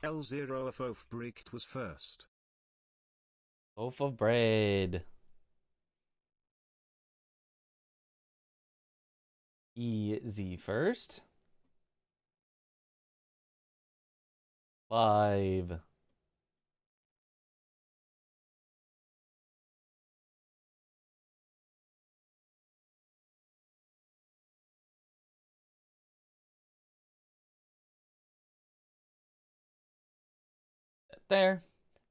L0 of Ofbricht was first. Loaf of bread. Easy first. 5. There.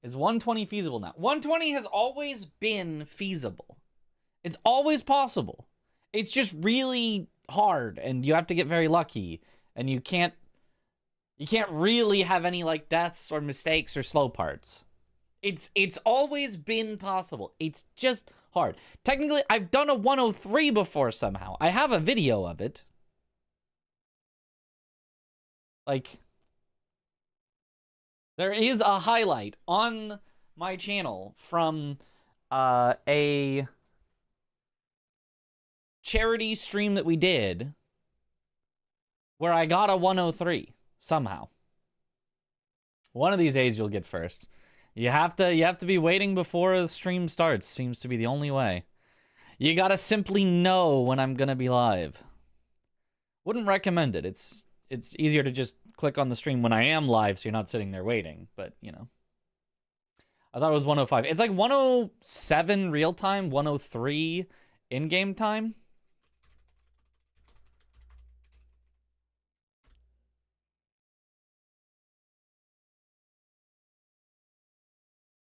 Is 120 feasible now? 120 has always been feasible. It's always possible. It's just really hard, and you have to get very lucky, and you can't really have any like deaths or mistakes or slow parts. It's always been possible. It's just hard. Technically, I've done a 103 before somehow. I have a video of it. Like, there is a highlight on my channel from a charity stream that we did where I got a 103 somehow. One of these days you'll get first. You have to be waiting before the stream starts. Seems to be the only way. You gotta simply know when I'm gonna be live. Wouldn't recommend it. It's easier to just click on the stream when I am live so you're not sitting there waiting, but you know. I thought it was 105. It's like 107 real time, 103 in-game time.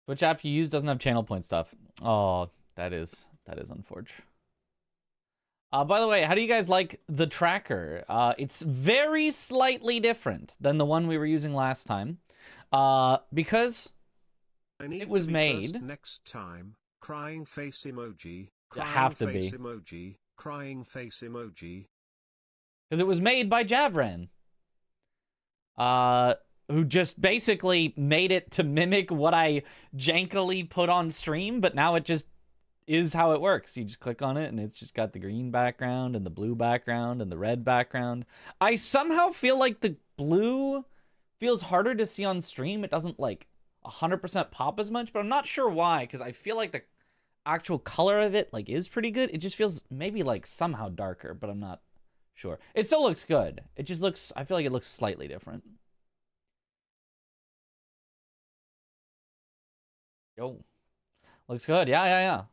Which app you use doesn't have channel point stuff. Oh, that is unfortunate. By the way, how do you guys like the tracker? It's very slightly different than the one we were using last time. Because it was made next time. Crying face emoji. Have to be emoji. Crying face emoji. Because it was made by Javran. Who just basically made it to mimic what I jankily put on stream, but now it just is how it works. You just click on it and it's just got the green background and the blue background and the red background. I somehow feel like the blue feels harder to see on stream. It doesn't like 100% pop as much, but I'm not sure why, because I feel like the actual color of it like is pretty good. It just feels maybe like somehow darker, but I'm not sure. It still looks good. It just looks, I feel like it looks slightly different. Yo, looks good. Yeah.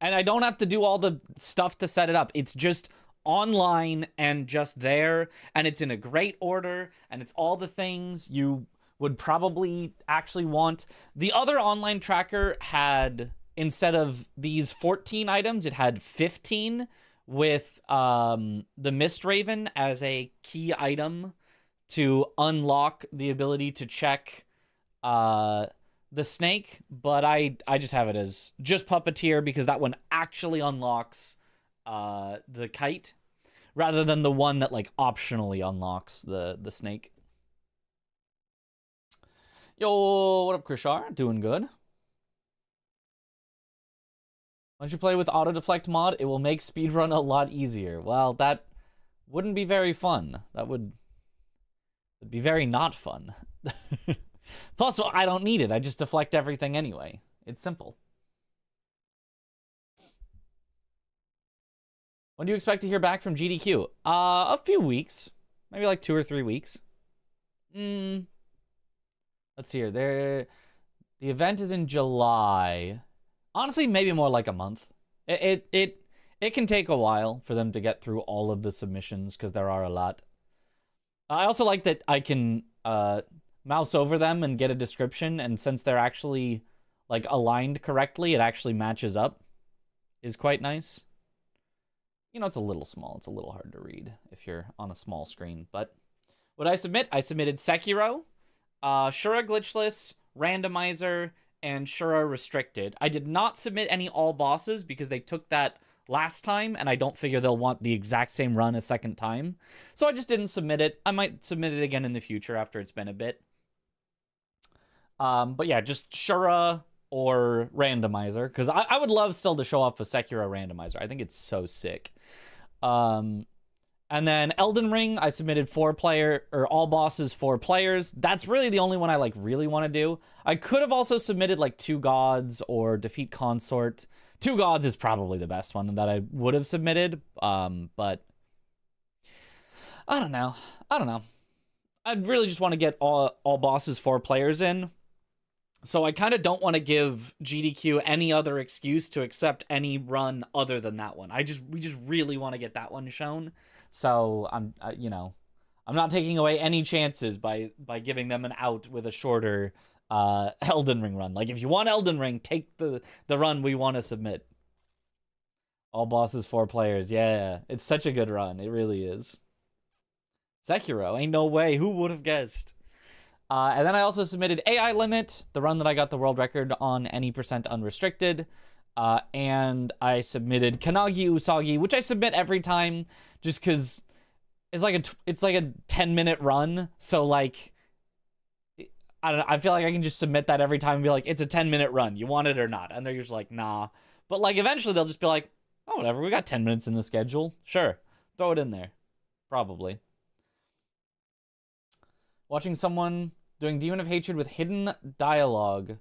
And I don't have to do all the stuff to set it up. It's just online and just there, and it's in a great order, and it's all the things you would probably actually want. The other online tracker had, instead of these 14 items, it had 15 with the Mist Raven as a key item to unlock the ability to check the snake, but I just have it as just Puppeteer because that one actually unlocks the kite rather than the one that like optionally unlocks the snake. Yo, what up, Krishar? Doing good. Once you play with auto deflect mod, it will make speedrun a lot easier. Well, that wouldn't be very fun. That would be very not fun. Plus, I don't need it. I just deflect everything anyway. It's simple. When do you expect to hear back from GDQ? A few weeks. Maybe like 2 or 3 weeks. Let's see here. The event is in July. Honestly, maybe more like a month. It can take a while for them to get through all of the submissions because there are a lot. I also like that I can mouse over them and get a description, and since they're actually like aligned correctly, it actually matches up. Is quite nice. You know, it's a little small. It's a little hard to read if you're on a small screen. But what I submit? I submitted Sekiro, Shura Glitchless, Randomizer, and Shura Restricted. I did not submit any all bosses because they took that last time, and I don't figure they'll want the exact same run a second time. So I just didn't submit it. I might submit it again in the future after it's been a bit. But yeah, just Shura or Randomizer, because I would love still to show off a Sekiro Randomizer. I think it's so sick. And And then Elden Ring, I submitted 4-player, or all bosses 4 players. That's really the only one I like really want to do. I could have also submitted like 2 gods or defeat consort. 2 gods is probably the best one that I would have submitted. But I don't know. I'd really just want to get all bosses 4 players in. So I kind of don't want to give GDQ any other excuse to accept any run other than that one. We just really want to get that one shown. So I'm not taking away any chances by giving them an out with a shorter Elden Ring run. Like if you want Elden Ring, take the run we want to submit. All bosses 4 players. Yeah, it's such a good run. It really is. Sekiro, ain't no way. Who would have guessed? And then I also submitted AI Limit, the run that I got the world record on any % unrestricted. And I submitted Kanagi Usagi, which I submit every time just because it's like a 10-minute run. So like, I don't know. I feel like I can just submit that every time and be like, it's a 10-minute run. You want it or not? And they're usually like, nah. But like eventually they'll just be like, oh, whatever. We got 10 minutes in the schedule. Sure. Throw it in there. Probably. Watching someone doing Demon of Hatred with hidden dialogue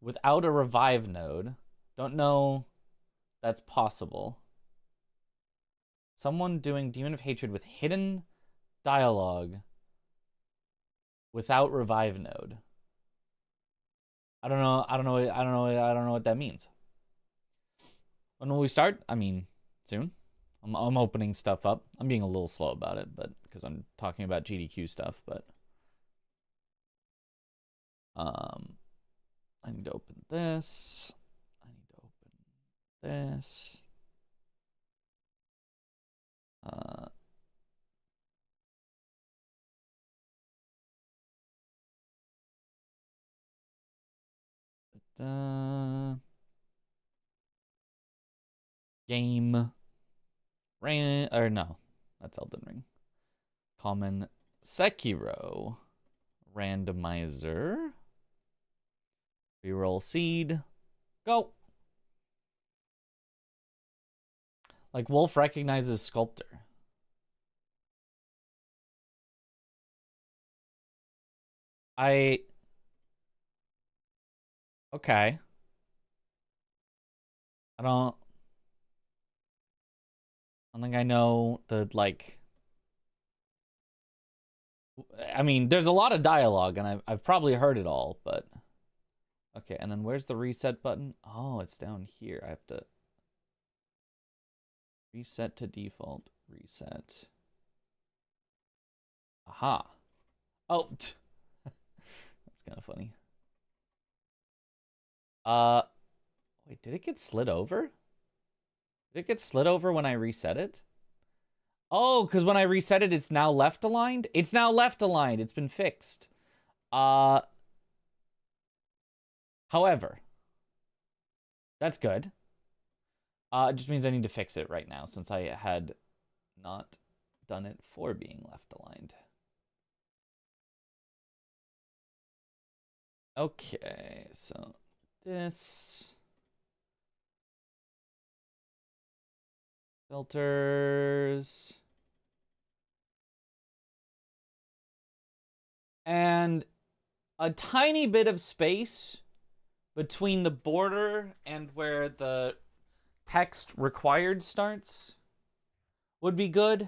without a revive node. Don't know that's possible. Someone doing Demon of Hatred with hidden dialogue without revive node. I don't know what that means. When will we start? I mean, soon. I'm opening stuff up. I'm being a little slow about it, but because I'm talking about GDQ stuff, but I need to open this. I need to open this. Game. Or no, that's Elden Ring. Common Sekiro. Randomizer. Reroll seed. Go. Like Wolf recognizes Sculptor. Okay. I don't think I know the, like... I mean, there's a lot of dialogue, and I've probably heard it all, but... Okay, and then where's the reset button? Oh, it's down here. I have to... Reset to default. Reset. Aha. Oh! That's kind of funny. Wait, did it get slid over? Did it get slid over when I reset it? Oh, because when I reset it, it's now left aligned? It's now left aligned. It's been fixed. However, that's good. It just means I need to fix it right now since I had not done it for being left aligned. Okay, so this... Filters. And a tiny bit of space between the border and where the text required starts would be good.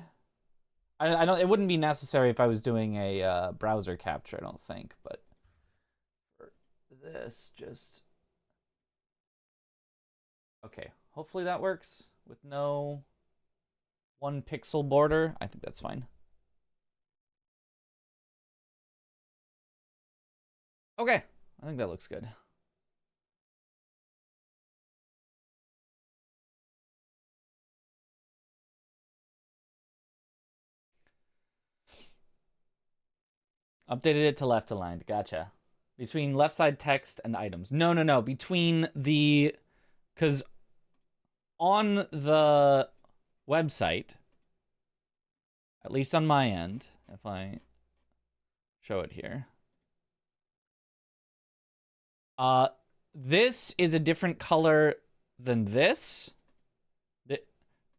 I don't. It wouldn't be necessary if I was doing a browser capture, I don't think. But for this, just... Okay, hopefully that works with no 1 pixel border. I think that's fine. Okay, I think that looks good. Updated it to left aligned. Gotcha. Between left side text and items. No. Between the... Because on the website, at least on my end, if I show it here, this is a different color than this.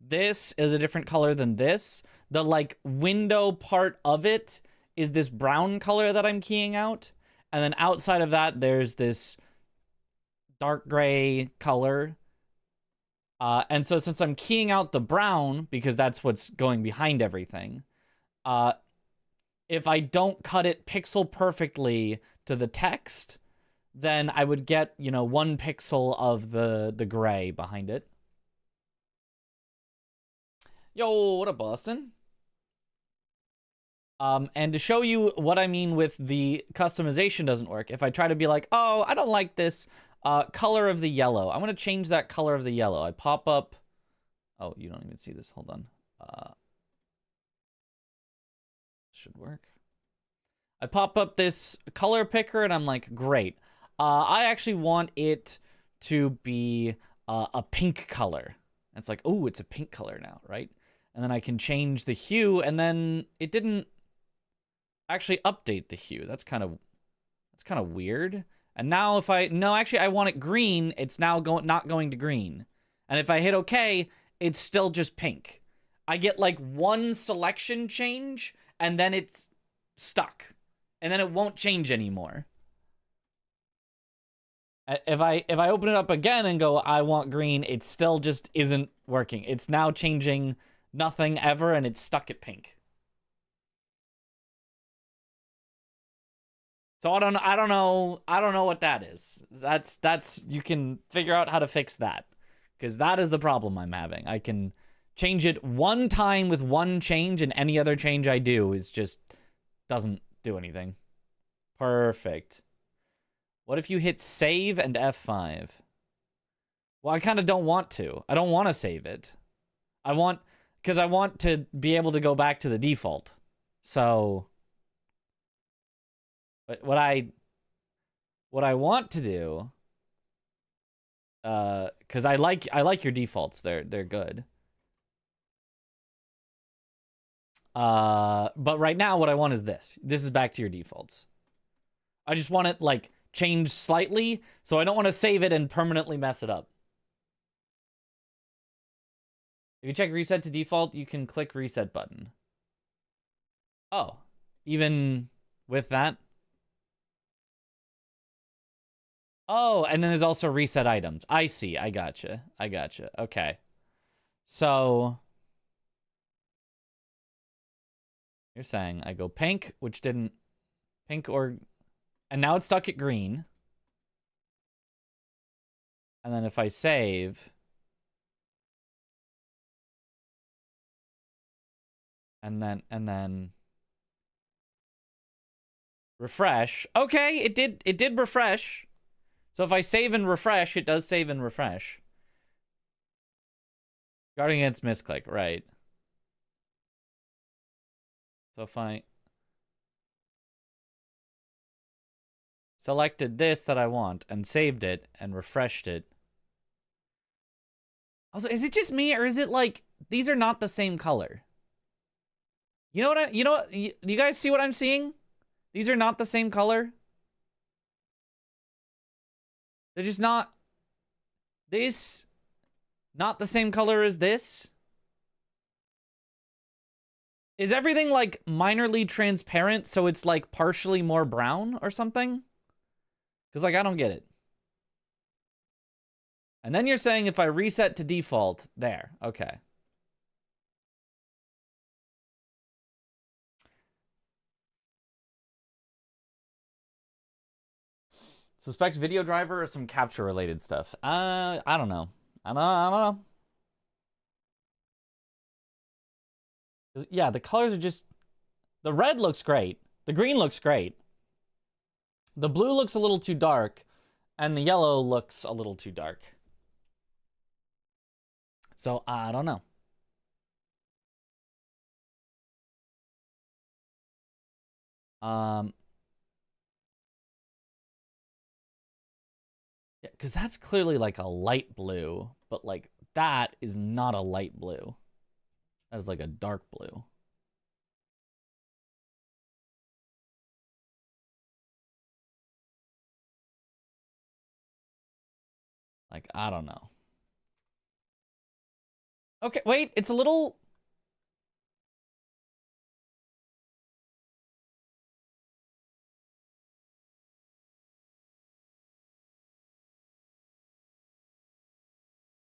this is a different color than this. The like window part of it is this brown color that I'm keying out. And then outside of that, there's this dark gray color. And so since I'm keying out the brown, because that's what's going behind everything, if I don't cut it pixel perfectly to the text, then I would get, you know, 1 pixel of the gray behind it. Yo, what up, Boston? And to show you what I mean with the customization doesn't work, if I try to be like, oh, I don't like this color of the yellow. I'm going to change that color of the yellow. I pop up. Oh, you don't even see this. Hold on. Should work. I pop up this color picker and I'm like, great. I actually want it to be a pink color. And it's like, oh, it's a pink color now, right? And then I can change the hue, and then it didn't actually update the hue. That's kind of weird. And now if actually I want it green, it's now not going to green. And if I hit OK, it's still just pink. I get like 1 selection change, and then it's stuck. And then it won't change anymore. If I open it up again and go, I want green, it still just isn't working. It's now changing nothing ever, and it's stuck at pink. So I don't know what that is. That's you can figure out how to fix that, because that is the problem I'm having. I can change it 1 time with 1 change, and any other change I do is just doesn't do anything. Perfect. What if you hit save and F5? Well, I kind of don't want to. I don't want to save it. Because I want to be able to go back to the default. So, but what I want to do, because I like your defaults. They're good. But right now what I want is this. This is back to your defaults. I just want it like changed slightly, so I don't want to save it and permanently mess it up. If you check reset to default, you can click reset button. Oh, even with that? Oh, and then there's also reset items. I see. I gotcha. Okay. So you're saying I go pink, which didn't pink or, and now it's stuck at green. And then if I save, and then refresh. Okay, it did refresh. So if I save and refresh, it does save and refresh. Guarding against misclick, right. So if I selected this that I want and saved it and refreshed it. Also, is it just me, or is it like these are not the same color? You know what? Do you guys see what I'm seeing? These are not the same color. They're just not. This not the same color as this. Is everything like minorly transparent, so it's like partially more brown or something? Because like I don't get it. And then you're saying if I reset to default, there, okay. Suspect video driver or some capture related stuff? I don't know. I don't know. Yeah, the colors are just, the red looks great. The green looks great. The blue looks a little too dark, and the yellow looks a little too dark. So I don't know. Yeah, because that's clearly like a light blue, but like that is not a light blue. That is like a dark blue. Like, I don't know. Okay, wait, it's a little...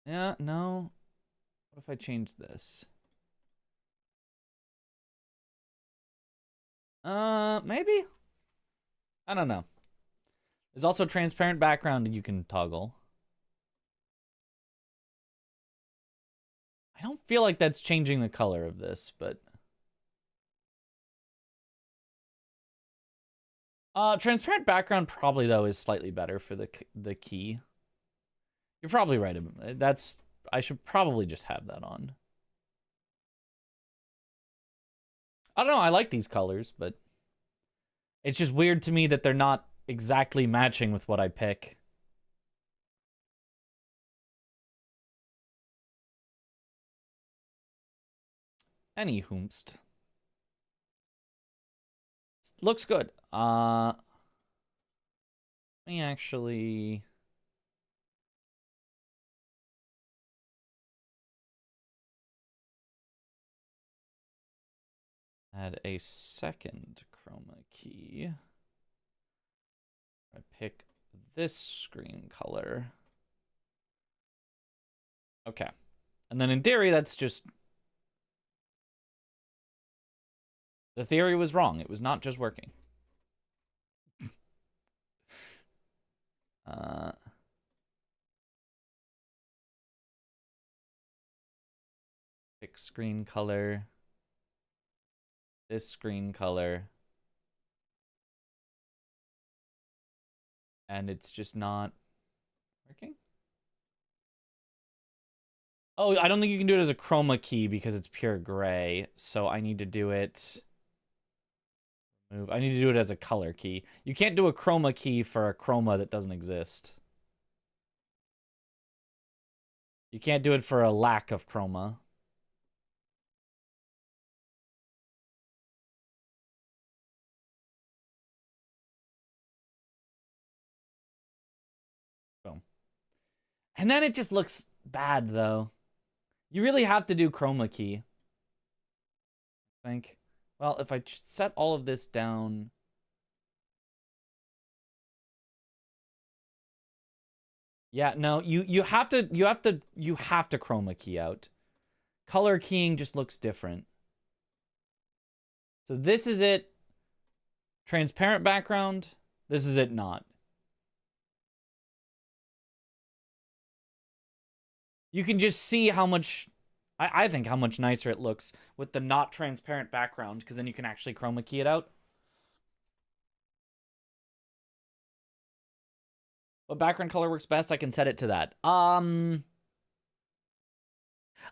Yeah, no. What if I change this? Maybe? I don't know. There's also transparent background you can toggle. I don't feel like that's changing the color of this, but... transparent background probably, though, is slightly better for the key. You're probably right. I should probably just have that on. I don't know, I like these colors, but... It's just weird to me that they're not exactly matching with what I pick. Any whomst. Looks good. Let me actually... add a second chroma key. I pick this screen color. Okay. And then in theory, that's just... The theory was wrong. It was not just working. Pick screen color. This screen color. And it's just not working? Oh, I don't think you can do it as a chroma key because it's pure gray. So I need to do it... I need to do it as a color key. You can't do a chroma key for a chroma that doesn't exist. You can't do it for a lack of chroma. Boom. And then it just looks bad, though. You really have to do chroma key, I think. Well, if I set all of this down... Yeah, no, you have to chroma key out. Color keying just looks different. So this is it. Transparent background. This is it not. You can just see how much... I think how much nicer it looks with the not transparent background, because then you can actually chroma key it out. What background color works best? I can set it to that. I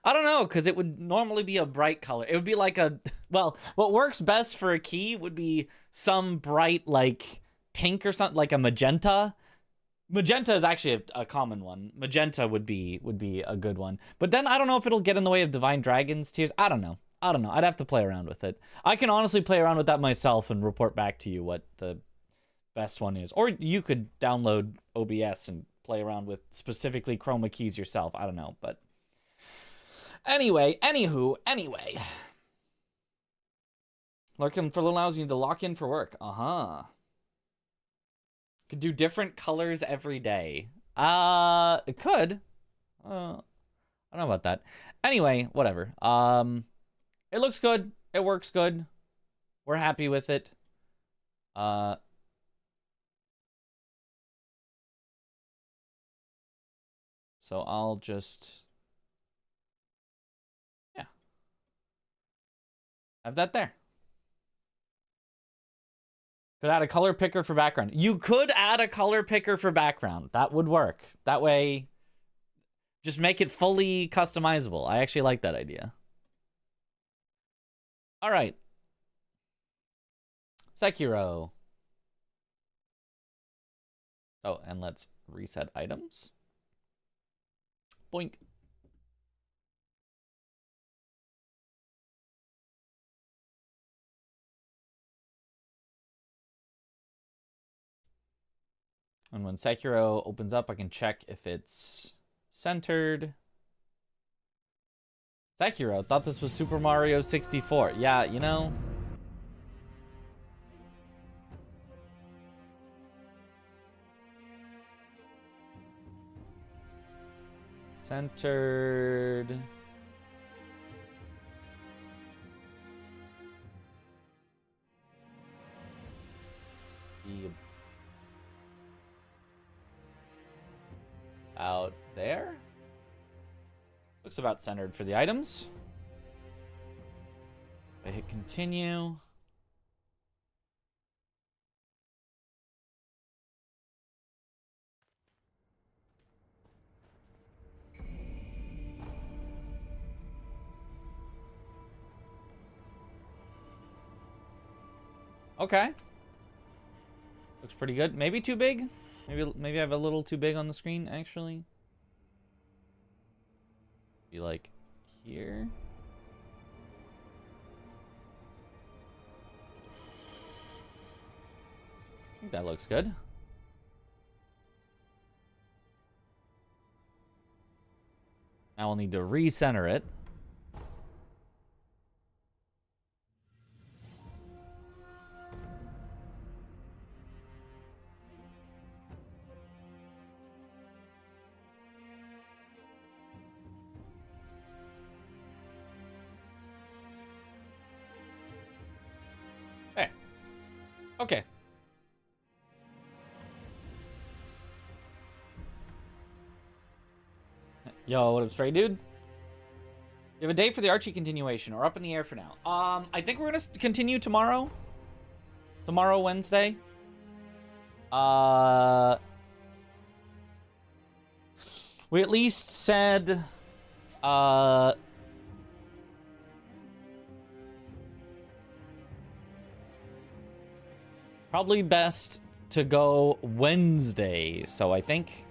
don't know, because it would normally be a bright color. It would be like a... Well, what works best for a key would be some bright, like, pink or something, like a magenta. Magenta is actually a common one. Magenta would be a good one. But then I don't know if it'll get in the way of Divine Dragon's Tears. I don't know. I'd have to play around with it. I can honestly play around with that myself and report back to you what the best one is. Or you could download OBS and play around with specifically chroma keys yourself. I don't know, but... Anyway. Lurking for little hours, you need to lock in for work. Uh-huh. Could do different colors every day. It could. I don't know about that. Anyway, whatever. It looks good. It works good. We're happy with it. So I'll just... Yeah. Have that there. Could add a color picker for background. You could add a color picker for background. That would work. That way, just make it fully customizable. I actually like that idea. All right. Sekiro. Oh, and let's reset items. Boink. And when Sekiro opens up, I can check if it's centered. Sekiro, thought this was Super Mario 64. Yeah, you know. Centered. Out there. Looks about centered for the items. I hit continue. Okay. Looks pretty good. Maybe too big. Maybe I have a little too big on the screen, actually. Be like here. I think that looks good. Now we'll need to recenter it. Okay. Yo, what up, Stray Dude? You have a date for the Archie continuation, or up in the air for now? I think we're gonna continue tomorrow. Tomorrow, Wednesday. We at least said, probably best to go Wednesday. So I think,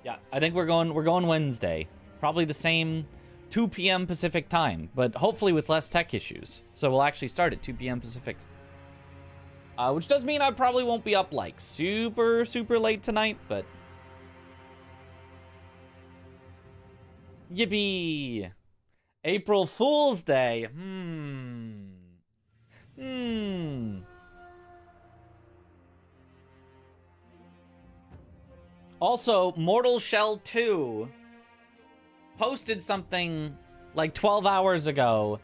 yeah, I think we're going Wednesday. Probably the same 2 p.m. Pacific time, but hopefully with less tech issues. So we'll actually start at 2 p.m. Pacific. Which does mean I probably won't be up like super late tonight, but yippee! April Fool's Day. Also, Mortal Shell 2 posted something like 12 hours ago.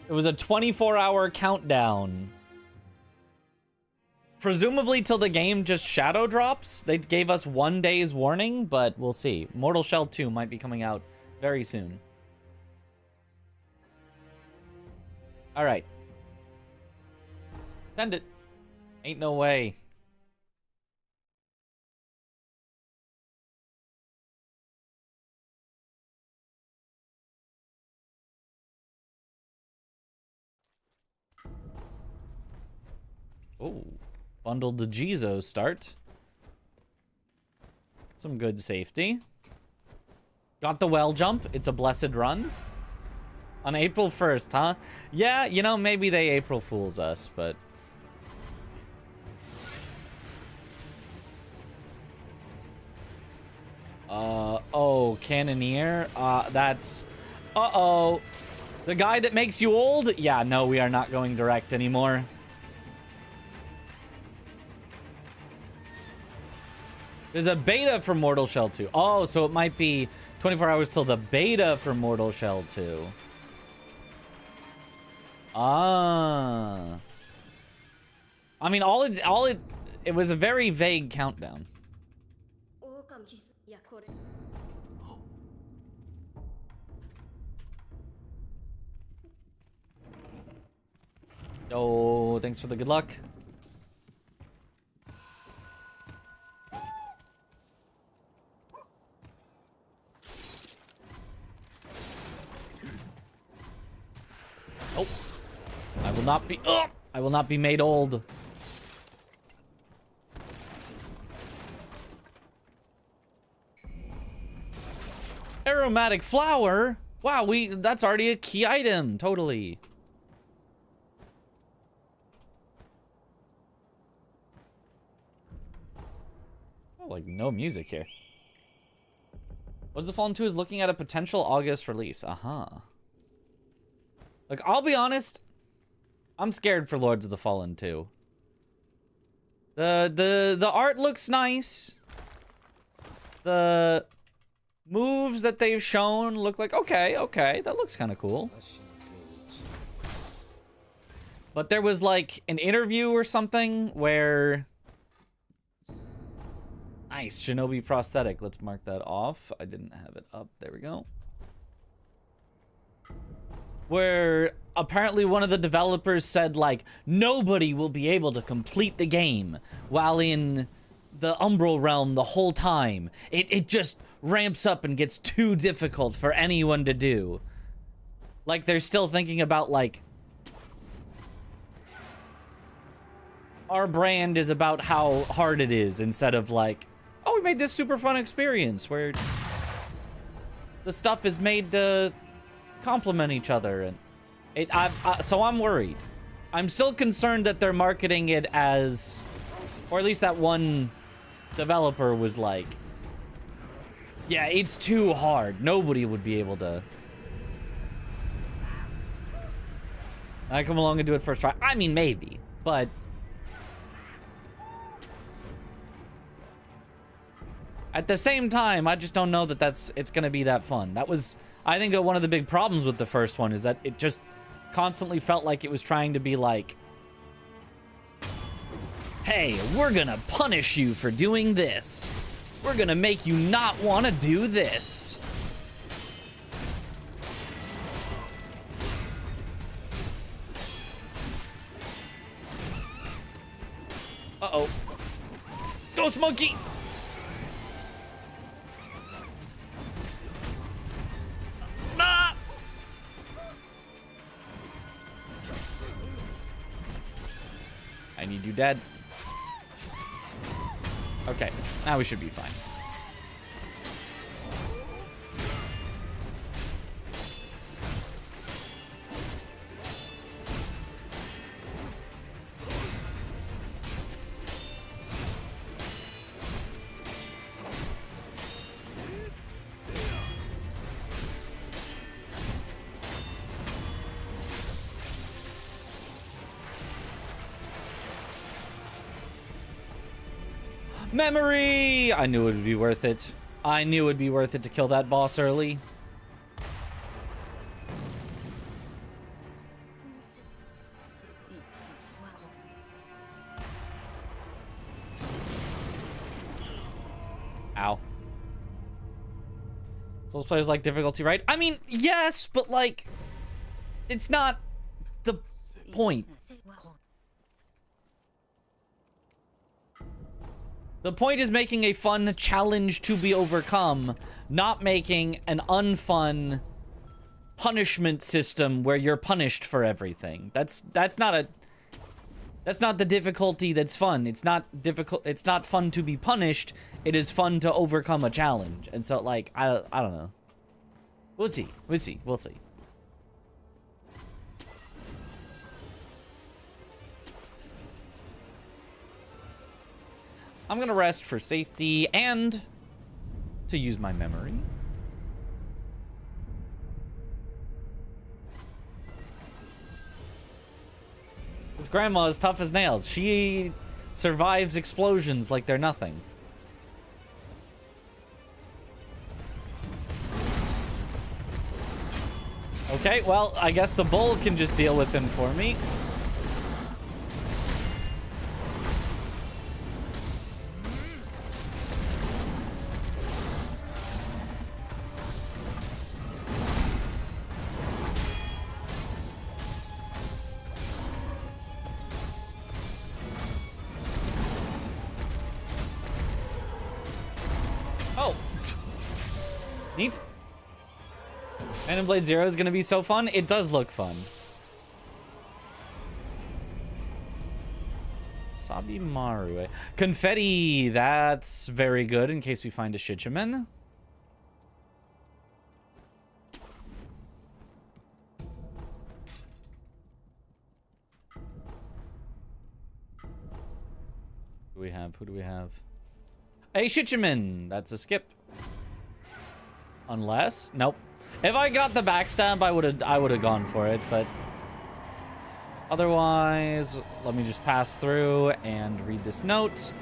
It was a 24-hour countdown. Presumably till the game just shadow drops. They gave us 1 day's warning, but we'll see. Mortal Shell 2 might be coming out very soon. All right. Send it. Ain't no way. Oh, bundled to Jizo start. Some good safety. Got the well jump. It's a blessed run. On April 1st, huh? Yeah, you know, maybe they April Fools us, but... oh, Cannoneer? That's... Uh-oh. The guy that makes you old? Yeah, no, we are not going direct anymore. There's a beta for Mortal Shell 2. Oh, so it might be 24 hours till the beta for Mortal Shell 2. Ah. I mean, it was a very vague countdown. Oh, thanks for the good luck. Oh, I will not be. Oh, I will not be made old. Aromatic flower. Wow, that's already a key item. Totally. Oh, like no music here. Lords of the Fallen 2 is looking at a potential August release. Like, I'll be honest, I'm scared for Lords of the Fallen 2. The art looks nice. The moves that they've shown look like, okay, that looks kind of cool. But there was like an interview or something where... Nice, Shinobi prosthetic. Let's mark that off. I didn't have it up. There we go. Where apparently one of the developers said, like, nobody will be able to complete the game while in the Umbral Realm the whole time. It just ramps up and gets too difficult for anyone to do. Like, they're still thinking about, like, our brand is about how hard it is instead of, like, oh, we made this super fun experience where the stuff is made to complement each other. And so I'm worried. I'm still concerned that they're marketing it as, or at least that one developer was like, yeah, it's too hard. Nobody would be able to. I come along and do it first try. I mean, maybe, but at the same time, I just don't know that it's going to be that fun. That was, I think, one of the big problems with the first one is that it just constantly felt like it was trying to be like, hey, we're going to punish you for doing this. We're going to make you not want to do this. Uh-oh. Ghost monkey! Ah! I need you dead. Okay, now we should be fine. Memory! I knew it would be worth it. I knew it would be worth it to kill that boss early. Ow. Souls players like difficulty, right? I mean, yes, but like, it's not the point. The point is making a fun challenge to be overcome, not making an unfun punishment system where you're punished for everything. That's not the difficulty that's fun. It's not difficult. It's not fun to be punished. It is fun to overcome a challenge. And so, like, I don't know. We'll see. We'll see. We'll see. I'm gonna rest for safety and to use my memory. His grandma is tough as nails. She survives explosions like they're nothing. Okay, well, I guess the bull can just deal with him for me. Oh. Neat. Phantom Blade Zero is going to be so fun. It does look fun. Sabimaru. Confetti. That's very good in case we find a Shichiman. Who do we have? A Shichiman. That's a skip. Unless, nope. If I got the backstab, I would have gone for it, but otherwise, let me just pass through and read this note.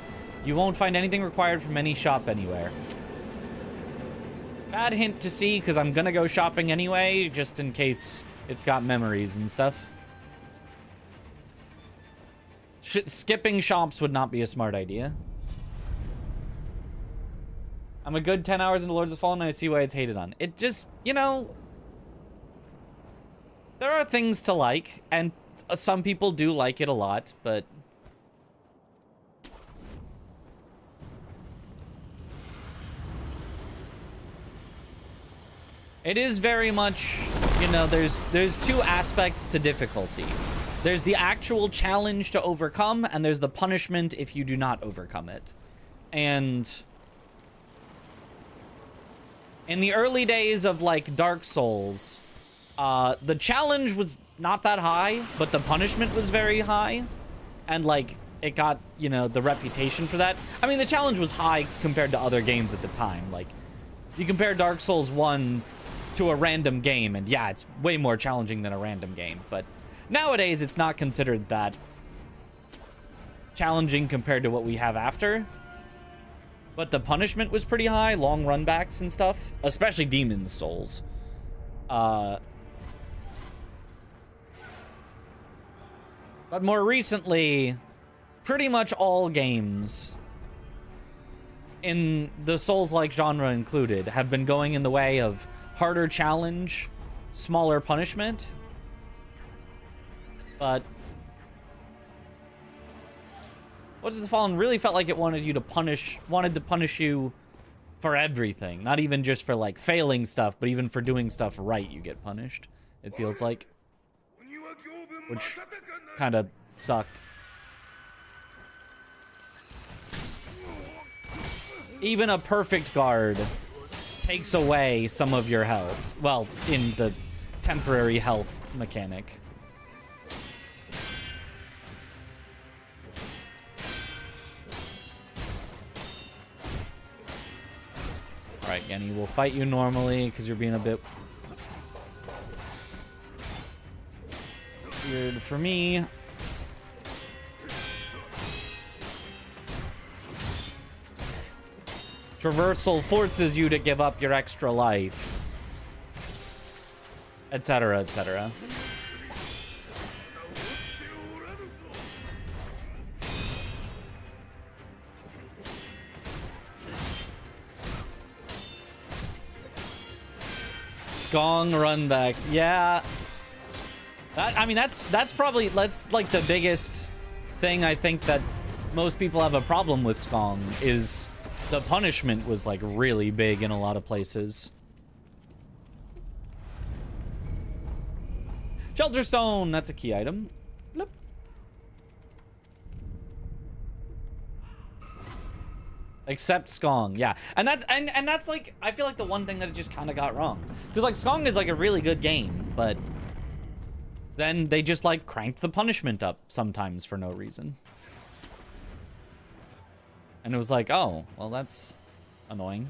You won't find anything required from any shop anywhere. Bad hint to see, because I'm gonna go shopping anyway, just in case it's got memories and stuff. Skipping shops would not be a smart idea. I'm a good 10 hours into Lords of the Fallen, and I see why it's hated on. It just, you know, there are things to like, and some people do like it a lot, but it is very much, you know, there's two aspects to difficulty. There's the actual challenge to overcome, and there's the punishment if you do not overcome it. And in the early days of, like, Dark Souls, the challenge was not that high, but the punishment was very high. And, like, it got, you know, the reputation for that. I mean, the challenge was high compared to other games at the time. Like, you compare Dark Souls 1 to a random game, and yeah, it's way more challenging than a random game. But nowadays, it's not considered that challenging compared to what we have after. But the punishment was pretty high, long runbacks and stuff, especially Demon's Souls. But more recently, pretty much all games, in the Souls-like genre included, have been going in the way of harder challenge, smaller punishment. But Lords of the Fallen really felt like it wanted to punish you for everything. Not even just for, like, failing stuff, but even for doing stuff right, you get punished. It feels like. Which kind of sucked. Even a perfect guard takes away some of your health. Well, in the temporary health mechanic. Alright, Genny, we'll fight you normally because you're being a bit weird for me. Traversal forces you to give up your extra life, etc., etc. Skong runbacks, yeah. I mean, that's probably like the biggest thing I think that most people have a problem with Skong is the punishment was like really big in a lot of places. Shelter stone, that's a key item. Bloop. Except Skong, yeah. And that's like, I feel like the one thing that it just kind of got wrong. Because like Skong is like a really good game, but then they just like cranked the punishment up sometimes for no reason. And it was like, oh, well, that's annoying.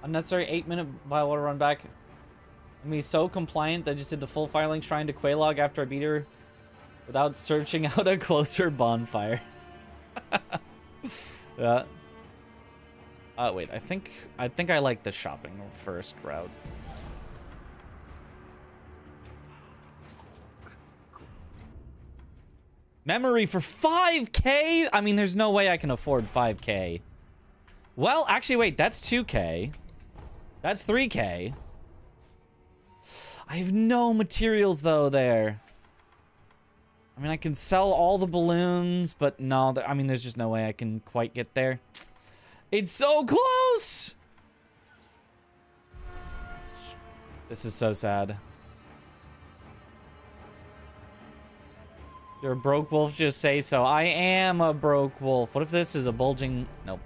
Unnecessary 8-minute Bywater run back. I mean, so compliant that I just did the full Firelink Shrine to Quelaag after I beat her without searching out a closer bonfire. Yeah. Wait, I think I like the shopping first route. Memory for 5K? I mean, there's no way I can afford 5K. Well, actually, wait, that's 2K. That's 3K. I have no materials, though, there. I mean, I can sell all the balloons, but no, I mean, there's just no way I can quite get there. It's so close! This is so sad. You're a broke wolf, just say so. I am a broke wolf. What if this is a bulging... Nope.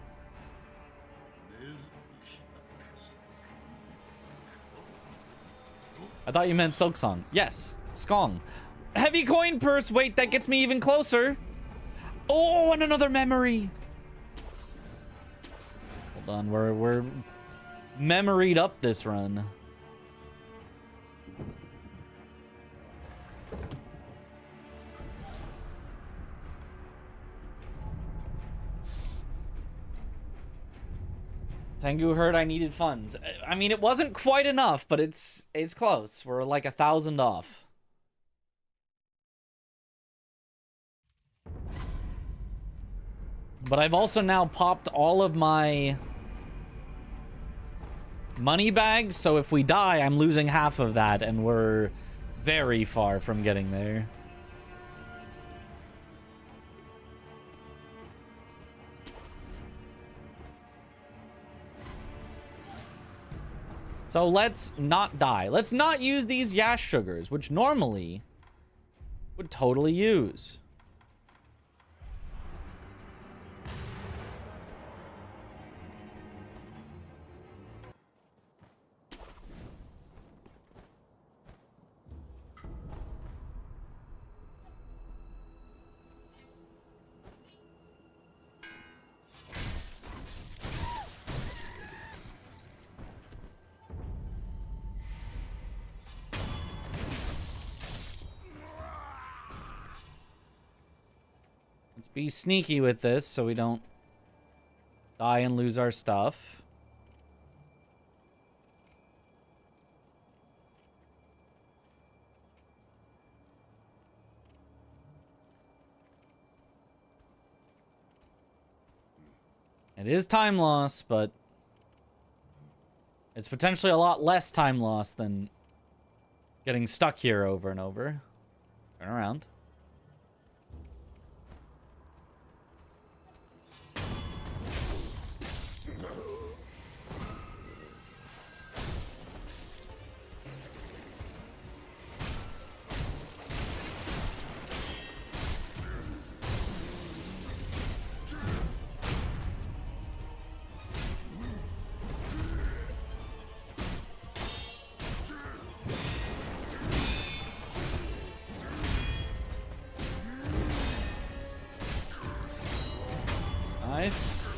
I thought you meant Silk Song. Yes. Skong. Heavy coin purse. Wait, that gets me even closer. Oh, and another memory. Hold on, we're memoried up this run. Tengu heard I needed funds. I mean, it wasn't quite enough, but it's close. We're like 1,000 off. But I've also now popped all of my money bags, so if we die, I'm losing half of that, and we're very far from getting there. So let's not die. Let's not use these Yash sugars, which normally would totally use. Let's be sneaky with this so we don't die and lose our stuff. It is time loss, but it's potentially a lot less time loss than getting stuck here over and over. Turn around. Nice.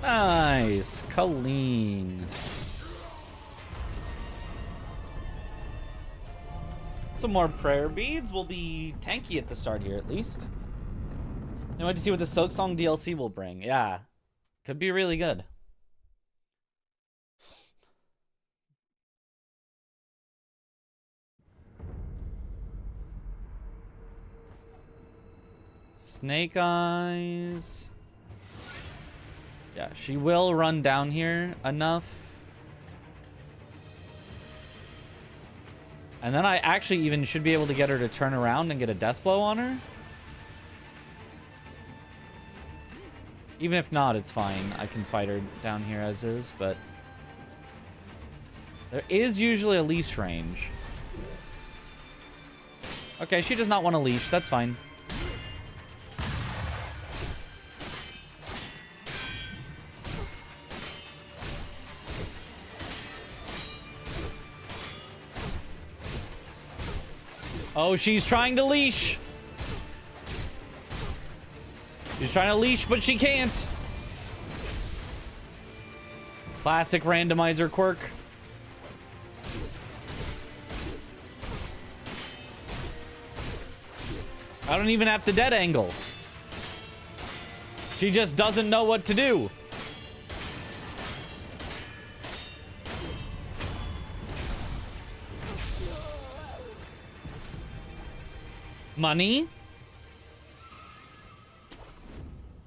Nice. Colleen. Some more prayer beads. We'll be tanky at the start here, at least. I want to see what the Silk Song DLC will bring. Yeah. Could be really good. Snake Eyes. Yeah, she will run down here enough. And then I actually even should be able to get her to turn around and get a death blow on her. Even if not, it's fine. I can fight her down here as is, but there is usually a leash range. Okay, she does not want a leash. That's fine. Oh, she's trying to leash. She's trying to leash, but she can't. Classic randomizer quirk. I don't even have the dead angle. She just doesn't know what to do. Money.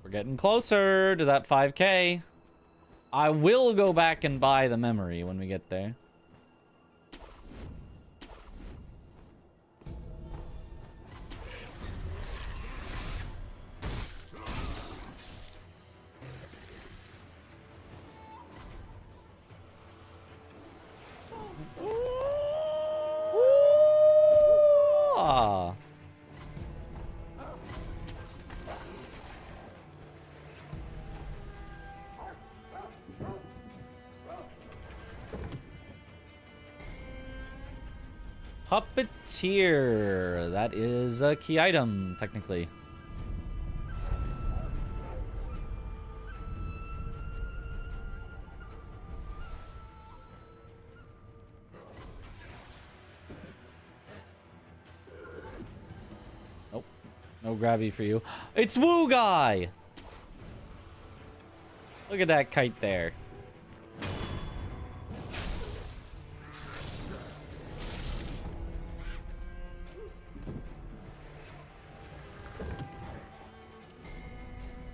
We're getting closer to that 5K. I will go back and buy the memory when we get there. Puppeteer. That is a key item, technically. Nope. No gravity for you. It's Woo Guy! Look at that kite there.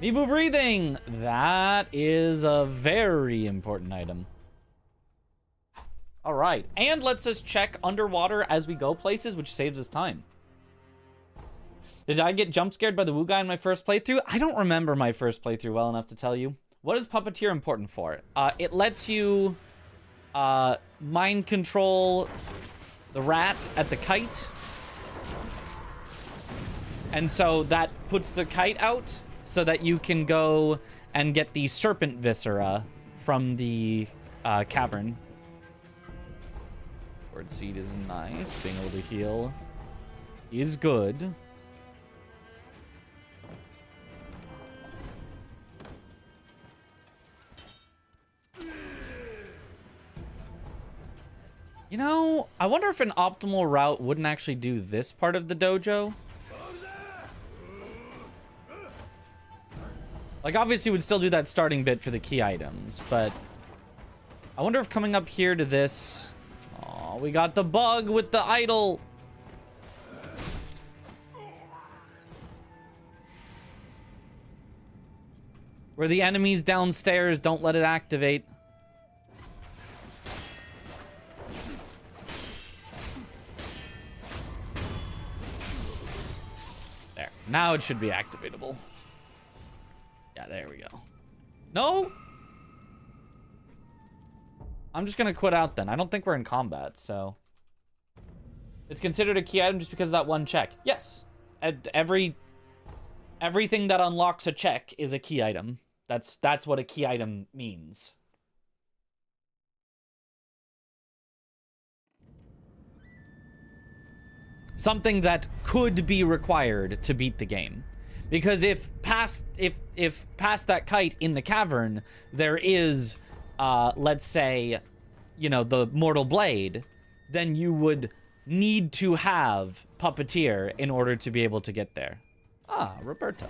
Mibu breathing! That is a very important item. Alright, and lets us check underwater as we go places, which saves us time. Did I get jump scared by the Woo Guy in my first playthrough? I don't remember my first playthrough well enough to tell you. What is Puppeteer important for? It lets you mind control the rat at the kite. And so that puts the kite out so that you can go and get the serpent viscera from the cavern. Word seed is nice. Being able to heal is good. You know, I wonder if an optimal route wouldn't actually do this part of the dojo. Like, obviously, we'd still do that starting bit for the key items, but I wonder if coming up here to this... Oh, we got the bug with the idol. Where the enemies downstairs don't let it activate. There. Now it should be activatable. Yeah, there we go. No? I'm just gonna quit out then. I don't think we're in combat, so... It's considered a key item just because of that one check. Yes. Everything that unlocks a check is a key item. That's what a key item means. Something that could be required to beat the game. Because if past that kite in the cavern, there is, let's say, you know, the Mortal Blade, then you would need to have Puppeteer in order to be able to get there. Ah, Roberto.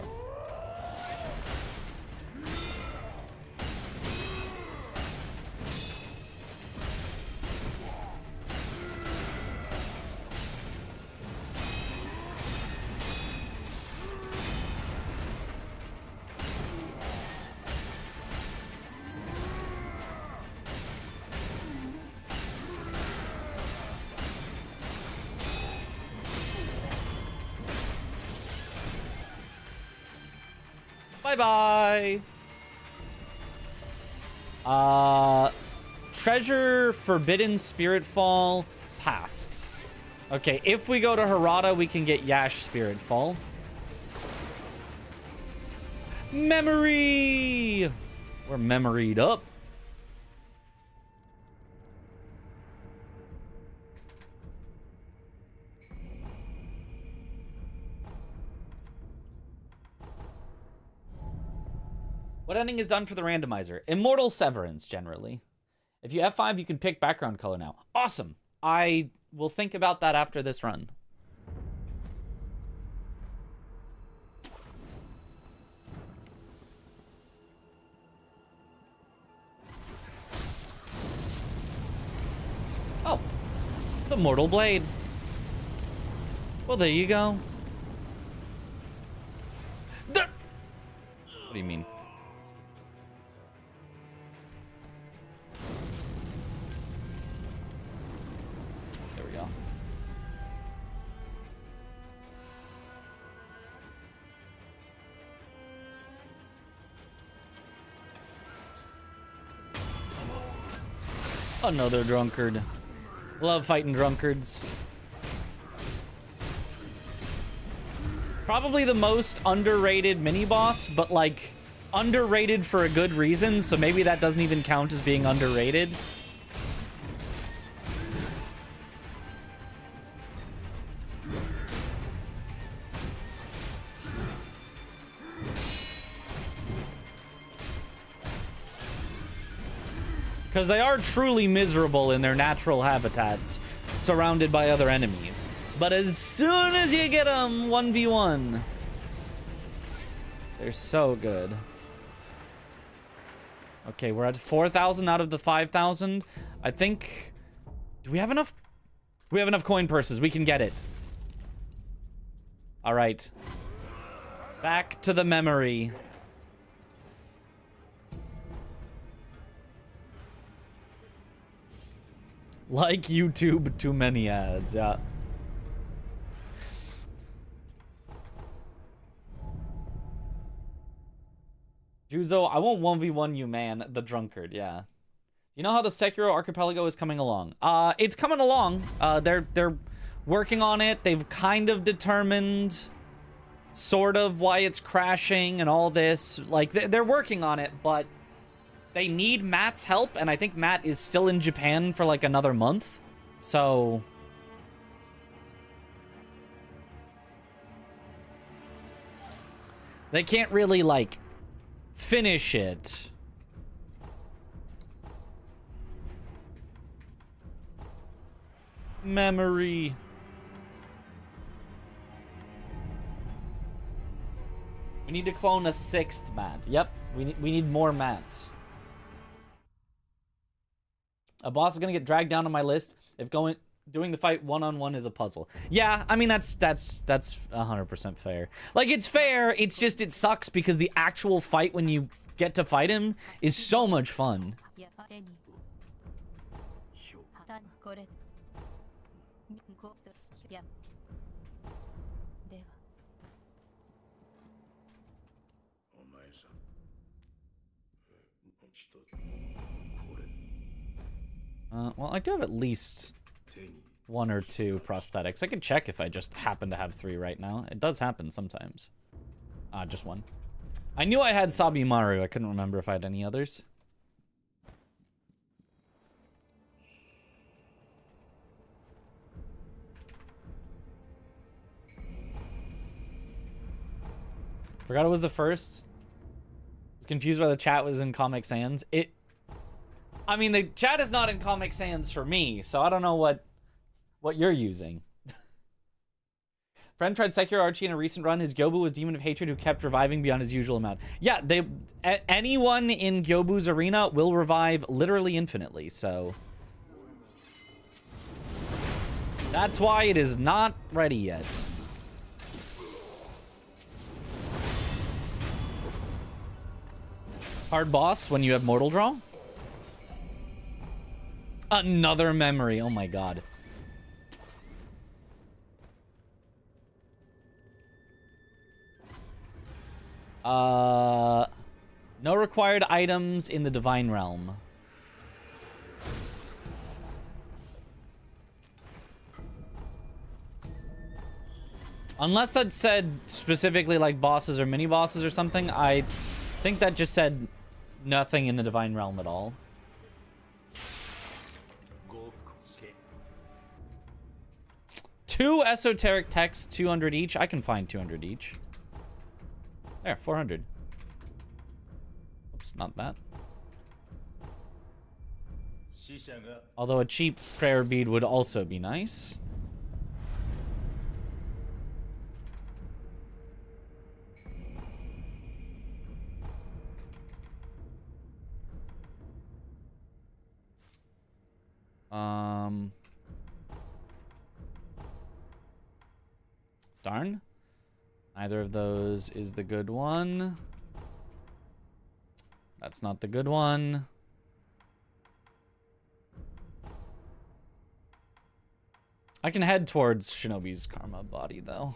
Bye-bye. Treasure Forbidden Spirit Fall passed. Okay, if we go to Harada, we can get Yash Spirit Fall. Memory! We're memoried up. What ending is done for the randomizer? Immortal Severance, generally. If you F5, you can pick background color now. Awesome. I will think about that after this run. Oh. The Mortal Blade. Well, there you go. What do you mean? Another drunkard. Love fighting drunkards. Probably the most underrated mini-boss, but like underrated for a good reason, so maybe that doesn't even count as being underrated. Because they are truly miserable in their natural habitats, surrounded by other enemies. But as soon as you get them 1v1, they're so good. Okay, we're at 4,000 out of the 5,000. I think... Do we have enough? We have enough coin purses. We can get it. All right. Back to the memory. Like YouTube, too many ads. Yeah. Juzo, I won't 1v1 you, man. The drunkard, yeah. You know how the Sekiro archipelago is coming along? It's coming along. They're working on it. They've kind of determined sort of why it's crashing and all this. Like, they're working on it, but they need Matt's help, and I think Matt is still in Japan for like another month. So they can't really like finish it. Memory. We need to clone a 6th Matt. Yep, we need more Matts. A boss is gonna get dragged down on my list if doing the fight one-on-one is a puzzle. Yeah, I mean that's 100% fair. Like, it's fair, it's just it sucks because the actual fight when you get to fight him is so much fun. Well, I do have at least 1 or 2 prosthetics. I could check if I just happen to have 3 right now. It does happen sometimes. Just 1. I knew I had Sabimaru. I couldn't remember if I had any others. Forgot it was the first. I was confused why the chat was in Comic Sans. I mean, the chat is not in Comic Sans for me, so I don't know what you're using. Friend tried Sekiro Archie in a recent run. His Gyobu was Demon of Hatred who kept reviving beyond his usual amount. Yeah, anyone in Gyobu's arena will revive literally infinitely, so that's why it is not ready yet. Hard boss when you have Mortal Draw? Another memory. Oh my god. No required items in the Divine Realm. Unless that said specifically like bosses or mini bosses or something. I think that just said nothing in the Divine Realm at all. Two esoteric texts, 200 each. I can find 200 each. There, 400. Oops, not that. Although a cheap prayer bead would also be nice. Darn. Neither of those is the good one. That's not the good one. I can head towards Shinobi's Karma body, though.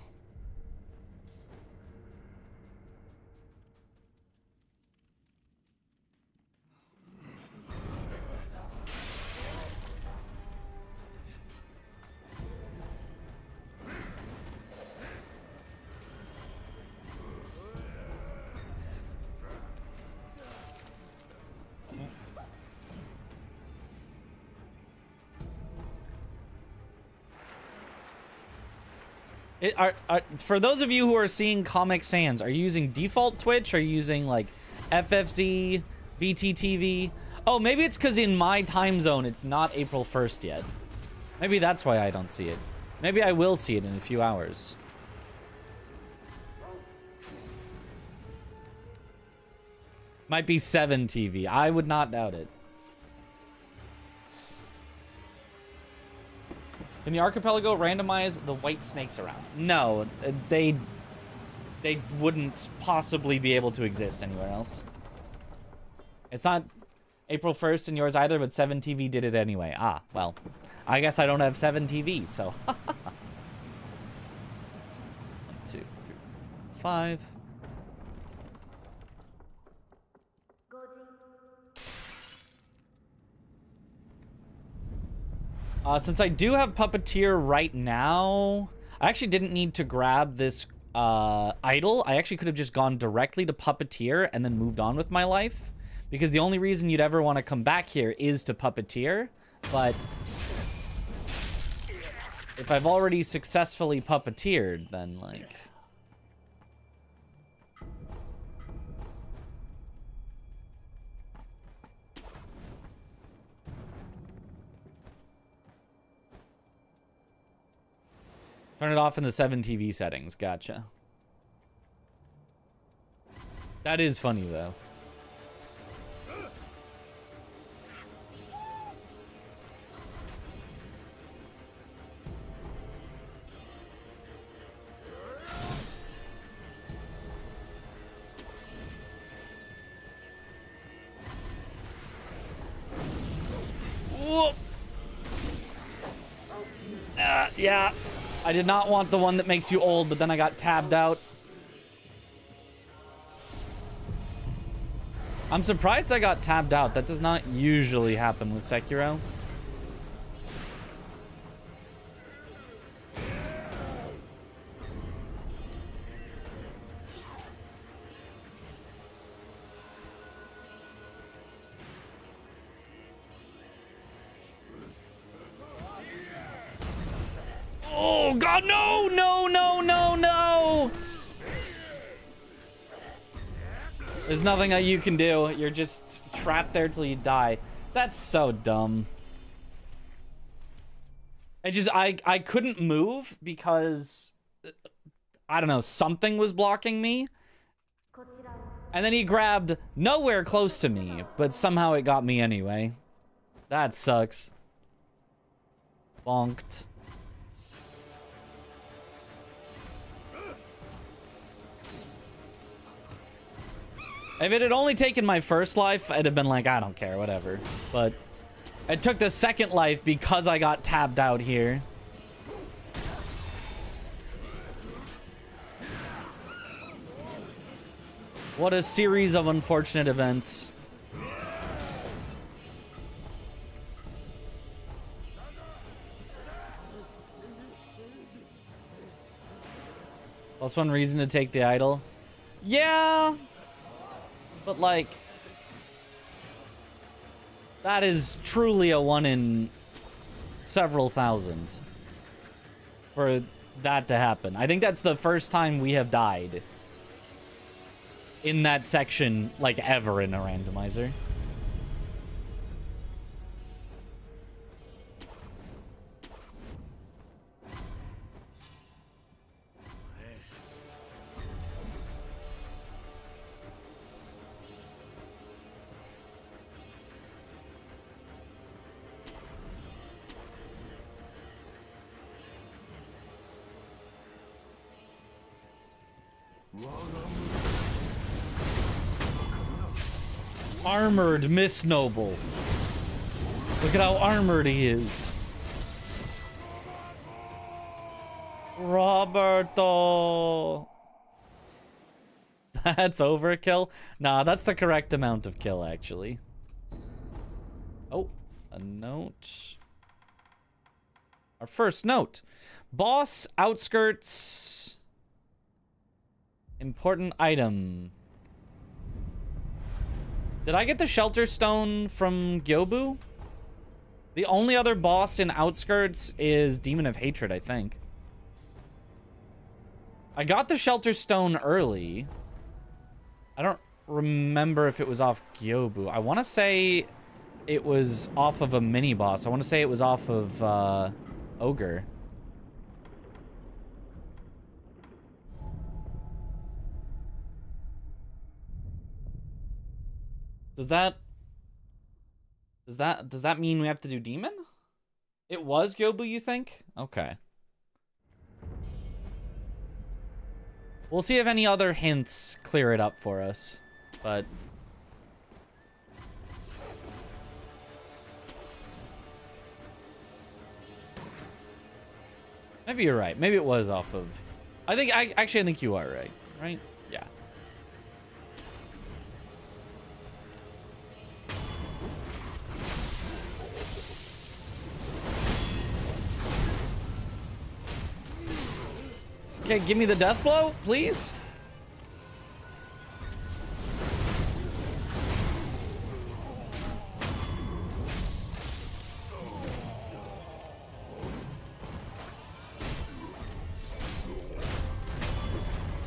For those of you who are seeing Comic Sans, are you using default Twitch? Are you using like FFZ, VTTV? Oh, maybe it's because in my time zone, it's not April 1st yet. Maybe that's why I don't see it. Maybe I will see it in a few hours. Might be 7 TV. I would not doubt it. Can the archipelago randomize the white snakes around? No, they wouldn't possibly be able to exist anywhere else. It's not April 1st in yours either, but 7 TV did it anyway. Ah, well, I guess I don't have 7 TV, so. 1, 2, 3, 5. Since I do have Puppeteer right now, I actually didn't need to grab this idol. I actually could have just gone directly to Puppeteer and then moved on with my life. Because the only reason you'd ever want to come back here is to Puppeteer. But if I've already successfully Puppeteered, then like... Turn it off in the 7 TV settings. Gotcha. That is funny, though. Whoop. Yeah. I did not want the one that makes you old, but then I got tabbed out. I'm surprised I got tabbed out. That does not usually happen with Sekiro. Oh, God, no, no, no, no, no. There's nothing that you can do. You're just trapped there till you die. That's so dumb. I couldn't move because, I don't know, something was blocking me. And then he grabbed nowhere close to me, but somehow it got me anyway. That sucks. Bonked. If it had only taken my first life, I'd have been like, I don't care, whatever. But it took the second life because I got tabbed out here. What a series of unfortunate events. Plus one reason to take the idol. Yeah. But, like, that is truly a 1 in several thousand for that to happen. I think that's the first time we have died in that section, like, ever in a randomizer. Armored Miss Noble. Look at how armored he is. Roberto. That's overkill? Nah, that's the correct amount of kill, actually. Oh, a note. Our first note. Boss outskirts. Important item. Did I get the shelter stone from Gyobu? The only other boss in Outskirts is Demon of Hatred, I think. I got the shelter stone early. I don't remember if it was off Gyobu. I want to say it was off of a mini boss. I want to say it was off of Ogre. Does that mean we have to do demon? It was Yobu, you think? Okay. We'll see if any other hints clear it up for us. But maybe you're right. Maybe it was off of... I think you are right. Right? Yeah. Okay, give me the death blow, please.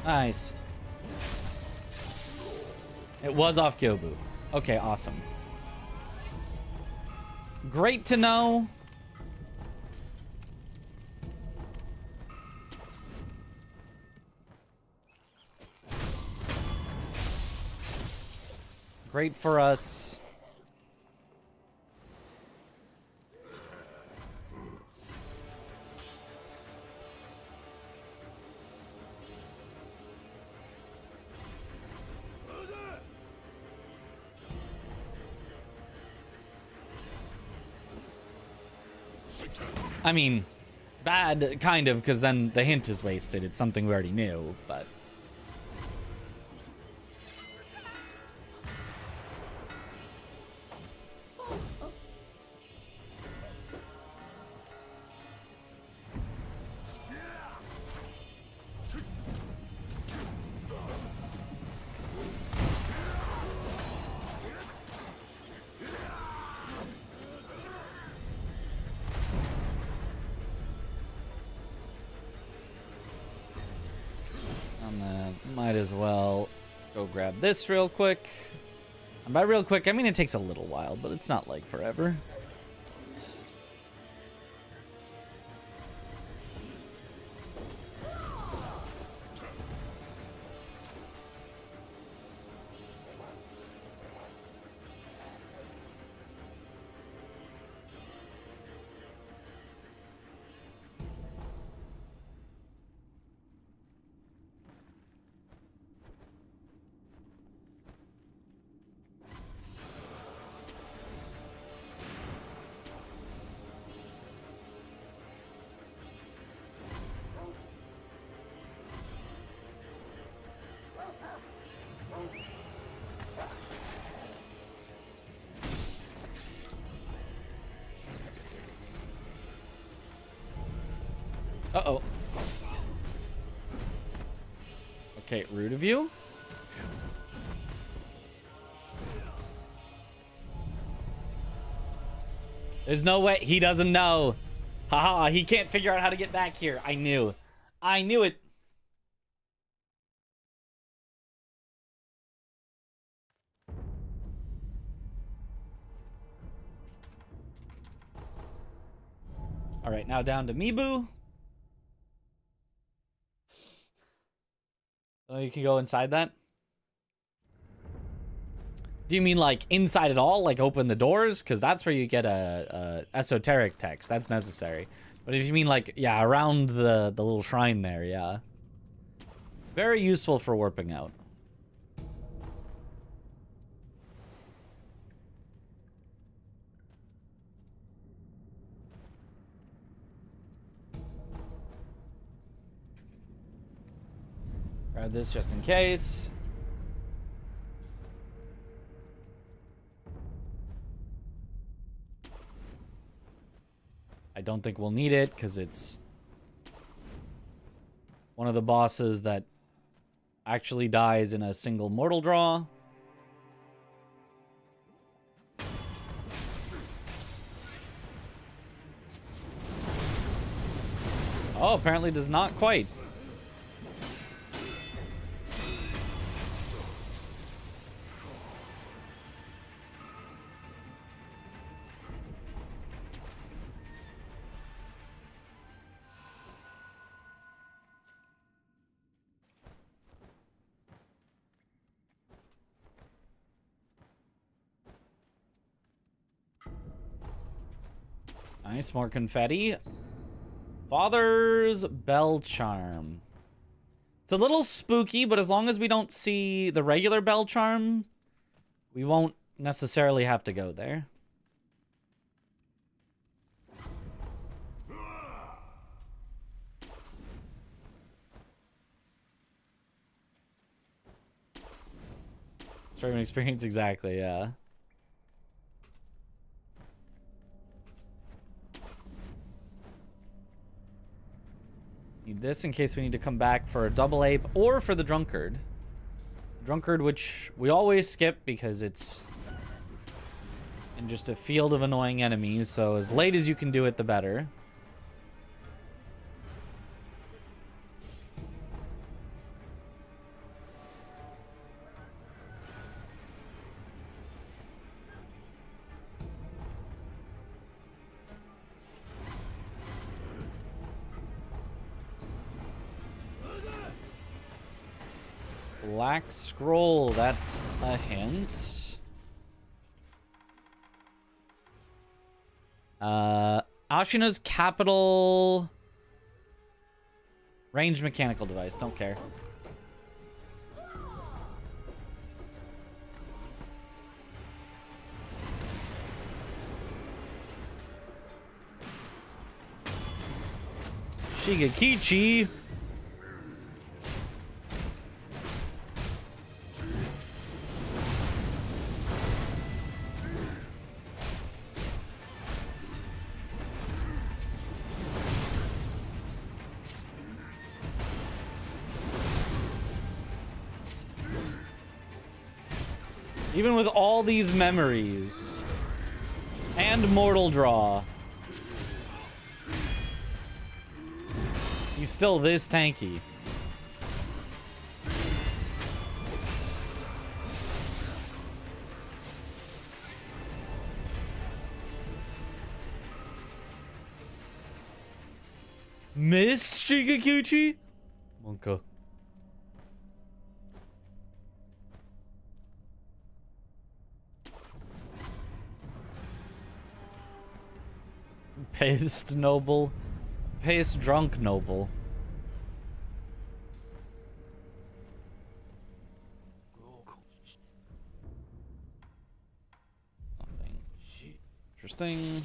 Nice. It was off Gyobu. Okay, awesome. Great to know. Great for us. I mean, bad, kind of, because then the hint is wasted. It's something we already knew, but... Might as well go grab this real quick. And by real quick, I mean it takes a little while, but it's not like forever. Uh-oh. Okay, rude of you. There's no way. He doesn't know. Haha, he can't figure out how to get back here. I knew. I knew it. All right, now down to Mibu. Oh, you can go inside that? Do you mean like inside it all? Like open the doors? Because that's where you get a esoteric text. That's necessary. But if you mean like, yeah, around the little shrine there, yeah. Very useful for warping out. Grab this just in case. I don't think we'll need it because it's one of the bosses that actually dies in a single mortal draw. Oh, apparently does not quite. Nice, more confetti. Father's Bell Charm. It's a little spooky, but as long as we don't see the regular Bell Charm, we won't necessarily have to go there. Streaming experience, exactly, yeah. Need this in case we need to come back for a double ape or for the drunkard. Drunkard, which we always skip because it's in just a field of annoying enemies, so as late as you can do it, the better. Black Scroll, that's a hint. Ashina's capital ranged mechanical device, don't care. Shigekichi. Even with all these memories and Mortal Draw, he's still this tanky. Missed Shigekuchi? Monka. Paced noble. Paced drunk noble. Nothing. Interesting.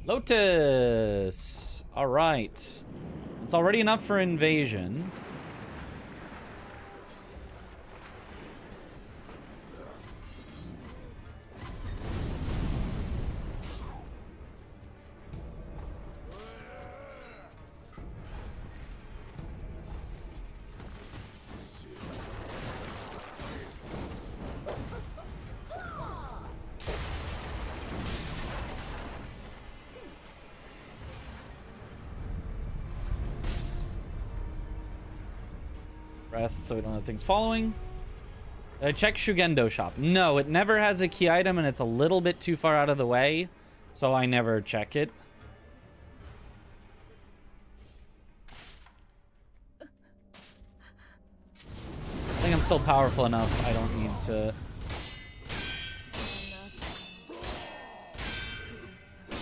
Lotus! Alright. It's already enough for invasion. Rest so we don't have things following. Did I check Shugendo shop? No, it never has a key item and it's a little bit too far out of the way, so I never check it. I think I'm still powerful enough. I don't need to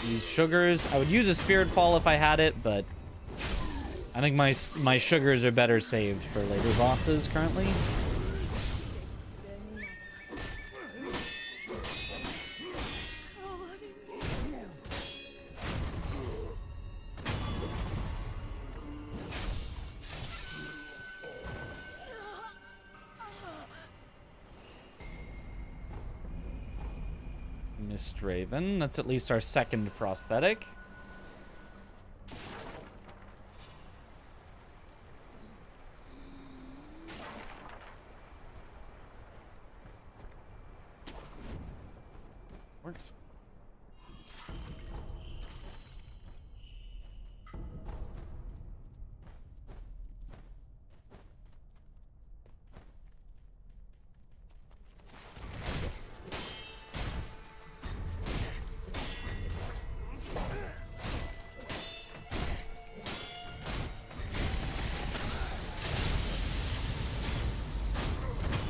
use sugars. I would use a Spirit Fall if I had it, but I think my sugars are better saved for later bosses currently. Mist Raven, that's at least our second prosthetic. Works.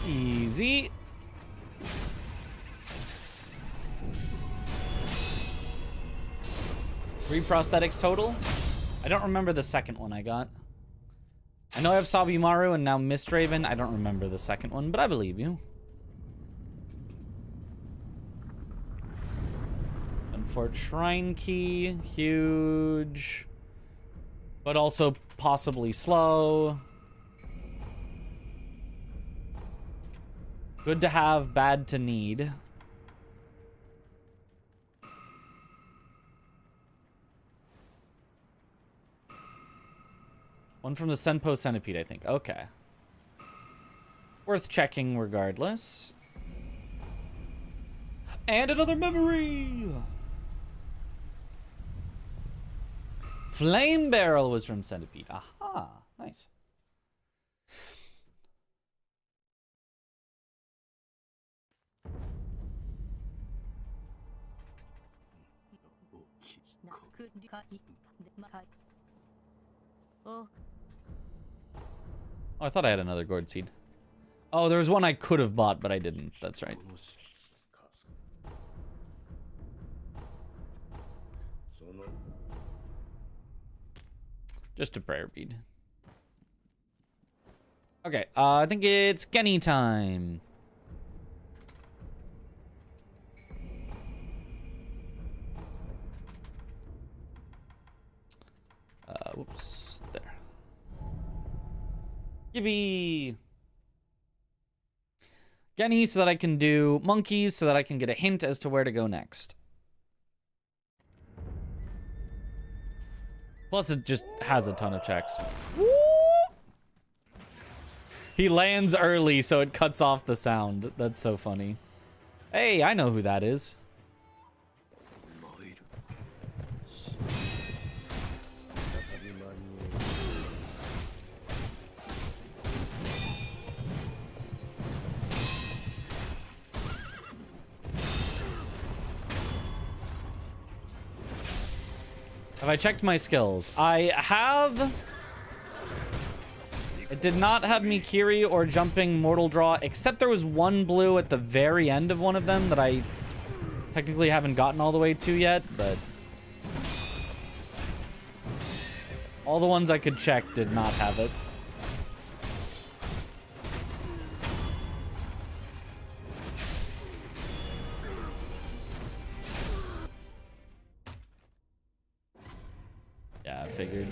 Easy. 3 prosthetics total. I don't remember the second one I got. I know I have Sabimaru and now Mistraven. I don't remember the second one, but I believe you. And for Shrine Key, huge. But also possibly slow. Good to have, bad to need. One from the Senpo Centipede, I think. Okay. Worth checking regardless. And another memory! Flame Barrel was from Centipede. Aha, nice. Oh, I thought I had another gourd seed. Oh, there was one I could have bought, but I didn't. That's right. Just a prayer bead. Okay, I think it's Genny time. Whoops, there. Yippee! Genny so that I can do monkeys so that I can get a hint as to where to go next. Plus it just has a ton of checks. Woo! He lands early so it cuts off the sound. That's so funny. Hey, I know who that is. Have I checked my skills? I have. It did not have Mikiri or jumping mortal draw, except there was one blue at the very end of one of them that I technically haven't gotten all the way to yet, but all the ones I could check did not have it. Yeah, I figured.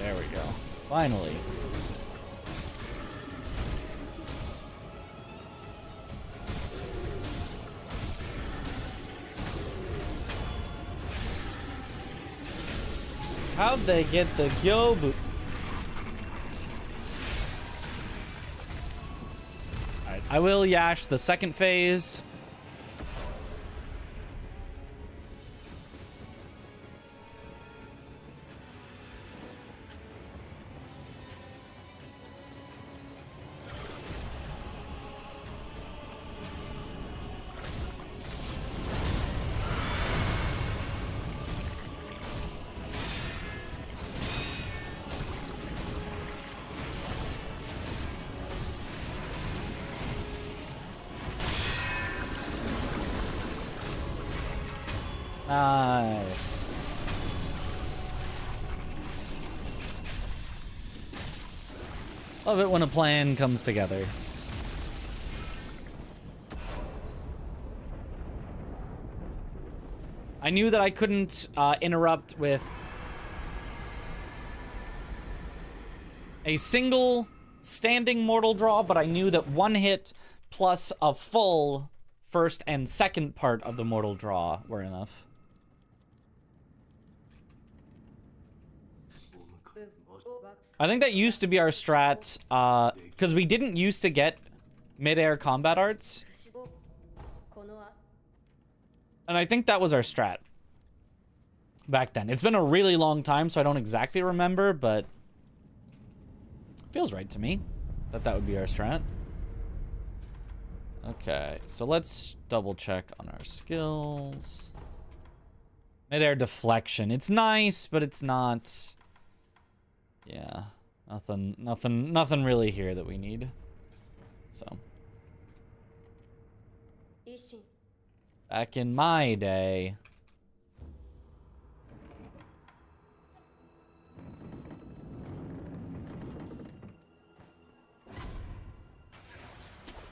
There we go. Finally. How'd they get the Gyobu? Alright, I will Yash the second phase. Nice. Love it when a plan comes together. I knew that I couldn't interrupt with a single standing mortal draw, but I knew that one hit plus a full first and second part of the mortal draw were enough. I think that used to be our strat, because we didn't used to get mid-air combat arts. And I think that was our strat back then. It's been a really long time, so I don't exactly remember, but it feels right to me that that would be our strat. Okay, so let's double check on our skills. Mid-air deflection. It's nice, but it's not... Yeah, nothing really here that we need. So. Back in my day.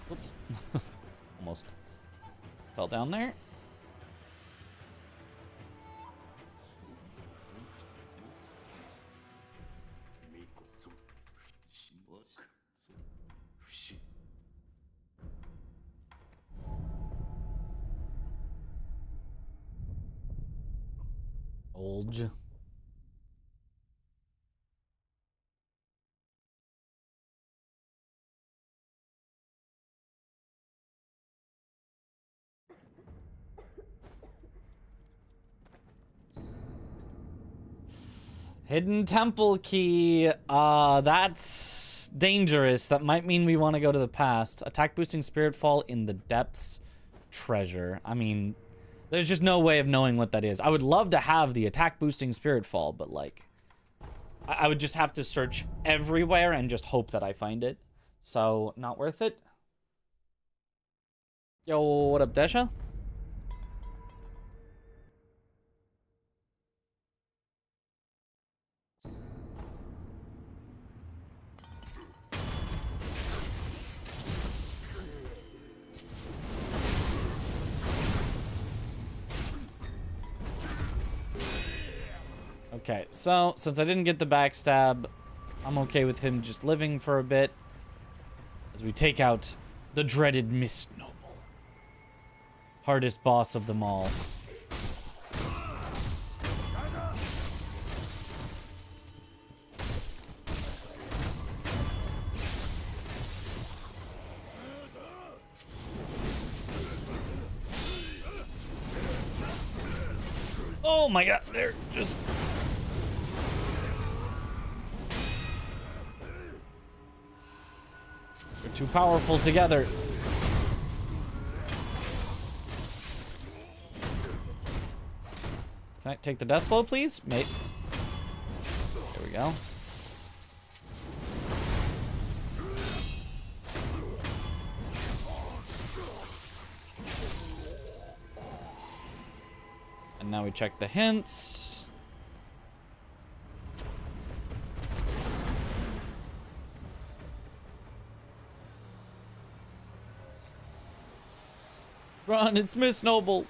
Whoops. Almost fell down there. Old. Hidden temple key. That's dangerous. That might mean we want to go to the past. Attack boosting spirit fall in the depths. Treasure. I mean, there's just no way of knowing what that is. I would love to have the attack boosting spirit fall, but like, I would just have to search everywhere and just hope that I find it. So, not worth it. Yo, what up, Desha? Okay, so since I didn't get the backstab, I'm okay with him just living for a bit as we take out the dreaded Mist Noble. Hardest boss of them all. Oh my god, they're just... They're too powerful together. Can I take the death blow, please? Mate. There we go. And now we check the hints. Run, it's Miss Noble.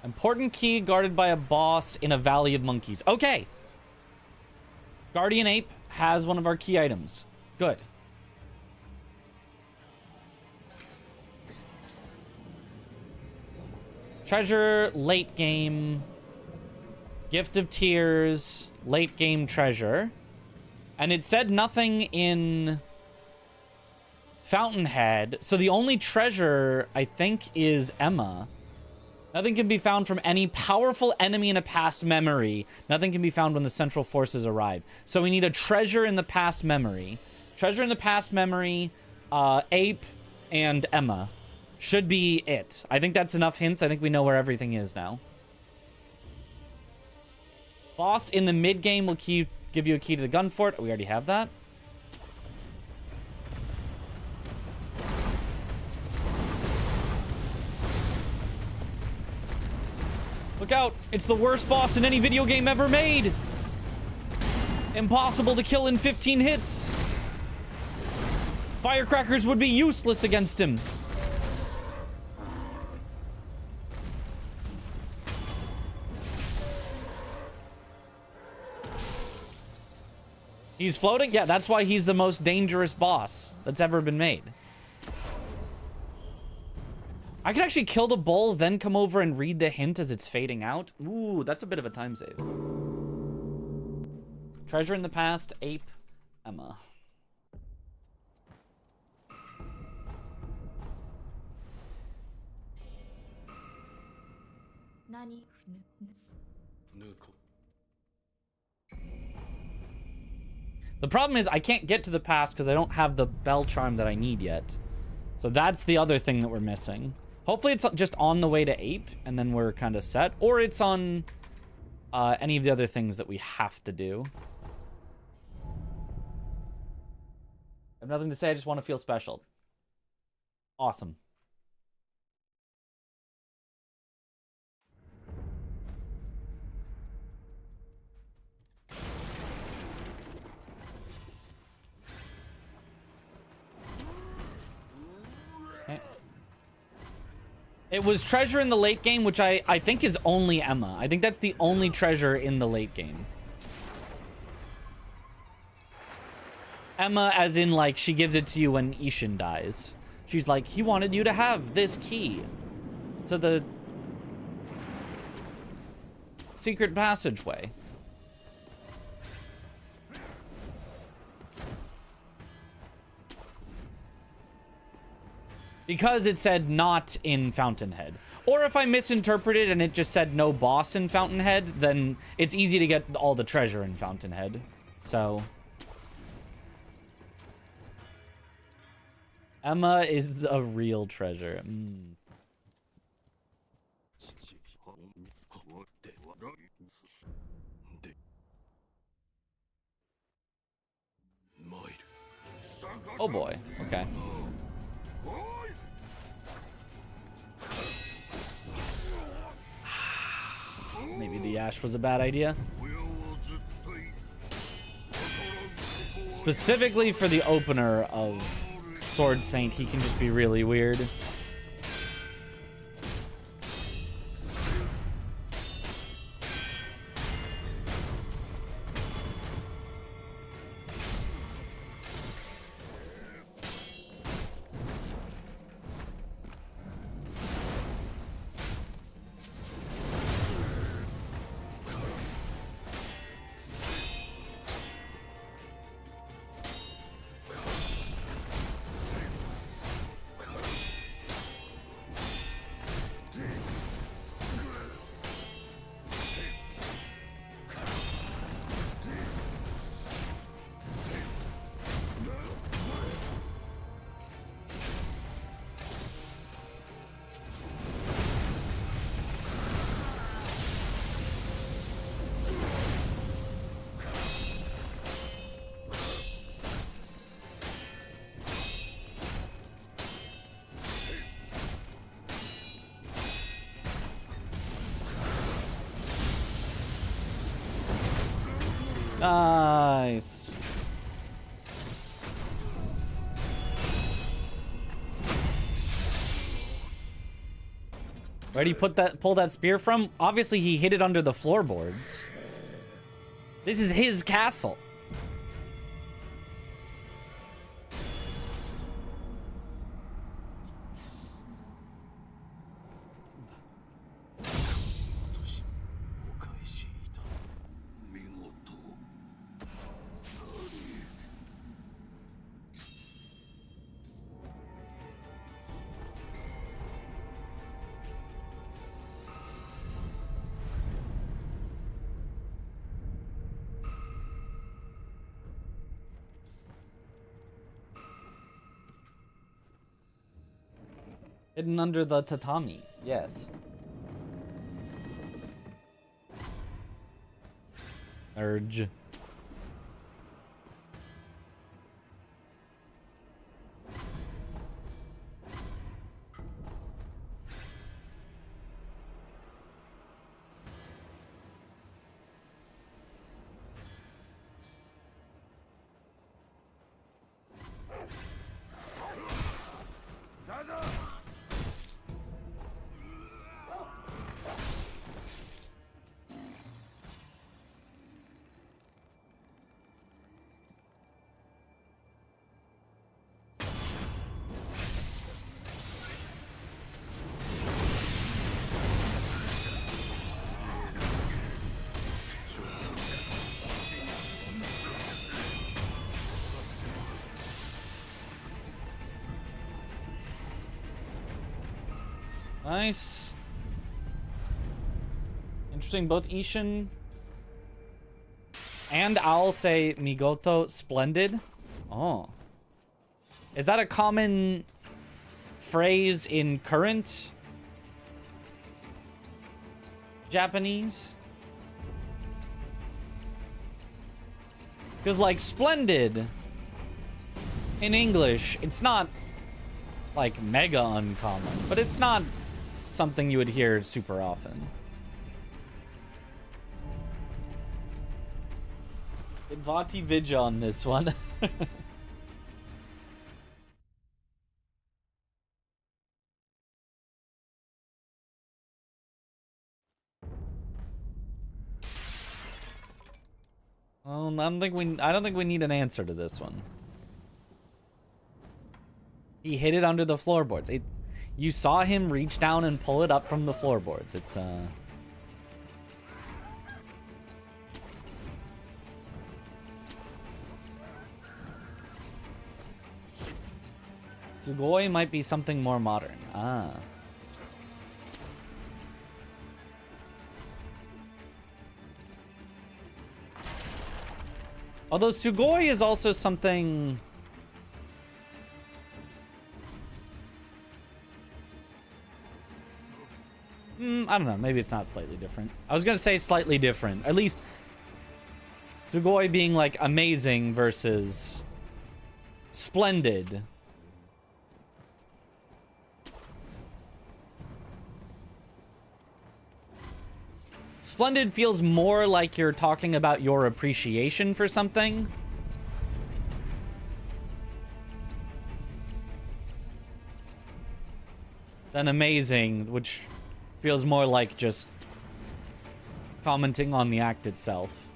Important key guarded by a boss in a valley of monkeys. Okay. Guardian Ape has one of our key items. Good. Treasure, late game. Gift of Tears, late game treasure. And it said nothing in Fountainhead. So the only treasure, I think, is Emma. Nothing can be found from any powerful enemy in a past memory. Nothing can be found when the central forces arrive. So we need a treasure in the past memory. Treasure in the past memory, Ape, and Emma. Should be it. I think that's enough hints. I think we know where everything is now. Boss in the mid-game will give you a key to the gun fort. We already have that. Look out! It's the worst boss in any video game ever made! Impossible to kill in 15 hits! Firecrackers would be useless against him! He's floating? Yeah, that's why he's the most dangerous boss that's ever been made. I can actually kill the bull, then come over and read the hint as it's fading out. Ooh, that's a bit of a time save. Treasure in the past, ape, Emma. The problem is I can't get to the past because I don't have the bell charm that I need yet. So that's the other thing that we're missing. Hopefully it's just on the way to ape and then we're kind of set. Or it's on any of the other things that we have to do. I have nothing to say. I just want to feel special. Awesome. Okay. It was treasure in the late game, which I think is only Emma. I think that's the only treasure in the late game. Emma, as in, like, she gives it to you when Ishin dies. She's like, he wanted you to have this key to the secret passageway. Because it said not in Fountainhead. Or if I misinterpreted and it just said no boss in Fountainhead, then it's easy to get all the treasure in Fountainhead. So... Emma is a real treasure. Oh boy, okay. Maybe the Ash was a bad idea. Specifically for the opener of Sword Saint, he can just be really weird. Nice. Where'd he pull that spear from? Obviously he hid it under the floorboards. This is his castle. Hidden under the tatami, yes. Urge. Nice. Interesting. Both Ishin and I'll say Migoto splendid. Oh. Is that a common phrase in current Japanese? Because, like, splendid in English, it's not, like, mega uncommon, but it's not something you would hear super often. Vati Vidya on this one. Well, I don't think we need an answer to this one. He hid it under the floorboards. You saw him reach down and pull it up from the floorboards. It's Sugoi might be something more modern. Ah. Although Sugoi is also something... I don't know. Maybe it's not slightly different. I was going to say slightly different. At least Sugoi being like amazing versus splendid. Splendid feels more like you're talking about your appreciation for something. Than amazing, which feels more like just commenting on the act itself.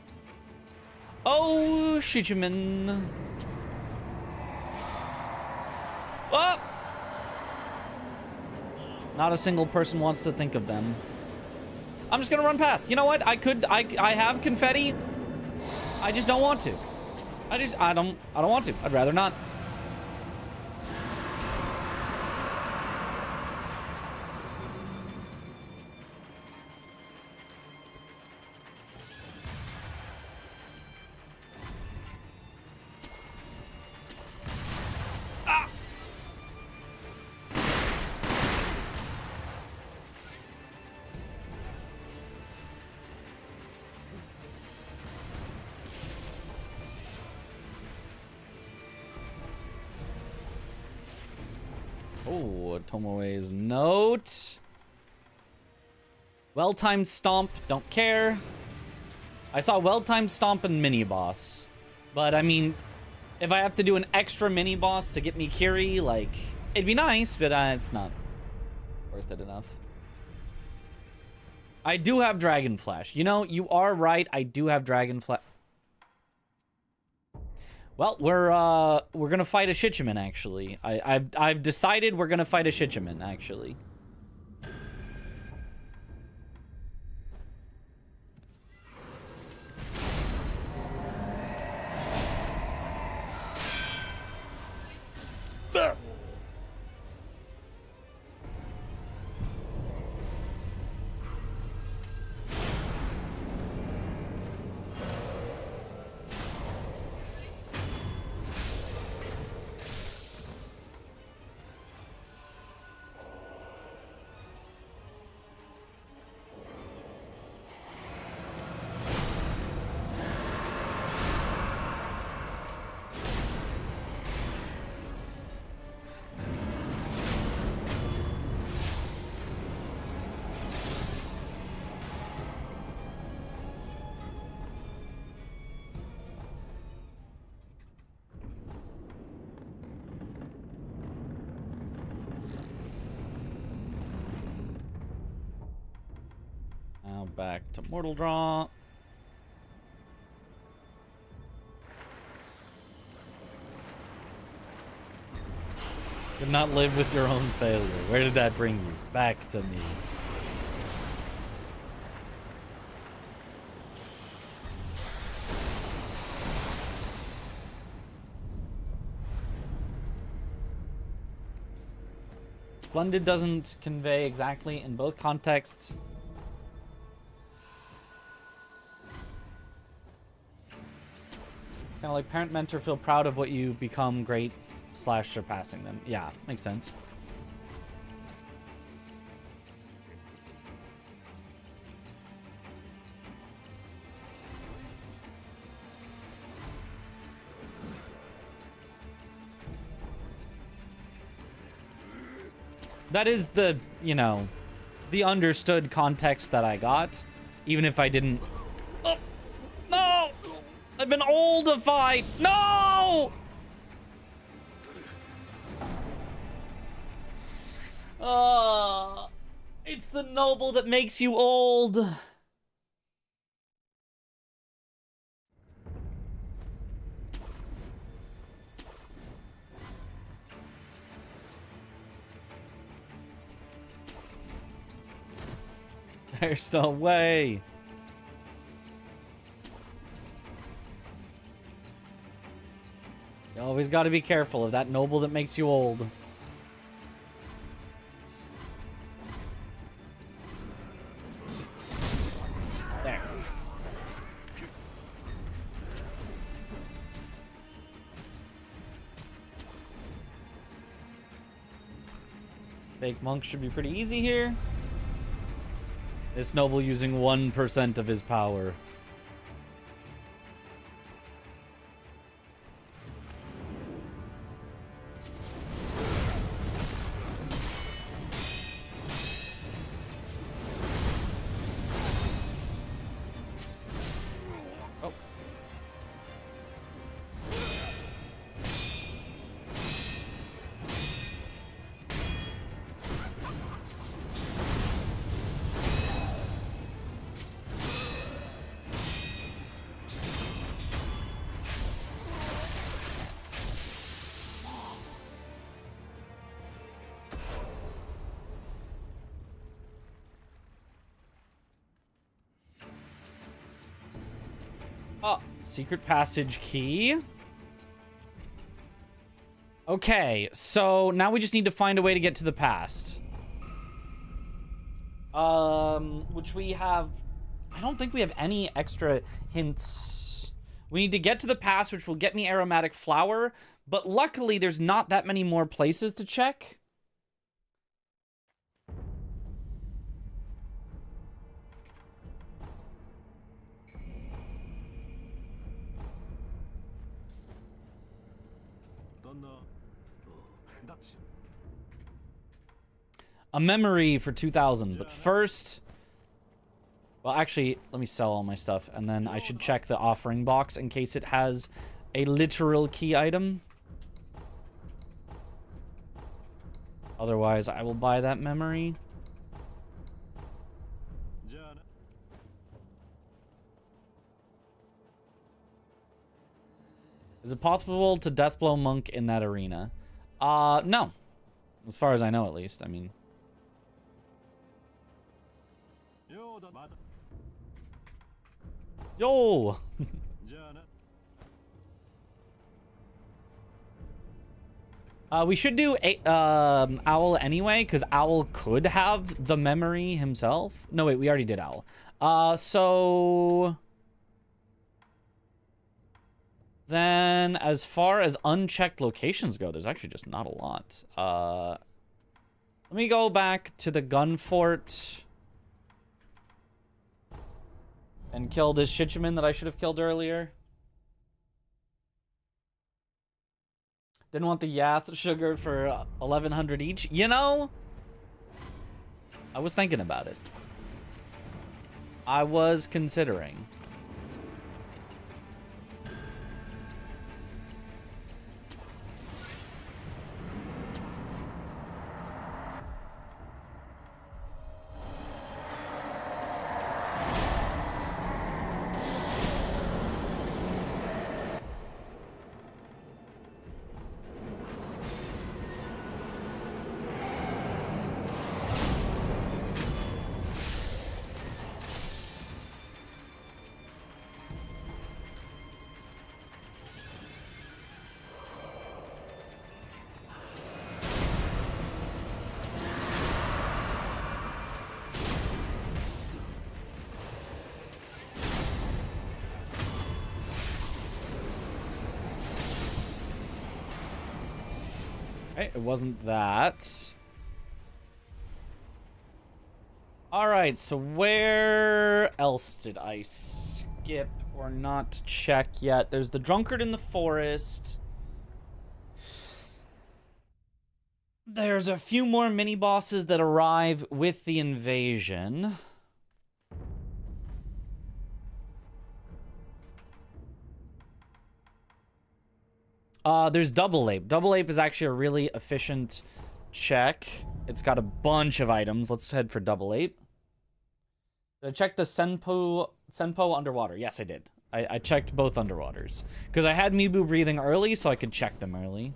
Oh, Shichiman. Oh! Not a single person wants to think of them. I'm just gonna run past. You know what? I have confetti. I just don't want to. I don't want to. I'd rather not. Tomoe's note. Well-timed stomp, don't care. I saw well-timed stomp and mini-boss. But, I mean, if I have to do an extra mini-boss to get me Kiri, like, it'd be nice, but it's not worth it enough. I do have Dragon Flash. You know, you are right, I do have Dragon Flash. Well, we're gonna fight a Shichiman, actually. I've decided we're gonna fight a Shichiman, actually. Back to Mortal Draw. Could not live with your own failure. Where did that bring you? Back to me. Splendid doesn't convey exactly in both contexts. Kind of like parent mentor, feel proud of what you become, great / surpassing them. Yeah, makes sense. That is the, you know, the understood context that I got, even if I didn't. Oh, no! I've been oldified. No! It's the noble that makes you old. There's no way. You always got to be careful of that noble that makes you old. There. Fake monk should be pretty easy here. This noble using 1% of his power. Oh. Oh, secret passage key. Okay, so now we just need to find a way to get to the past. Which we have... I don't think we have any extra hints. We need to get to the past, which will get me aromatic flower. But luckily, there's not that many more places to check. A memory for 2,000, but first... Well, actually, let me sell all my stuff, and then I should check the offering box in case it has a literal key item. Otherwise, I will buy that memory. Is it possible to deathblow monk in that arena? No. As far as I know, at least. I mean... Yo! We should do Owl anyway, because Owl could have the memory himself. No, wait, we already did Owl. So... Then, as far as unchecked locations go, there's actually just not a lot. Let me go back to the gun fort. And kill this Shichiman that I should have killed earlier. Didn't want the Yath sugar for 1,100 each. You know, I was thinking about it. I was considering. Okay, it wasn't that. Alright, so where else did I skip or not check yet? There's the drunkard in the forest. There's a few more mini-bosses that arrive with the invasion. There's Double Ape. Double Ape is actually a really efficient check. It's got a bunch of items. Let's head for Double Ape. Did I check the Senpo underwater? Yes, I did. I checked both underwaters. Because I had Mibu breathing early, so I could check them early.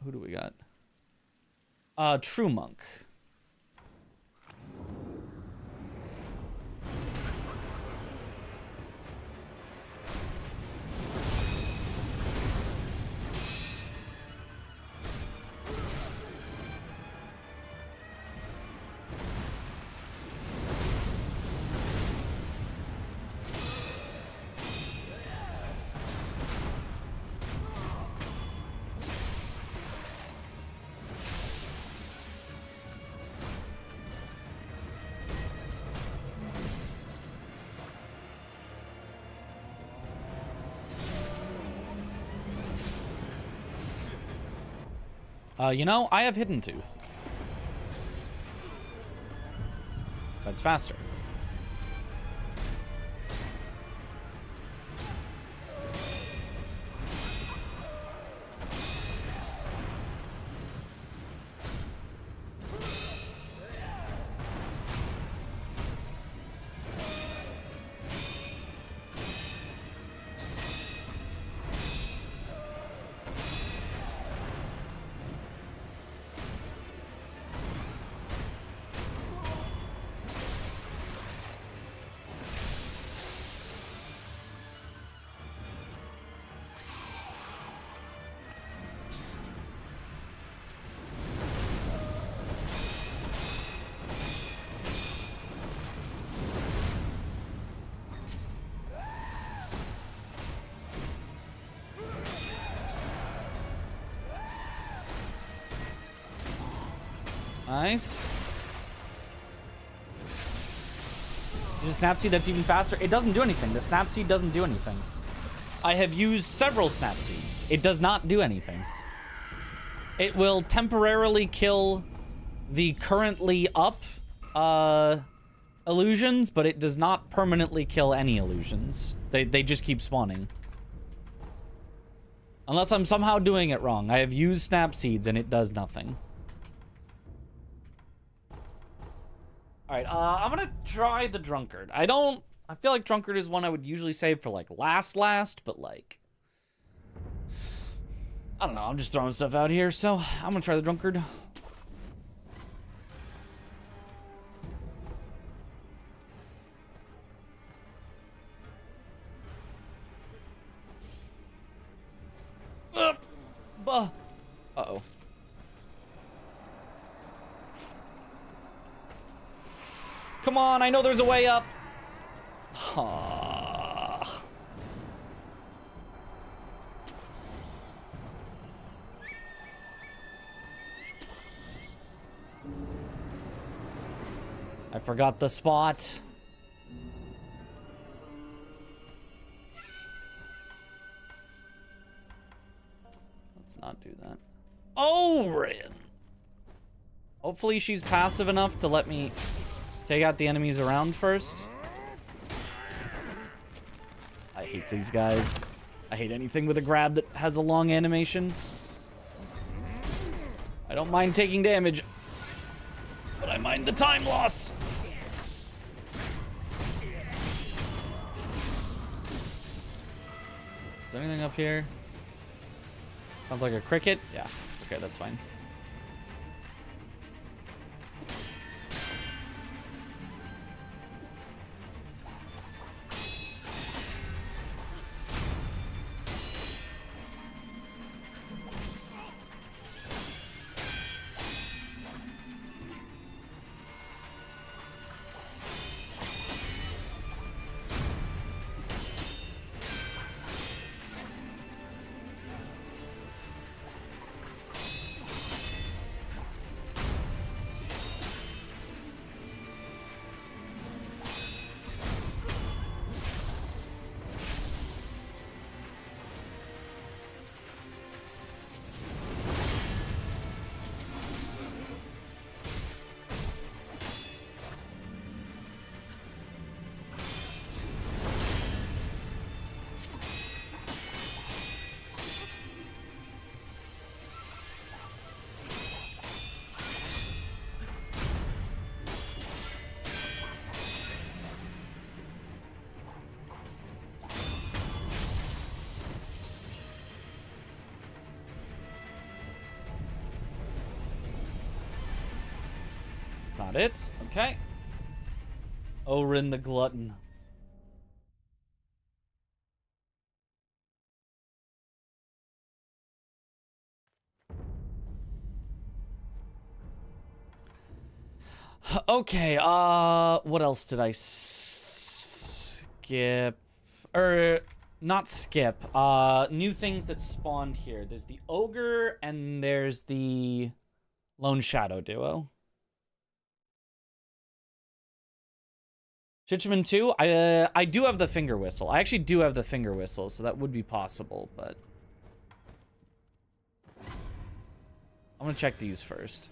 Who do we got? True Monk. You know, I have Hidden Tooth. That's faster. Nice. There's a Snapseed that's even faster. It doesn't do anything. The Snapseed doesn't do anything. I have used several Snapseeds. It does not do anything. It will temporarily kill the currently up illusions, but it does not permanently kill any illusions. They just keep spawning. Unless I'm somehow doing it wrong. I have used Snapseeds and it does nothing. Alright, I'm gonna try the Drunkard. I feel like Drunkard is one I would usually save for, like, last, but, like... I don't know, I'm just throwing stuff out here, so I'm gonna try the Drunkard. Uh-oh. Come on, I know there's a way up. I forgot the spot. Let's not do that. Oh, Rin. Hopefully she's passive enough to let me take out the enemies around first. I hate these guys. I hate anything with a grab that has a long animation. I don't mind taking damage, but I mind the time loss. Is there anything up here? Sounds like a cricket. Yeah, okay, that's fine. not it. Okay. Orin the Glutton. Okay, what else did I skip? Not skip. New things that spawned here. There's the Ogre and there's the Lone Shadow duo. Shitchman 2, I do have the finger whistle. I actually do have the finger whistle, so that would be possible, but I'm gonna check these first.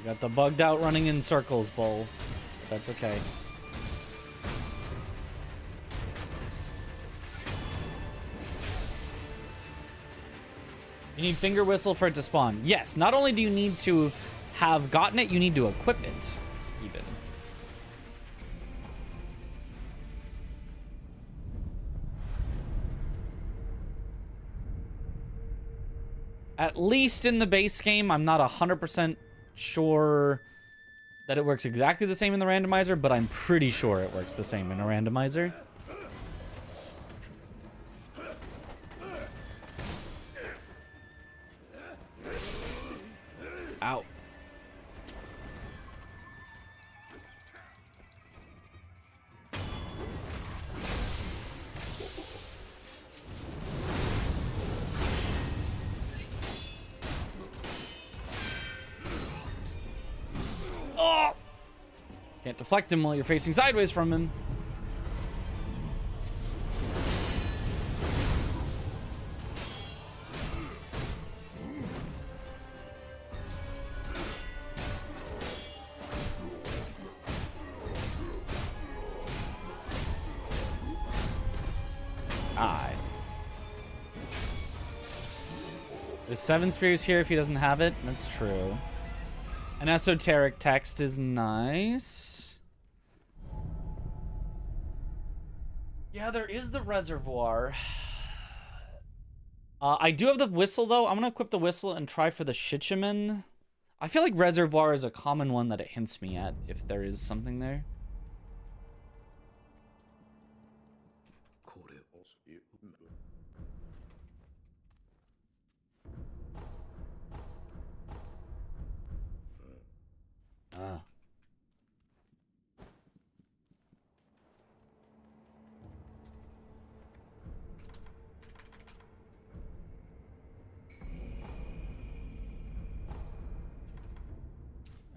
Got the bugged out running in circles bull. That's okay. You need finger whistle for it to spawn. Yes, not only do you need to have gotten it, you need to equip it, even. At least in the base game, I'm not 100% sure that it works exactly the same in the randomizer, but I'm pretty sure it works the same in a randomizer. Ow. Oh! Can't deflect him while you're facing sideways from him. Aye. There's 7 spears here if he doesn't have it. That's true. An esoteric text is nice. Yeah, there is the reservoir. I do have the whistle, though. I'm going to equip the whistle and try for the Shichiman. I feel like reservoir is a common one that it hints me at if there is something there. Ah.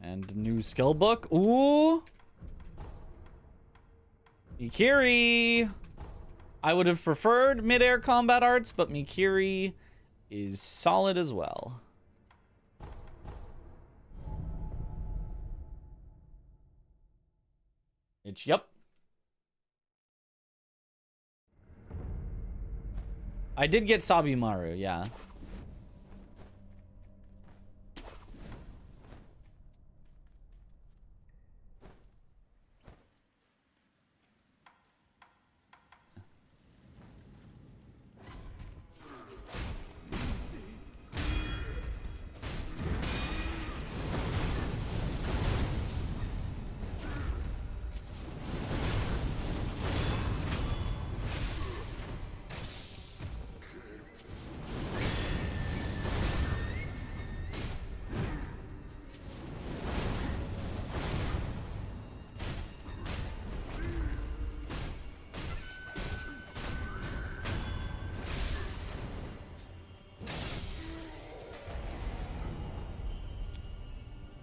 And new skill book. Ooh. Mikiri. I would have preferred mid-air combat arts, but Mikiri is solid as well. Yep. I did get Sabimaru, yeah.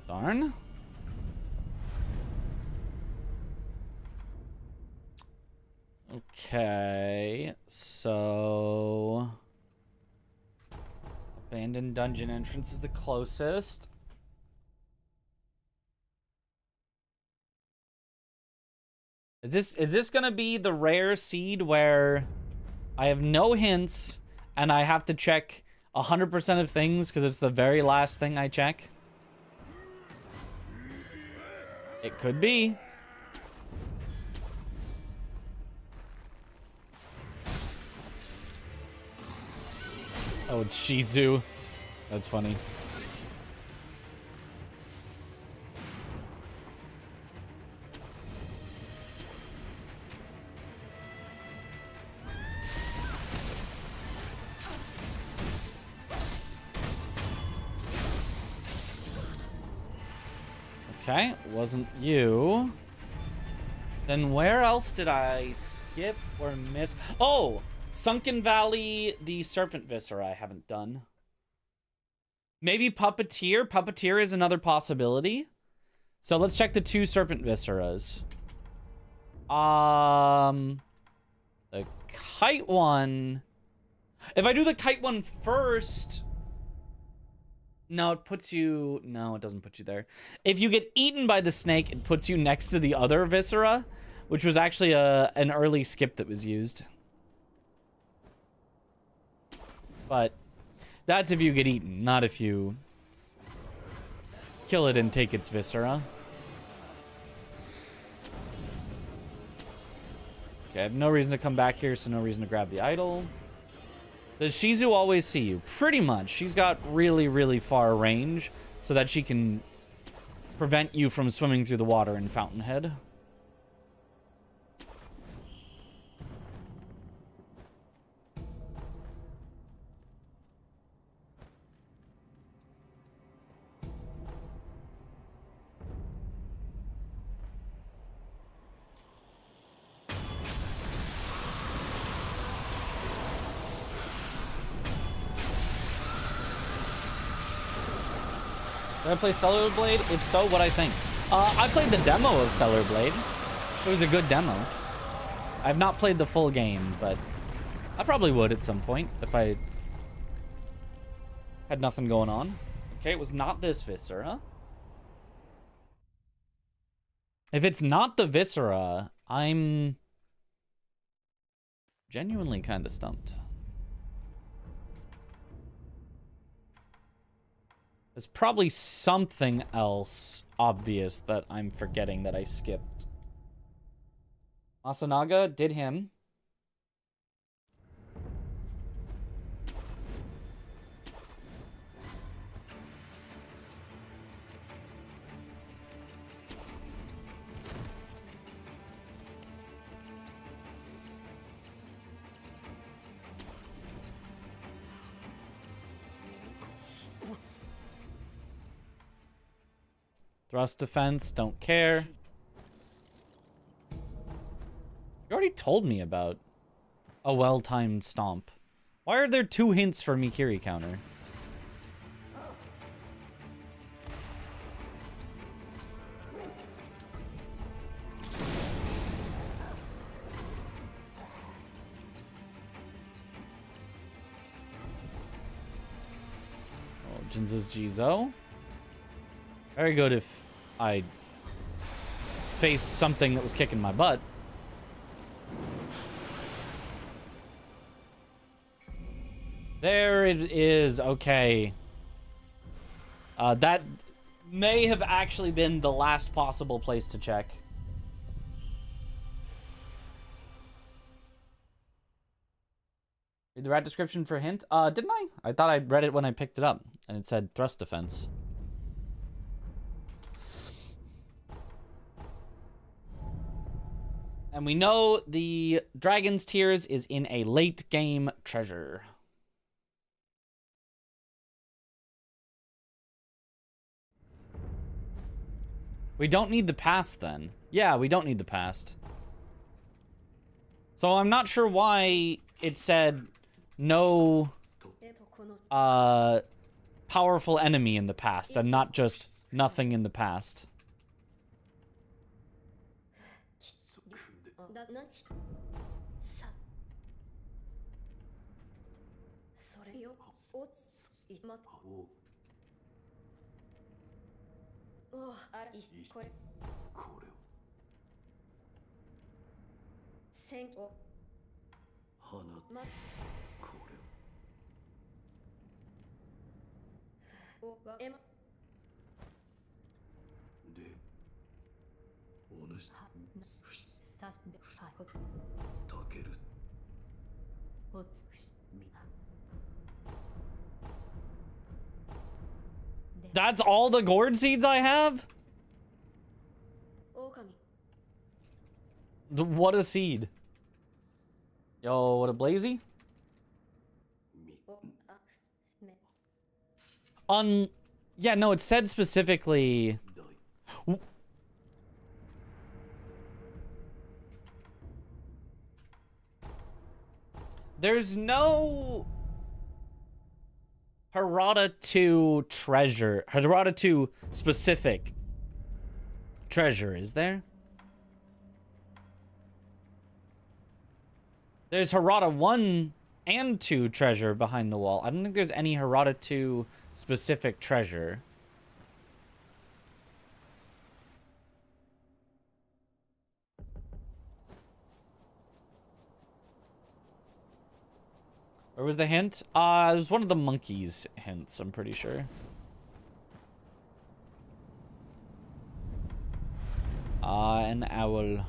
Darn. Okay, so Abandoned dungeon entrance is the closest. Is this gonna be the rare seed where I have no hints and I have to check 100% of things because it's the very last thing I check? It could be. Oh, it's Shizu. That's funny. Okay, it wasn't you. Then where else did I skip or miss? Oh! Sunken Valley, the Serpent Viscera I haven't done. Maybe Puppeteer. Puppeteer is another possibility. So let's check the 2 Serpent Visceras. The kite one. If I do the kite one first... No, it puts you... No, it doesn't put you there. If you get eaten by the snake, it puts you next to the other Viscera, which was actually an early skip that was used. But that's if you get eaten, not if you kill it and take its viscera. Okay, I have no reason to come back here, so no reason to grab the idol. Does Shizu always see you? Pretty much. She's got really, really far range so that she can prevent you from swimming through the water in Fountainhead. Did I play Stellar Blade? If so, what I think. I played the demo of Stellar Blade. It was a good demo. I've not played the full game, but I probably would at some point if I had nothing going on. Okay, it was not this Viscera. If it's not the Viscera, I'm genuinely kind of stumped. There's probably something else obvious that I'm forgetting that I skipped. Masanaga did him. Thrust defense, don't care. You already told me about a well-timed stomp. Why are there 2 hints for Mikiri counter? Oh, Jinza's Jizo. Very good if I faced something that was kicking my butt. There it is. Okay. That may have actually been the last possible place to check. Read the rat description for a hint? Didn't I? I thought I read it when I picked it up, and it said thrust defense. And we know the Dragon's Tears is in a late game treasure. We don't need the past then. Yeah, we don't need the past. So I'm not sure why it said no powerful enemy in the past and not just nothing in the past. That's all the gourd seeds I have? What a seed. Yo, what a blazy? Yeah, no, it said specifically. There's no Harada 2 treasure. Harada 2 specific treasure, is there? There's Harada 1 and 2 treasure behind the wall. I don't think there's any Harada 2 specific treasure. Where was the hint? It was one of the monkeys' hints, I'm pretty sure. An owl.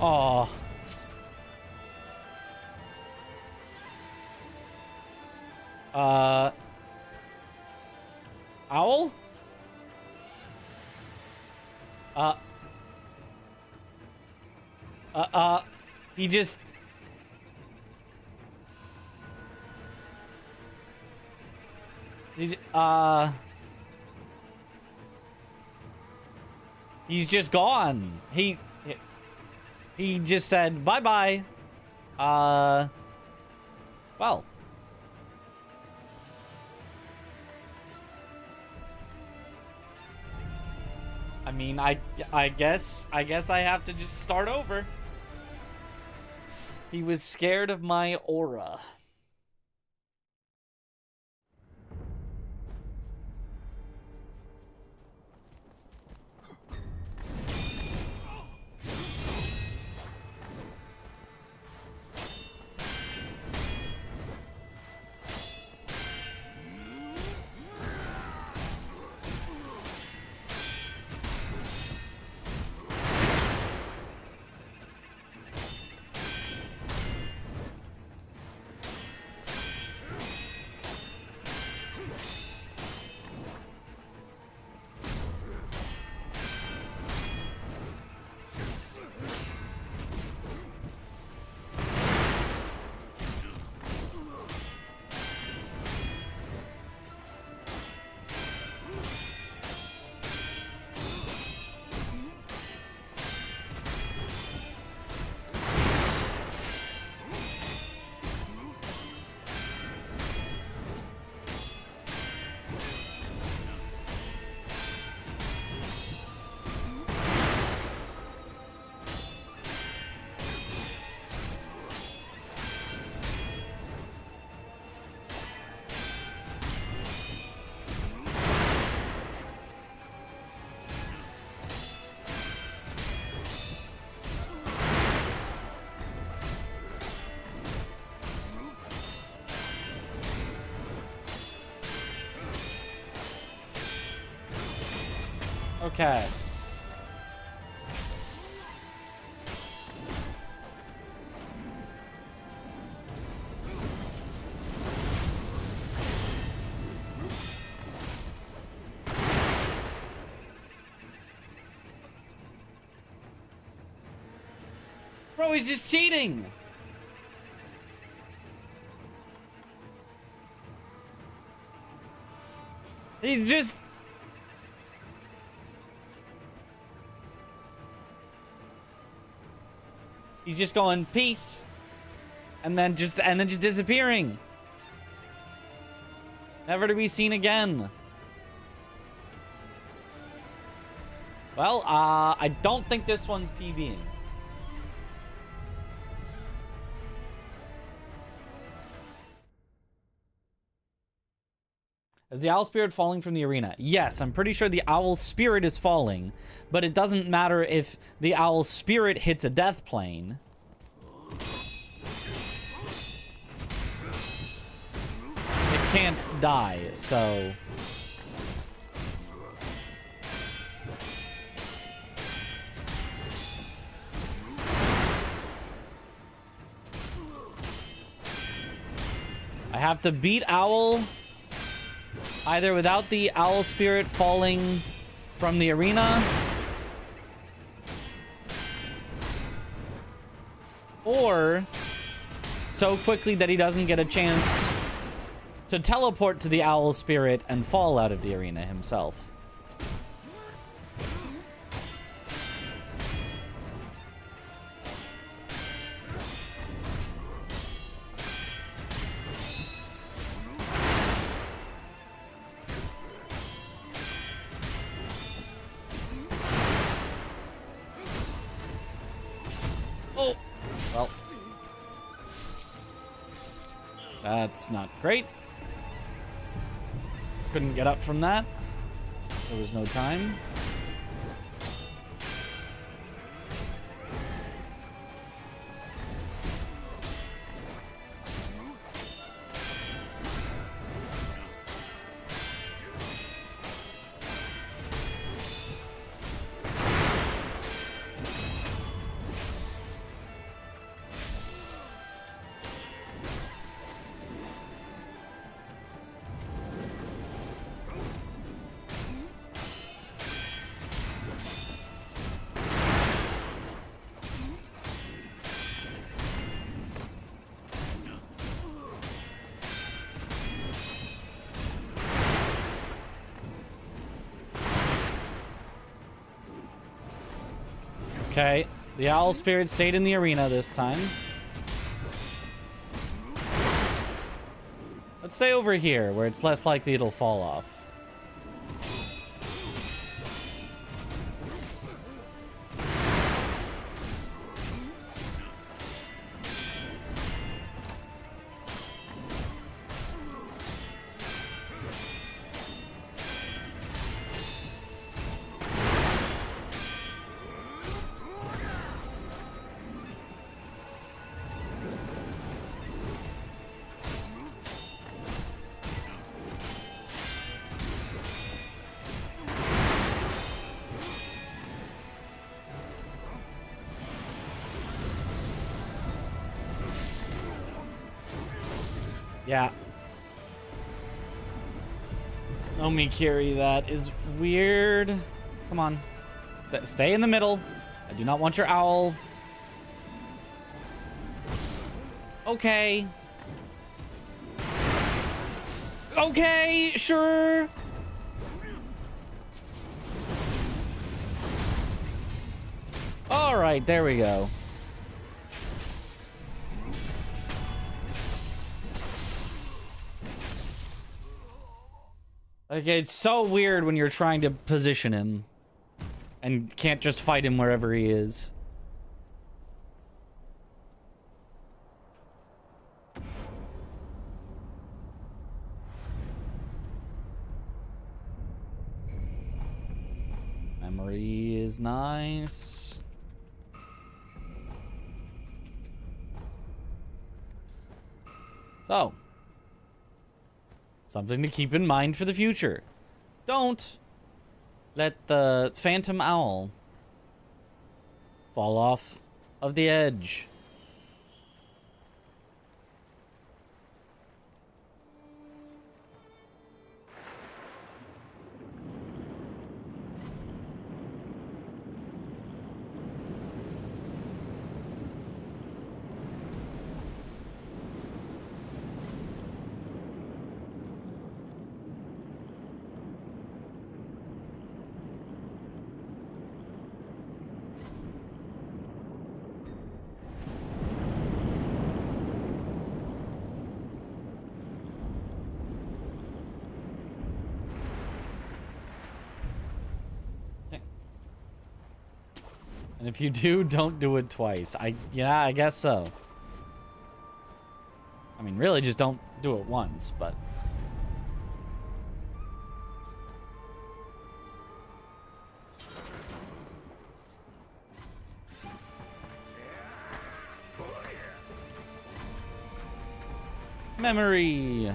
Oh. Owl? He just... He's just gone. He just said, bye-bye. Well. I mean, I guess I have to just start over. He was scared of my aura. Okay. Bro, he's just cheating. He's just... He's just going peace, and then just disappearing, never to be seen again. Well, I don't think this one's PBing. Is the owl spirit falling from the arena? Yes, I'm pretty sure the owl spirit is falling, but it doesn't matter if the owl spirit hits a death plane. It can't die, so... I have to beat owl... either without the owl spirit falling from the arena, or so quickly that he doesn't get a chance to teleport to the owl spirit and fall out of the arena himself. Well, that's not great. Couldn't get up from that. There was no time. Okay, the owl spirit stayed in the arena this time. Let's stay over here, where it's less likely it'll fall off. Yeah. Omikiri, that is weird. Come on. Stay in the middle. I do not want your owl. Okay. Okay, sure. All right, there we go. Okay, it's so weird when you're trying to position him and can't just fight him wherever he is. Memory is nice. So, something to keep in mind for the future. Don't Let the phantom owl fall off of the edge. And if you do, don't do it twice. Yeah, I guess so. I mean, really just don't do it once, but... Memory!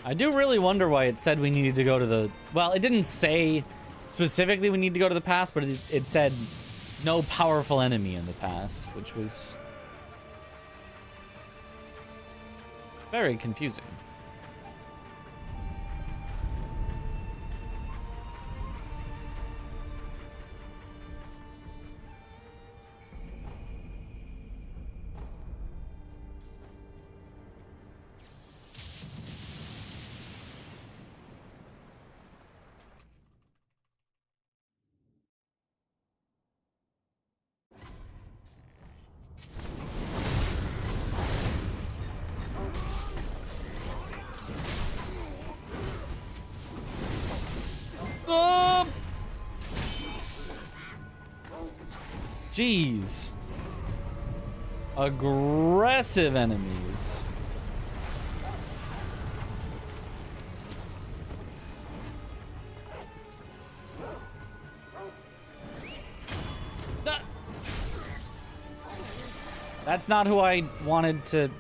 I do really wonder why it said we needed to go to the... Well, it didn't say specifically we need to go to the past, but it said no powerful enemy in the past, which was very confusing. Jeez. Aggressive enemies. That's not who I wanted to...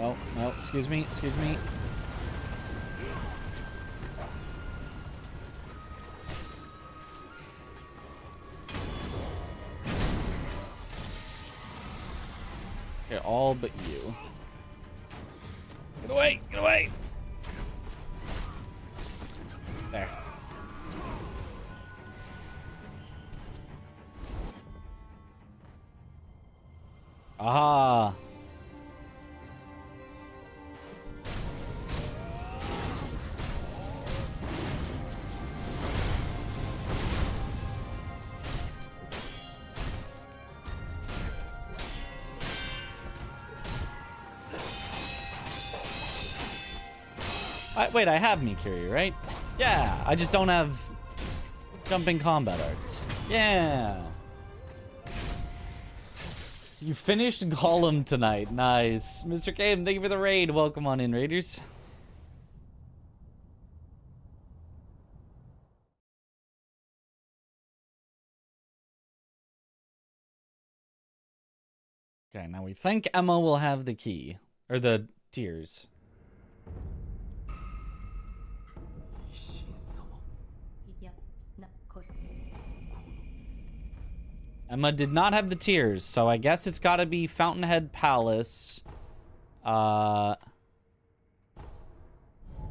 Oh, no, excuse me, excuse me. Okay, all but you. Get away, get away! There. Aha! Wait, I have Mikiri, right? Yeah, I just don't have jumping combat arts. Yeah. You finished Golem tonight. Nice. Mr. Game, thank you for the raid. Welcome on in, Raiders. Okay, now we think Emma will have the key. Or the tears. Emma did not have the tears, so I guess it's got to be Fountainhead Palace.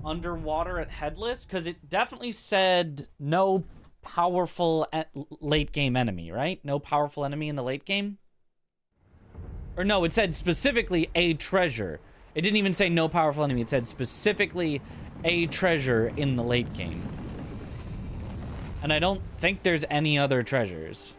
Underwater at Headless, because it definitely said no powerful late game enemy, right? No powerful enemy in the late game? Or no, it said specifically a treasure. It didn't even say no powerful enemy. It said specifically a treasure in the late game. And I don't think there's any other treasures.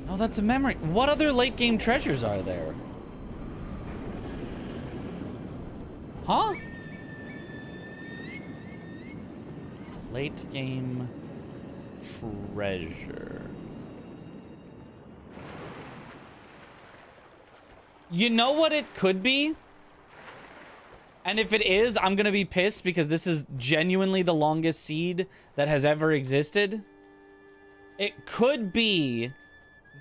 Oh, that's a memory. What other late game treasures are there? Huh? Late game treasure. You know what it could be? And if it is, I'm gonna be pissed because this is genuinely the longest seed that has ever existed. It could be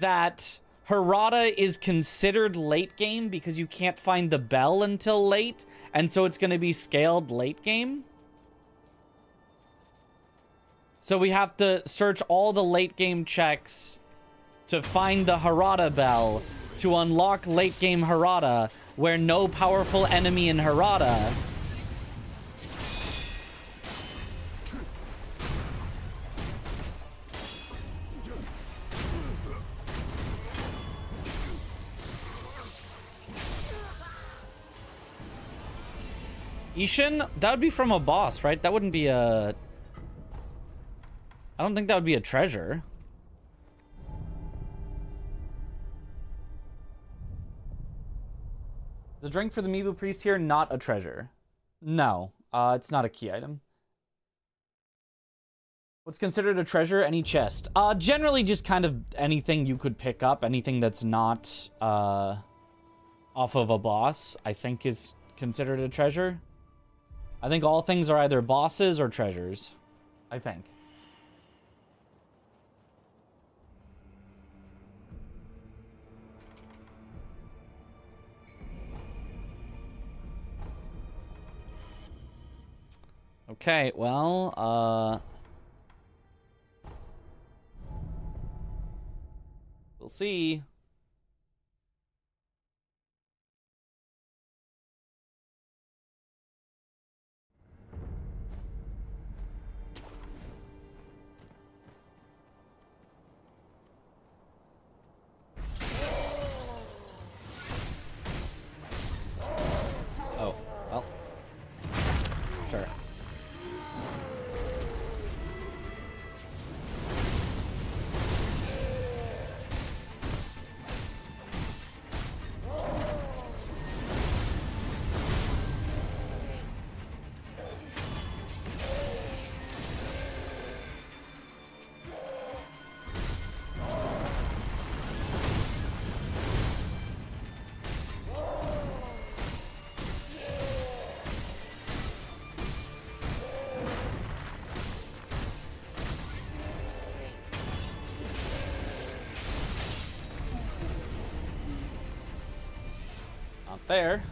that Harada is considered late game because you can't find the bell until late, and so it's going to be scaled late game. So we have to search all the late game checks to find the Harada bell to unlock late game Harada, where no powerful enemy in Harada Ishin? That would be from a boss, right? That wouldn't be a... I don't think that would be a treasure. The drink for the Mibu Priest here, not a treasure. No, it's not a key item. What's considered a treasure? Any chest. Generally just kind of anything you could pick up. Anything that's not off of a boss, I think is considered a treasure. I think all things are either bosses or treasures. I think. Okay, well, we'll see. Oh, well. Sure. There.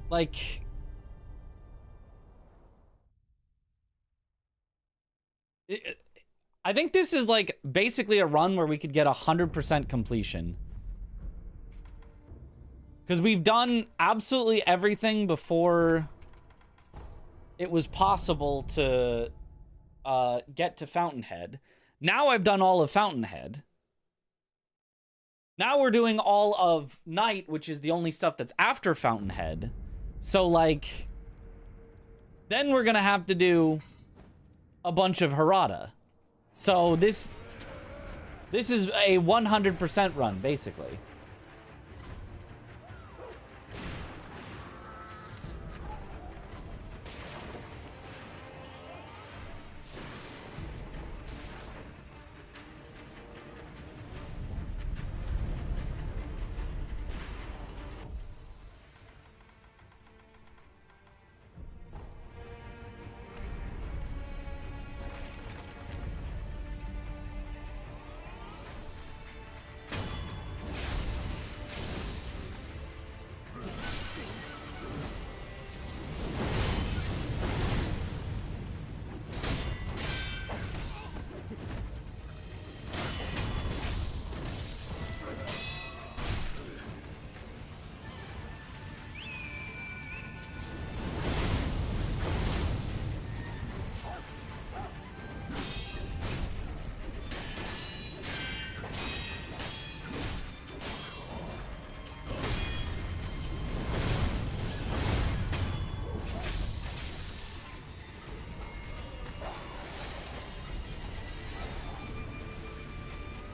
Like... I think this is like basically a run where we could get 100% completion. Because we've done absolutely everything before it was possible to get to Fountainhead. Now I've done all of Fountainhead. Now we're doing all of Night, which is the only stuff that's after Fountainhead. So, like, then we're gonna have to do a bunch of Harada. So this is a 100% run, basically.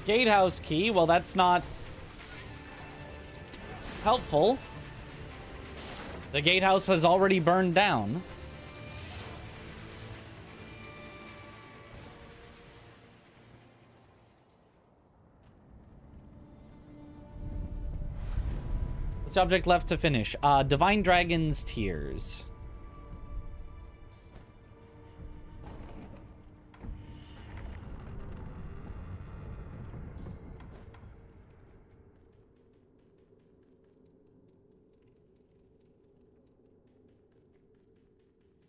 Gatehouse key. Well, that's not helpful. The gatehouse has already burned down. Subject left to finish. Divine Dragon's Tears.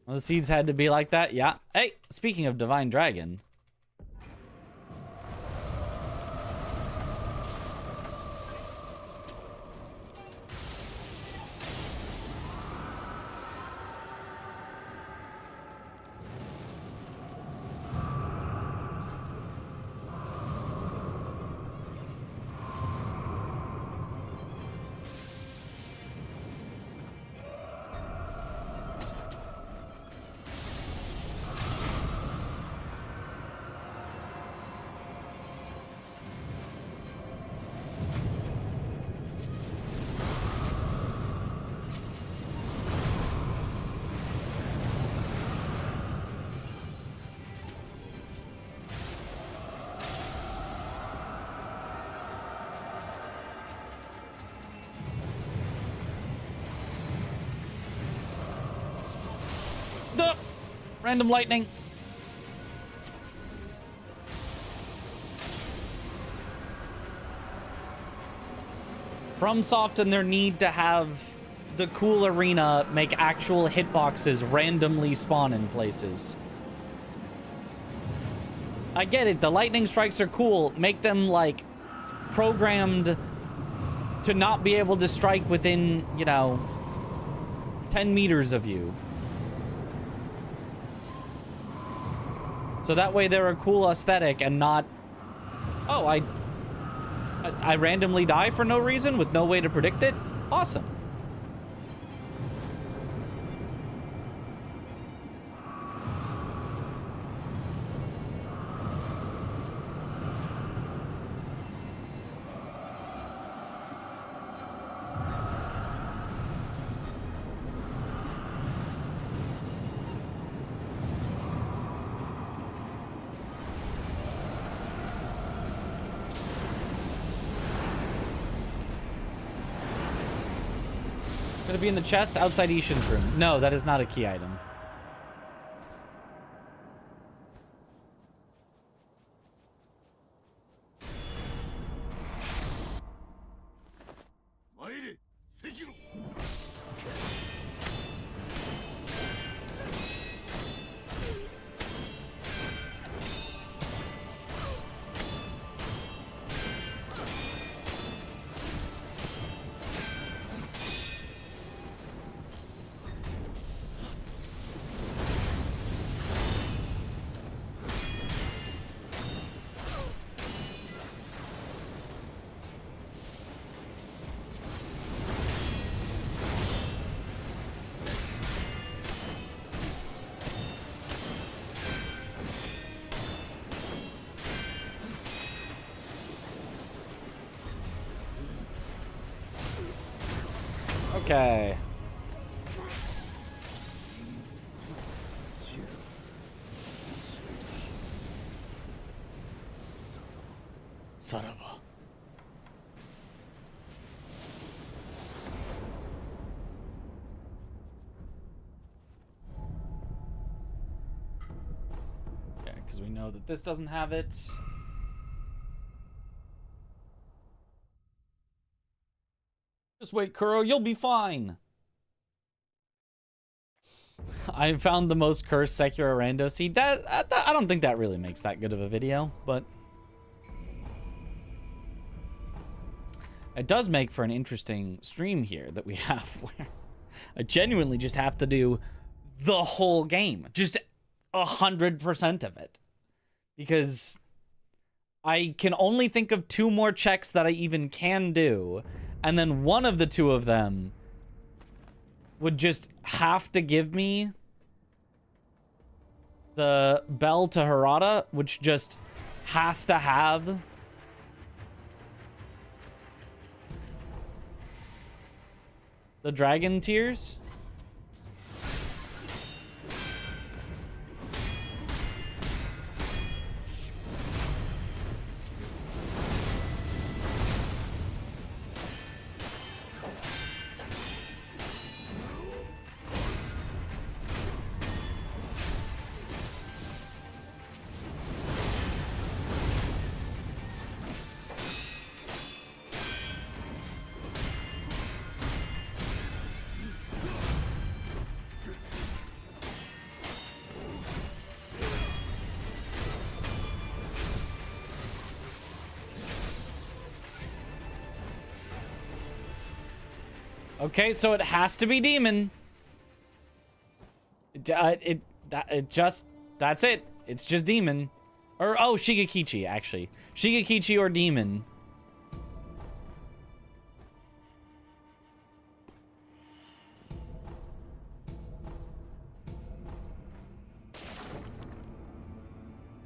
Well, the seeds had to be like that? Yeah. Hey, speaking of Divine Dragon. Random lightning. FromSoft and their need to have the cool arena make actual hitboxes randomly spawn in places. I get it. The lightning strikes are cool. Make them, like, programmed to not be able to strike within, you know, 10 meters of you. So that way they're a cool aesthetic and not, oh, I randomly die for no reason with no way to predict it? Awesome. Could it be in the chest outside Ishin's room? No, that is not a key item. Sekiro. Okay. Saraba. Yeah, because we know that this doesn't have it. Just wait, Kuro, you'll be fine. I found the most cursed Sekiro rando seed. I don't think that really makes that good of a video, but it does make for an interesting stream here that we have, where I genuinely just have to do the whole game, just 100% of it, because I can only think of 2 more checks that I even can do. And then one of the 2 of them would just have to give me the bell to Harada, which just has to have The dragon tears? Okay, so it has to be demon. That's it. It's just demon. Or, oh, Shigekichi, actually. Shigekichi or demon.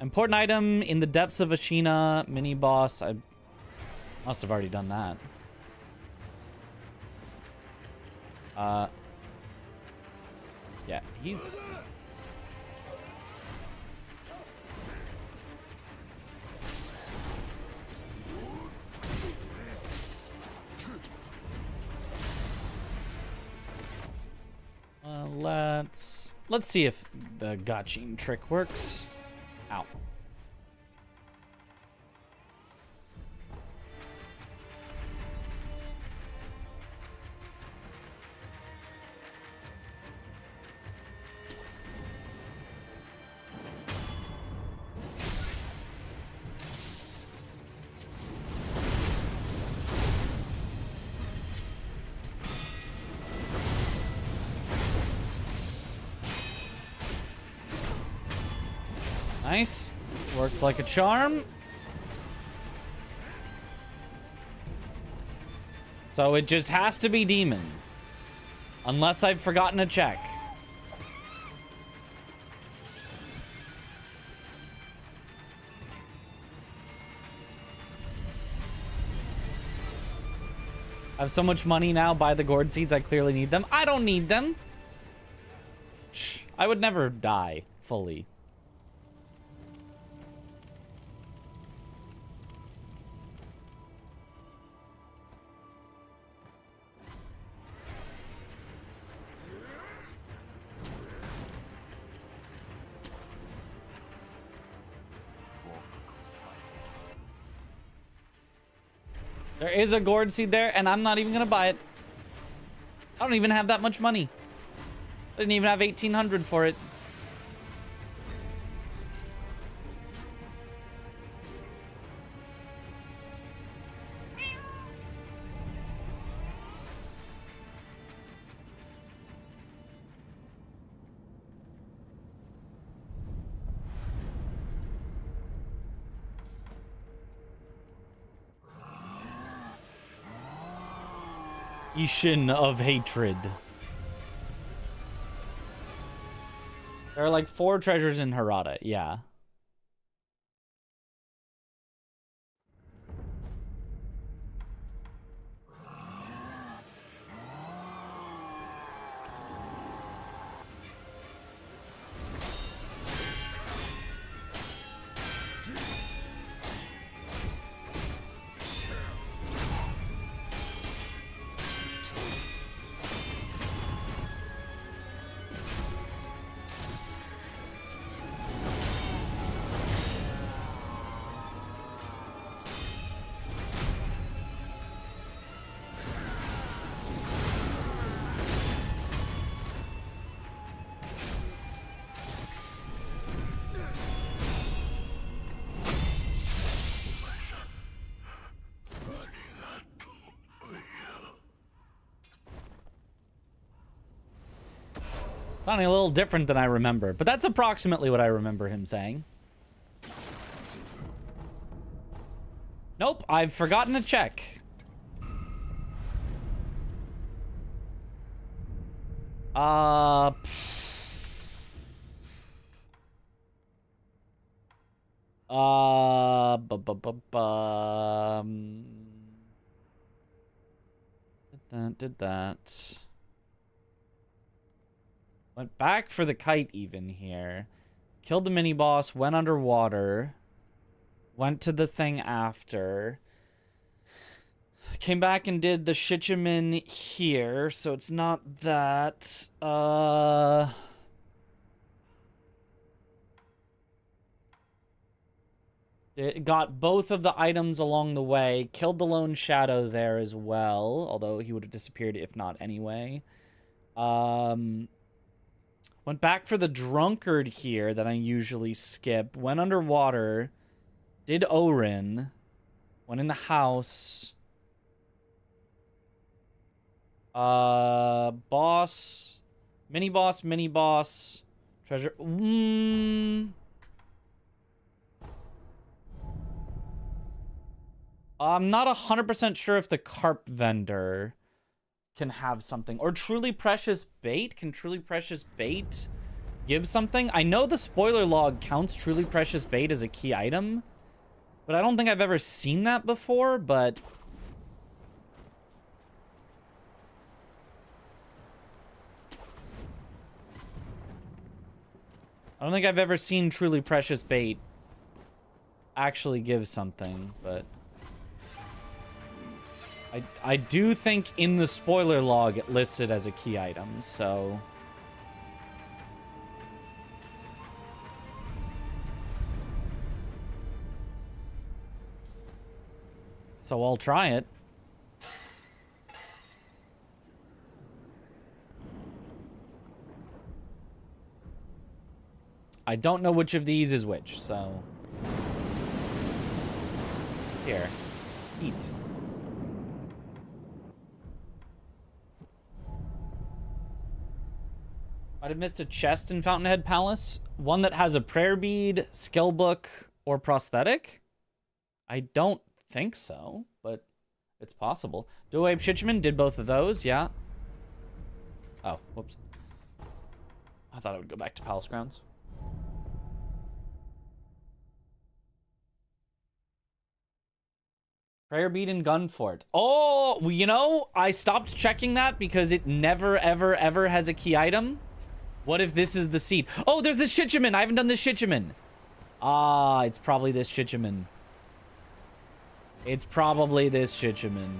Important item in the depths of Ashina, mini boss. I must have already done that. Yeah, he's... let's see if the gotching trick works. Ow. Nice. Worked like a charm. So it just has to be demon. Unless I've forgotten to check. I have so much money now, buy the gourd seeds, I clearly need them. I don't need them. Shh, I would never die fully. There is a gourd seed there, and I'm not even gonna buy it. I don't even have that much money. I didn't even have 1,800 for it. Ishin of hatred. There are like 4 treasures in Harada, yeah. Sounding a little different than I remember, but that's approximately what I remember him saying. Nope, I've forgotten to check. Did that. Went back for the kite even here. Killed the mini-boss, went underwater. Went to the thing after. Came back and did the Shichiman here, so it's not that. It got both of the items along the way. Killed the lone shadow there as well, although he would have disappeared if not anyway. Went back for the drunkard here that I usually skip. Went underwater. Did Orin. Went in the house. Boss. Mini-boss, mini-boss. Treasure. I'm not 100% sure if the carp vendor can have something. Or truly precious bait? Can truly precious bait give something? I know the spoiler log counts truly precious bait as a key item. But I don't think I've ever seen that before, but... I don't think I've ever seen truly precious bait actually give something, but... I do think in the spoiler log it lists it as a key item, so... So I'll try it. I don't know which of these is which, so... Here. Eat. Might have missed a chest in Fountainhead Palace. One that has a prayer bead, skill book, or prosthetic? I don't think so, but it's possible. Duo-Ape Shichiman did both of those, yeah. Oh, whoops. I thought I would go back to Palace Grounds. Prayer bead and gun fort. Oh, well, you know, I stopped checking that because it never, ever, ever has a key item. What if this is the seed? Oh, there's this Shichiman. I haven't done this Shichiman. Ah, it's probably this Shichiman. It's probably this Shichiman.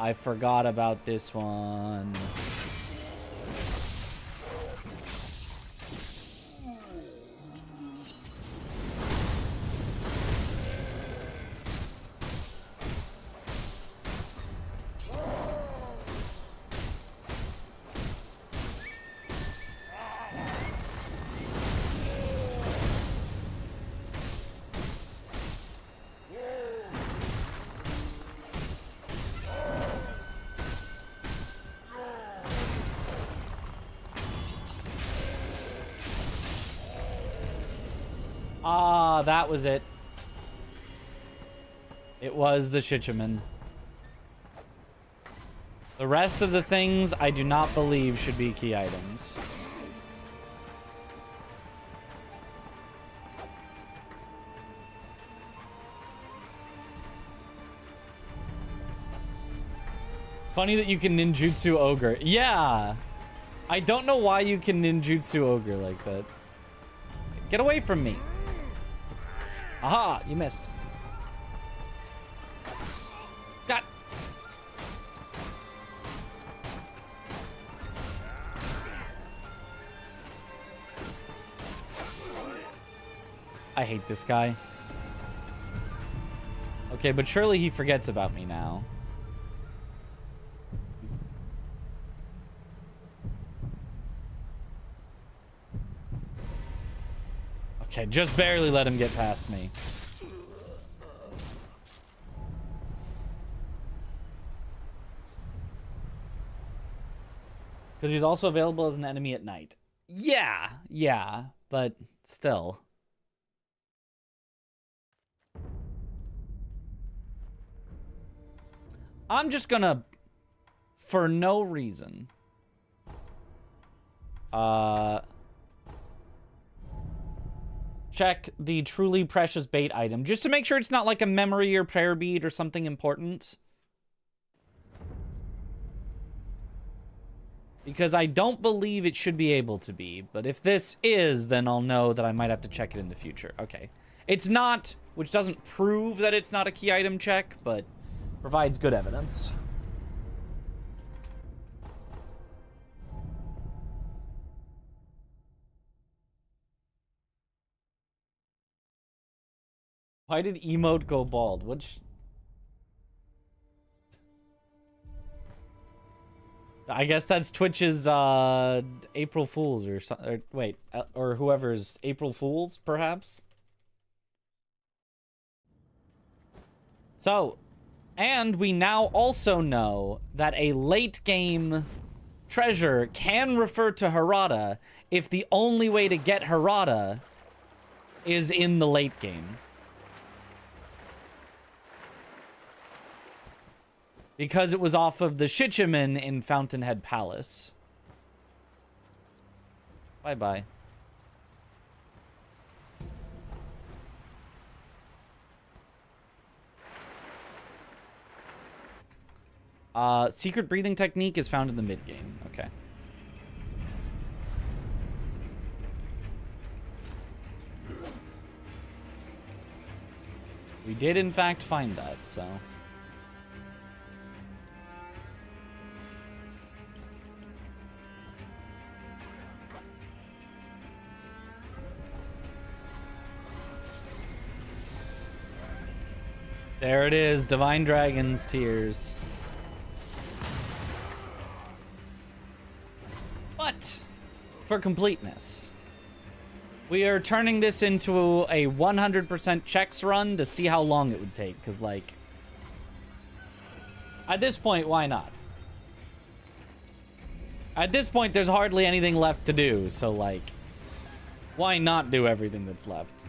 I forgot about this one. Ah, that was it. It was the Shichiman. The rest of the things I do not believe should be key items. Funny that you can ninjutsu ogre. Yeah. I don't know why you can ninjutsu ogre like that. Get away from me. Aha, you missed. God. I hate this guy. Okay, but surely he forgets about me now. Okay, just barely let him get past me. Because he's also available as an enemy at night. Yeah, but still. I'm just gonna, for no reason, check the truly precious bait item, just to make sure it's not like a memory or prayer bead or something important. Because I don't believe it should be able to be. But if this is, then I'll know that I might have to check it in the future. Okay. It's not, which doesn't prove that it's not a key item check, but provides good evidence. Why did emote go bald? Which... I guess that's Twitch's April Fools or something. Wait, or whoever's April Fools, perhaps? So, and we now also know that a late game treasure can refer to Harada if the only way to get Harada is in the late game. Because it was off of the Shichiman in Fountainhead Palace. Bye-bye. Secret breathing technique is found in the mid-game. Okay. We did, in fact, find that, so... There it is, Divine Dragon's Tears. But, for completeness, we are turning this into a 100% checks run to see how long it would take, because, like, at this point, why not? At this point, there's hardly anything left to do, so, like, why not do everything that's left?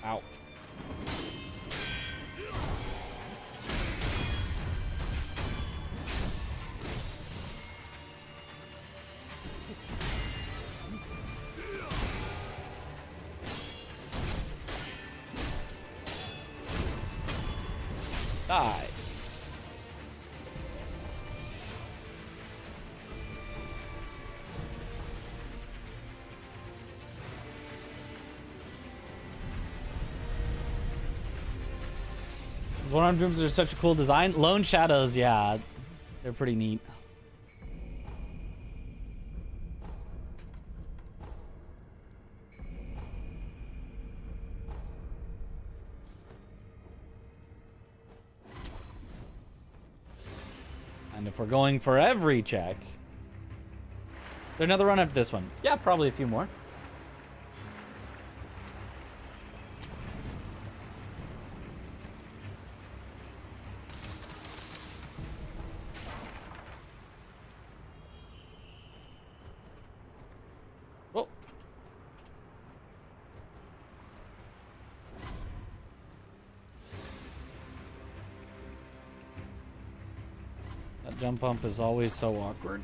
Ow. Die. These one-armed rooms are such a cool design. Lone Shadows, yeah. They're pretty neat. And if we're going for every check... Is there another run after this one? Yeah, probably a few more. Whoa. That jump bump is always so awkward.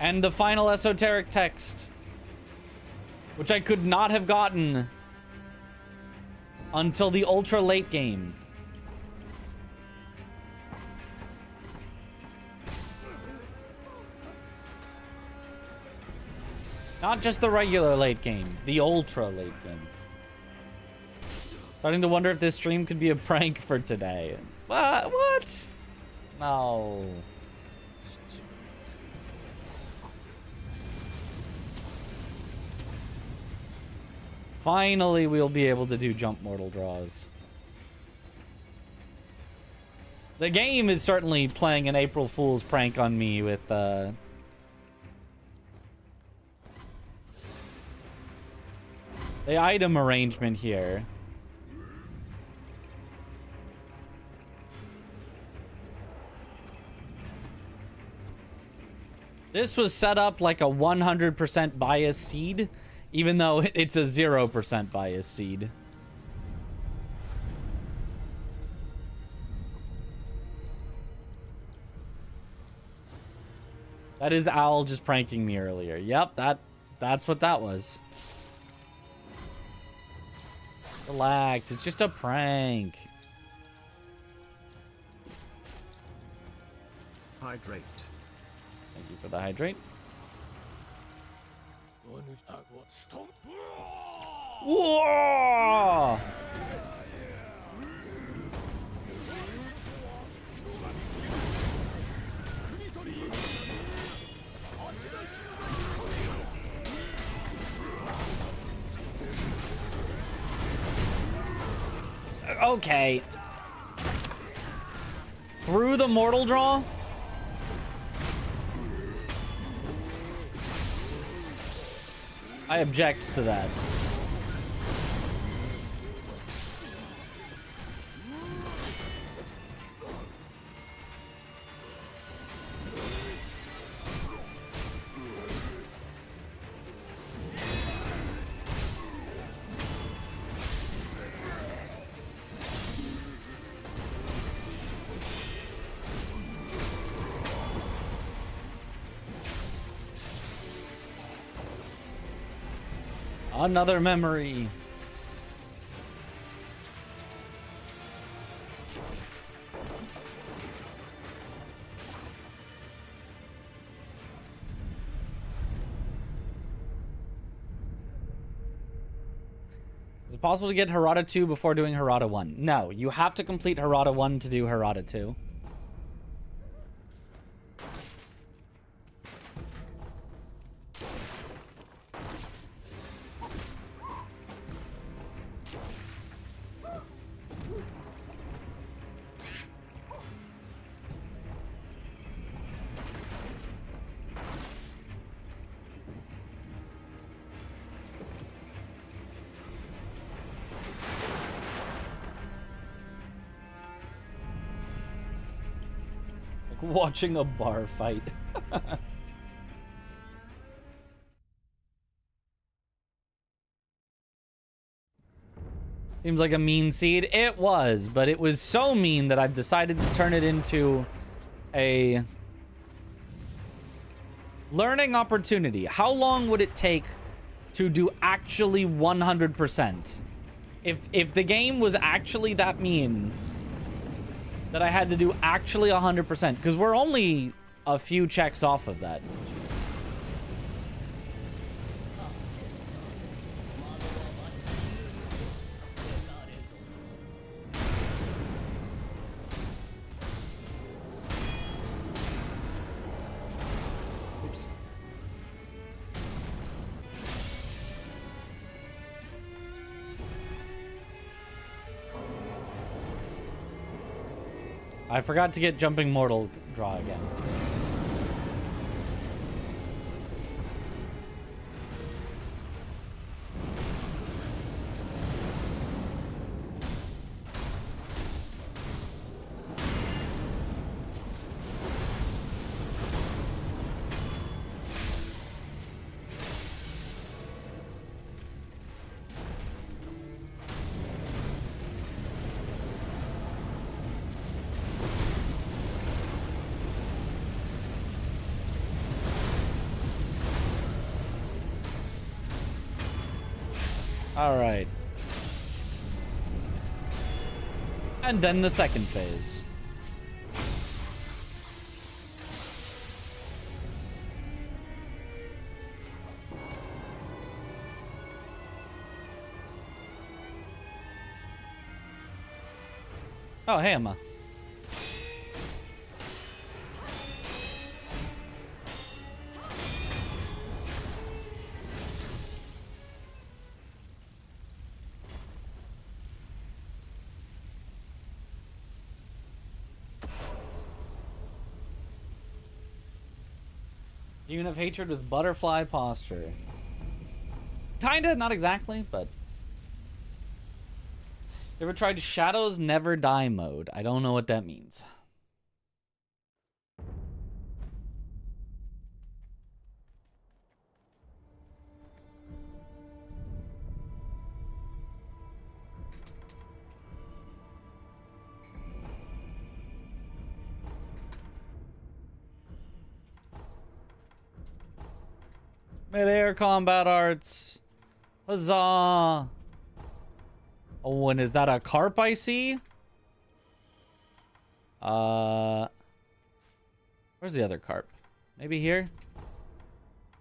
And the final esoteric text, which I could not have gotten until the ultra late game. Not just the regular late game, the ultra late game. Starting to wonder if this stream could be a prank for today. What? No. Finally, we'll be able to do jump mortal draws. The game is certainly playing an April Fool's prank on me with, the item arrangement here. This was set up like a 100% bias seed, even though it's a 0% bias seed. That is Owl just pranking me earlier. Yep, that's what that was. Relax, it's just a prank. Hydrate. Thank you for the hydrate. Whoa! Okay. Through the mortal draw? I object to that. Another memory. Is it possible to get Harada 2 before doing Harada 1? No, you have to complete Harada 1 to do Harada 2. Watching a bar fight. Seems like a mean seed. It was, but it was so mean that I've decided to turn it into a learning opportunity. How long would it take to do actually 100%? If the game was actually that mean that I had to do actually 100%, because we're only a few checks off of that. Oops. I forgot to get jumping mortal draw again. All right. And then the second phase. Oh, hey, Emma. Demon of Hatred with butterfly posture. Kinda, not exactly, but... You ever tried Shadows Never Die mode? I don't know what that means. Mid-air combat arts. Huzzah! Oh, and is that a carp I see? Where's the other carp? Maybe here?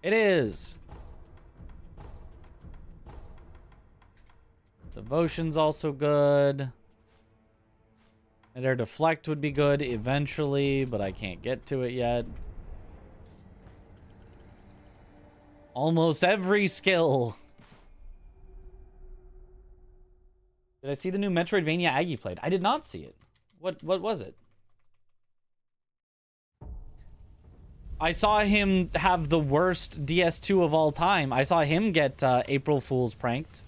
It is! Devotion's also good. Mid-air deflect would be good eventually, but I can't get to it yet. Almost every skill. Did I see the new Metroidvania Aggie played? I did not see it. What was it? I saw him have the worst DS2 of all time. I saw him get April Fool's pranked.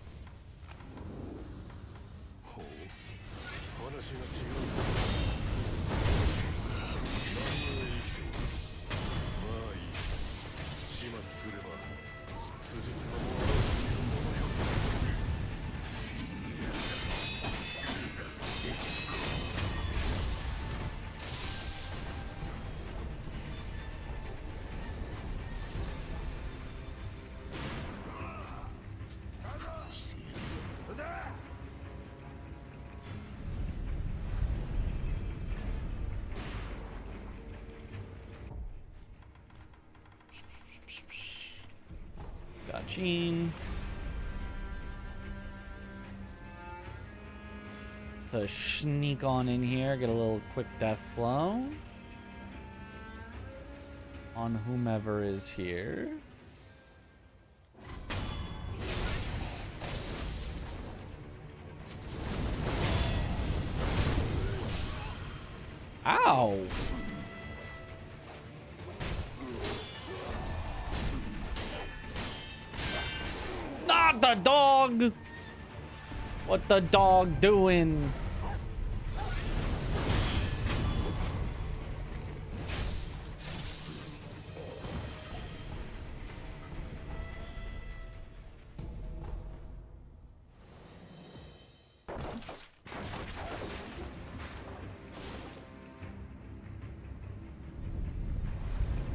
Gotchin. To sneak on in here, get a little quick death blow on whomever is here. Ow! Not the dog! What the dog doing?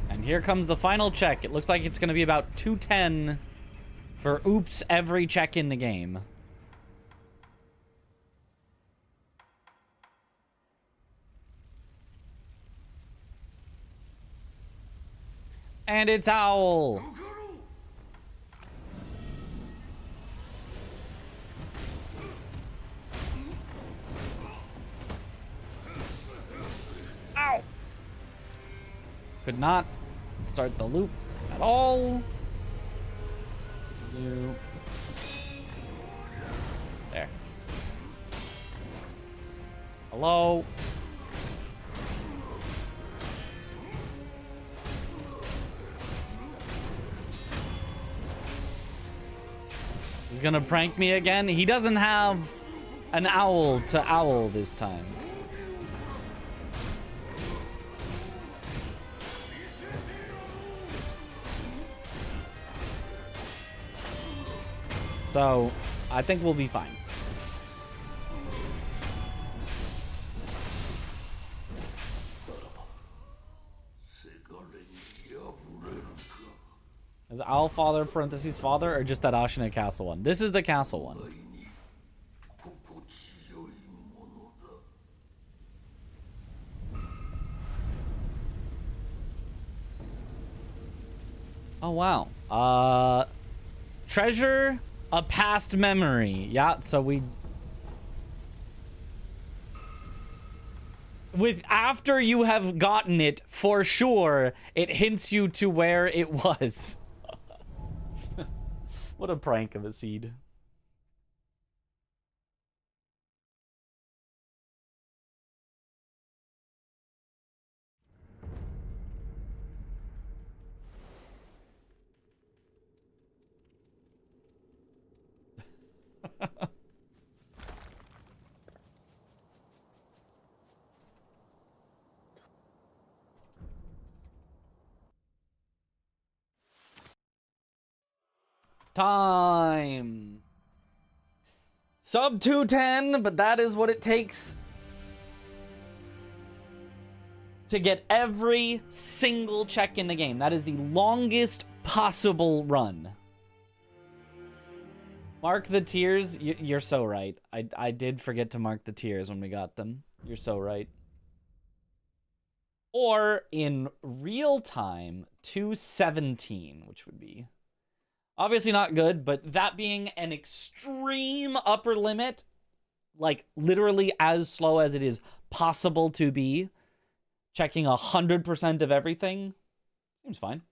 And here comes the final check. It looks like it's going to be about 210 for oops every check in the game. And it's Owl. Ow! Could not start the loop at all. Loop. There. Hello? He's gonna prank me again? He doesn't have an owl to owl this time. So, I think we'll be fine. Is Owl Father parentheses father or just that Ashina Castle one? This is the castle one. Oh wow. Treasure a past memory. Yeah, so we after you have gotten it, for sure, it hints you to where it was. What a prank of a seed. Time. Sub 210, but that is what it takes to get every single check in the game. That is the longest possible run. Mark the tiers. You're so right. I did forget to mark the tiers when we got them. You're so right. Or in real time, 217, which would be obviously not good, but that being an extreme upper limit, like literally as slow as it is possible to be, checking 100% of everything, seems fine.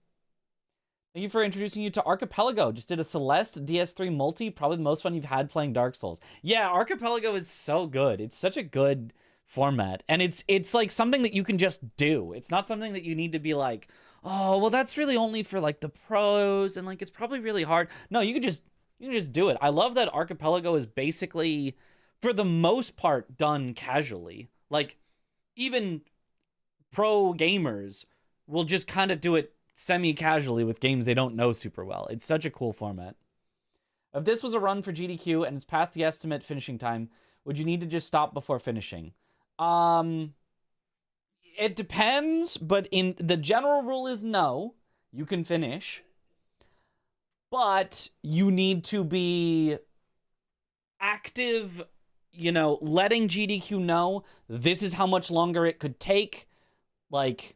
Thank you for introducing you to Archipelago. Just did a Celeste DS3 multi, probably the most fun you've had playing Dark Souls. Yeah, Archipelago is so good. It's such a good format, and it's like something that you can just do. It's not something that you need to be like, oh, well, that's really only for like the pros, and like it's probably really hard. No, you can just do it. I love that Archipelago is basically, for the most part, done casually. Like, even pro gamers will just kind of do it semi-casually with games they don't know super well. It's such a cool format. If this was a run for GDQ and it's past the estimate finishing time, would you need to just stop before finishing? It depends, but in the general rule is no, you can finish, but you need to be active, you know, letting GDQ know this is how much longer it could take. Like,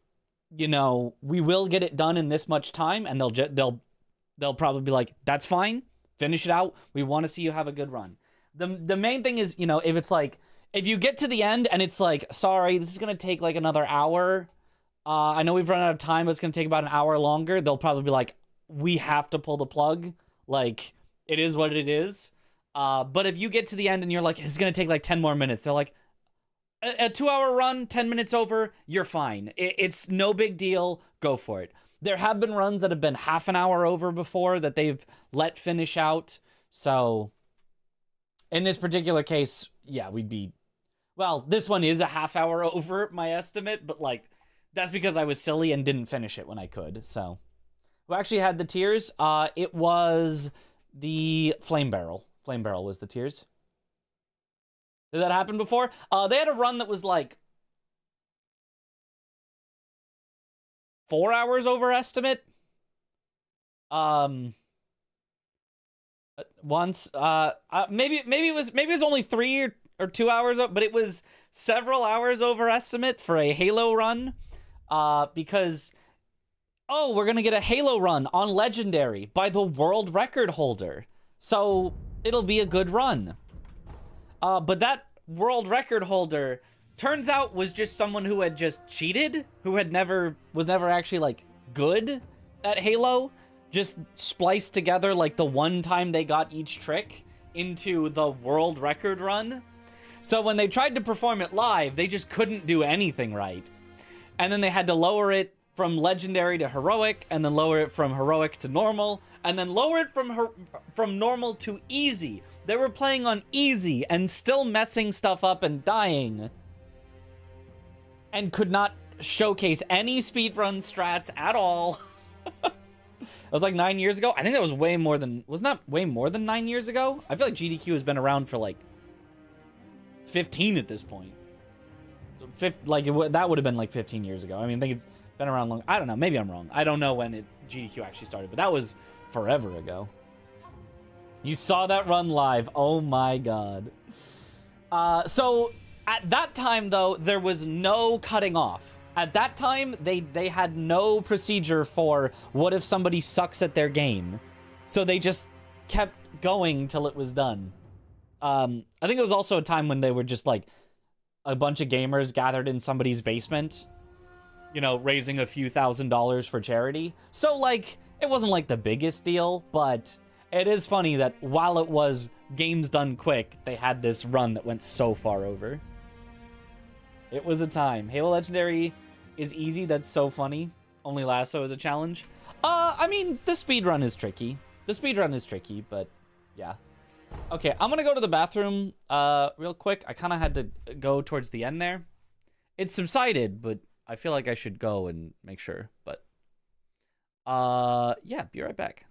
you know, we will get it done in this much time, and they'll probably be like, that's fine, finish it out. We want to see you have a good run. The main thing is, you know, if it's like, if you get to the end and it's like, sorry, this is going to take like another hour. I know we've run out of time, but it's going to take about an hour longer. They'll probably be like, we have to pull the plug. Like, it is what it is. But if you get to the end and you're like, it's going to take like 10 more minutes. They're like, a 2-hour run, 10 minutes over, you're fine. It's no big deal. Go for it. There have been runs that have been half an hour over before that they've let finish out. So in this particular case, yeah, we'd be, well, this one is a half hour over my estimate, but like, that's because I was silly and didn't finish it when I could. So who actually had the tiers? It was the Flame Barrel. Flame Barrel was the tiers. Did that happen before? They had a run that was like 4 hours over estimate. Once, maybe it was only 3 or 2 hours up, but it was several hours over estimate for a Halo run. Because, oh, we're gonna get a Halo run on Legendary by the world record holder, so it'll be a good run. But that world record holder turns out was just someone who had just cheated, who was never actually like good at Halo, just spliced together like the one time they got each trick into the world record run. So when they tried to perform it live, they just couldn't do anything right. And then they had to lower it from Legendary to Heroic, and then lower it from Heroic to Normal, and then lower it from Normal to Easy. They were playing on Easy and still messing stuff up and dying. And could not showcase any speedrun strats at all. That was like 9 years ago. I think that was way more than... Wasn't that way more than 9 years ago? I feel like GDQ has been around for like 15 at this point. That would have been like 15 years ago. I mean, I think it's been around long. I don't know. Maybe I'm wrong. I don't know when GDQ actually started, but that was forever ago. You saw that run live. Oh my god. So at that time, though, there was no cutting off. At that time, they had no procedure for what if somebody sucks at their game. So they just kept going till it was done. I think there was also a time when they were just like, a bunch of gamers gathered in somebody's basement, you know, raising a few $1,000s for charity. So, like, it wasn't like the biggest deal, but it is funny that while it was games done quick, they had this run that went so far over. It was a time. Halo Legendary is easy. That's so funny. Only Lasso is a challenge. I mean, the speedrun is tricky. The speedrun is tricky, but yeah. Okay, I'm gonna go to the bathroom real quick. I kind of had to go towards the end there. It subsided, but I feel like I should go and make sure. But yeah, be right back.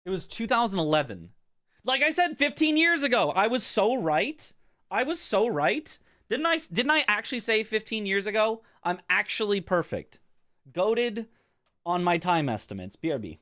It was 2011. Like I said 15 years ago. I was so right. I was so right. Didn't I actually say 15 years ago? I'm actually perfect. Goated on my time estimates. BRB.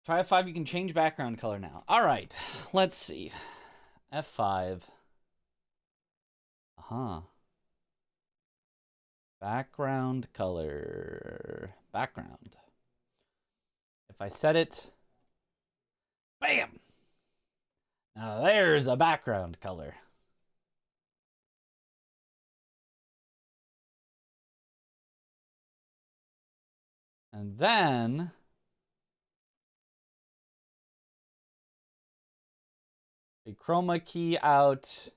Try F5, you can change background color now. All right, let's see. F5. Uh-huh. Background color. Background. If I set it, bam! Now there's a background color. And then a chroma key out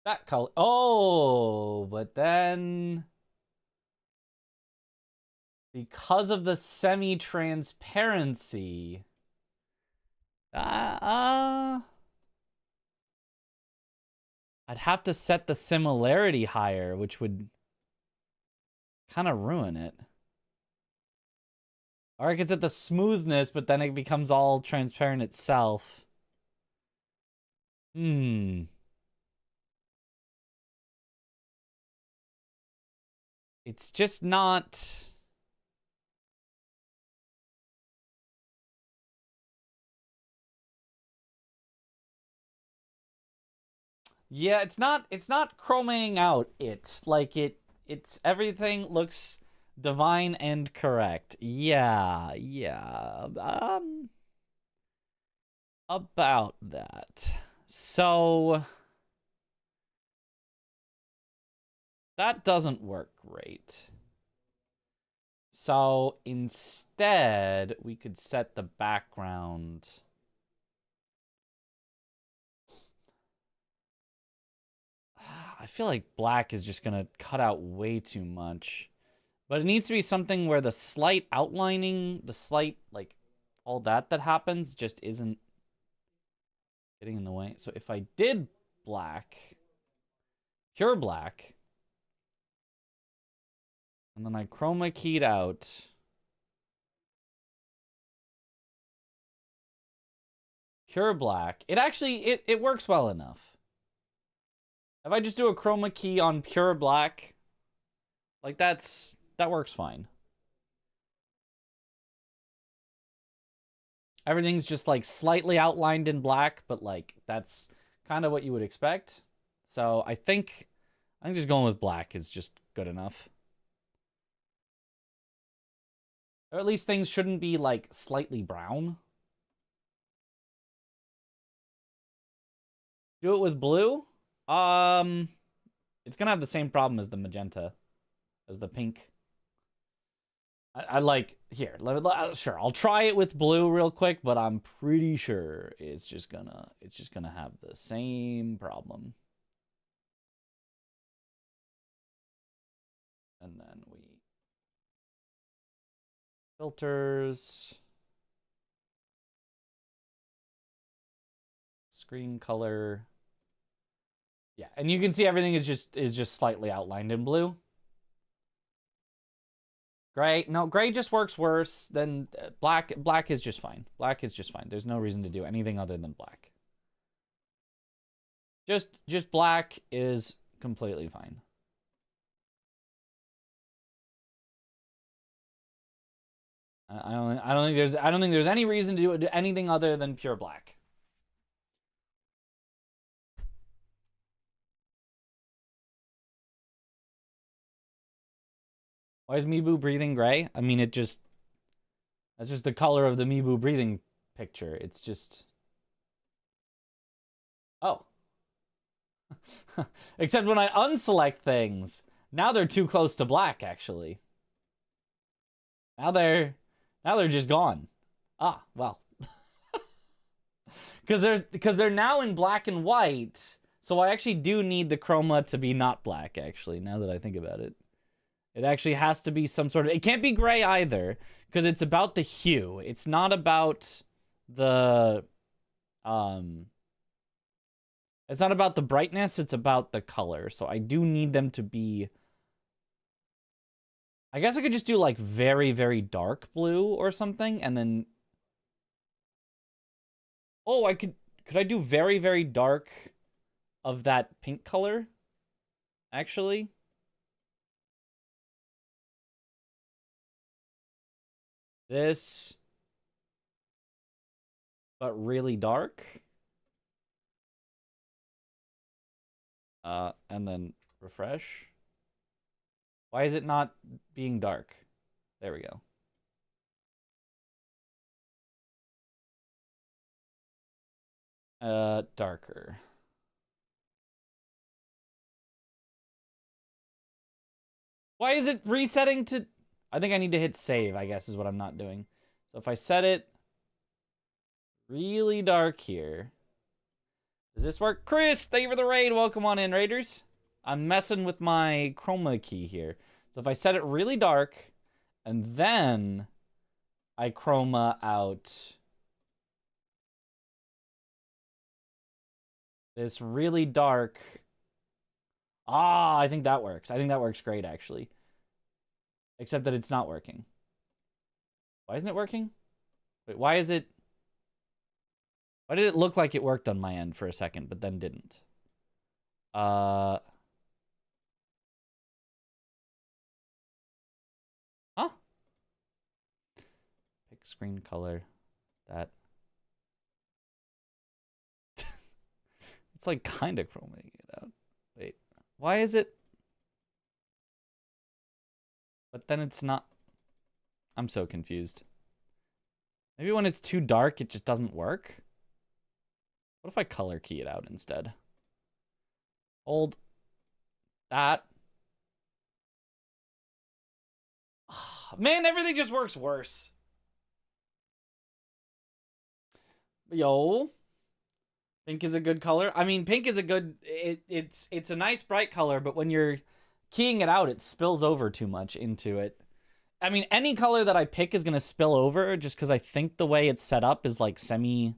that color. Oh, but then because of the semi-transparency, I'd have to set the similarity higher, which would kind of ruin it. Or I could set the smoothness, but then it becomes all transparent itself. It's just not... Yeah, it's not chromaing out it. Like it's everything looks divine and correct. Yeah. About that. So that doesn't work great. So instead, we could set the background. I feel like black is just gonna cut out way too much. But it needs to be something where the slight outlining, the slight, like, all that happens just isn't getting in the way. So if I did black, pure black, and then I chroma keyed out pure black, it actually, it works well enough. If I just do a chroma key on pure black, like that works fine. Everything's just like slightly outlined in black, but like that's kind of what you would expect. So I think just going with black is just good enough. Or at least things shouldn't be like slightly brown. Do it with blue? It's gonna have the same problem as the magenta, as the pink. I like, here, sure, I'll try it with blue real quick, but I'm pretty sure it's just gonna have the same problem. And then we filters, screen color. Yeah, and you can see everything is just slightly outlined in blue. Gray, no, gray just works worse than black. Black is just fine. Black is just fine. There's no reason to do anything other than black. Just black is completely fine. I don't think there's any reason to do anything other than pure black. Why is Mibu breathing gray? I mean, that's just the color of the Mibu breathing picture. It's just... Oh. Except when I unselect things, now they're too close to black, actually. Now they're just gone. Ah, well. Because they're now in black and white, so I actually do need the chroma to be not black, actually, now that I think about it. It actually has to be some sort of... It can't be gray either, because it's about the hue. It's not about the... It's not about the brightness, it's about the color. So I do need them to be... I guess I could just do, like, very, very dark blue or something, and then... Oh, could I do very, very dark of that pink color? Actually. This. But really dark. And then refresh. Why is it not being dark? There we go. Darker. Why is it resetting to... I think I need to hit save, I guess, is what I'm not doing. So if I set it really dark here... Does this work? Chris, thank you for the raid. Welcome on in, Raiders. I'm messing with my chroma key here. So if I set it really dark, and then I chroma out this really dark... I think that works. I think that works great, actually. Except that it's not working. Why isn't it working? Wait, why is it... Why did it look like it worked on my end for a second, but then didn't? Huh? Pick screen color. That. It's like kind of chromaing it out. Wait. Why is it? But then it's not. I'm so confused. Maybe when it's too dark, it just doesn't work. What if I color key it out instead? Hold that. Man, everything just works worse. Yo. Pink is a good color. I mean, pink is a good... It's a nice bright color, but when you're keying it out, it spills over too much into it. I mean, any color that I pick is going to spill over just because I think the way it's set up is like semi...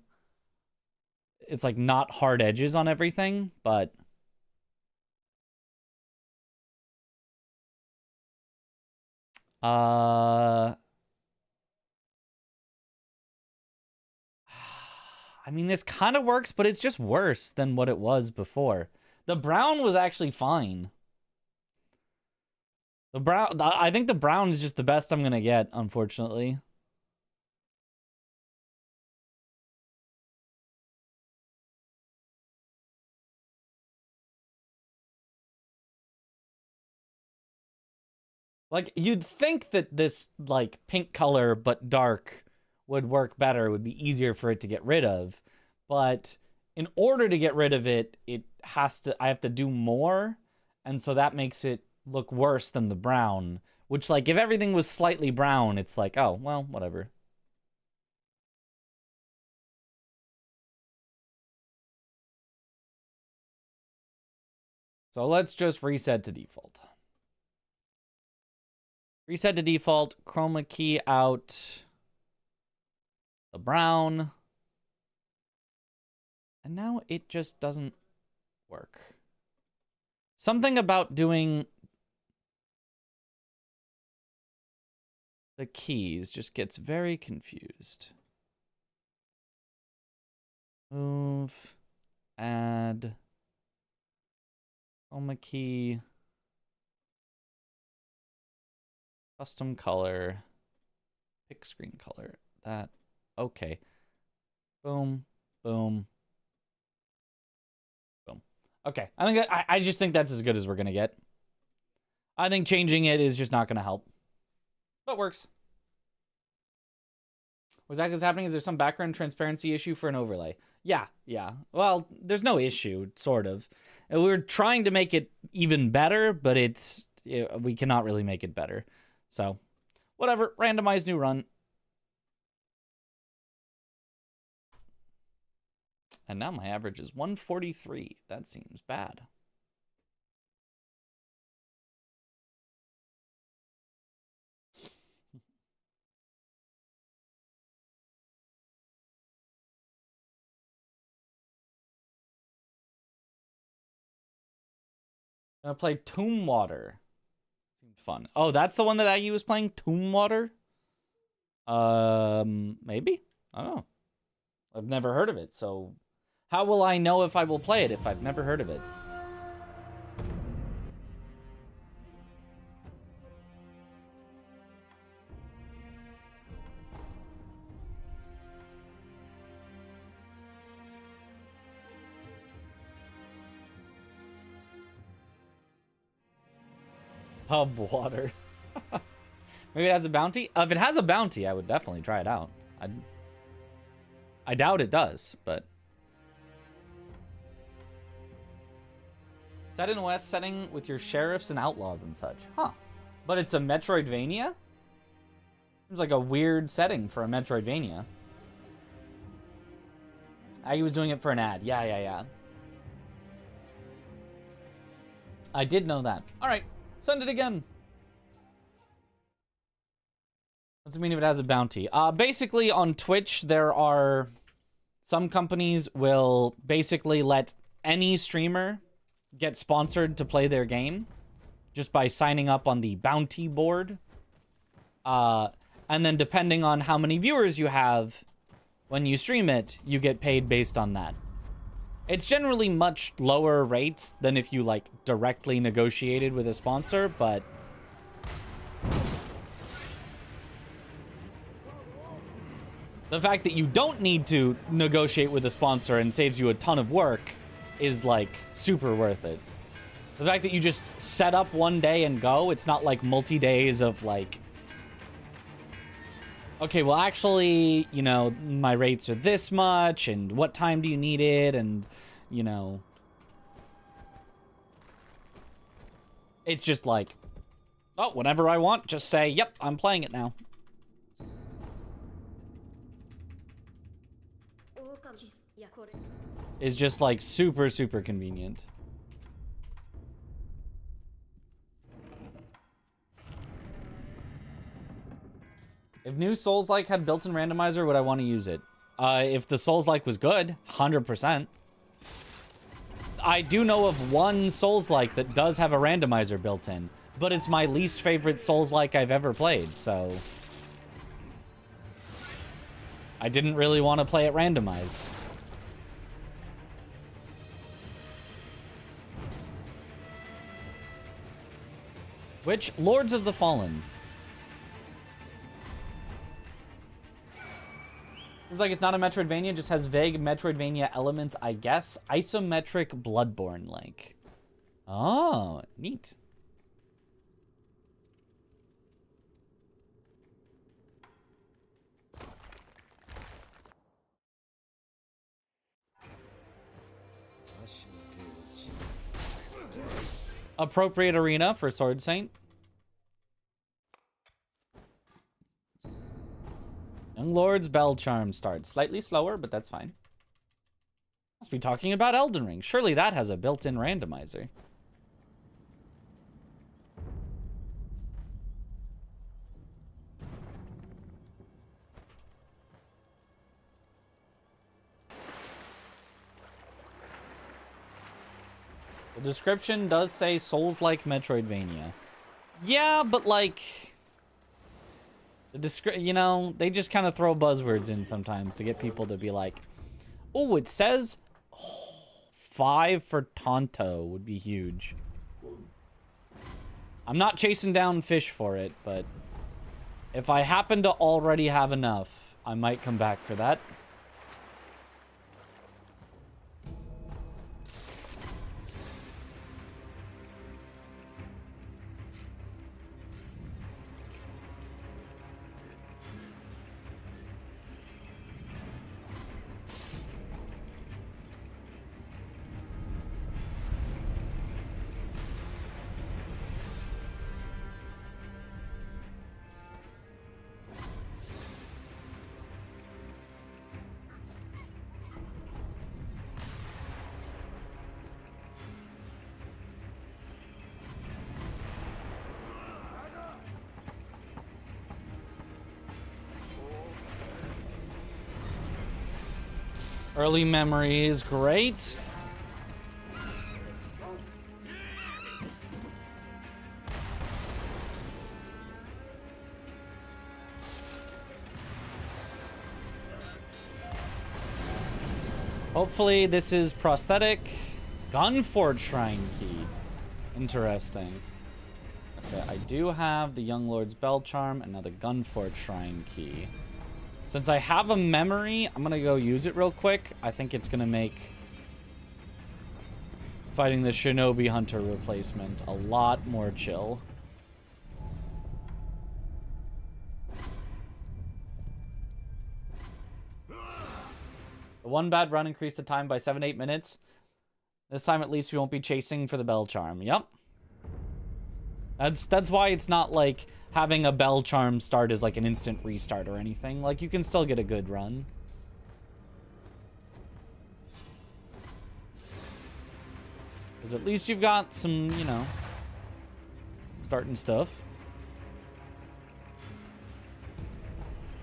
It's like not hard edges on everything, but... I mean, this kind of works, but it's just worse than what it was before. The brown was actually fine. The brown... I think the brown is just the best I'm going to get, unfortunately. Like, you'd think that this, like, pink color but dark would work better, would be easier for it to get rid of. But in order to get rid of it, I have to do more. And so that makes it look worse than the brown. Which, like, if everything was slightly brown, it's like, oh, well, whatever. So let's just reset to default. Reset to default, chroma key out the brown. And now it just doesn't work. Something about doing the keys just gets very confused. Move, add, chroma key. Custom color, pick screen color, that, okay. Boom, boom, boom. Okay, I just think that's as good as we're gonna get. I think changing it is just not gonna help, but works. What exactly is happening? Is there some background transparency issue for an overlay? Yeah. Well, there's no issue, sort of. We're trying to make it even better, but we cannot really make it better. So, whatever. Randomize new run. And now my average is 143. That seems bad. I'm gonna play Tomb Water. Fun. Oh, that's the one that Aggie was playing? Tomb Water? Maybe? I don't know. I've never heard of it, so how will I know if I will play it if I've never heard of it? Hub water. Maybe it has a bounty? If it has a bounty, I would definitely try it out. I doubt it does, but... Set in a West setting with your sheriffs and outlaws and such. Huh. But it's a Metroidvania? Seems like a weird setting for a Metroidvania. Aggie was doing it for an ad. Yeah. I did know that. Alright, send it again. What's it mean if it has a bounty? Basically, on Twitch, there are... Some companies will basically let any streamer get sponsored to play their game just by signing up on the bounty board. And then depending on how many viewers you have when you stream it, you get paid based on that. It's generally much lower rates than if you, like, directly negotiated with a sponsor, but... The fact that you don't need to negotiate with a sponsor and saves you a ton of work is, like, super worth it. The fact that you just set up one day and go, it's not like multi-days of, like... Okay, well, actually, you know, my rates are this much, and what time do you need it, and, you know... It's just like, oh, whenever I want, just say, yep, I'm playing it now. Is just, like, super, super convenient. If new Souls-like had built-in randomizer, would I want to use it? If the Souls-like was good, 100%. I do know of one Souls-like that does have a randomizer built in, but it's my least favorite Souls-like I've ever played, so... I didn't really want to play it randomized. Which? Lords of the Fallen. Seems like it's not a Metroidvania, just has vague Metroidvania elements, I guess. Isometric Bloodborne-like. Oh, neat. Appropriate arena for Sword Saint. Young Lord's Bell Charm starts. Slightly slower, but that's fine. Must be talking about Elden Ring. Surely that has a built-in randomizer. The description does say Souls-like Metroidvania. Yeah, but like... you know, they just kind of throw buzzwords in sometimes to get people to be like, oh, it says 5 for Tonto would be huge. I'm not chasing down fish for it, but if I happen to already have enough, I might come back for that. Early memories, great. Hopefully this is prosthetic. Gunfort Shrine Key. Interesting. Okay, I do have the Young Lord's Bell Charm and now the Gunfort Shrine Key. Since I have a memory, I'm gonna go use it real quick. I think it's gonna make fighting the Shinobi Hunter replacement a lot more chill. The one bad run increased the time by 7 to 8 minutes. This time at least we won't be chasing for the bell charm. Yep. That's why it's not like having a bell charm start is like an instant restart or anything. Like, you can still get a good run. Because at least you've got some, you know, starting stuff.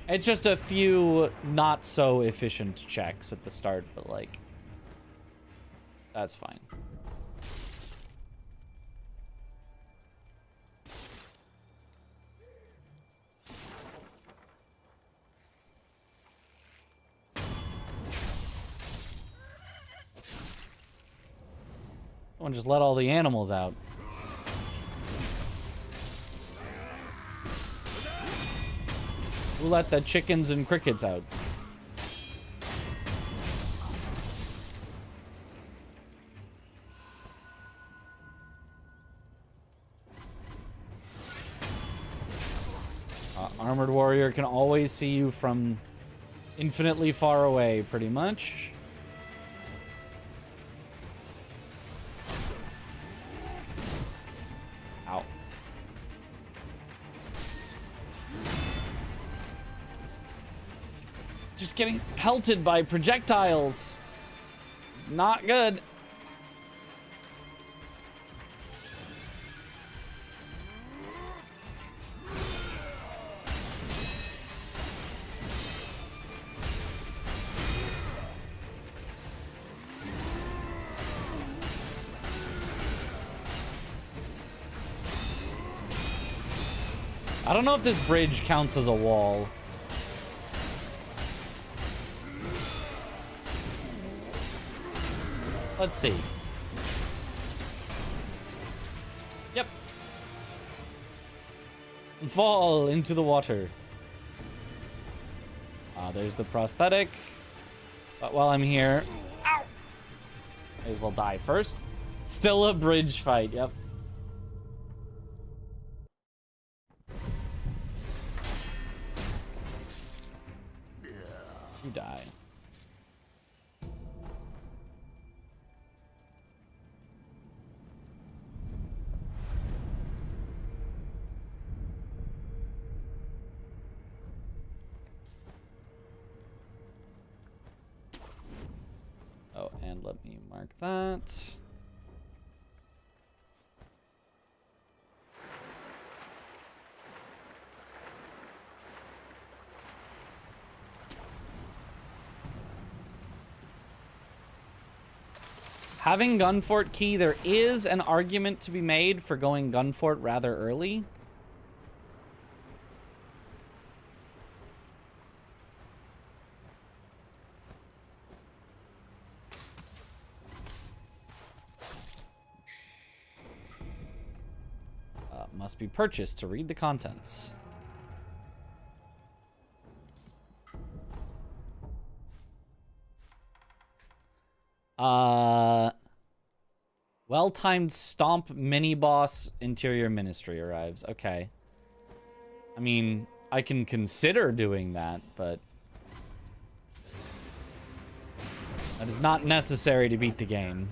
It's just a few not so efficient checks at the start, but like, that's fine. Someone just let all the animals out. Who let the chickens and crickets out? Armored warrior can always see you from infinitely far away, pretty much. Ow. Just getting pelted by projectiles. It's not good. I don't know if this bridge counts as a wall. Let's see. Yep. And fall into the water. There's the prosthetic. But while I'm here... Ow! May as well die first. Still a bridge fight, yep. You die. Oh, and let me mark that. Having Gunfort key, there is an argument to be made for going Gunfort rather early. Must be purchased to read the contents. Well-timed stomp mini-boss interior ministry arrives. Okay. I mean, I can consider doing that, but... that is not necessary to beat the game.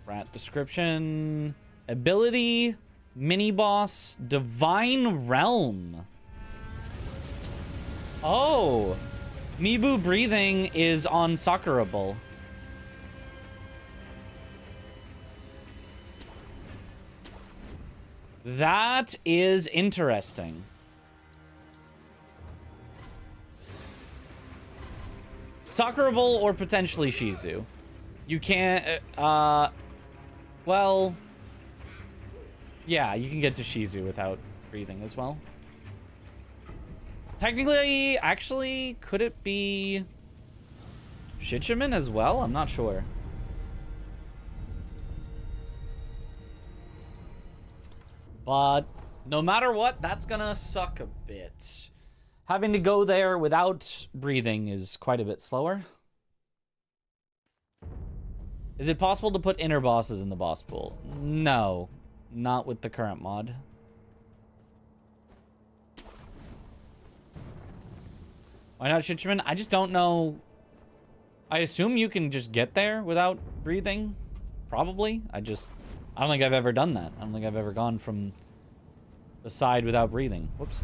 Rat description. Ability. Mini-boss. Divine Realm. Oh! Mibu breathing is on Sakurable. That is interesting. Sakurable or potentially Shizu. You can't, well, yeah, you can get to Shizu without breathing as well. Technically, actually, could it be Shichiman as well? I'm not sure. But no matter what, that's gonna suck a bit. Having to go there without breathing is quite a bit slower. Is it possible to put inner bosses in the boss pool? No, not with the current mod. Why not Shichiman? I just don't know. I assume you can just get there without breathing. Probably. I don't think I've ever done that. I don't think I've ever gone from the side without breathing. Whoops.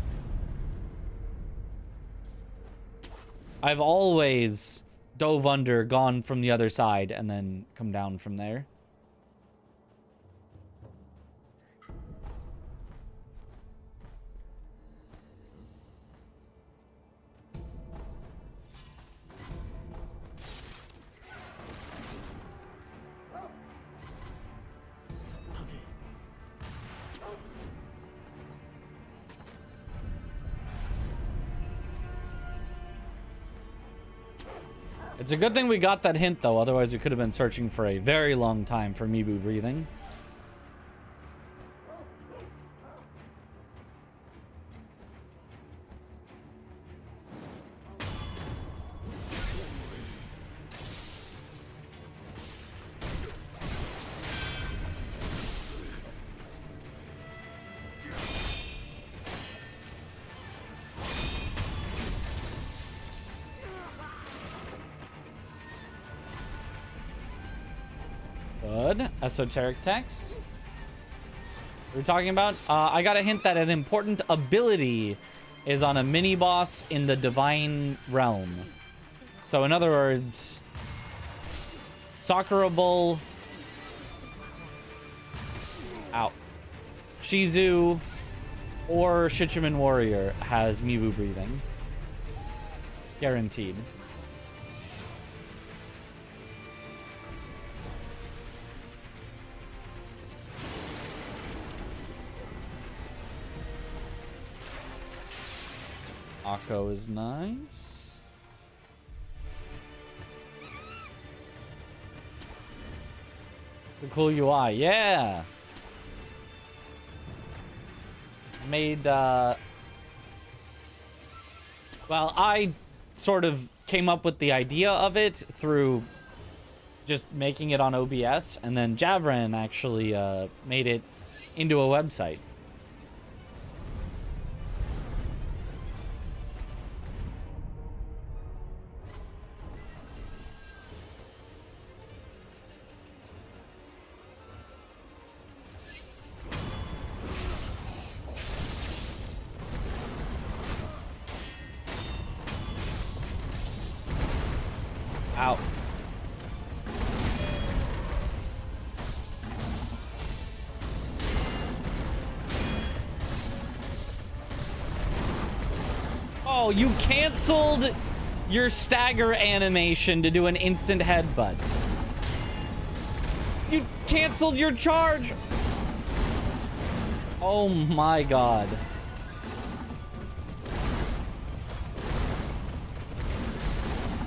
I've always dove under, gone from the other side, and then come down from there. It's a good thing we got that hint, though. Otherwise, we could have been searching for a very long time for Mibu breathing. Good. Esoteric text. We're talking about, I got a hint that an important ability is on a mini boss in the divine realm. So in other words, Sakura Bull, Shizu, or Shichiman Warrior has Mibu breathing. Guaranteed. Akko is nice. It's a cool UI, yeah. It's made, well, I sort of came up with the idea of it through just making it on OBS, and then Javran actually made it into a website. Ow. Oh, you canceled your stagger animation to do an instant headbutt. You canceled your charge. Oh my god.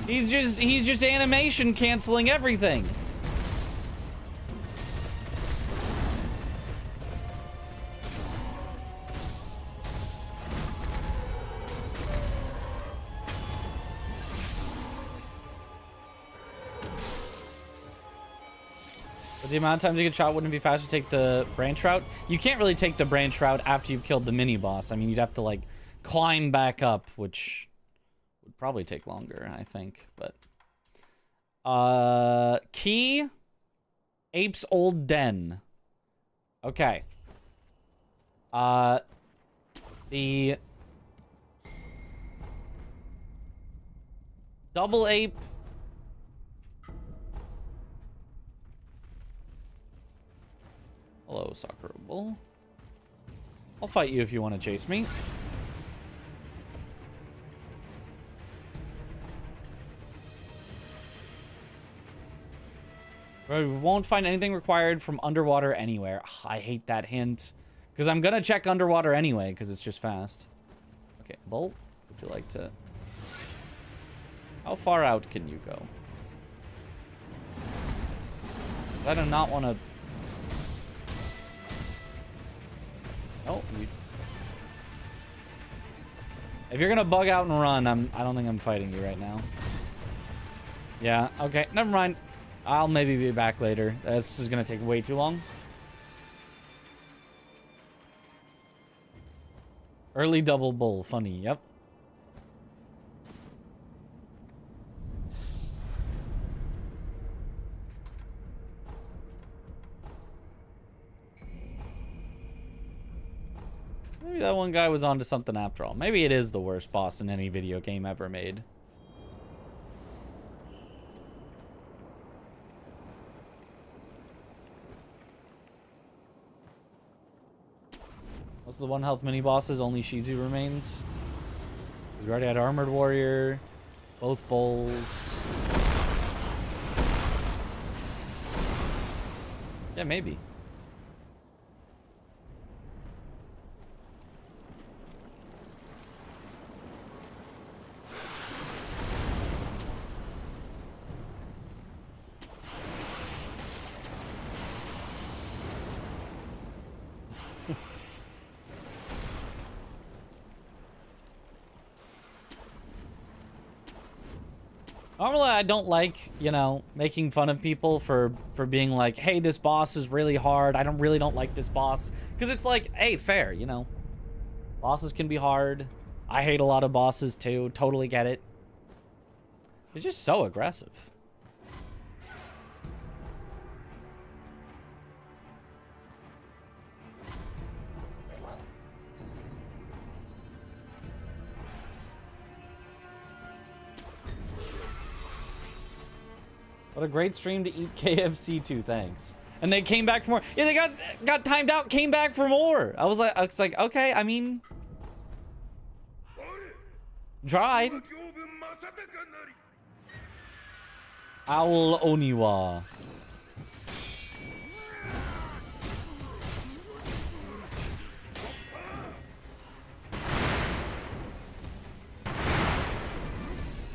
He's just animation canceling everything. But the amount of time to get shot wouldn't it be faster to take the branch route? You can't really take the branch route after you've killed the mini boss. I mean, you'd have to like climb back up, which would probably take longer, I think, but key Ape's Old Den. Okay. The double ape hello, Sakura Bull. I'll fight you if you want to chase me. We won't find anything required from underwater anywhere. Ugh, I hate that hint. Because I'm going to check underwater anyway, because it's just fast. Okay, Bolt, would you like to... How far out can you go? 'Cause I do not want to... Oh, you... If you're gonna bug out and run, I don't think I'm fighting you right now. Yeah, okay, never mind. I'll maybe be back later. This is gonna take way too long. Early double bull, funny, yep. Maybe that one guy was onto something after all. Maybe it is the worst boss in any video game ever made. What's the one health mini bosses? Only Shizu remains. Because we already had Armored Warrior, both bowls. Yeah, maybe. Normally, I don't like, you know, making fun of people for being like, hey, this boss is really hard. I really don't like this boss. Because it's like, hey, fair, you know. Bosses can be hard. I hate a lot of bosses, too. Totally get it. It's just so aggressive. What a great stream to eat KFC too, thanks. And they came back for more. Yeah, they got timed out, came back for more. I was like, okay, I mean, tried. Owl Oniwa.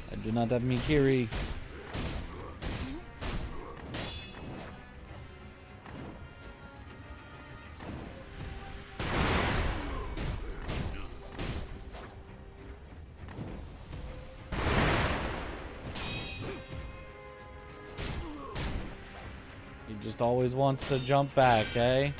I do not have Mikiri. Just always wants to jump back, eh?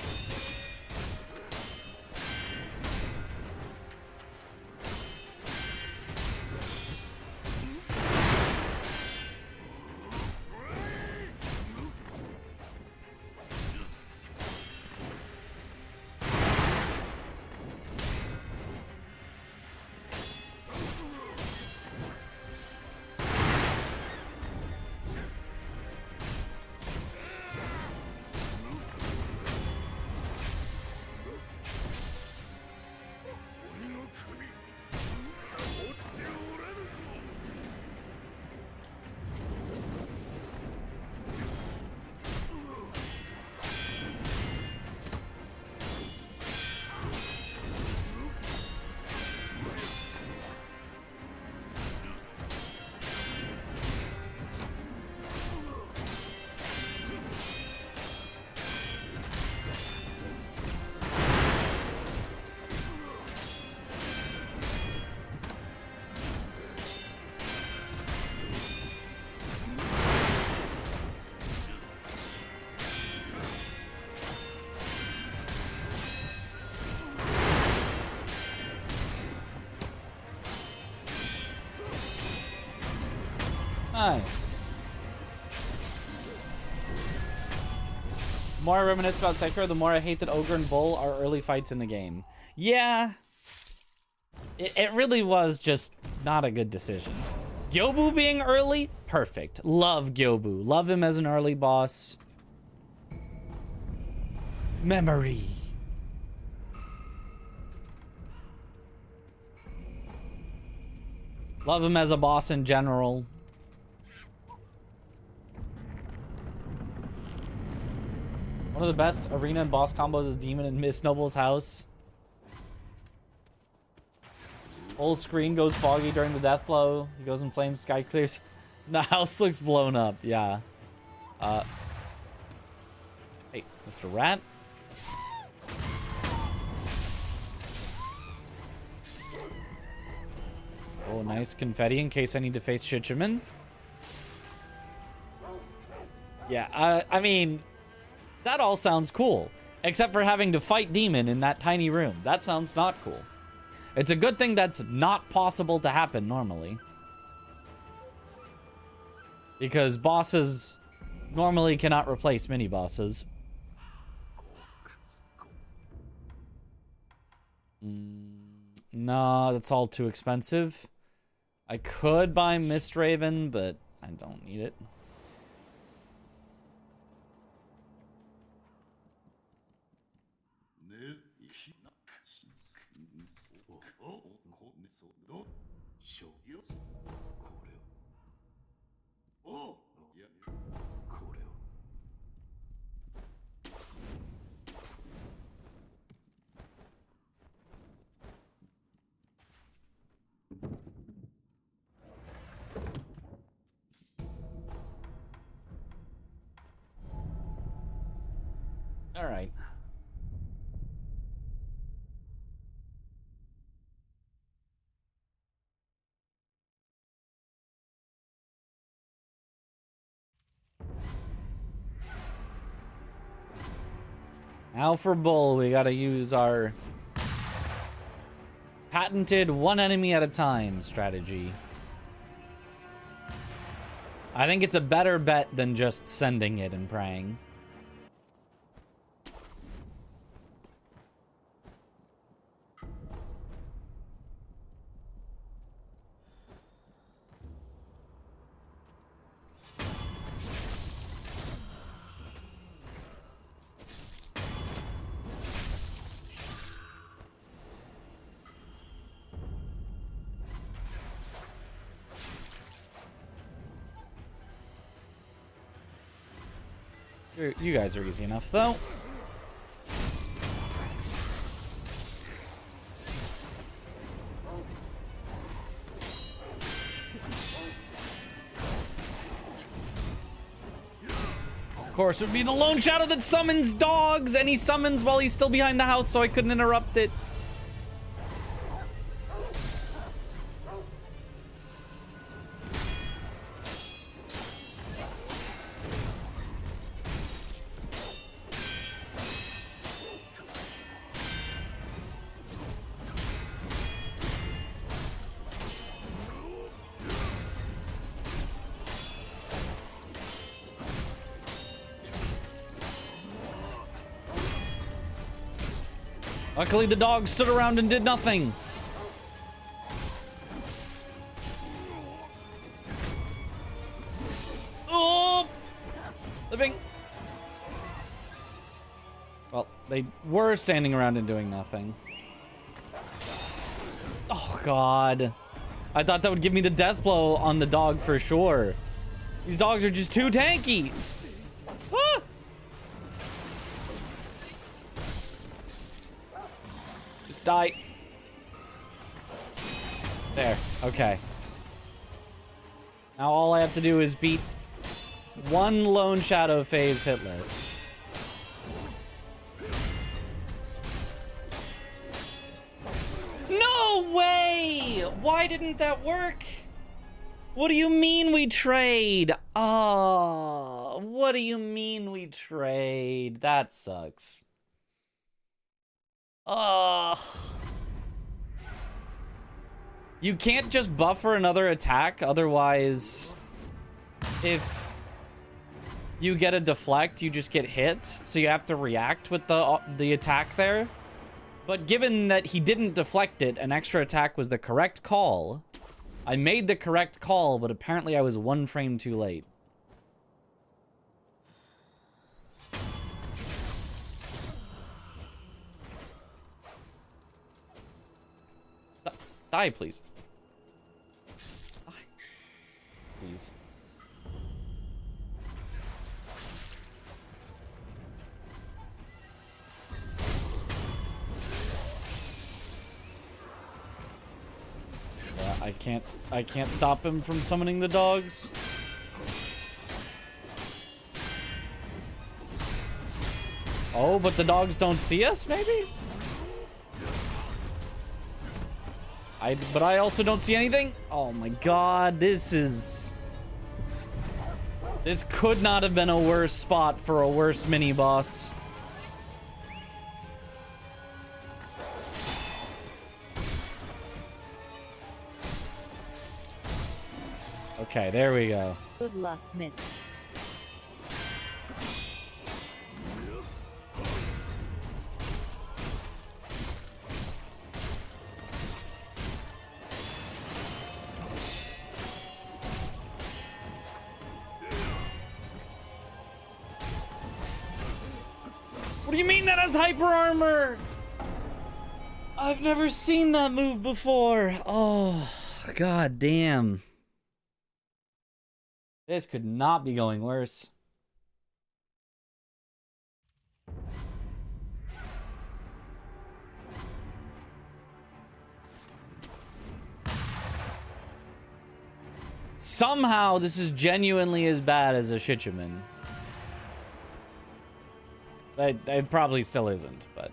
Nice. The more I reminisce about Sekiro, the more I hate that Ogre and Bull are early fights in the game. Yeah. It really was just not a good decision. Gyobu being early? Perfect. Love Gyobu. Love him as an early boss. Memory. Love him as a boss in general. One of the best arena and boss combos is Demon and Miss Noble's house. Whole screen goes foggy during the death blow. He goes in flames, sky clears. The house looks blown up, yeah. Hey, Mr. Rat. Oh, nice confetti in case I need to face Shichiman. Yeah, I mean, that all sounds cool. Except for having to fight Demon in that tiny room. That sounds not cool. It's a good thing that's not possible to happen normally. Because bosses normally cannot replace mini-bosses. No, that's all too expensive. I could buy Mistraven, but I don't need it. All right. Now for Bull, we gotta use our patented one enemy at a time strategy. I think it's a better bet than just sending it and praying. You guys are easy enough, though. Of course, it would be the lone shadow that summons dogs, and he summons while he's still behind the house, so I couldn't interrupt it. Luckily, the dog stood around and did nothing. Oh! Living. Well, they were standing around and doing nothing. Oh, God. I thought that would give me the death blow on the dog for sure. These dogs are just too tanky. Ah! Die. There. Okay. Now all I have to do is beat one Lone Shadow phase hitless. No way! Why didn't that work? What do you mean we trade? Oh, what do you mean we trade? That sucks. Ugh. You can't just buffer another attack, otherwise if you get a deflect, you just get hit. So you have to react with the attack there. But given that he didn't deflect it, an extra attack was the correct call. I made the correct call, but apparently I was one frame too late. Die, please. Die. Please. Yeah, I can't stop him from summoning the dogs. Oh, but the dogs don't see us, maybe? But I also don't see anything. Oh my god, this could not have been a worse spot for a worse mini-boss. Okay, there we go. Good luck, Mitch. What do you mean that has hyper armor? I've never seen that move before. Oh, god damn. This could not be going worse. Somehow, this is genuinely as bad as a Shichiman. It probably still isn't, but...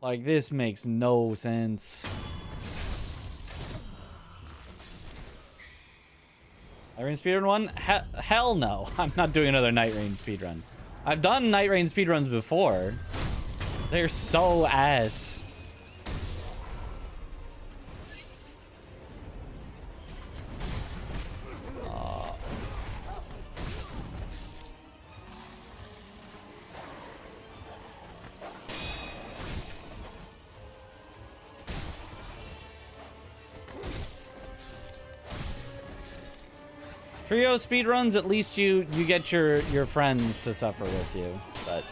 like, this makes no sense. Night Rain speedrun one? Hell no. I'm not doing another Night Rain speedrun. I've done Night Rain speedruns before. They're so ass. Trio speedruns, at least you get your friends to suffer with you, but...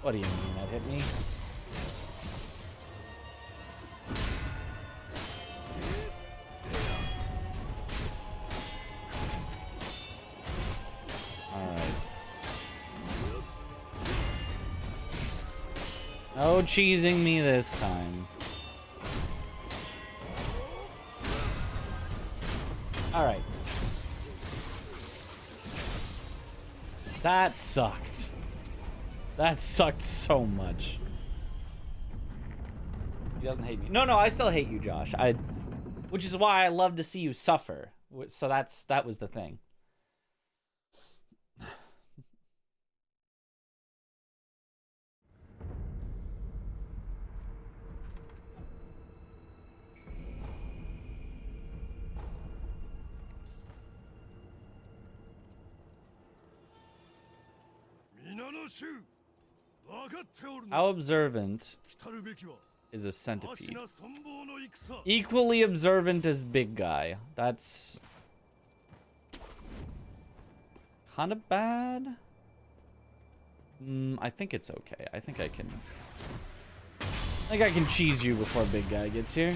what do you mean that hit me? No cheesing me this time. Alright. That sucked. That sucked so much. He doesn't hate me. No, I still hate you, Josh. Which is why I love to see you suffer. So that was the thing. How observant is a centipede? Equally observant as big guy. That's kind of bad. I think it's okay. I think I can cheese you before big guy gets here.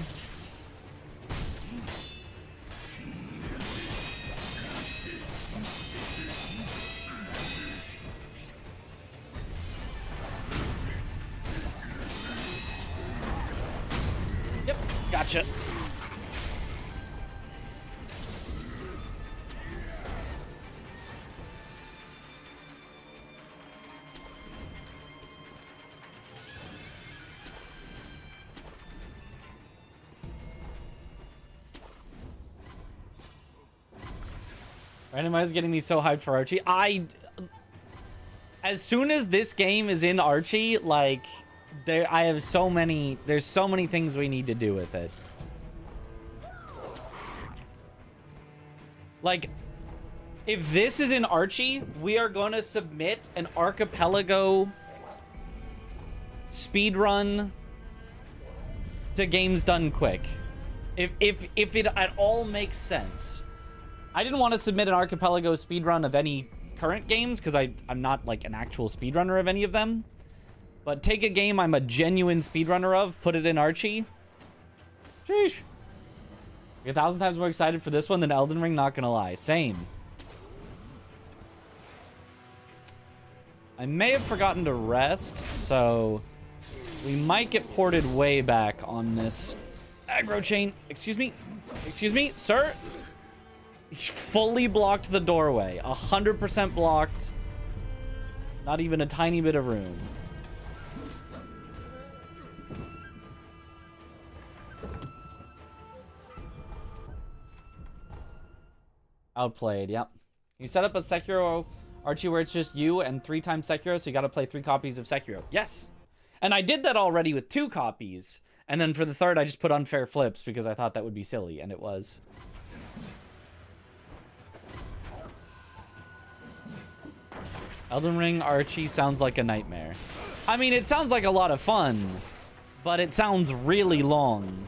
Gotcha. Randomizer getting me so hyped for Archie. As soon as this game is in Archie, like... there's so many things we need to do with it. Like, if this is in Archie, we are going to submit an archipelago speedrun to Games Done Quick. If it at all makes sense. I didn't want to submit an archipelago speedrun of any current games because I'm not like an actual speedrunner of any of them. But take a game I'm a genuine speedrunner of, put it in Archie. Sheesh. You're 1,000 times more excited for this one than Elden Ring, not gonna lie. Same. I may have forgotten to rest, so we might get ported way back on this aggro chain. Excuse me? Excuse me, sir? He fully blocked the doorway. 100% blocked. Not even a tiny bit of room. Outplayed, yep. You set up a Sekiro Archie where it's just you and 3 times Sekiro, so you gotta play 3 copies of Sekiro. Yes! And I did that already with 2 copies. And then for the 3rd, I just put unfair flips because I thought that would be silly, and it was. Elden Ring Archie sounds like a nightmare. I mean, it sounds like a lot of fun, but it sounds really long.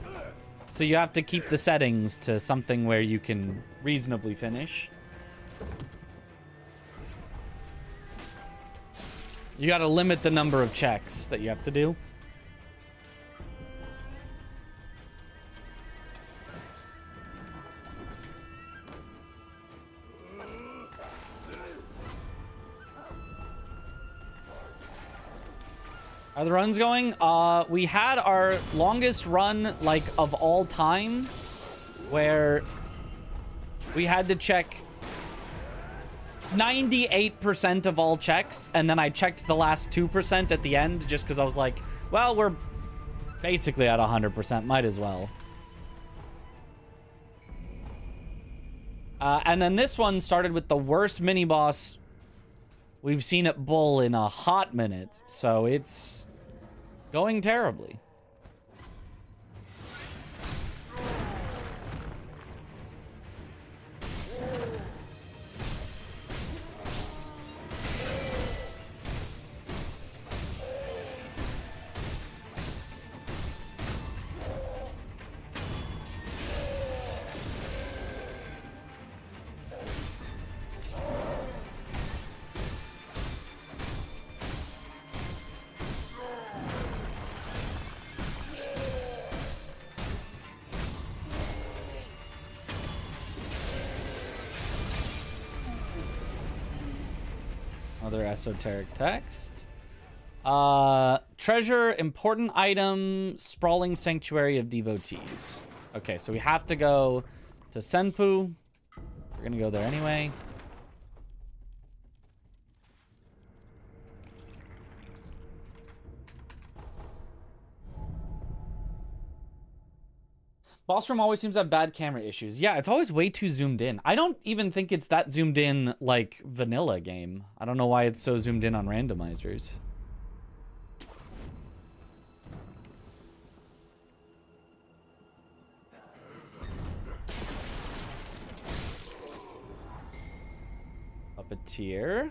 So you have to keep the settings to something where you can reasonably finish. You gotta limit the number of checks that you have to do. Are the runs going? We had our longest run, like, of all time, where we had to check 98% of all checks, and then I checked the last 2% at the end, just because I was like, well, we're basically at 100%, might as well. And then this one started with the worst mini-boss we've seen at Bull in a hot minute, so it's going terribly. Other esoteric text. Treasure, important item, sprawling sanctuary of devotees. Okay, so we have to go to Senpu. We're gonna go there anyway. Boss room always seems to have bad camera issues. Yeah, it's always way too zoomed in. I don't even think it's that zoomed in like vanilla game. I don't know why it's so zoomed in on randomizers. Puppeteer.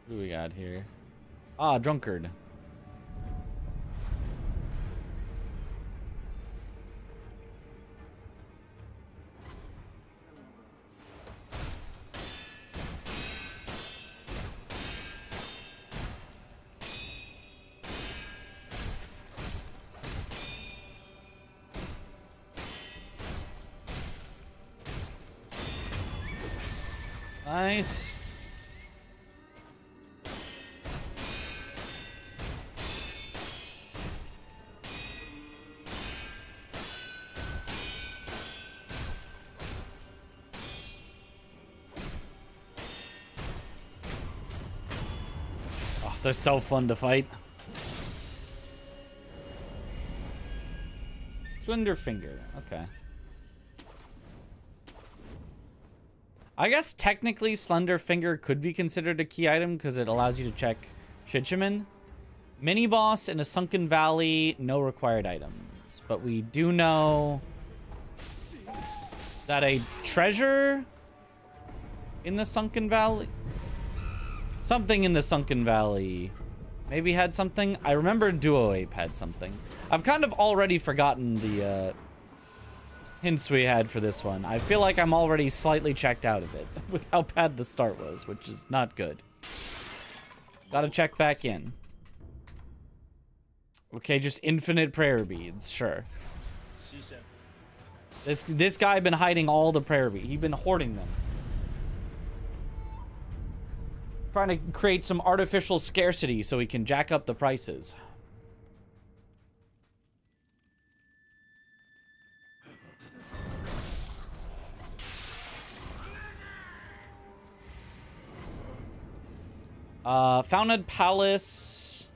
Who we got here? Ah, drunkard. Nice. They're so fun to fight. Slender finger. Okay. I guess technically Slender Finger could be considered a key item because it allows you to check Shichiman. Mini boss in a sunken valley, no required items. But we do know that a treasure in the sunken valley, something in the sunken valley, maybe had something. I remember Duo Ape had something. I've kind of already forgotten the hints we had for this one. I feel like I'm already slightly checked out of it with how bad the start was, which is not good. Gotta check back in. Okay, just infinite prayer beads, sure. This guy been hiding all the prayer beads. He's been hoarding them. Trying to create some artificial scarcity so he can jack up the prices. Fountain Palace.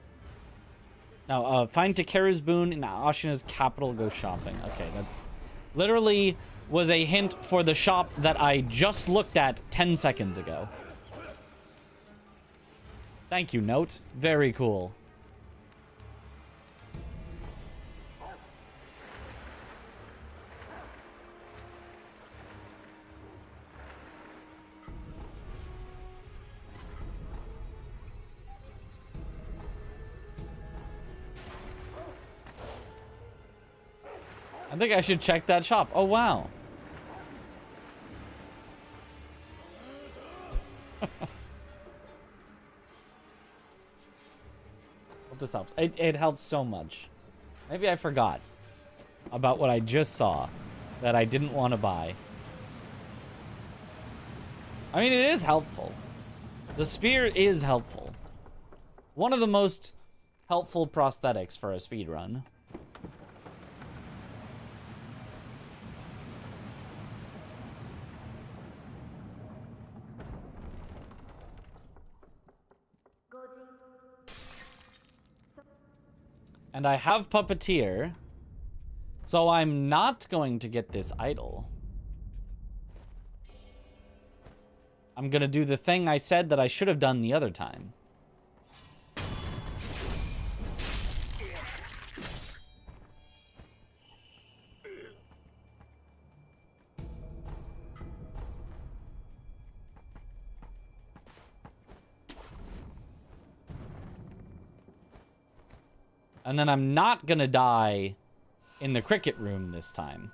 No, find Takeru's boon in Ashina's capital, go shopping. Okay, that literally was a hint for the shop that I just looked at 10 seconds ago. Thank you, Note. Very cool. I think I should check that shop. Oh, wow. Hope this helps. It helps so much. Maybe I forgot about what I just saw that I didn't want to buy. I mean, it is helpful. The spear is helpful. One of the most helpful prosthetics for a speedrun. And I have Puppeteer, so I'm not going to get this idol. I'm gonna do the thing I said that I should have done the other time. And then I'm not gonna die in the cricket room this time.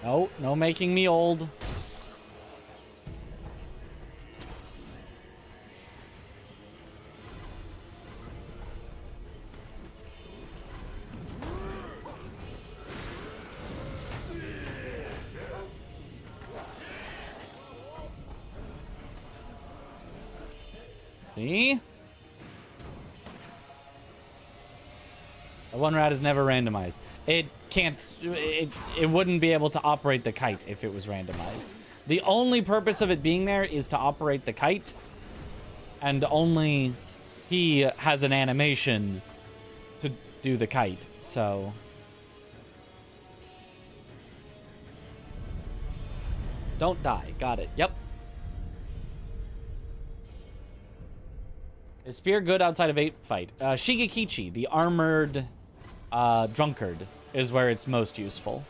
No, no making me old. See? The one rat is never randomized. It can't, it wouldn't be able to operate the kite if it was randomized. The only purpose of it being there is to operate the kite, and only he has an animation to do the kite, so. Don't die, got it, yep. Is spear good outside of ape fight? Shigekichi, the armored drunkard, is where it's most useful.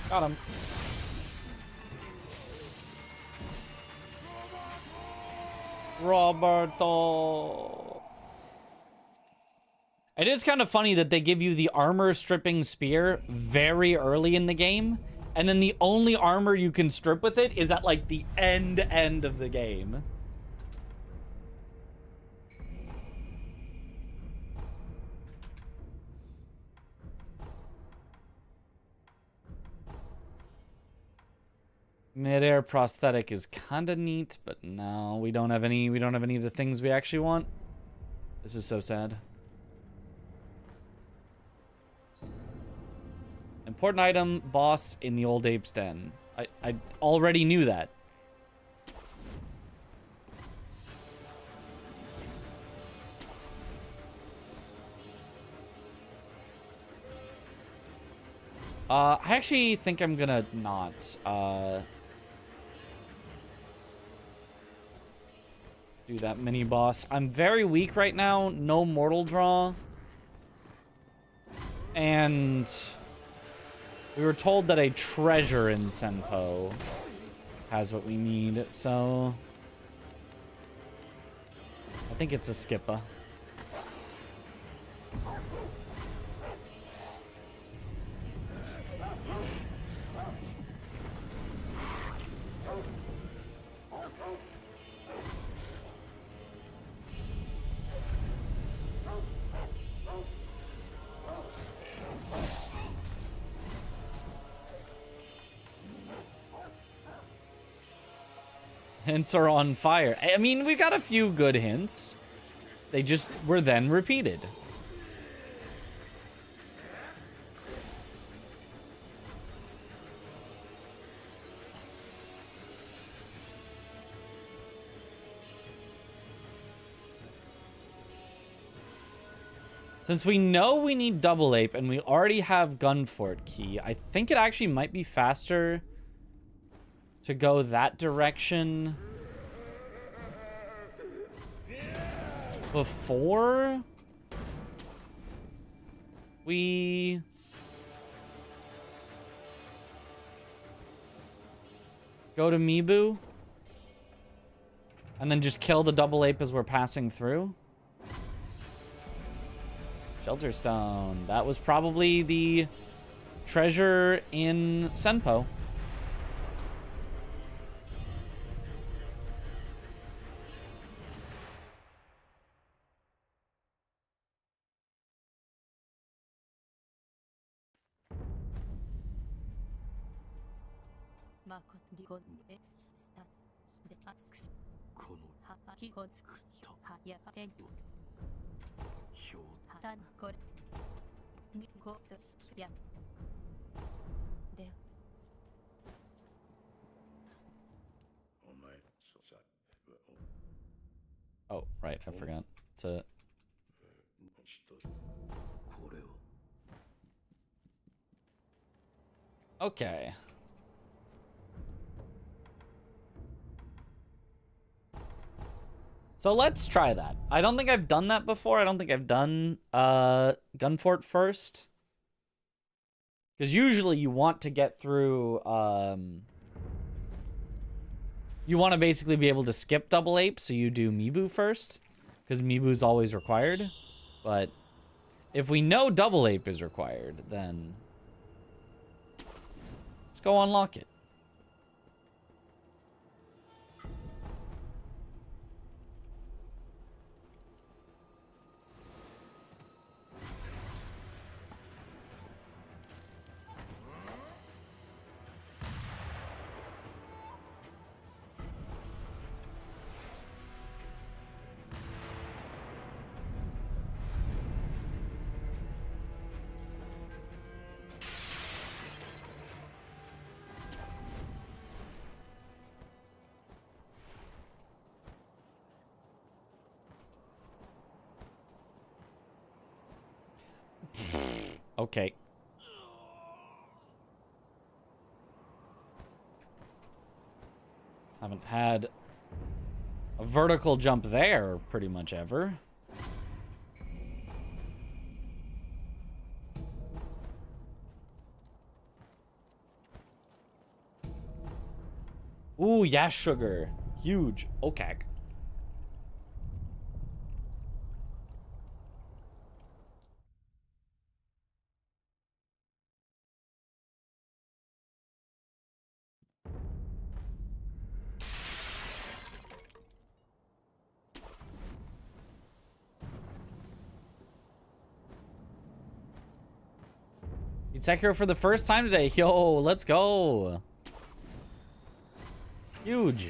Got him. Roberto. It is kind of funny that they give you the armor stripping spear very early in the game, and then the only armor you can strip with it is at like the end of the game. Mid-air prosthetic is kind of neat, but no, we don't have any of the things we actually want. This is so sad. Important item, boss in the old ape's den. I already knew that. I actually think I'm gonna not do that mini boss. I'm very weak right now. No mortal draw. And we were told that a treasure in Senpo has what we need, so I think it's a skippa. Hints are on fire. I mean, we got a few good hints. They just were then repeated. Since we know we need double ape and we already have Gunfort key, I think it actually might be faster to go that direction before we go to Mibu and then just kill the double ape as we're passing through. Shelter stone. That was probably the treasure in Senpo. Oh, right, I forgot to... Okay. So let's try that. I don't think I've done that before. I don't think I've done Gunfort first. Because usually you want to get through... you want to basically be able to skip double ape, so you do Mibu first. Because Mibu's always required. But if we know double ape is required, then... let's go unlock it. Okay. Haven't had a vertical jump there pretty much ever. Ooh, yeah, sugar. Huge. Okay. Beat Sekiro for the first time today. Yo, let's go. Huge.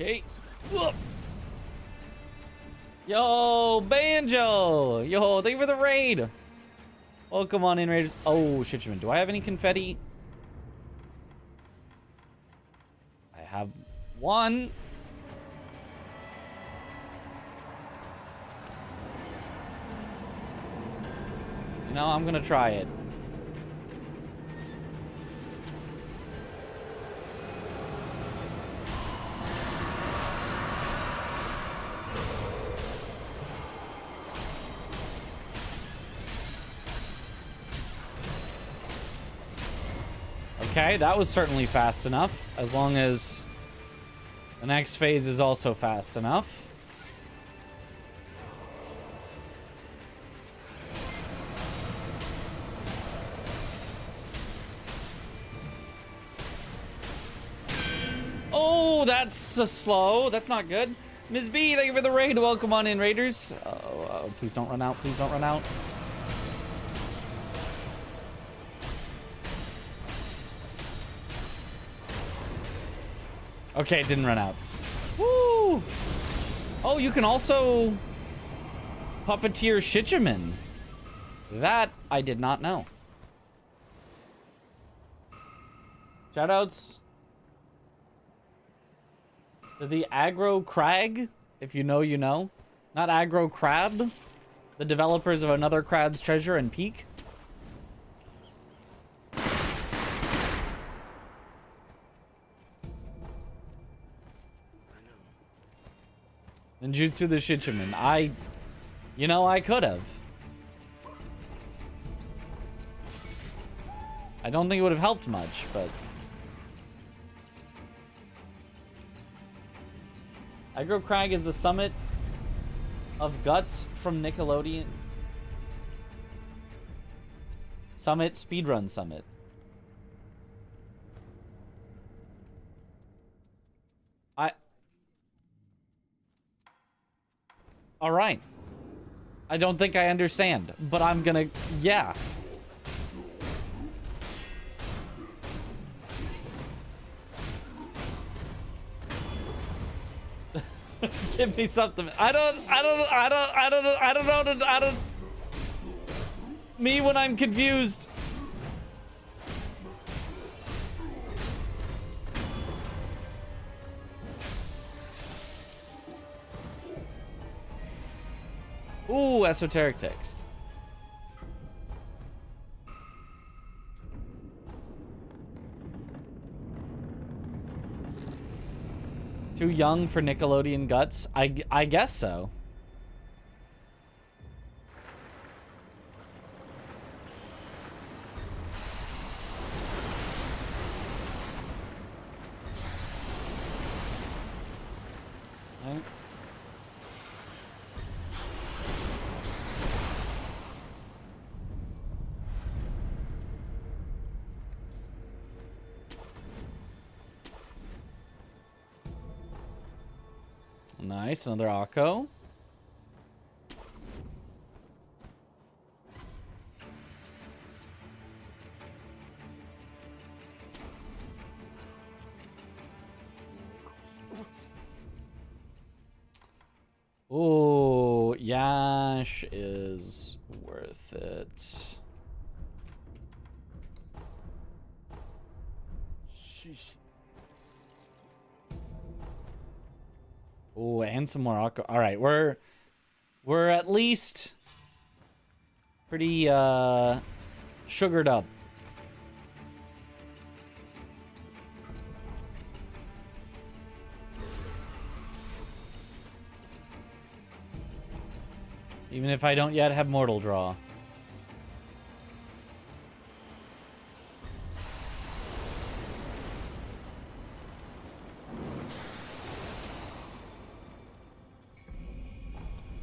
Okay. Whoop. Yo, Banjo! Yo, thank you for the raid! Welcome on in, Raiders. Oh, Shitchman, do I have any confetti? I have one. You know, I'm gonna try it. Okay, that was certainly fast enough, as long as the next phase is also fast enough. Oh, that's slow. That's not good. Ms. B, thank you for the raid. Welcome on in, Raiders. Oh, please don't run out. Please don't run out. Okay, it didn't run out. Woo! Oh, you can also puppeteer Shichiman. That I did not know. Shoutouts to the Aggro Crag, if you know, you know. Not Aggro Crab, the developers of Another Crab's Treasure and Peak. Ninjutsu the Shichiman. You know, I could have. I don't think it would have helped much, but... Aggro Crag is the summit of guts from Nickelodeon. Summit, Speedrun Summit. All right. I don't think I understand, but I'm gonna, yeah. Give me something. I don't. Me when I'm confused. Ooh, esoteric text. Too young for Nickelodeon guts? I guess so. Right. Nice, another Akko. Oh, Yash is worth it. Oh, and some more aqua. All right, we're at least pretty sugared up. Even if I don't yet have Mortal Draw.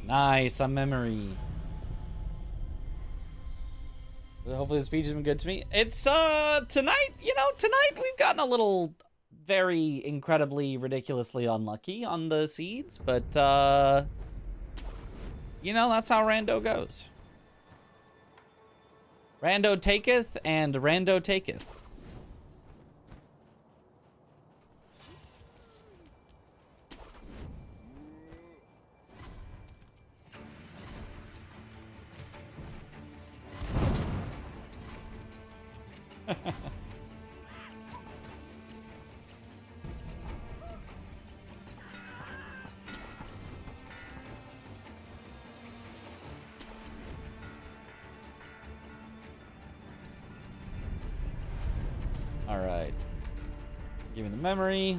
Nice, a memory. Hopefully the speech has been good to me. It's, tonight, you know, tonight we've gotten a little very incredibly, ridiculously unlucky on the seeds, but, you know, that's how Rando goes. Rando taketh and Rando taketh. All right. Give me the memory.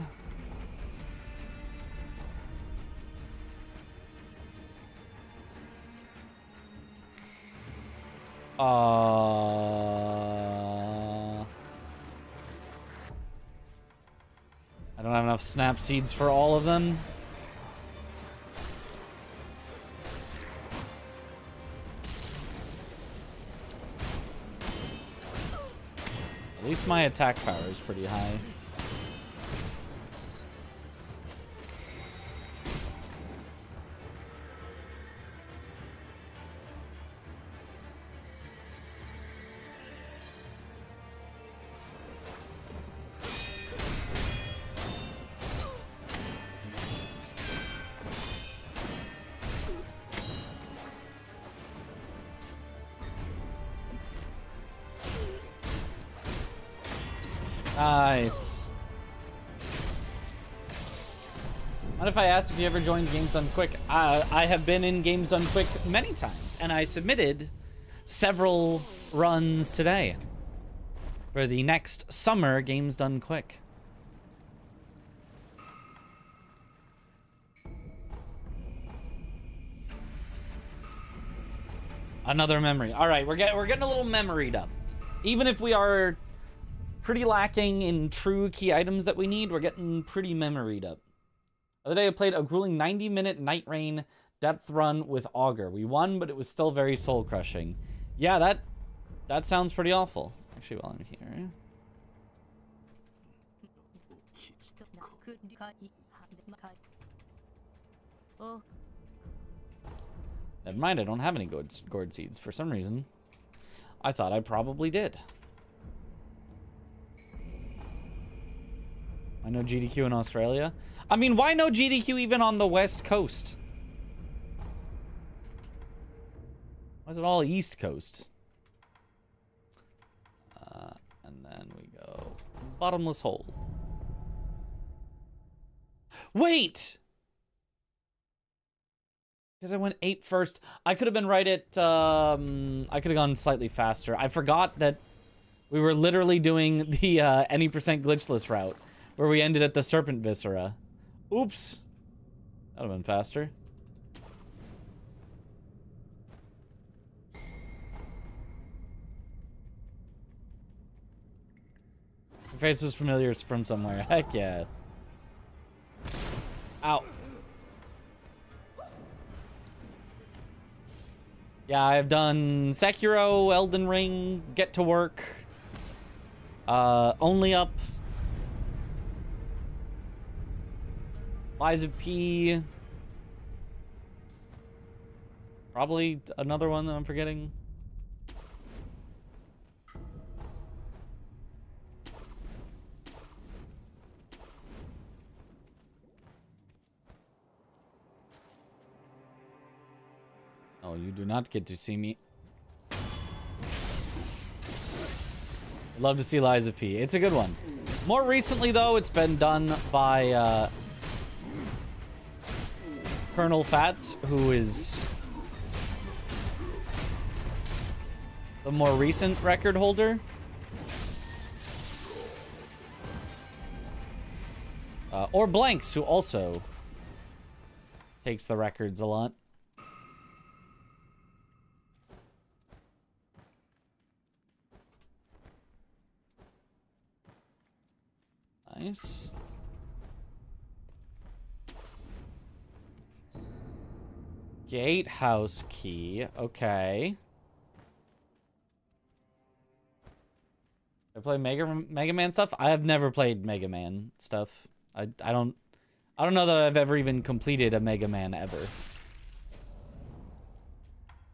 I don't have enough snap seeds for all of them. At least my attack power is pretty high. Nice. What if I asked if you ever joined Games Done Quick? I have been in Games Done Quick many times, and I submitted several runs today for the next summer Games Done Quick. Another memory. All right, we're getting a little memoried up. Even if we are pretty lacking in true key items that we need, we're getting pretty memoried up. The other day I played a grueling 90-minute Night Rain depth run with Augur. We won, but it was still very soul-crushing. Yeah, that sounds pretty awful. Actually, while I'm here. Never mind, I don't have any gourd seeds. For some reason, I thought I probably did. I know GDQ in Australia. I mean, why no GDQ even on the West Coast? Why is it all East Coast? And then we go bottomless hole. Wait! Because I went 8 first. I could have been right at, I could have gone slightly faster. I forgot that we were literally doing the any percent glitchless route, where we ended at the Serpent Viscera. Oops. That would have been faster. Your face was familiar from somewhere. Heck yeah. Ow. Yeah, I've done Sekiro, Elden Ring, Get to Work, Only Up, Lies of P. Probably another one that I'm forgetting. Oh, you do not get to see me. I'd love to see Lies of P. It's a good one. More recently, though, it's been done by Colonel Fats, who is the more recent record holder. Or Blanks, who also takes the records a lot. Nice. Gatehouse key. Okay. I play Mega Man stuff. I have never played Mega Man stuff. I don't know that I've ever even completed a Mega Man ever.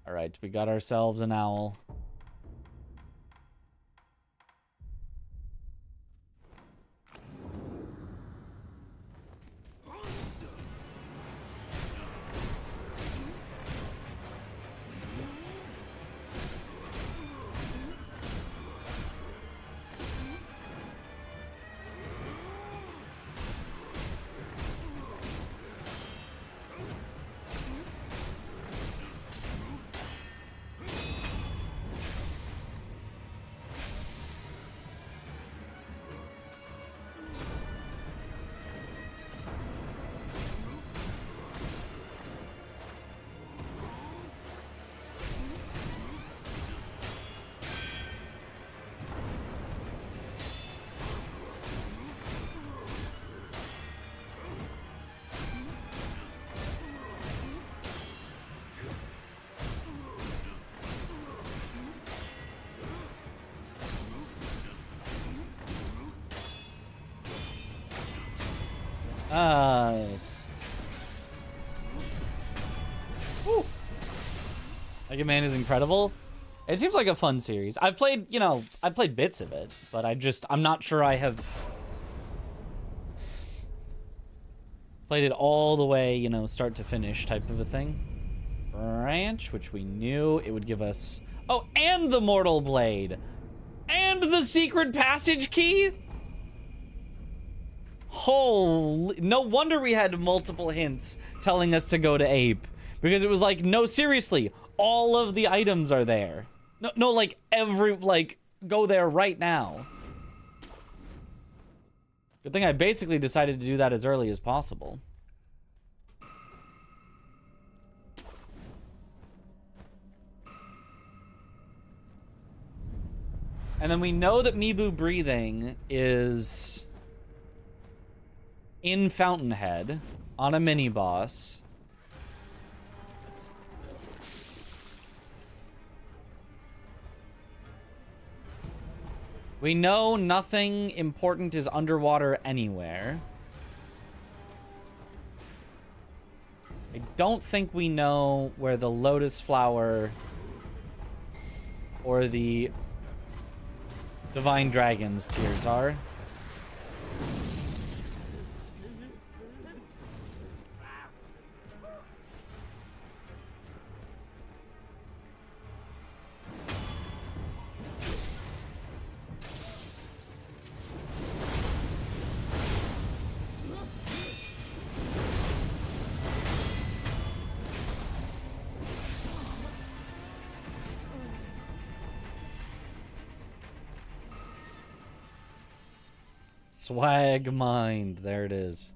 All right, we got ourselves an owl. Nice. Woo. Mega Man is incredible. It seems like a fun series. I've played, you know, I've played bits of it, but I'm not sure I have played it all the way, you know, start to finish type of a thing. Branch, which we knew it would give us. Oh, and the Mortal Blade. And the secret passage key? Holy, no wonder we had multiple hints telling us to go to Ape. Because it was like, no, seriously, all of the items are there. No, like, go there right now. Good thing I basically decided to do that as early as possible. And then we know that Mibu breathing is in Fountainhead on a mini boss. We know nothing important is underwater anywhere. I don't think we know where the Lotus Flower or the Divine Dragon's tears are. Swag Mind, there it is.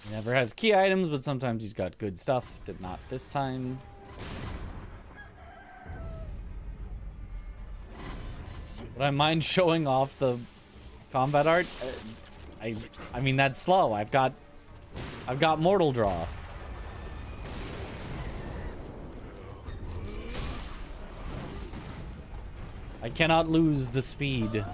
He never has key items, but sometimes he's got good stuff. Did not this time. Would I mind showing off the combat art? I mean, that's slow. I've got Mortal Draw. I cannot lose the speed.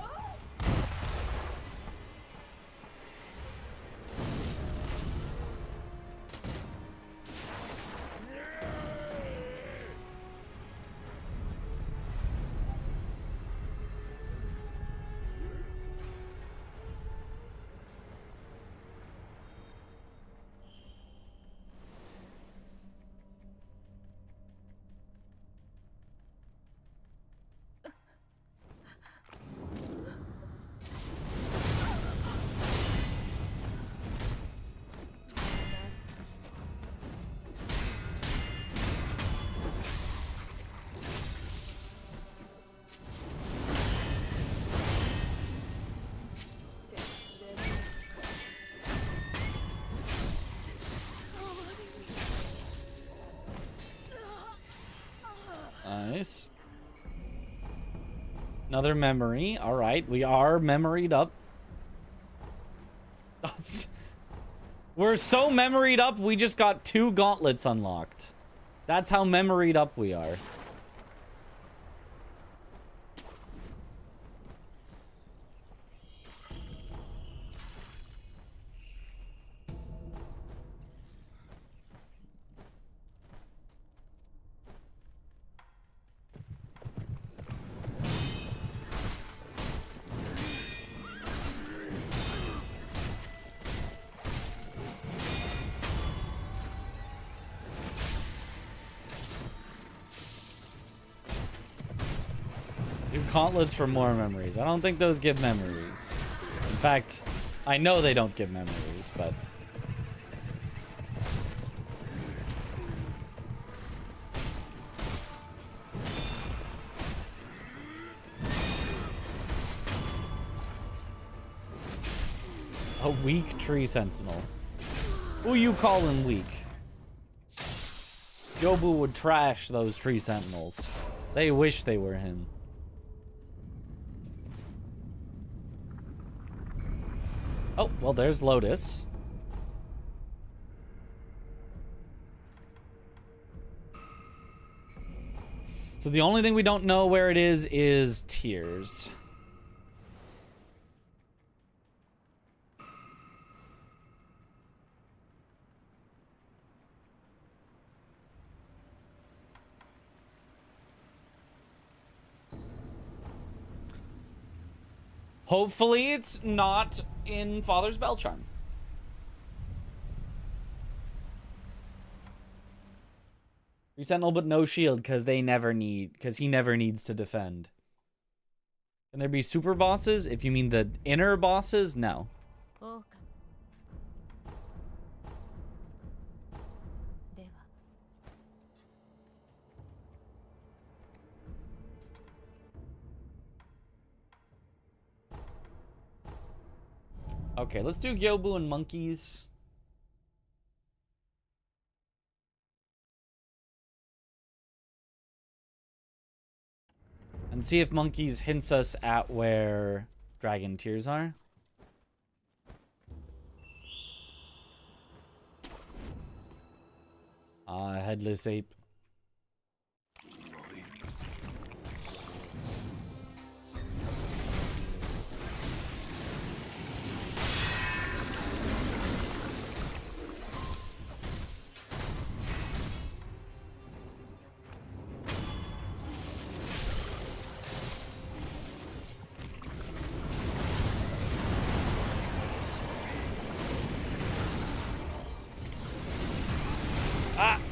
Nice. Another memory. All right, we are memoried up. We're so memoried up, we just got 2 gauntlets unlocked. That's how memoried up we are. Gauntlets for more memories. I don't think those give memories. In fact, I know they don't give memories, but... A weak tree sentinel. Who you calling weak? Yobu would trash those tree sentinels. They wish they were him. Oh, well, there's Lotus. So the only thing we don't know where it is Tears. Hopefully it's not in Father's Bell Charm. Sentinel but no shield because he never needs to defend. Can there be super bosses? If you mean the inner bosses, no. Okay, let's do Gyobu and monkeys. And see if monkeys hints us at where dragon tears are. Headless ape.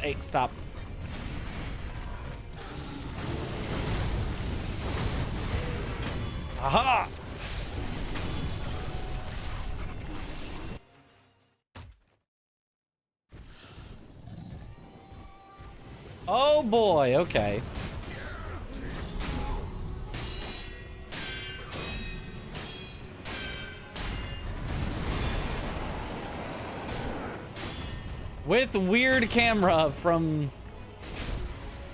Hey, stop. Aha! Oh boy, okay. With weird camera from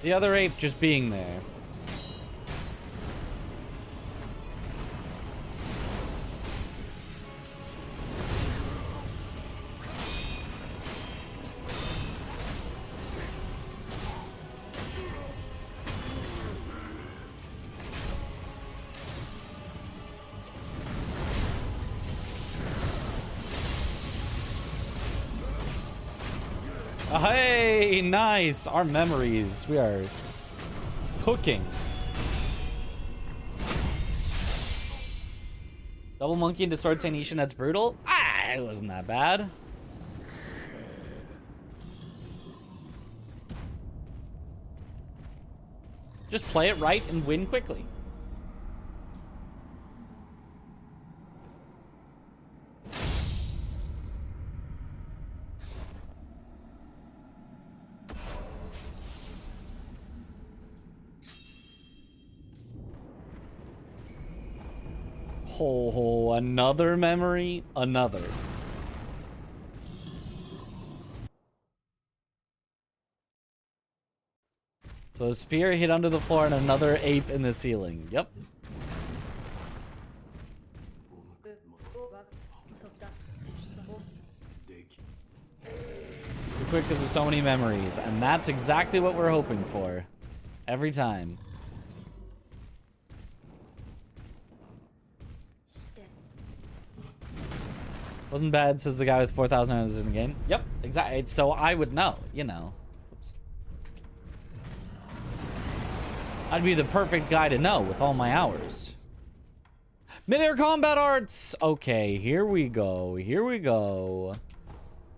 the other ape just being there. Hey, nice! Our memories. We are cooking. Double monkey into Sword Saint, that's brutal. Ah, it wasn't that bad. Just play it right and win quickly. Oh, another memory? Another. So a spear hit under the floor and another ape in the ceiling. Yep. Too quick because of so many memories. And that's exactly what we're hoping for. Every time. Wasn't bad, says the guy with 4,000 hours in the game. Yep, exactly. So I would know, you know. Oops. I'd be the perfect guy to know with all my hours. Mid-air combat arts! Okay, here we go. Here we go.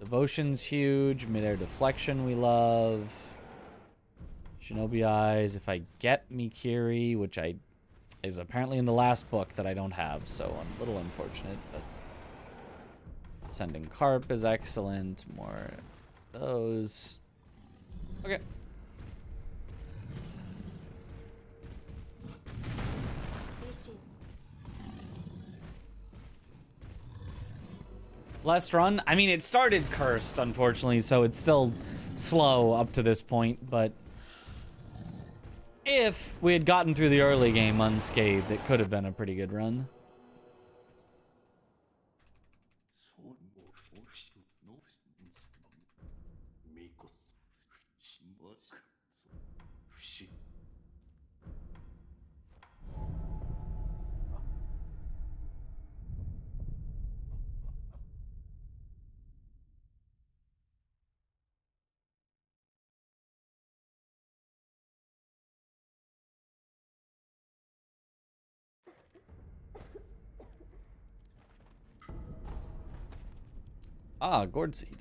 Devotion's huge. Mid-air deflection we love. Shinobi eyes. If I get Mikiri, which is apparently in the last book that I don't have, so I'm a little unfortunate, but... Sending Carp is excellent. More of those. Okay. Last run. I mean, it started cursed, unfortunately, so it's still slow up to this point, but if we had gotten through the early game unscathed, it could have been a pretty good run. Ah, gourd seed.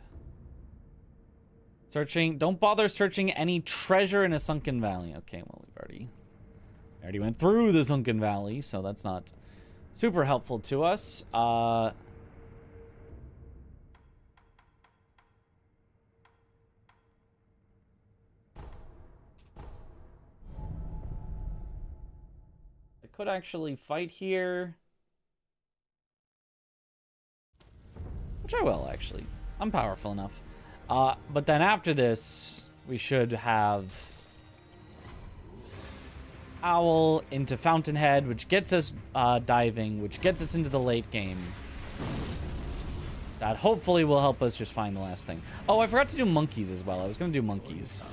Searching. Don't bother searching any treasure in a sunken valley. Okay, well, we already went through the sunken valley, so that's not super helpful to us. I could actually fight here. Which I will, actually. I'm powerful enough. But then after this, we should have Owl into Fountainhead, which gets us diving, which gets us into the late game. That hopefully will help us just find the last thing. Oh, I forgot to do monkeys as well. I was going to do monkeys.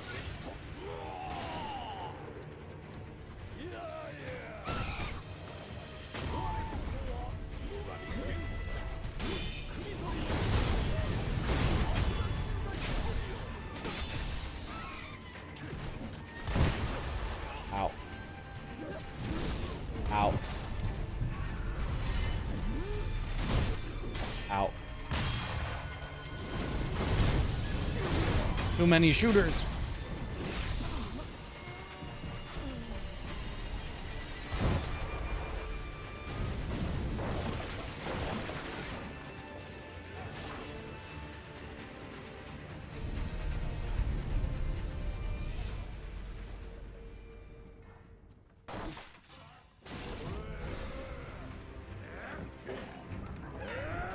Ow. Ow. Too many shooters.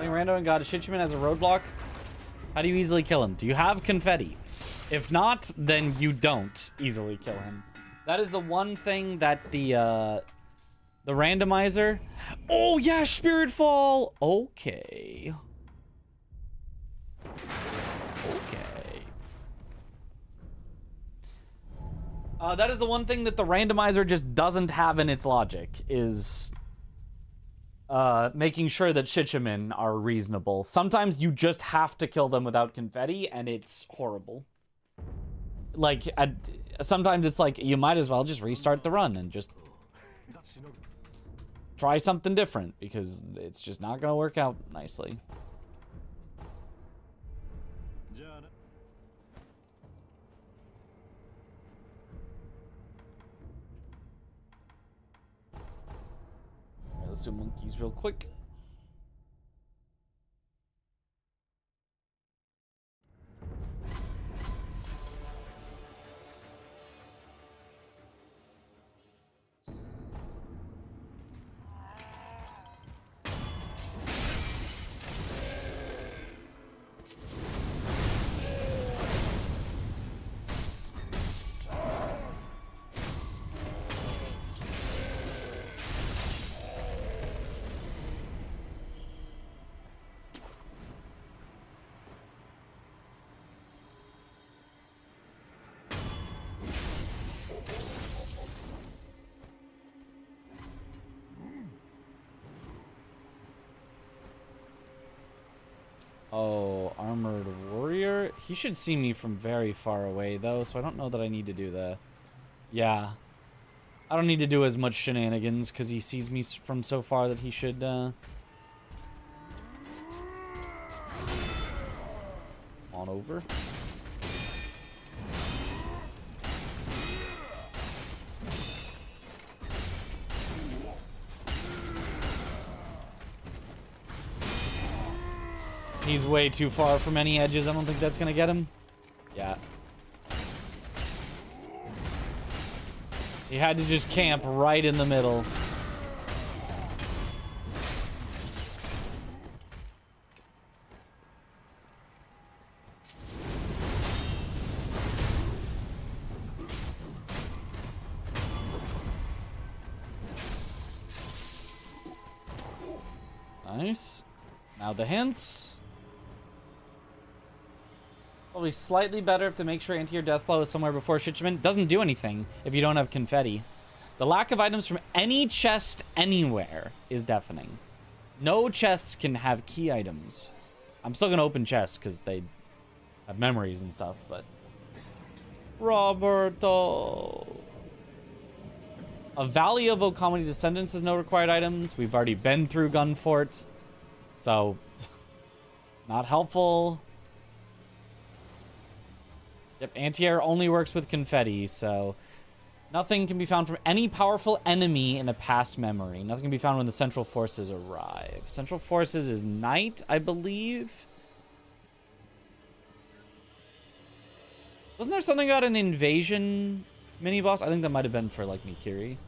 Rando and got a Shichiman as a roadblock. How do you easily kill him? Do you have confetti? If not, then you don't easily kill him. That is the one thing that the randomizer. Oh yeah, Spirit Fall. Okay. Okay. That is the one thing that the randomizer just doesn't have in its logic is making sure that Shichimen are reasonable. Sometimes you just have to kill them without confetti, and it's horrible. Like, sometimes it's like, you might as well just restart the run and just try something different, because it's just not gonna work out nicely. Let's do monkeys real quick. Oh, Armored Warrior. He should see me from very far away, though, so I don't know that I need to do the... Yeah. I don't need to do as much shenanigans, because he sees me from so far that he should, on over. He's way too far from any edges. I don't think that's gonna get him. Yeah. He had to just camp right in the middle. Nice. Now the hints. Probably slightly better if to make sure anti-air death blow is somewhere before Shitchman. Doesn't do anything if you don't have confetti. The lack of items from any chest anywhere is deafening. No chests can have key items. I'm still gonna open chests because they have memories and stuff, but... Roberto... A Valley of Okamani Descendants has no required items. We've already been through Gunfort. So... Not helpful. Yep, anti-air only works with confetti, so... Nothing can be found from any powerful enemy in a past memory. Nothing can be found when the Central Forces arrive. Central Forces is night, I believe. Wasn't there something about an invasion mini-boss? I think that might have been for, like, Mikiri.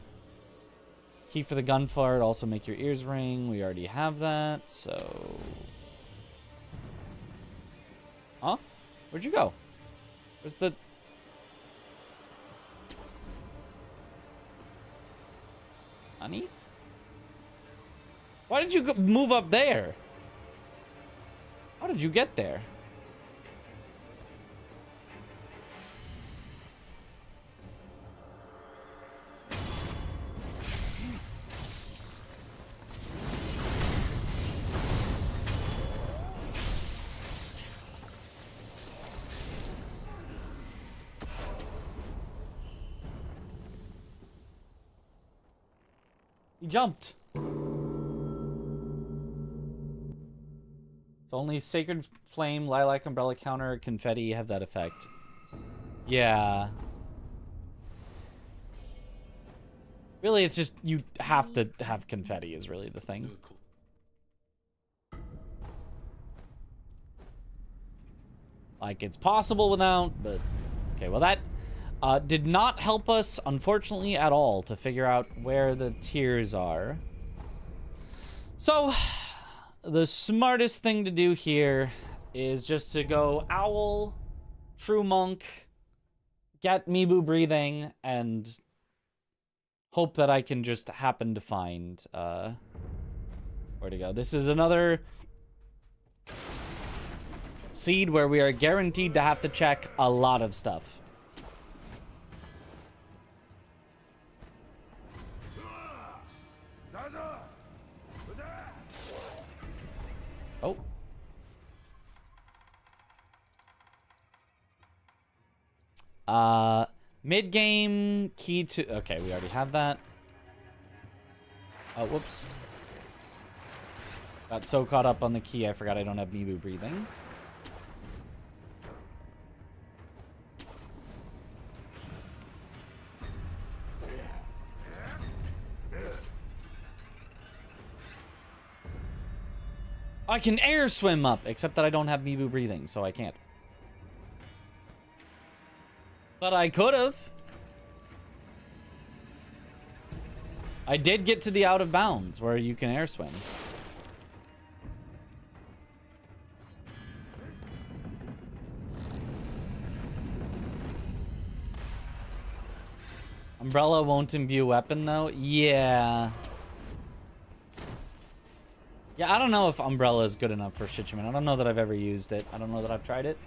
Key for the gunfire, also make your ears ring. We already have that, so... Huh? Where'd you go? Where's the... Honey? Why did you move up there? How did you get there? He jumped. It's only Sacred Flame, Lilac Umbrella Counter, Confetti have that effect. Yeah. Really, it's just you have to have confetti is really the thing. Like, it's possible without, but... Okay, well that did not help us, unfortunately, at all to figure out where the tiers are. So, the smartest thing to do here is just to go Owl, True Monk, get Mibu breathing, and hope that I can just happen to find where to go. This is another seed where we are guaranteed to have to check a lot of stuff. Oh. Mid-game key to... Okay, we already have that. Oh, whoops. Got so caught up on the key, I forgot I don't have Mibu breathing. I can air swim up, except that I don't have Mibu breathing, so I can't. But I could have. I did get to the out of bounds where you can air swim. Umbrella won't imbue weapon though? Yeah. Yeah, I don't know if Umbrella is good enough for Shichiman. I don't know that I've ever used it. I don't know that I've tried it.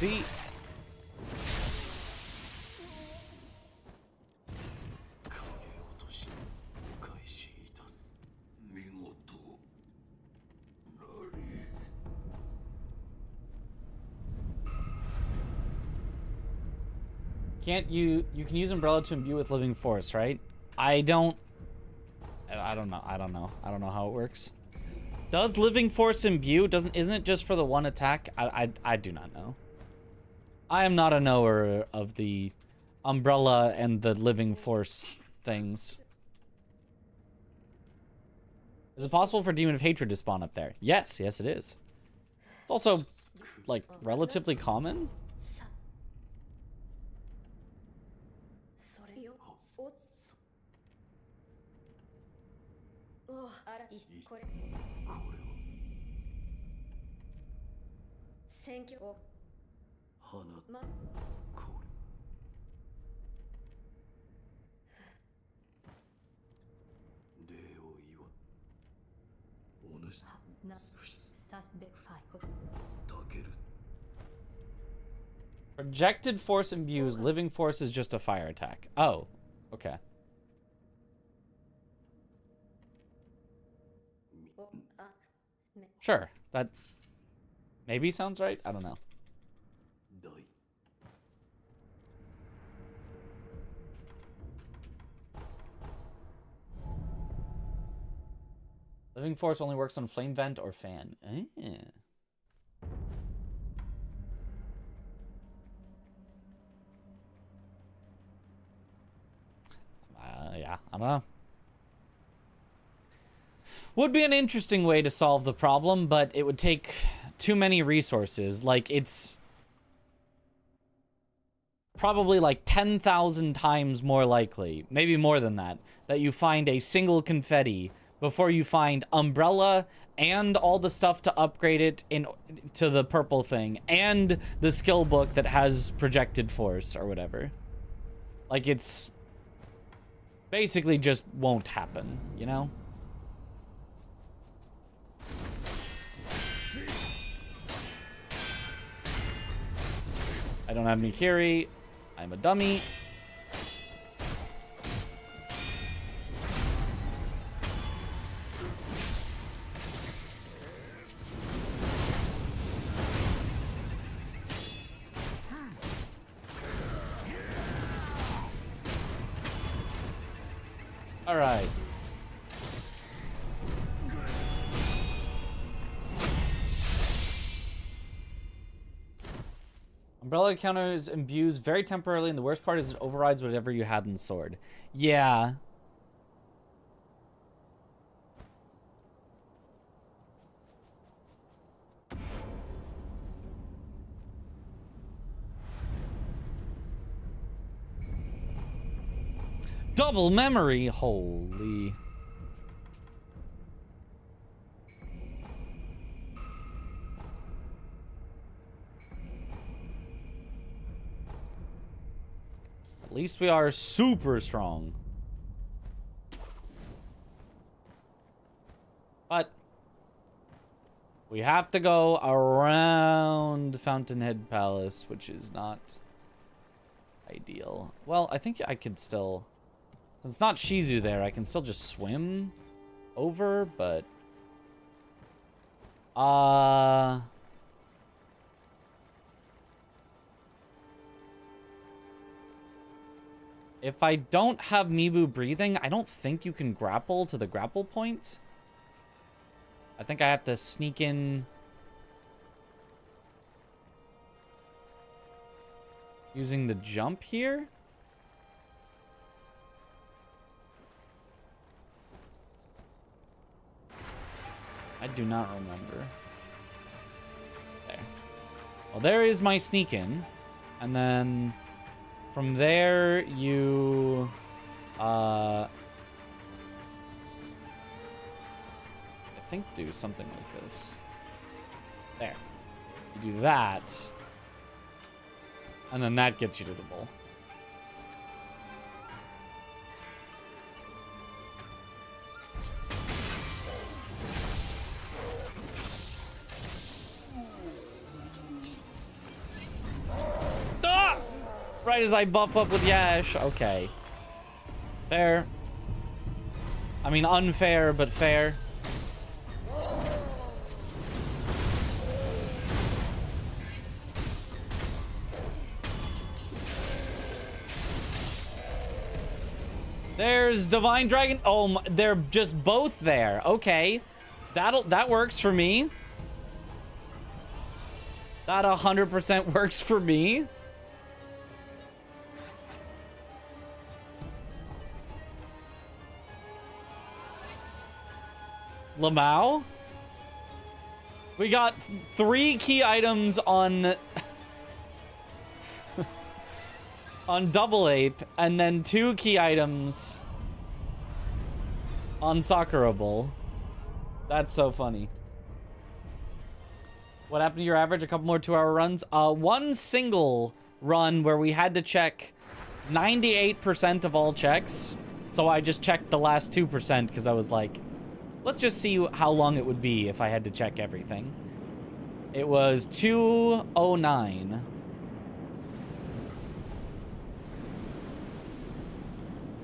see. Can't you can use umbrella to imbue with living force, right? I don't know how it works. Does living force imbue? Isn't it just for the one attack? I do not know. I am not a knower of the umbrella and the living force things. Is it possible for Demon of Hatred to spawn up there? Yes, it is. It's also like relatively common. Projected force imbues, living force is just a fire attack. Oh, okay. Sure, that maybe sounds right. I don't know. Living force only works on flame vent or fan. Yeah, I don't know. Would be an interesting way to solve the problem, but it would take too many resources. Like, it's probably like 10,000 times more likely, maybe more than that you find a single confetti before you find umbrella and all the stuff to upgrade it to the purple thing and the skill book that has projected force or whatever. Like, it's basically just won't happen, you know? I don't have Mikiri. I'm a dummy. All right. Umbrella counters imbues very temporarily, and the worst part is it overrides whatever you had in sword. Yeah. Double memory, holy. At least we are super strong. But we have to go around Fountainhead Palace, which is not ideal. Well, I think I could still, since it's not Shizu there, I can still just swim over, but if I don't have Mibu breathing, I don't think you can grapple to the grapple point. I think I have to sneak in using the jump here. I do not remember. There. Well, there is my sneak in. And then from there, you I think do something like this. There. You do that. And then that gets you to the bowl. Right as I buff up with Yash. Okay. Fair. I mean, unfair, but fair. There's Divine Dragon. Oh, they're just both there. Okay. That works for me. That 100% works for me. Lamau? We got 3 key items on on Double Ape, and then 2 key items on Sakura Bowl. That's so funny. What happened to your average? A couple more 2-hour runs? One single run where we had to check 98% of all checks. So I just checked the last 2% because I was like, let's just see how long it would be if I had to check everything. It was 2:09.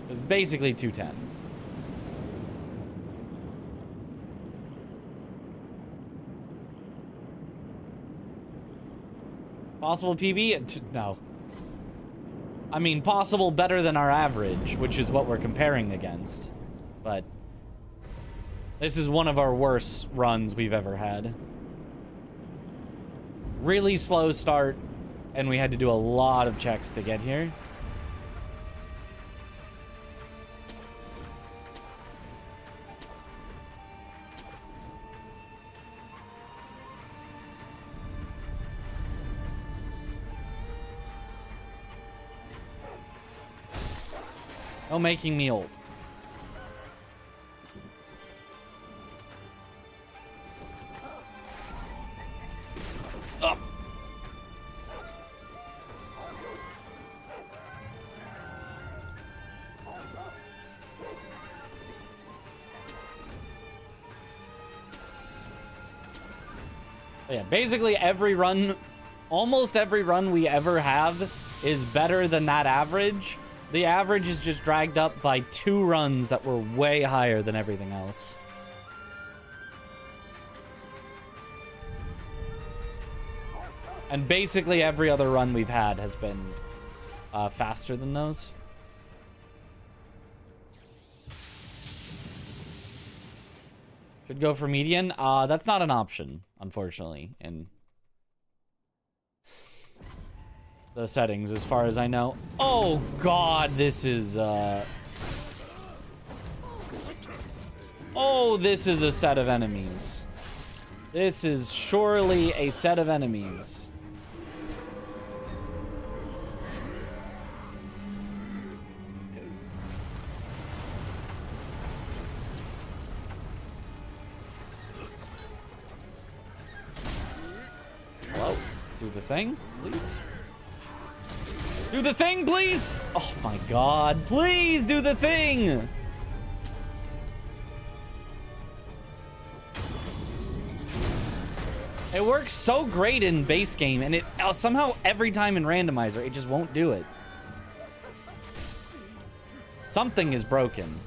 It was basically 2:10. Possible PB? No. I mean, possible better than our average, which is what we're comparing against. But this is one of our worst runs we've ever had. Really slow start, and we had to do a lot of checks to get here. No making me old. Up. Yeah, basically every run, almost every run we ever have is better than that average. The average is just dragged up by 2 runs that were way higher than everything else. And basically every other run we've had has been faster than those. Should go for median. That's not an option, unfortunately, in the settings, as far as I know. Oh god, this is oh, this is a set of enemies. This is surely a set of enemies. Hello? Do the thing, please. Do the thing, please! Oh my god, please do the thing! It works so great in base game, and it somehow every time in randomizer, it just won't do it. Something is broken.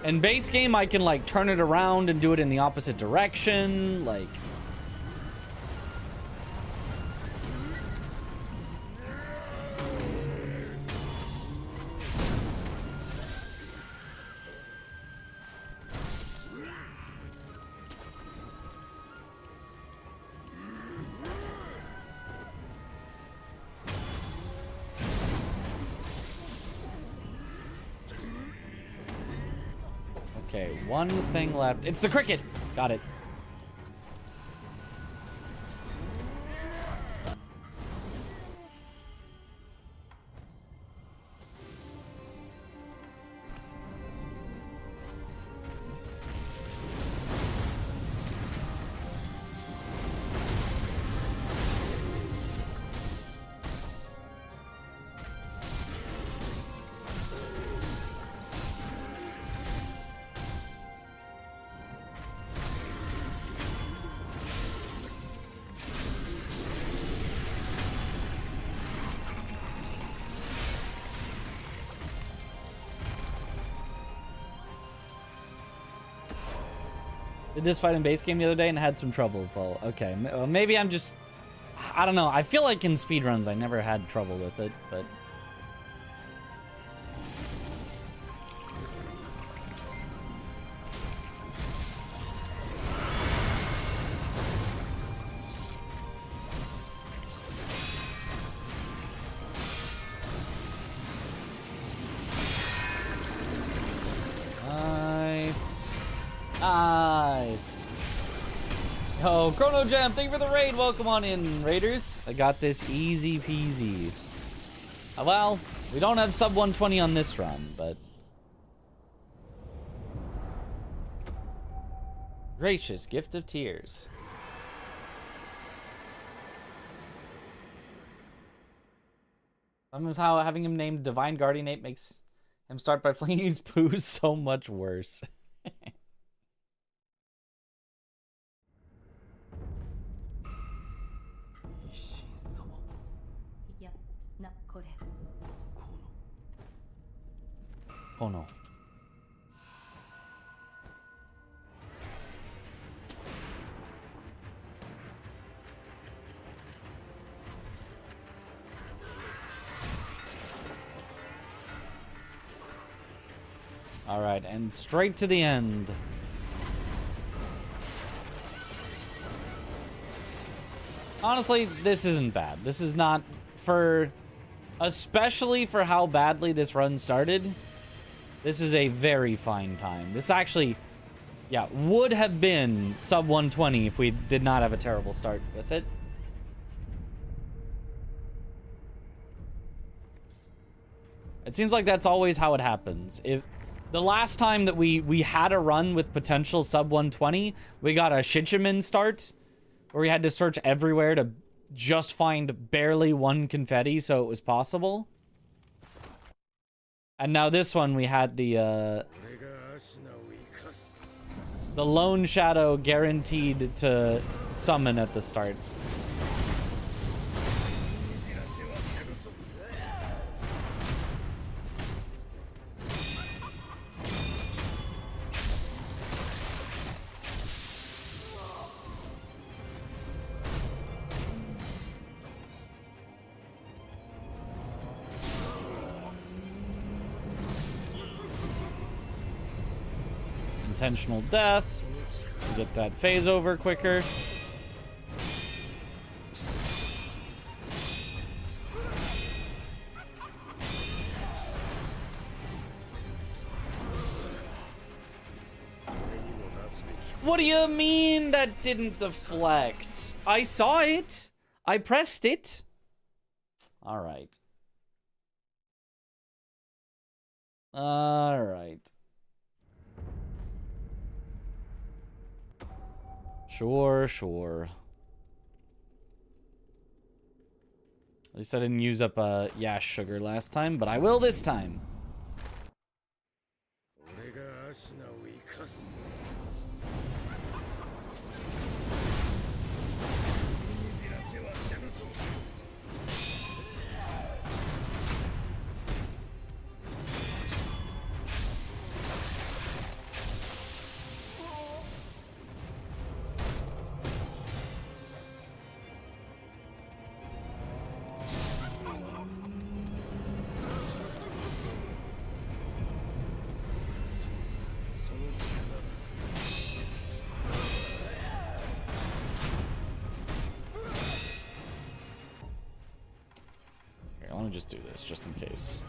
In base game, I can, like, turn it around and do it in the opposite direction, like... Okay, one thing left. It's the cricket! Got it. Did this fight in base game the other day and had some troubles, though. Okay, maybe I'm just... I don't know. I feel like in speedruns I never had trouble with it, but... Nice. Nice. Yo, Chrono Jam, thank you for the raid. Welcome on in, Raiders. I got this easy peasy. Well, we don't have sub 120 on this run, but... Gracious gift of tears. Somehow having him named Divine Guardian Ape makes him start by flinging his poo so much worse. Oh no. All right, and straight to the end. Honestly, this isn't bad. This is not for, especially for how badly this run started. This is a very fine time. This actually, yeah, would have been sub 120 if we did not have a terrible start with it. It seems like that's always how it happens. If the last time that we had a run with potential sub 120, we got a Shichiman start where we had to search everywhere to just find barely one confetti so it was possible. And now this one, we had the lone shadow guaranteed to summon at the start. Intentional death to get that phase over quicker. What do you mean that didn't deflect? I saw it. I pressed it. All right. All right. Sure, sure. At least I didn't use up Yash sugar last time, but I will this time. Let me just do this, just in case.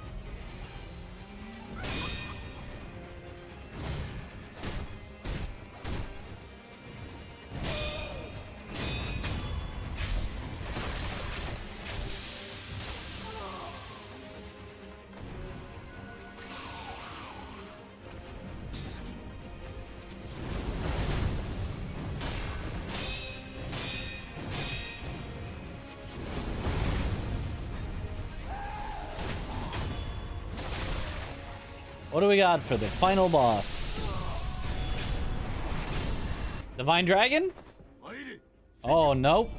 What do we got for the final boss? Divine Dragon? Oh, nope.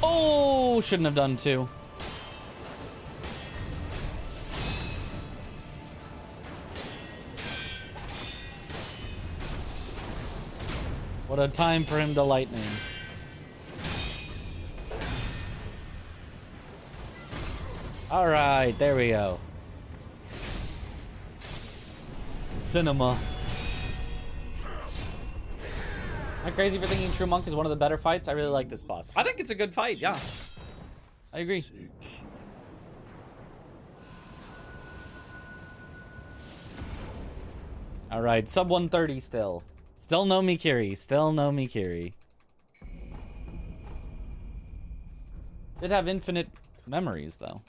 Oh, shouldn't have done two. What a time for him to lightning. Alright, there we go. Cinema. Am I crazy for thinking True Monk is one of the better fights? I really like this boss. I think it's a good fight, yeah. I agree. Alright, sub 130 still. Still no Mikiri. Still no Mikiri. Did have infinite memories, though.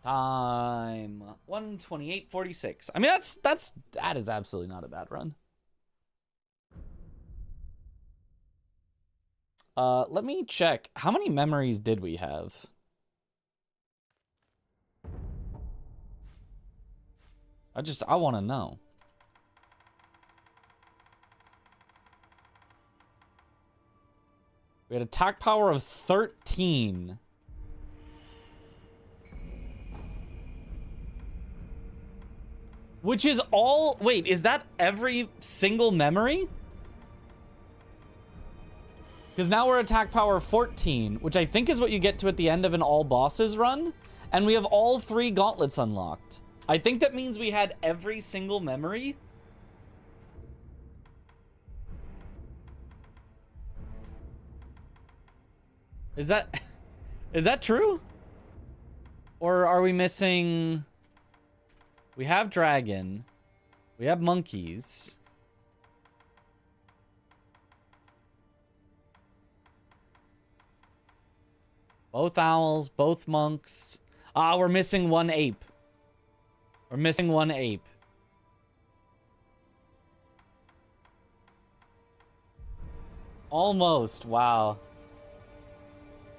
Time 128.46. I mean, that is absolutely not a bad run. Let me check. How many memories did we have? I want to know. We had attack power of 13. Which is all... Wait, is that every single memory? Because now we're attack power 14, which I think is what you get to at the end of an all bosses run. And we have all 3 gauntlets unlocked. I think that means we had every single memory. Is that true? Or are we missing... We have dragon. We have monkeys. Both owls, both monks. Ah, we're missing 1 ape. We're missing 1 ape. Almost. Wow.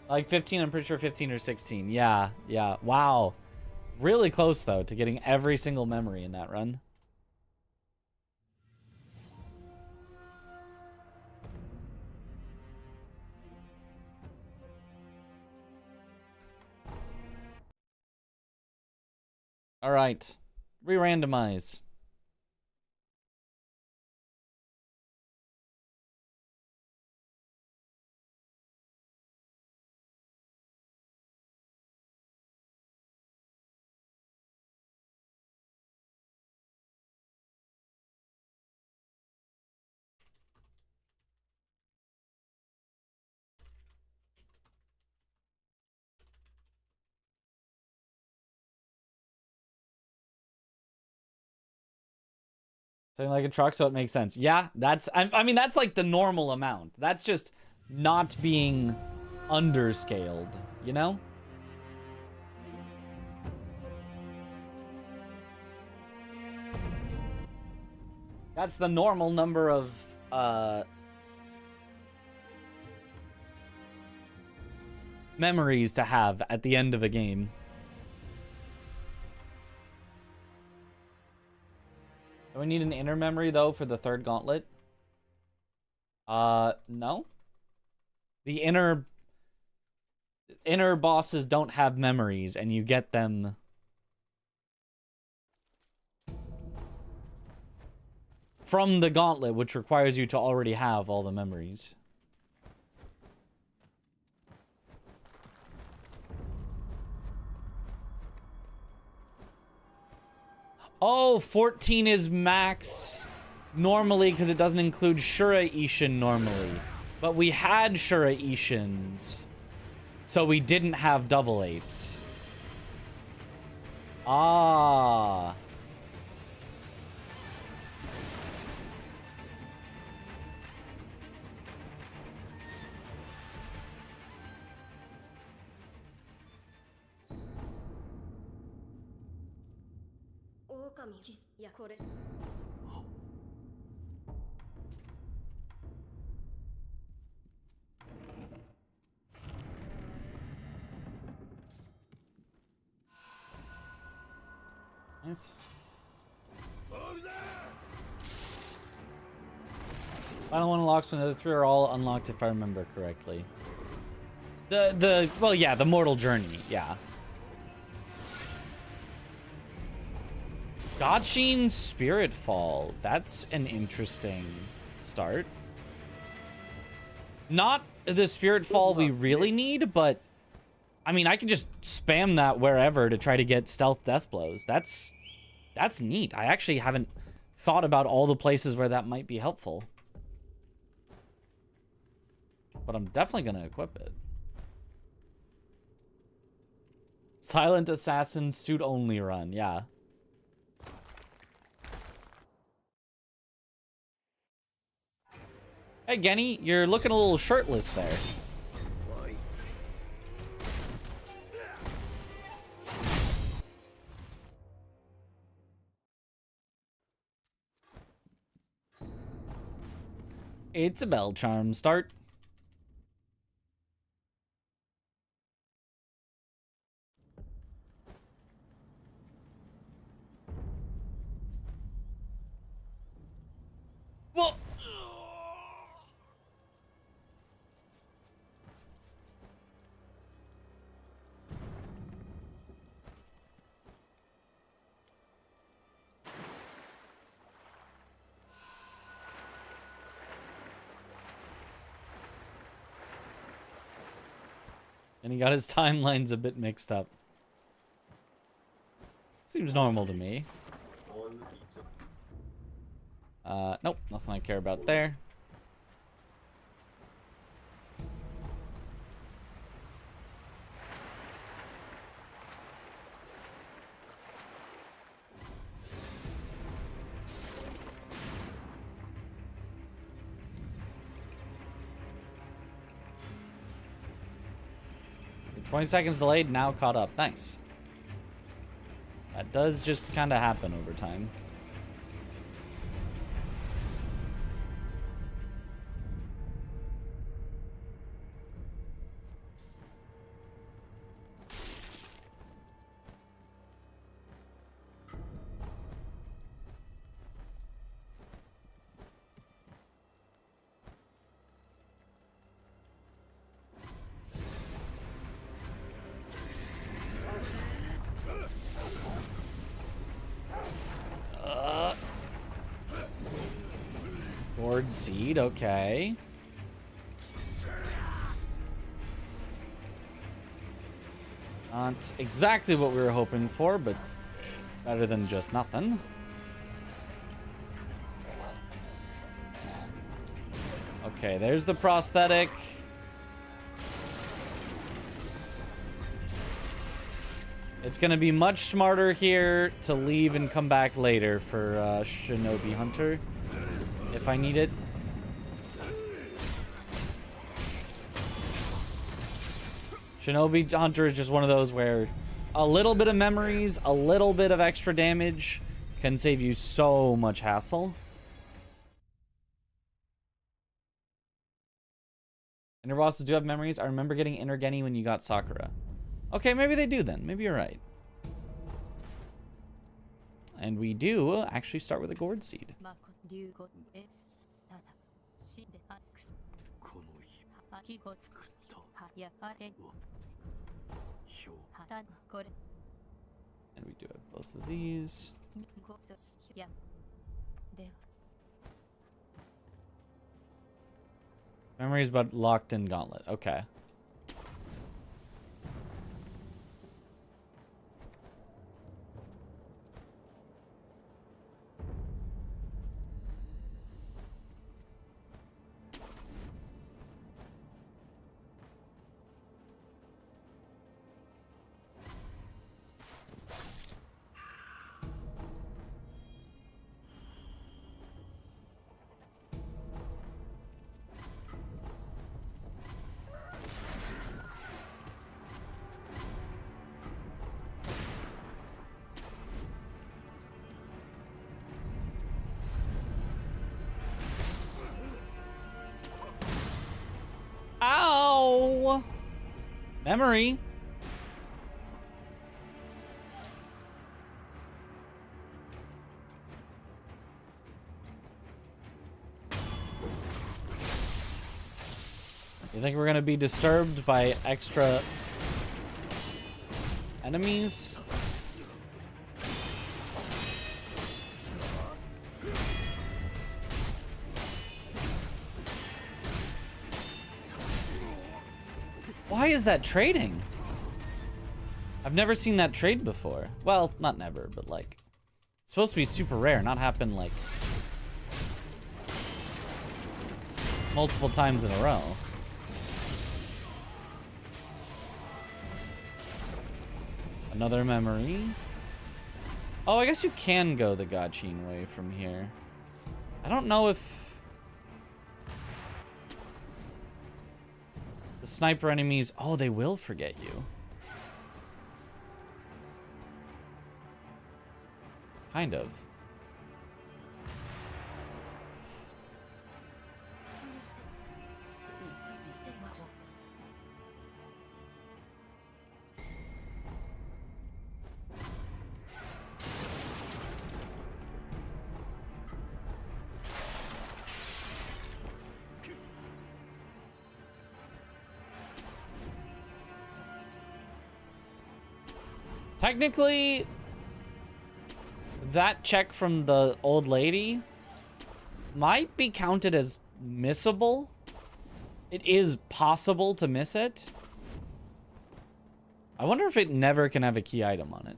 Like 15, I'm pretty sure 15 or 16. Yeah, yeah. Wow. Really close, though, to getting every single memory in that run. All right. Re-randomize. Something like a truck, so it makes sense. Yeah, I mean, that's like the normal amount. That's just not being underscaled, you know? That's the normal number of, memories to have at the end of a game. Do we need an inner memory, though, for the 3rd gauntlet? No. The inner bosses don't have memories, and you get them from the gauntlet, which requires you to already have all the memories. Oh, 14 is max normally because it doesn't include Shura Ishin normally. But we had Shura Ishins, so we didn't have double apes. Ah. Nice. Final one unlocks when the other 3 are all unlocked, if I remember correctly. Well, yeah, the Mortal Journey, yeah. Gotchin Spirit Fall. That's an interesting start. Not the Spirit Fall we really need, but I mean, I can just spam that wherever to try to get stealth death blows. That's neat. I actually haven't thought about all the places where that might be helpful. But I'm definitely going to equip it. Silent Assassin suit only run, yeah. Hey, Genny, you're looking a little shirtless there. It's a bell charm start. Whoa! And he got his timelines a bit mixed up. Seems normal to me. Nope, nothing I care about there. You're 20 seconds delayed, now caught up. Nice. That does just kind of happen over time. Gourd seed, okay. Not exactly what we were hoping for, but better than just nothing. Okay, there's the prosthetic. It's gonna be much smarter here to leave and come back later for Shinobi Hunter, if I need it. Shinobi Hunter is just one of those where a little bit of memories, a little bit of extra damage can save you so much hassle. Inner bosses do have memories. I remember getting Inner Genny when you got Sakura. Okay, maybe they do then. Maybe you're right. And we do actually start with a gourd seed. And we do have both of these. Memories but locked in gauntlet. Okay. Ow! Memory. You think we're gonna be disturbed by extra enemies? is that trading? I've never seen that trade before. Well, not never, but like, it's supposed to be super rare, not happen like multiple times in a row. Another memory. Oh, I guess you can go the Gachin way from here. I don't know if the sniper enemies... Oh, they will forget you. Kind of. Technically, that check from the old lady might be counted as missable. It is possible to miss it. I wonder if it never can have a key item on it.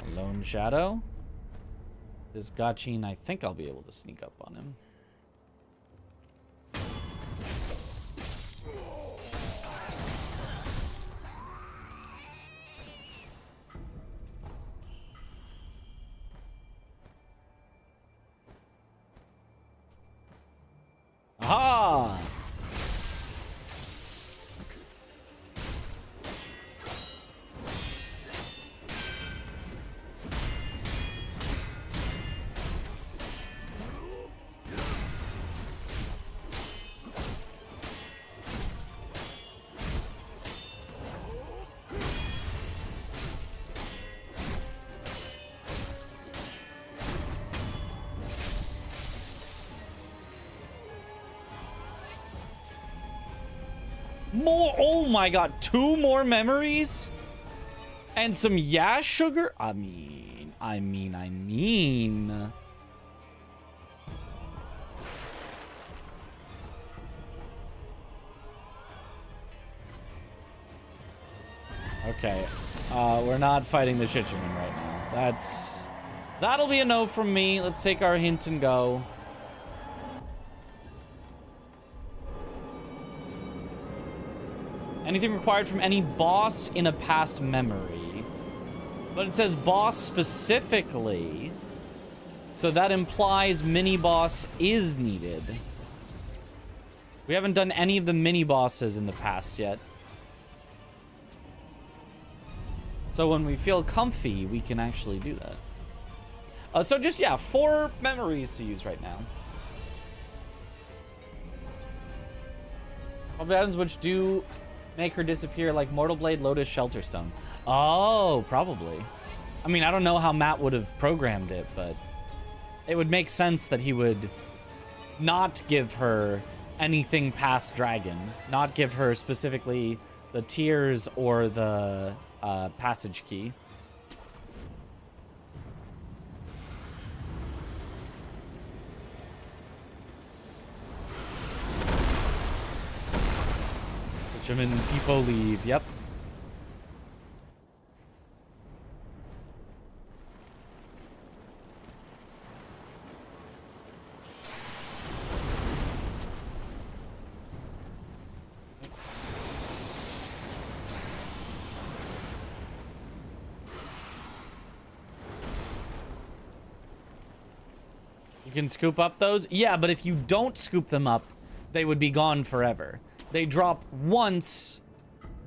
A lone shadow. This Gachin, I think I'll be able to sneak up on him. Aha! More, oh my god, 2 more memories? And some Yash sugar? I mean. Okay, we're not fighting the Shichiman right now. That'll be a no from me. Let's take our hint and go. Anything required from any boss in a past memory. But it says boss specifically. So that implies mini-boss is needed. We haven't done any of the mini-bosses in the past yet. So when we feel comfy, we can actually do that. So just, yeah, 4 memories to use right now. Probably items which do... make her disappear like Mortal Blade, Lotus, Shelter Stone. Oh, probably. I mean, I don't know how Matt would have programmed it, but it would make sense that he would not give her anything past Dragon. Not give her specifically the tears or the passage key. German people leave. Yep. You can scoop up those? Yeah, but if you don't scoop them up, they would be gone forever. They drop once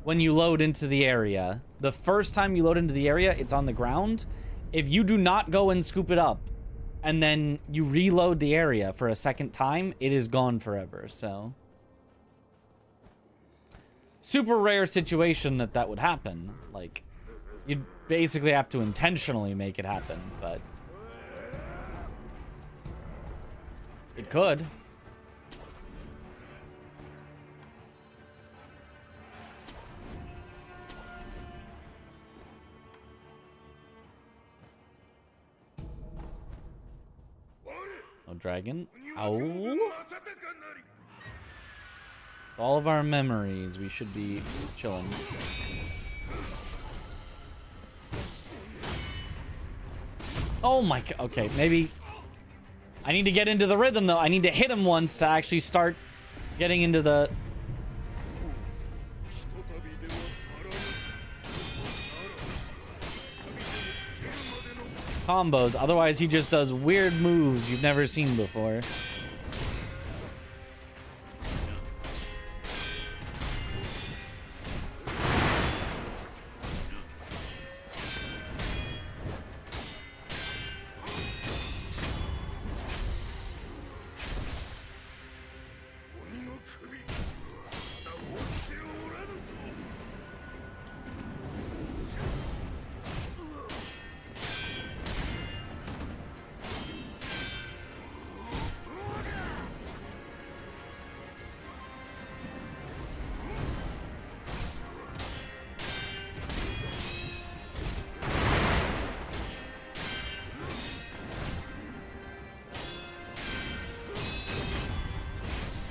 when you load into the area. The first time you load into the area, it's on the ground. If you do not go and scoop it up, and then you reload the area for a second time, it is gone forever, so... Super rare situation that would happen. Like, you'd basically have to intentionally make it happen, but... it could. dragon. Ow. All of our memories, we should be chilling. Oh my god. Okay, maybe I need to get into the rhythm though. I need to hit him once to actually start getting into the combos. Otherwise, he just does weird moves you've never seen before.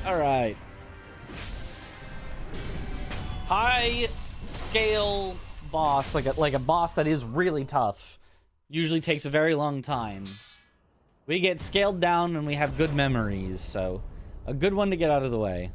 Alright. High scale boss, like a boss that is really tough, usually takes a very long time. We get scaled down and we have good memories, so a good one to get out of the way.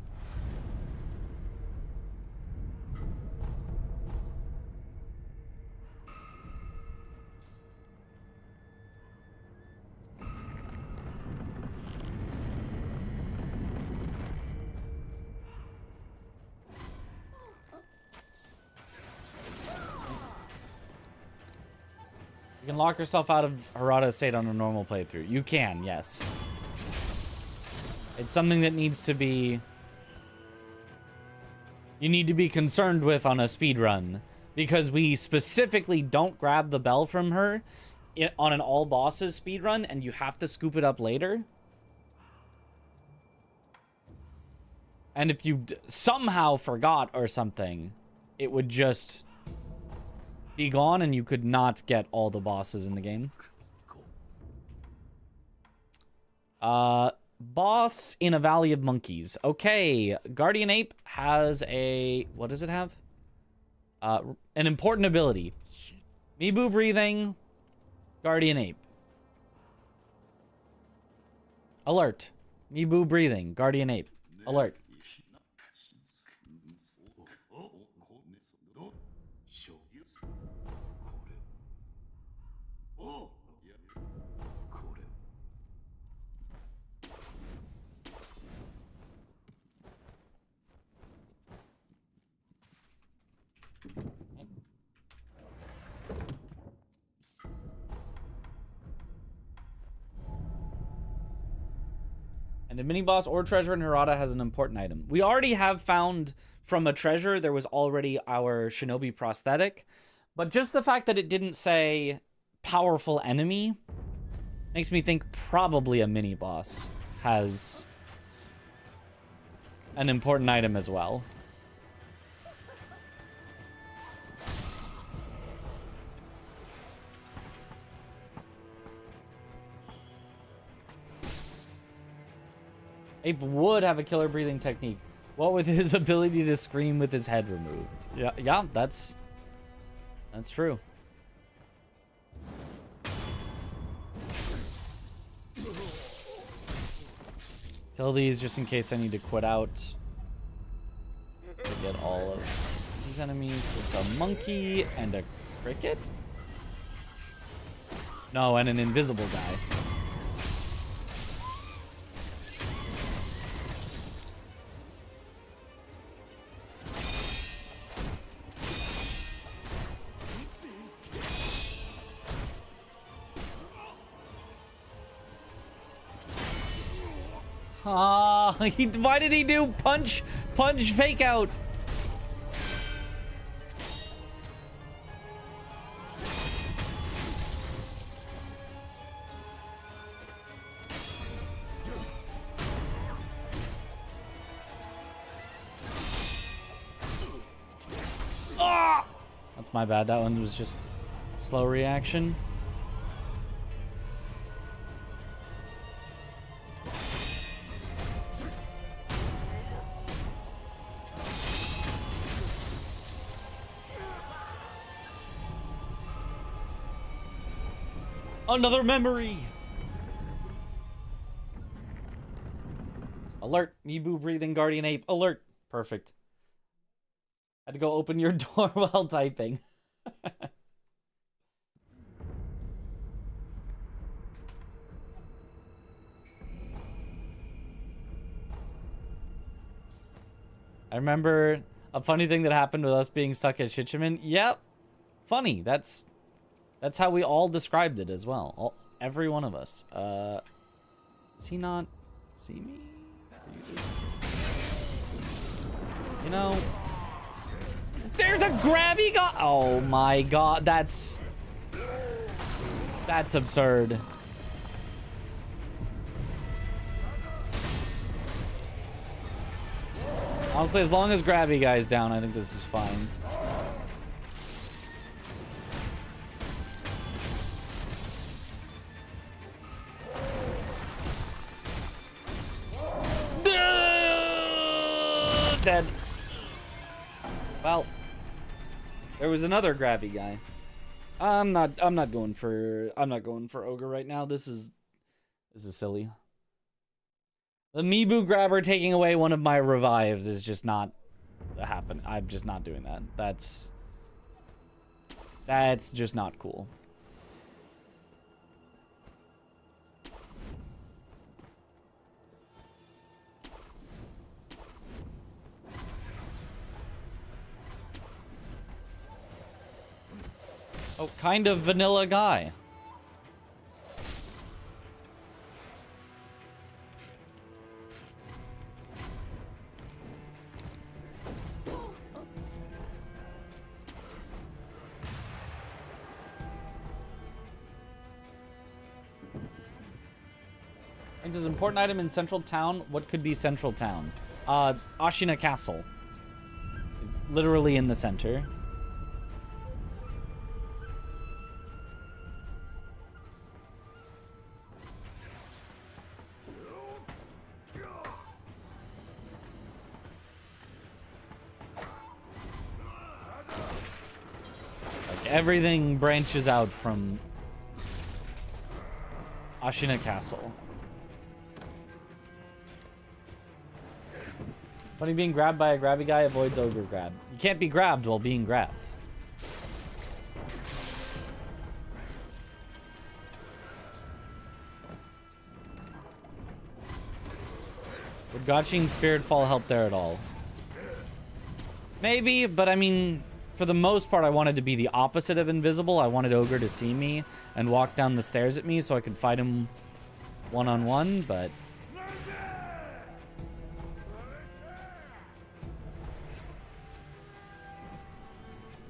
You can lock yourself out of Harada State on a normal playthrough. You can, yes. It's something that needs to be... You need to be concerned with on a speedrun. Because we specifically don't grab the bell from her on an all bosses speedrun, and you have to scoop it up later. And if you somehow forgot or something, it would just be gone and you could not get all the bosses in the game. Boss in a Valley of Monkeys. Okay, Guardian Ape has a... What does it have? An important ability. Mibu breathing. Guardian Ape. Alert. Mibu breathing. Guardian Ape. Alert. And a mini-boss or treasure in Harada has an important item. We already have found from a treasure, there was already our shinobi prosthetic. But just the fact that it didn't say powerful enemy makes me think probably a mini-boss has an important item as well. Ape would have a killer breathing technique. What with his ability to scream with his head removed? Yeah, that's true. Kill these just in case I need to quit out to get all of these enemies. It's a monkey and a cricket? No, and an invisible guy. Why did he do punch fake out? Ah! That's my bad. That one was just slow reaction. Another memory! Alert! Mibu breathing guardian ape. Alert! Perfect. Had to go open your door while typing. I remember a funny thing that happened with us being stuck at Shichiman. Yep. Funny. That's how we all described it as well. Every one of us. Does he not see me? You know, there's a grabby guy. Oh my god, that's absurd. Honestly, as long as grabby guy's down, I think this is fine. Dead. Well, there was another grabby guy. I'm not going for ogre right now. This is silly. The Mibu grabber taking away one of my revives is just not happening. I'm just not doing that. That's just not cool. Oh, kind of vanilla guy. It is an important item in Central Town. What could be Central Town? Ashina Castle. It's literally in the center. Like everything branches out from Ashina Castle. Funny, being grabbed by a grabby guy avoids ogre grab. You can't be grabbed while being grabbed. Would Gotching Spirit Fall help there at all? Maybe, but I mean, for the most part, I wanted to be the opposite of invisible. I wanted ogre to see me and walk down the stairs at me so I could fight him one-on-one, but...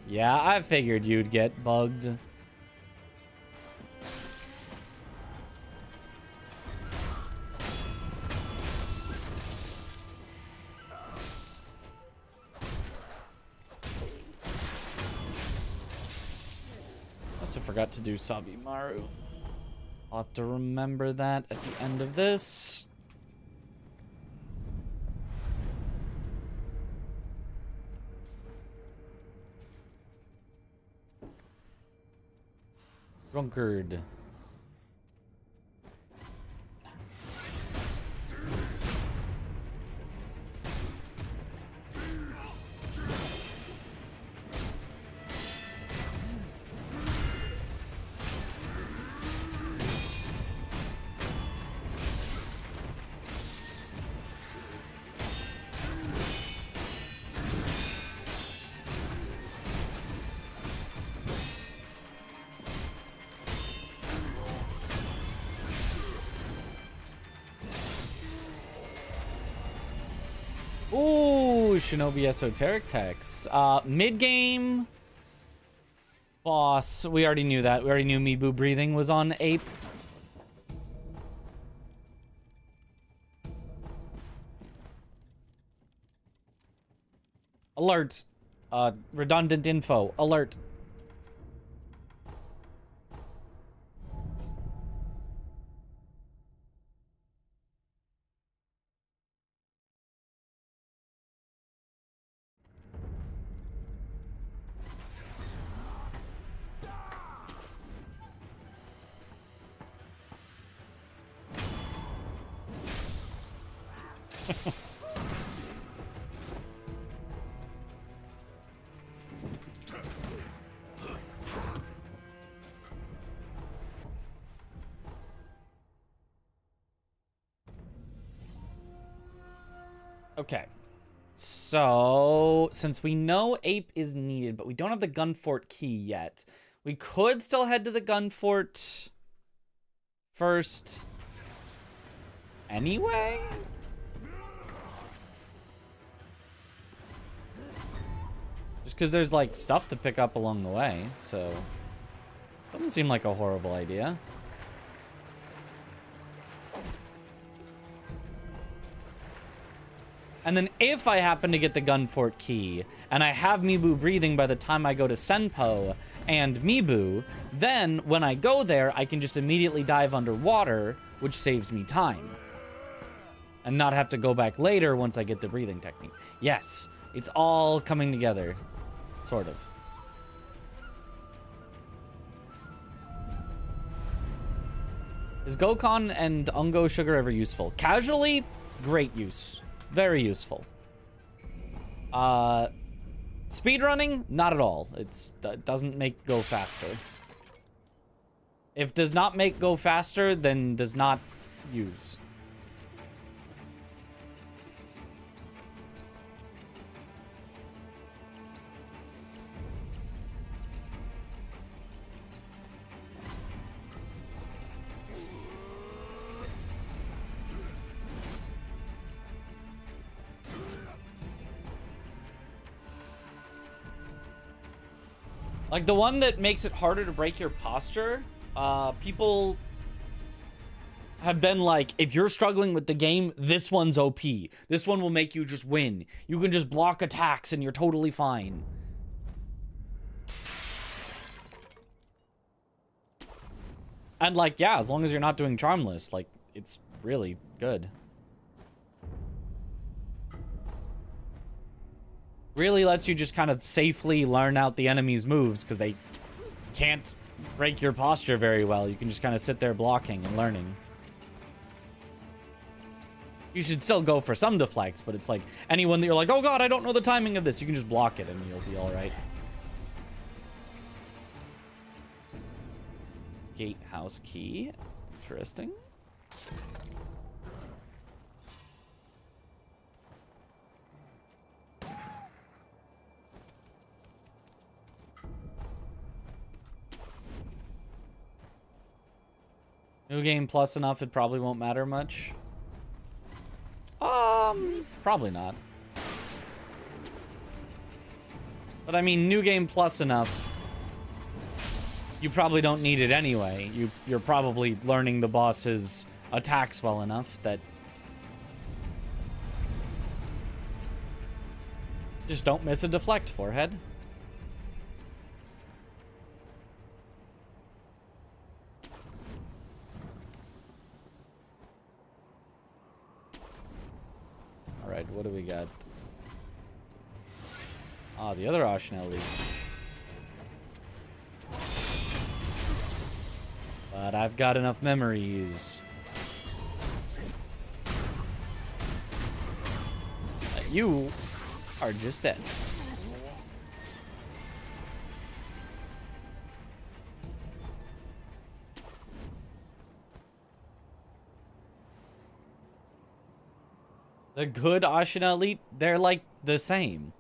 yeah, I figured you'd get bugged. Also forgot to do Sabimaru. I'll have to remember that at the end of this. Drunkard. Ooh, Shinobi Esoteric Texts. Mid-game boss. We already knew that. We already knew Mibu breathing was on Ape. Alert. Redundant info. Alert. Okay. So, since we know Ape is needed, but we don't have the gun fort key yet, we could still head to the gun fort first anyway? Just because there's, like, stuff to pick up along the way, so... Doesn't seem like a horrible idea. And then if I happen to get the gun fort key, and I have Mibu breathing by the time I go to Senpo and Mibu, then when I go there, I can just immediately dive underwater, which saves me time. And not have to go back later once I get the breathing technique. Yes, it's all coming together. Sort of. Is Gokon and Ungo Sugar ever useful? Casually, great use. Very useful. Speedrunning, not at all. It doesn't make go faster. If does not make go faster, then does not use. Like, the one that makes it harder to break your posture, people have been like, if you're struggling with the game, this one's OP. This one will make you just win. You can just block attacks and you're totally fine. And, like, yeah, as long as you're not doing Charmless, like, it's really good. Really lets you just kind of safely learn out the enemy's moves because they can't break your posture very well. You can just kind of sit there blocking and learning. You should still go for some deflects, but it's like anyone that you're like, oh god, I don't know the timing of this, you can just block it and you'll be all right. Gatehouse key. Interesting. New game plus enough, it probably won't matter much. Probably not. But I mean, new game plus enough, you probably don't need it anyway. You're probably learning the boss's attacks well enough that... Just don't miss a deflect, forehead. Alright, what do we got? Ah, the other Ashnell leaf. But I've got enough memories. You are just dead. The good Ashina Elite, they're like the same.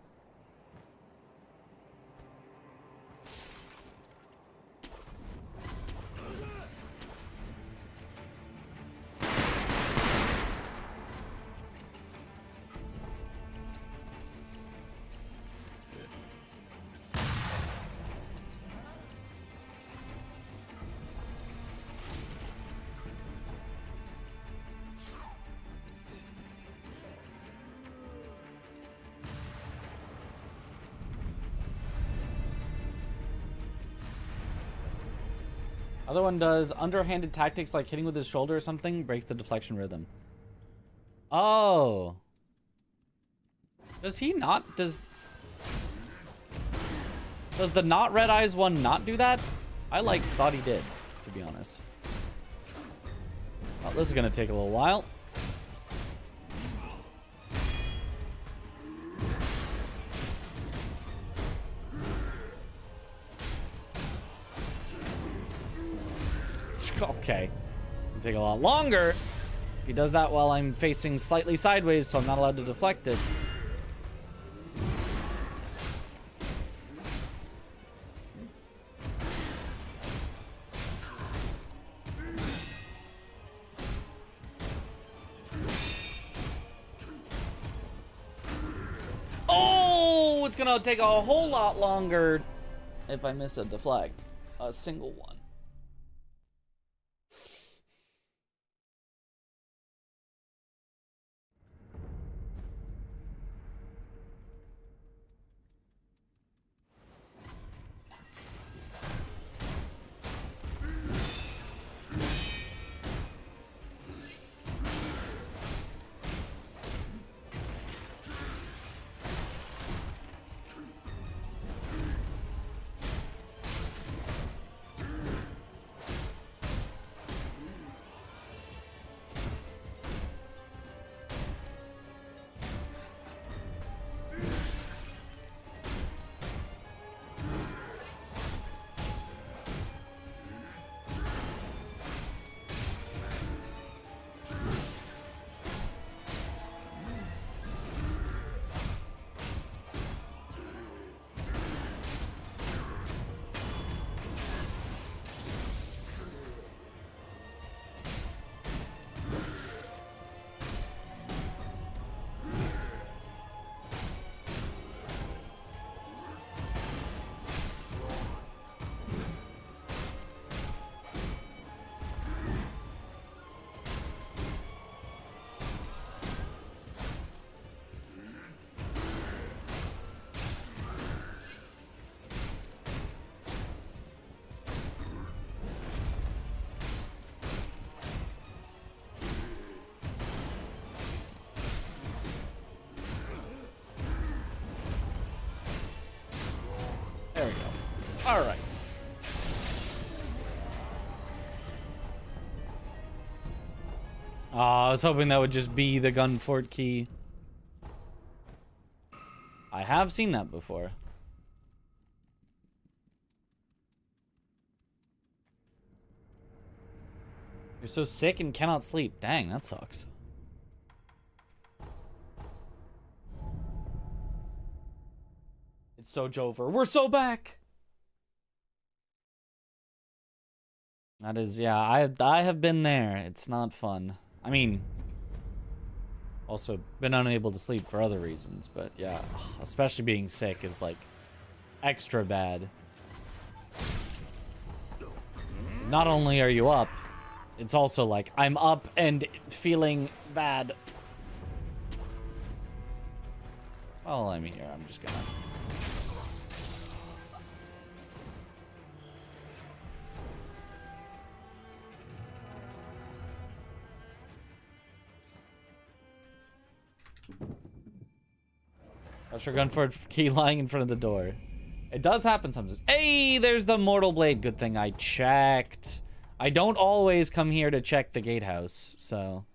Other one does underhanded tactics like hitting with his shoulder or something, breaks the deflection rhythm. Oh. Does he not? Does the not red eyes one not do that? I like thought he did, to be honest. Well, this is gonna take a little while. Okay. It'll take a lot longer if he does that while I'm facing slightly sideways, so I'm not allowed to deflect it. Oh, it's gonna take a whole lot longer if I miss a deflect. A single one. There we go. All right. I was hoping that would just be the gun fort key. I have seen that before. You're so sick and cannot sleep. Dang, that sucks. It's so Jover. We're so back. That is, yeah, I have been there. It's not fun. I mean, also been unable to sleep for other reasons, but yeah, especially being sick is like extra bad. Not only are you up, it's also like I'm up and feeling bad. While I'm here, I'm just gonna... That's your gun for key lying in front of the door. It does happen sometimes. Hey, there's the Mortal Blade. Good thing I checked. I don't always come here to check the gatehouse, so...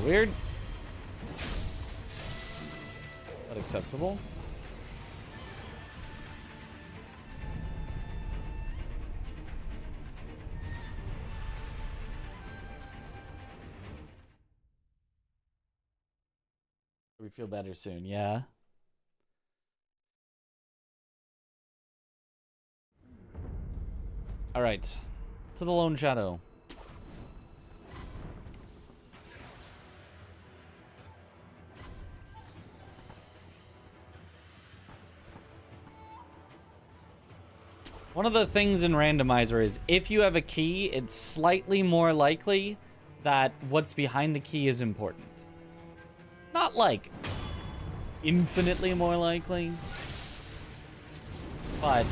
Weird, but acceptable. We feel better soon, yeah. All right, to the Lone Shadow. One of the things in Randomizer is if you have a key, it's slightly more likely that what's behind the key is important. Not like infinitely more likely, but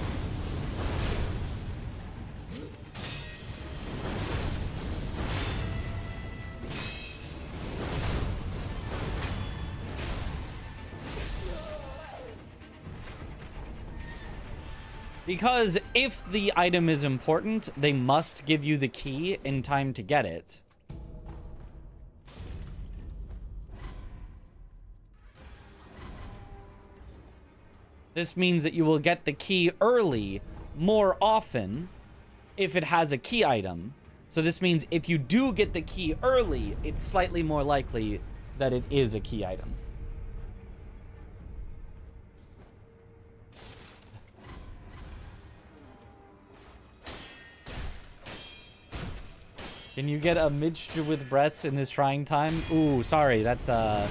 Because if the item is important, they must give you the key in time to get it. This means that you will get the key early more often if it has a key item. So this means if you do get the key early, it's slightly more likely that it is a key item. Can you get a mixture with breasts in this trying time? Ooh, sorry, that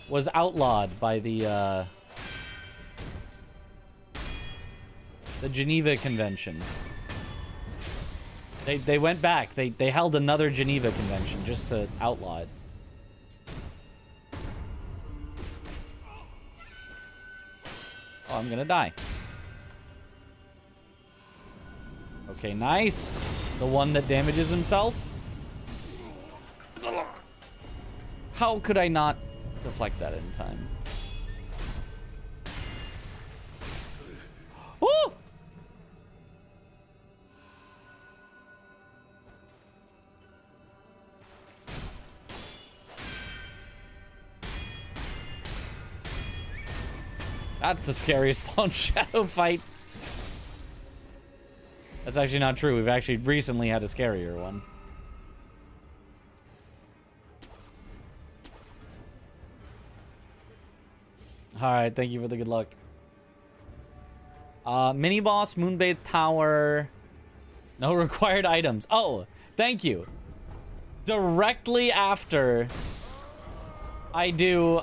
was outlawed by the Geneva Convention. They went back. They held another Geneva Convention just to outlaw it. Oh, I'm gonna die. Okay, nice. The one that damages himself. How could I not deflect that in time? Woo! That's the scariest launch shadow fight. That's actually not true. We've actually recently had a scarier one. Alright, thank you for the good luck. Mini boss, Moonbathe Tower. No required items. Oh, thank you. Directly after I do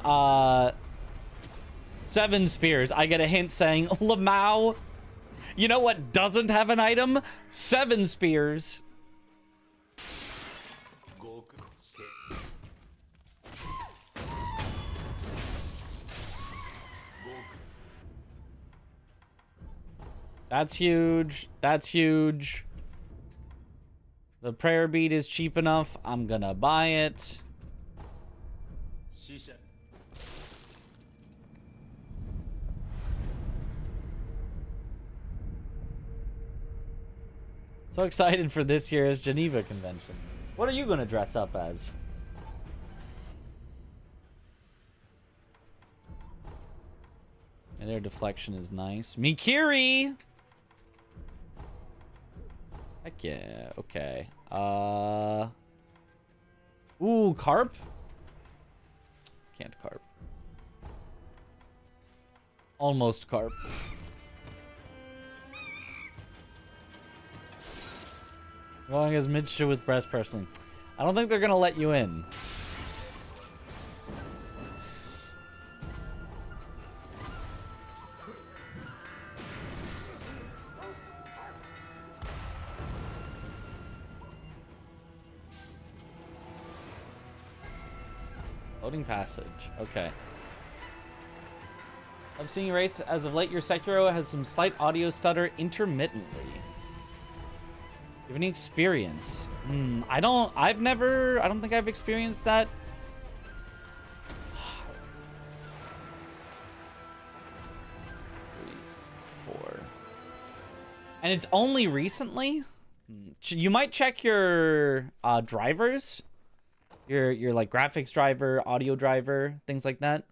7 spears, I get a hint saying, Lamau, you know what doesn't have an item? 7 spears. That's huge. That's huge. The prayer bead is cheap enough. I'm gonna buy it. So excited for this year's Geneva Convention. What are you gonna dress up as? And their deflection is nice. Mikiri! Heck yeah, okay. Ooh, carp? Can't carp. Almost carp. Going as mixture with breast personally. I don't think they're gonna let you in. Loading passage. Okay. I'm seeing you race as of late. Your Sekiro has some slight audio stutter intermittently. You have any experience? I don't think I've experienced that. 3, 4. And it's only recently? You might check your drivers. Your like graphics driver, audio driver, things like that.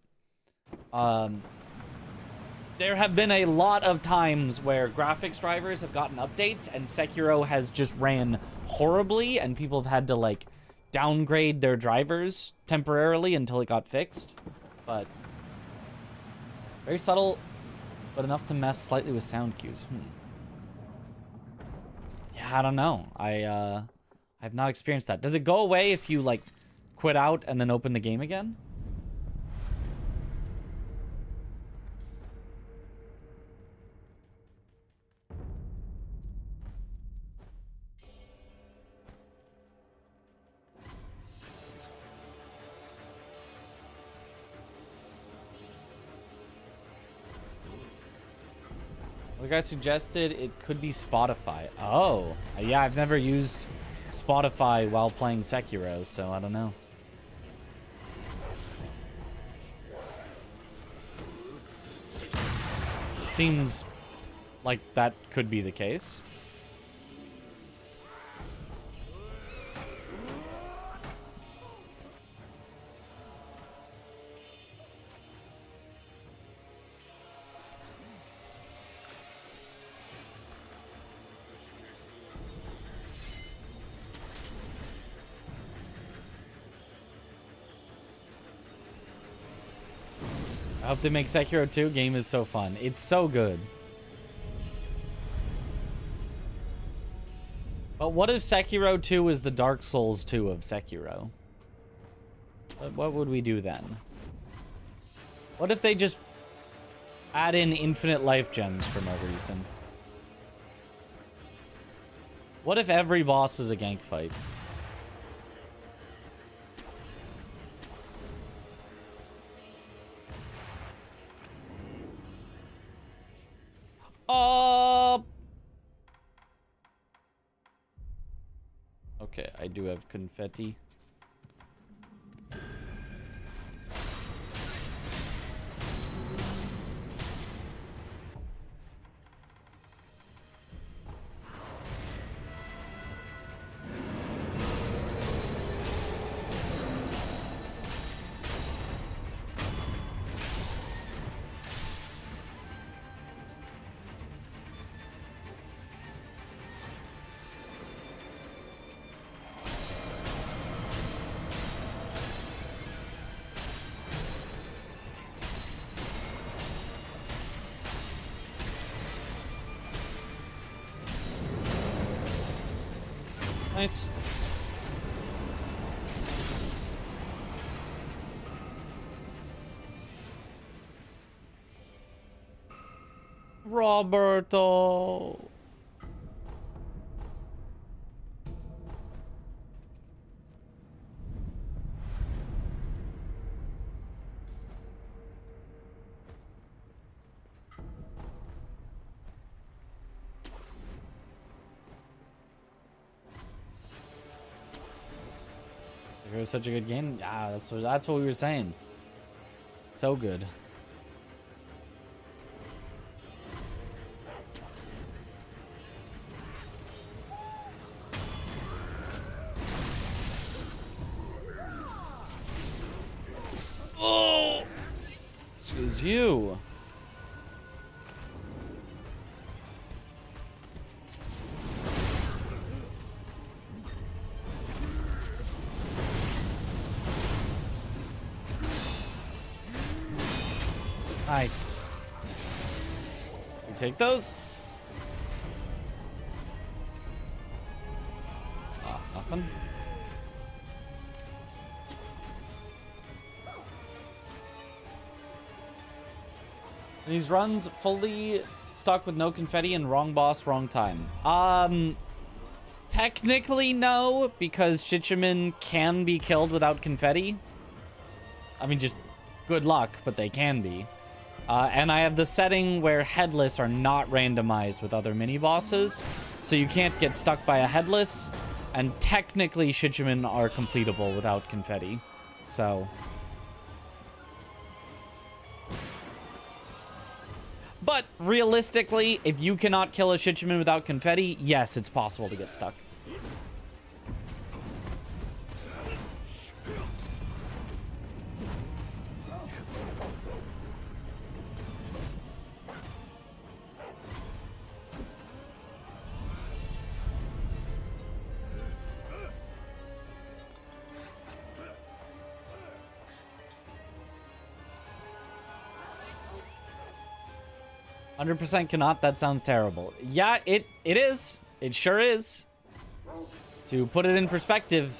There have been a lot of times where graphics drivers have gotten updates and Sekiro has just ran horribly and people have had to like downgrade their drivers temporarily until it got fixed. But very subtle, but enough to mess slightly with sound cues. Yeah, I don't know. I've not experienced that. Does it go away if you like quit out and then open the game again? The guy suggested it could be Spotify. Oh, yeah, I've never used Spotify while playing Sekiro, so I don't know. Seems like, that could be the case. I hope they make Sekiro 2. Game is so fun. It's so good. But what if Sekiro 2 was the Dark Souls 2 of Sekiro? What would we do then? What if they just add in infinite life gems for no reason? What if every boss is a gank fight? Okay, I do have confetti. Nice. Roberto. It was such a good game. Yeah, that's what we were saying. So good. Oh, excuse you. Nice. You take those? Nothing. These runs fully stuck with no confetti and wrong boss, wrong time. Technically no, because Shichiman can be killed without confetti. I mean, just good luck, but they can be. And I have the setting where headless are not randomized with other mini-bosses, so you can't get stuck by a headless, and technically Shichiman are completable without confetti, so... But, realistically, if you cannot kill a Shichiman without confetti, yes, it's possible to get stuck. 100% cannot. That sounds terrible. Yeah, it is. It sure is. To put it in perspective,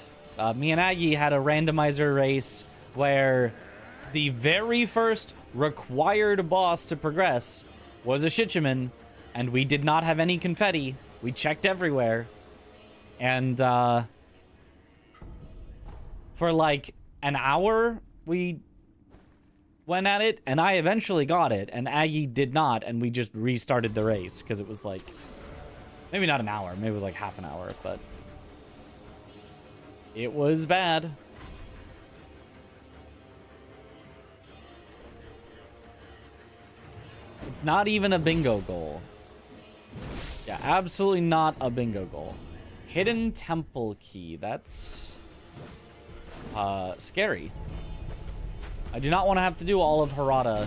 me and Aggie had a randomizer race where the very first required boss to progress was a Shichiman, and we did not have any confetti. We checked everywhere. And for like an hour, we went at it, and I eventually got it, and Aggie did not, and we just restarted the race, because it was like, maybe not an hour, maybe it was like half an hour, but it was bad. It's not even a bingo goal. Yeah, absolutely not a bingo goal. Hidden temple key. That's scary. I do not want to have to do all of Harada.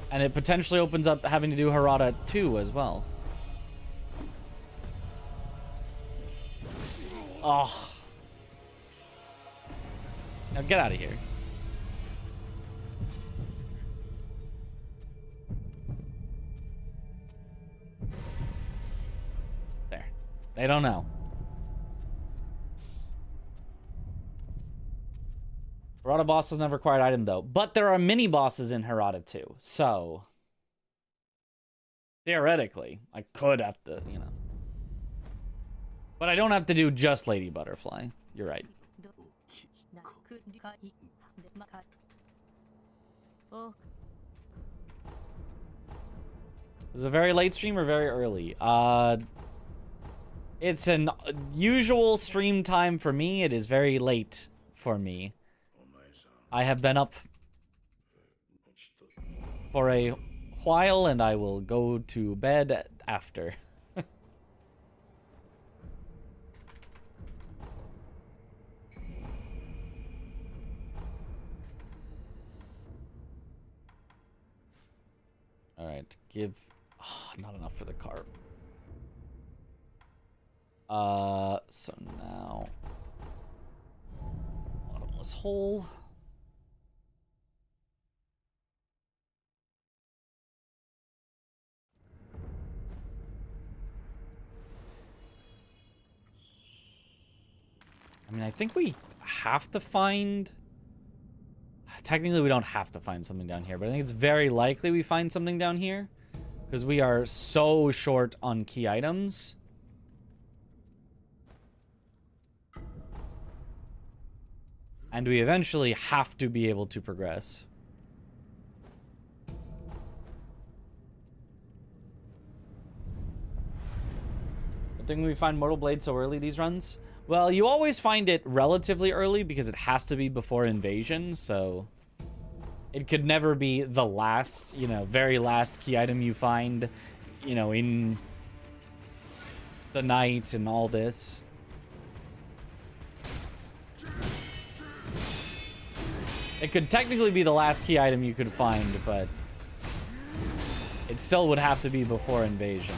And it potentially opens up having to do Harada 2 as well. Oh. Now get out of here. There. They don't know. Harada boss doesn't have a required item, though. But there are mini bosses in Harada, too. So, theoretically, I could have to, you know. But I don't have to do just Lady Butterfly. You're right. Is it a very late stream or very early? It's an usual stream time for me. It is very late for me. I have been up for a while, and I will go to bed after. All right, give... Oh, not enough for the carp. So now... Bottomless hole. I mean, I think we have to find... Technically, we don't have to find something down here, but I think it's very likely we find something down here. Because we are so short on key items. And we eventually have to be able to progress. I think we find Mortal Blade so early these runs. Well, you always find it relatively early because it has to be before invasion, so it could never be the last, you know, very last key item you find, you know, in the night and all this. It could technically be the last key item you could find, but it still would have to be before invasion.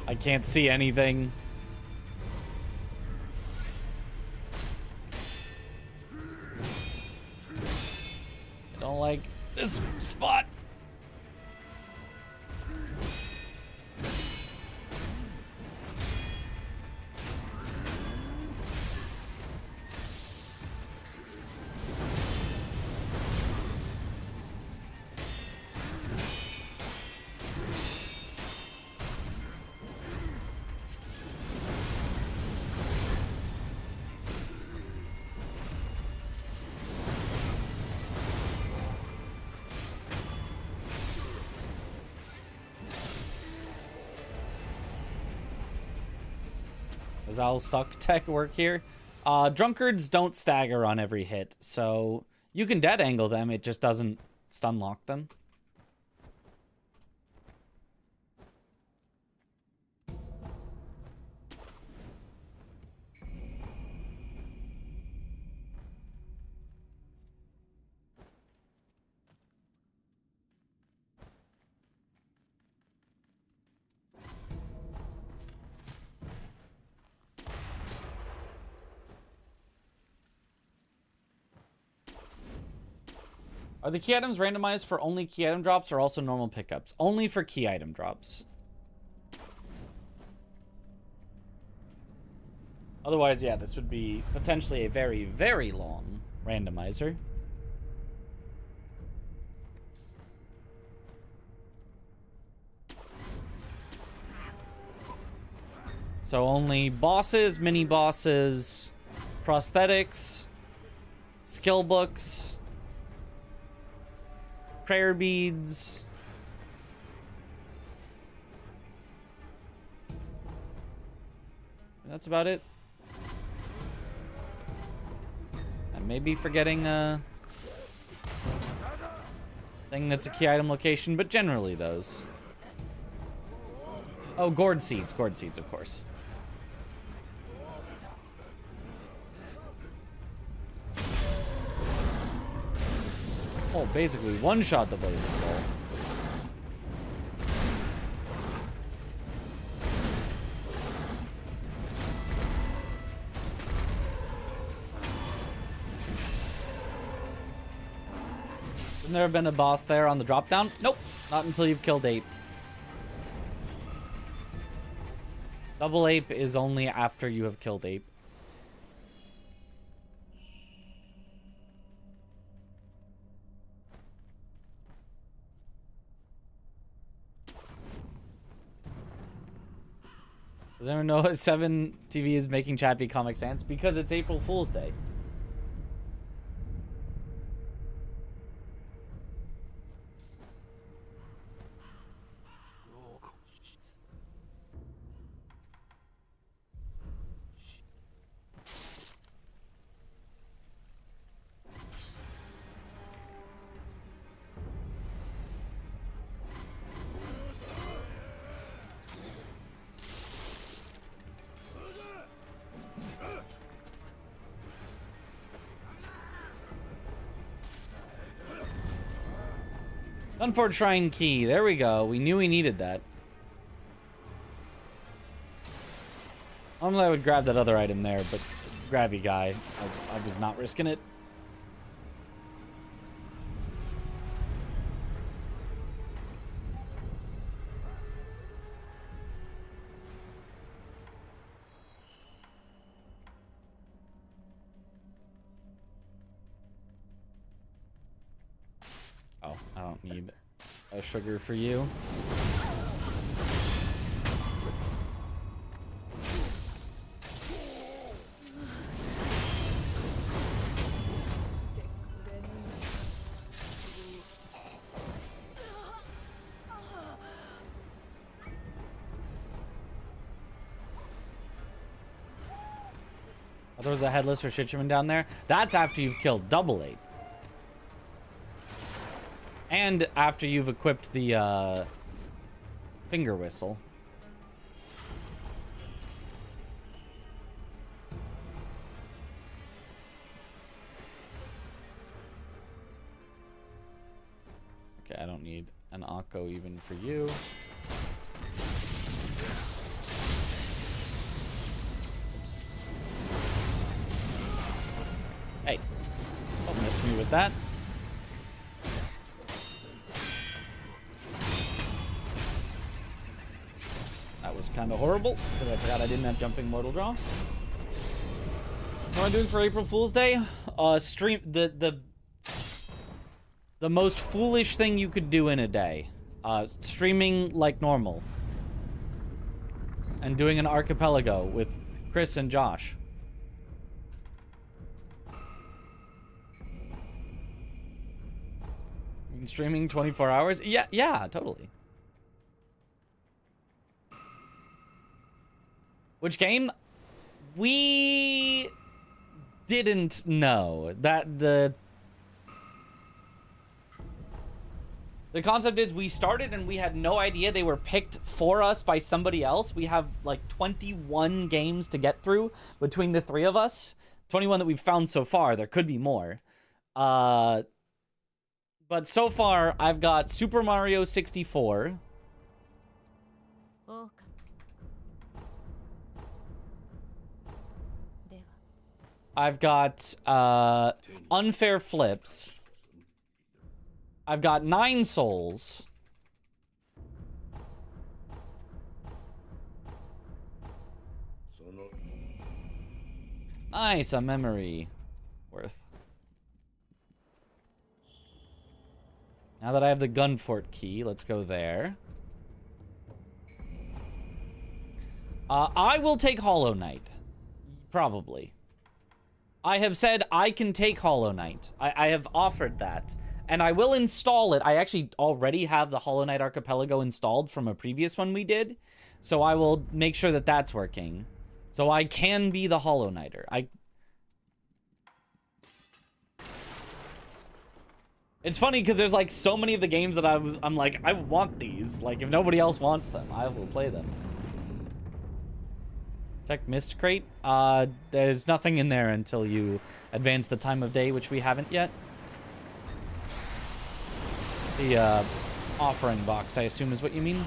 I can't see anything. I don't like this spot. Does Owl Stuck tech work here? Drunkards don't stagger on every hit, so you can dead angle them, it just doesn't stun lock them. Are the key items randomized for only key item drops or also normal pickups? Only for key item drops. Otherwise, yeah, this would be potentially a very, very long randomizer. So only bosses, mini bosses, prosthetics, skill books, prayer beads. That's about it. I may be forgetting thing that's a key item location, but generally those. Oh, gourd seeds, of course. Oh, basically one-shot the blazing bowl. Hasn't there been a boss there on the drop down? Nope, not until you've killed 8. Double ape is only after you have killed 8. Does anyone know 7 TV is making Chappy Comic Sans? Because it's April Fool's Day. Gunfort Shrine Key. There we go. We knew we needed that. Normally I would grab that other item there, but grabby guy. I was not risking it. Oh, I don't need a sugar for you. Oh, there was a headless or Shichiman down there. That's after you've killed double 8. And after you've equipped the finger whistle. Okay, I don't need an Akko even for you. Oops. Hey, don't miss me with that. That was kind of horrible, because I forgot I didn't have jumping mortal draw. What am I doing for April Fool's Day? Stream the most foolish thing you could do in a day. Streaming like normal. And doing an archipelago with Chris and Josh. Streaming 24 hours? Yeah, totally. Which game? We didn't know that the concept is we started and we had no idea they were picked for us by somebody else. We have like 21 games to get through between the 3 of us. 21 that we've found so far. There could be more. But so far I've got Super Mario 64. I've got Unfair Flips. I've got 9 Souls. Nice, a memory worth. Now that I have the Gunfort key, let's go there. I will take Hollow Knight. Probably. I have said I can take Hollow Knight. I have offered that. And I will install it. I actually already have the Hollow Knight Archipelago installed from a previous one we did. So I will make sure that that's working. So I can be the Hollow Knighter. It's funny because there's like so many of the games that I'm like, I want these. Like if nobody else wants them, I will play them. Check Mist Crate. There's nothing in there until you advance the time of day, which we haven't yet. The offering box, I assume, is what you mean.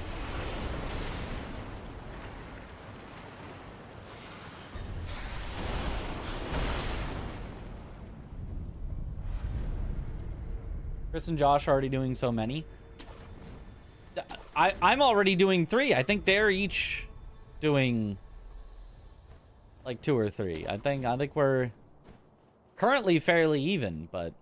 Chris and Josh are already doing so many. I'm already doing 3. I think they're each doing like 2 or 3. I think we're currently fairly even, but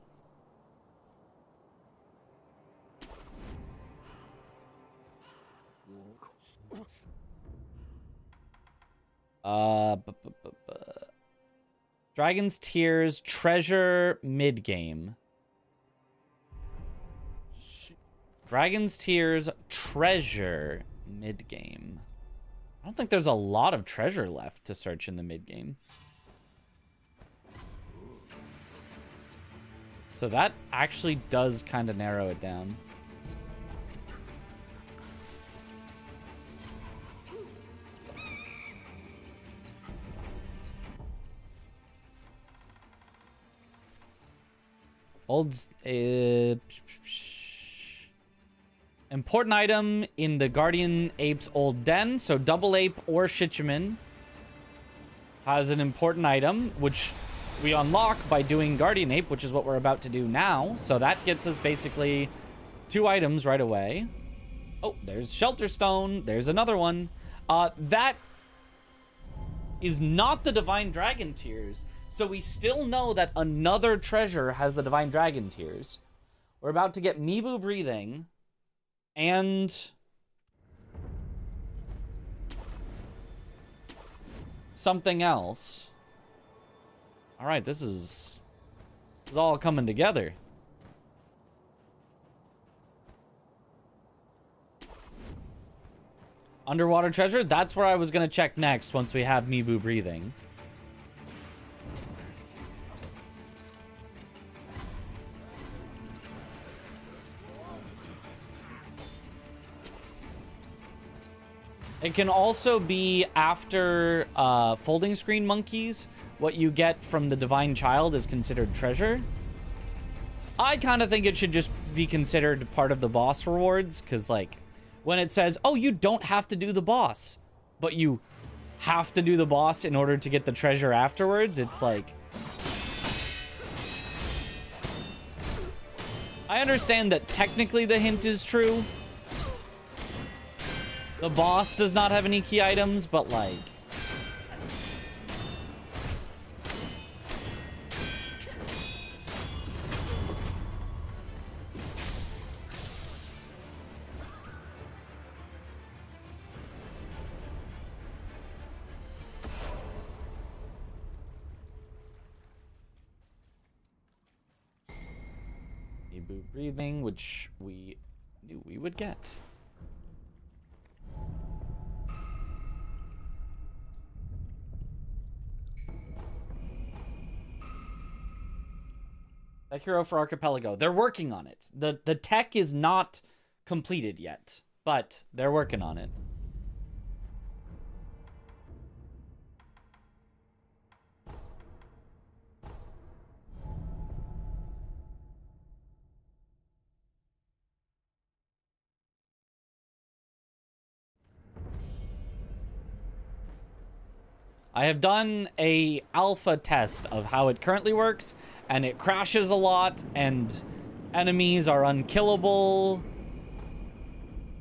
Dragon's Tears Treasure mid-game. Dragon's Tears Treasure mid-game. I don't think there's a lot of treasure left to search in the mid-game. So that actually does kind of narrow it down. Important item in the Guardian Ape's old den. So Double Ape or Shichiman has an important item, which we unlock by doing Guardian Ape, which is what we're about to do now. So that gets us basically 2 items right away. Oh, there's Shelter Stone. There's another one. That is not the Divine Dragon Tears. So we still know that another treasure has the Divine Dragon Tears. We're about to get Mibu Breathing. And something else. All right, this is all coming together. Underwater treasure, that's where I was going to check next once we have Mibu Breathing. It can also be after folding screen monkeys. What you get from the Divine Child is considered treasure. I kind of think it should just be considered part of the boss rewards, because like when it says, oh, you don't have to do the boss, but you have to do the boss in order to get the treasure afterwards, it's like, I understand that technically the hint is true. The boss does not have any key items, but like, Mibu Breathing, which we knew we would get. Sekiro for Archipelago. They're working on it. The tech is not completed yet, but they're working on it. I have done a alpha test of how it currently works, and it crashes a lot, and enemies are unkillable.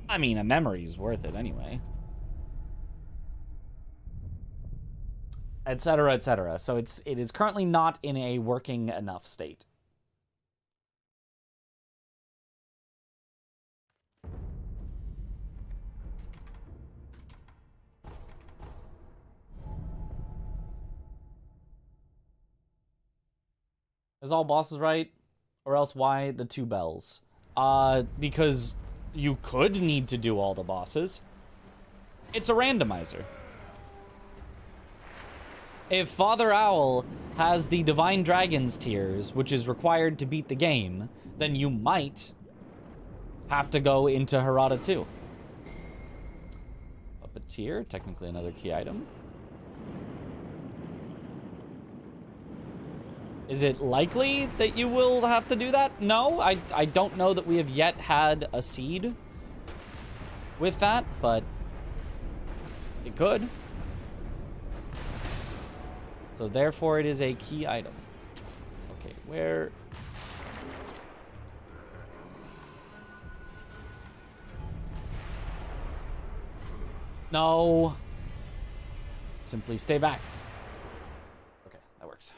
I mean, a memory's worth it anyway. Etc., etc. So it is currently not in a working enough state. Is all bosses right? Or else why the 2 bells? Because you could need to do all the bosses. It's a randomizer. If Father Owl has the Divine Dragons tiers, which is required to beat the game, then you might have to go into Harada 2. Puppeteer, technically another key item. Is it likely that you will have to do that? No, I don't know that we have yet had a seed with that, but it could. So therefore it is a key item. Okay, where... No. Simply stay back. Okay, that works.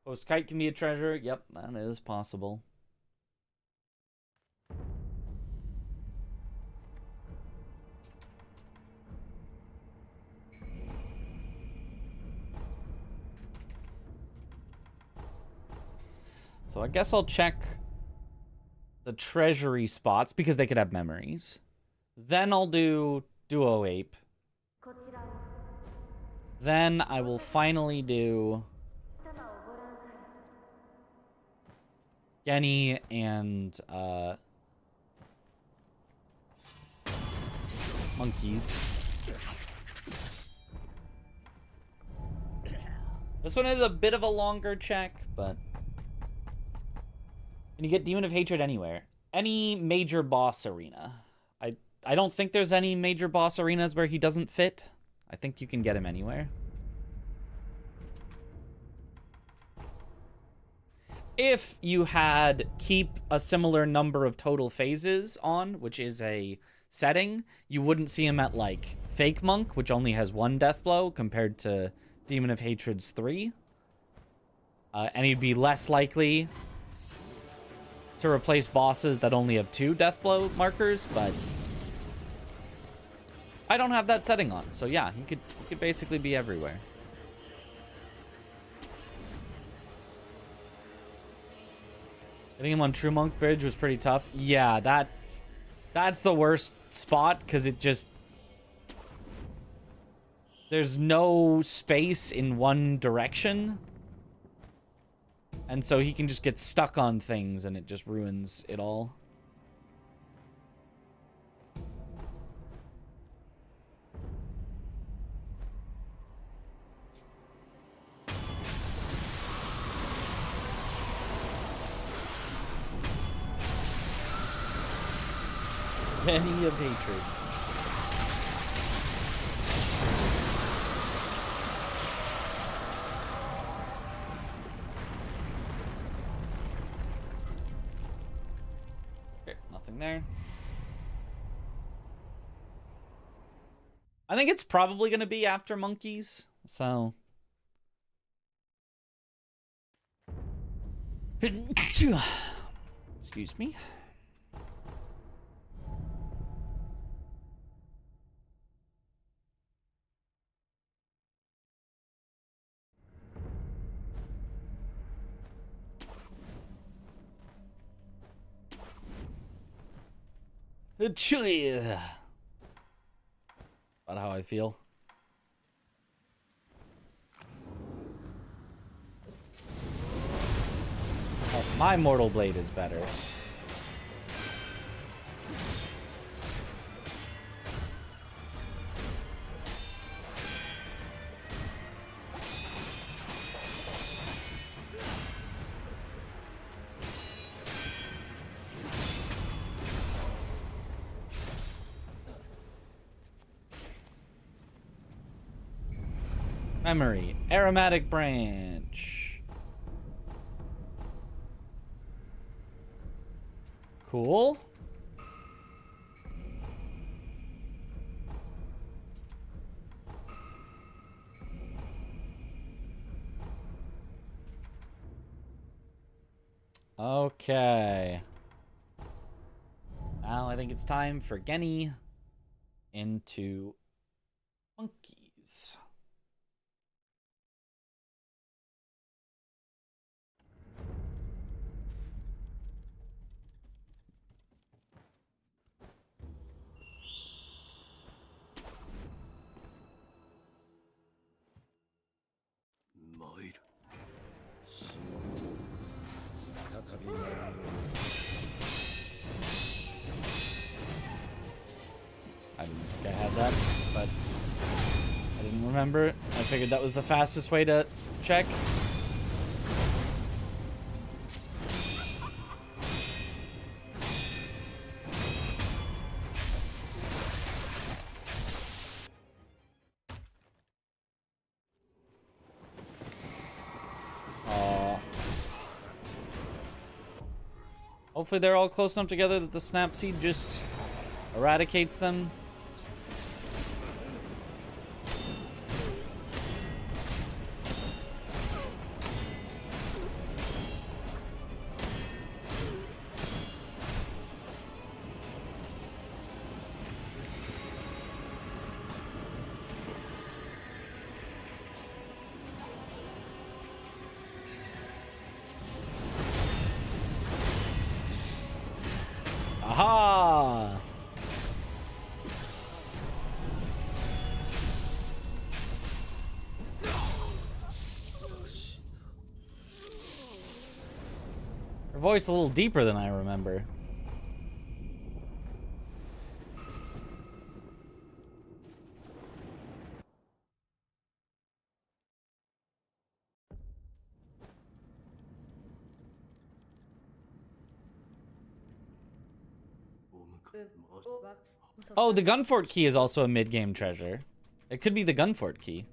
Post kite can be a treasure. Yep, that is possible. So I guess I'll check the treasury spots because they could have memories. Then I'll do Duo Ape. Then I will finally do Genny and monkeys. This one is a bit of a longer check, but... Can you get Demon of Hatred anywhere? Any major boss arena. I don't think there's any major boss arenas where he doesn't fit. I think you can get him anywhere. If you had keep a similar number of total phases on, which is a setting, you wouldn't see him at, like, Fake Monk, which only has 1 death blow, compared to Demon of Hatred's 3. And he'd be less likely to replace bosses that only have 2 death blow markers, but I don't have that setting on, so yeah, he could basically be everywhere. Getting him on True Monk Bridge was pretty tough. Yeah, that's the worst spot, because it just... There's no space in one direction. And so he can just get stuck on things, and it just ruins it all. Penny of Hatred. Okay, nothing there. I think it's probably going to be after monkeys, so... Excuse me. About how I feel. Oh, my Mortal Blade is better. Memory. Aromatic branch. Cool. Okay. Now I think it's time for Genny into monkeys. remember. I figured that was the fastest way to check. Hopefully they're all close enough together that the snap seed just eradicates them. Aha! Her voice a little deeper than I remember. Oh, the Gunfort key is also a mid-game treasure. It could be the Gunfort key.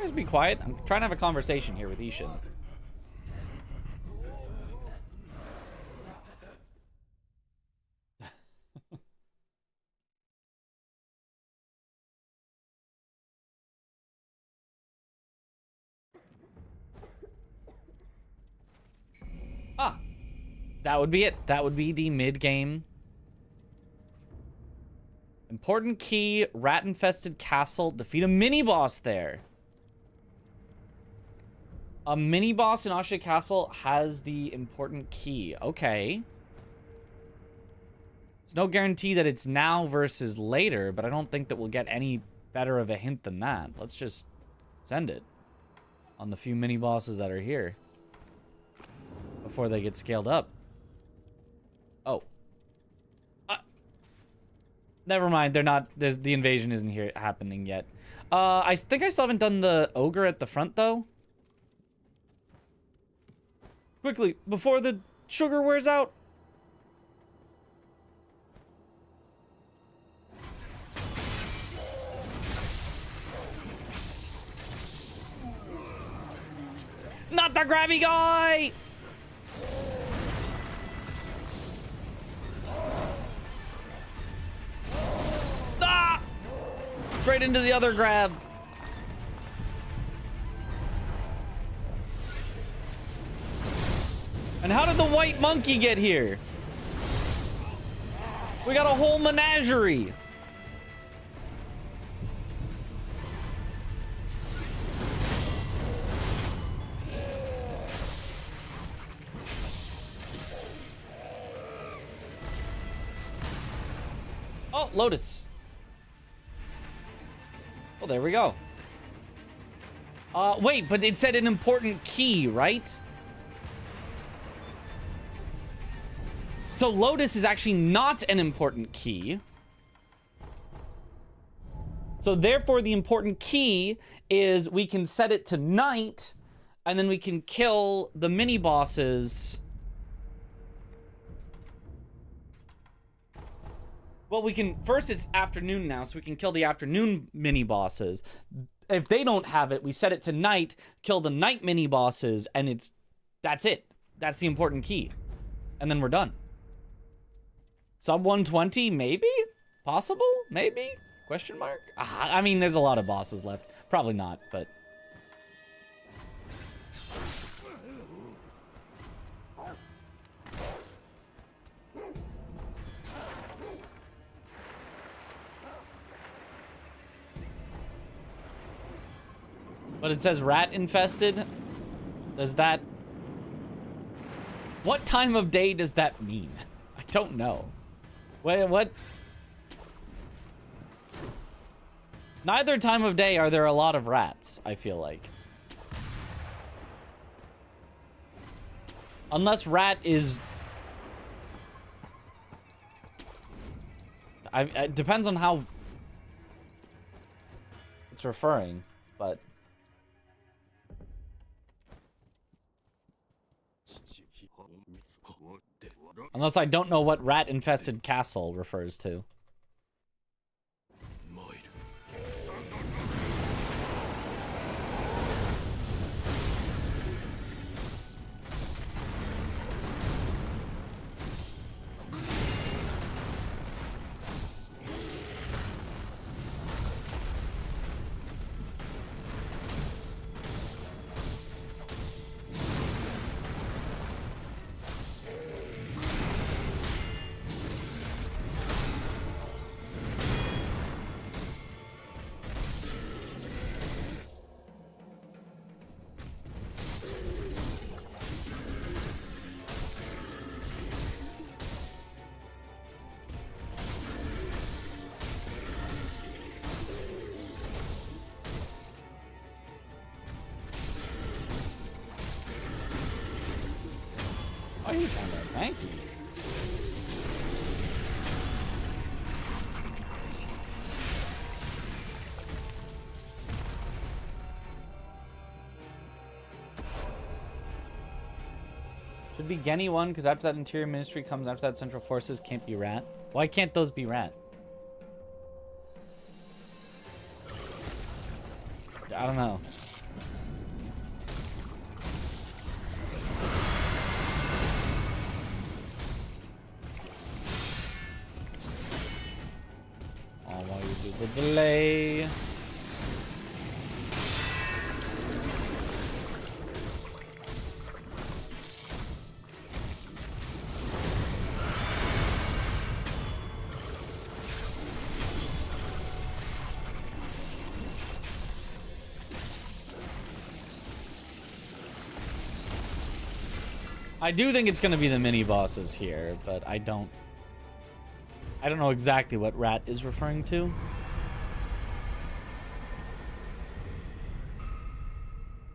Guys, be quiet. I'm trying to have a conversation here with Ishin. Ah, that would be it. That would be the mid-game. Important key, rat-infested castle. Defeat a mini-boss there. A mini-boss in Asha Castle has the important key. Okay. There's no guarantee that it's now versus later, but I don't think that we'll get any better of a hint than that. Let's just send it on the few mini-bosses that are here before they get scaled up. Oh. Never mind. They're not... the invasion isn't here happening yet. I think I still haven't done the ogre at the front, though. Quickly, before the sugar wears out. Not the grabby guy! Ah! Straight into the other grab. And how did the white monkey get here? We got a whole menagerie. Oh, Lotus. Well, there we go. Wait, but it said an important key, right? So Lotus is actually not an important key. So therefore the important key is we can set it to night and then we can kill the mini bosses. Well, we can, first it's afternoon now, so we can kill the afternoon mini bosses. If they don't have it, we set it to night, kill the night mini bosses, and that's it. That's the important key. And then we're done. Sub 120, maybe? Possible? Maybe? Question mark? I mean, there's a lot of bosses left. Probably not, but... But it says rat infested. Does that... What time of day does that mean? I don't know. What? Neither time of day are there a lot of rats, I feel like. Unless rat is... it depends on how it's referring, but... Unless I don't know what rat-infested castle refers to. Oh, you found that. Thank you. Should be Genny 1, because after that Interior Ministry comes after that Central Forces can't be rat. Why can't those be rat? I don't know. Oh, while you do the delay. I do think it's gonna be the mini bosses here, but I don't know exactly what rat is referring to.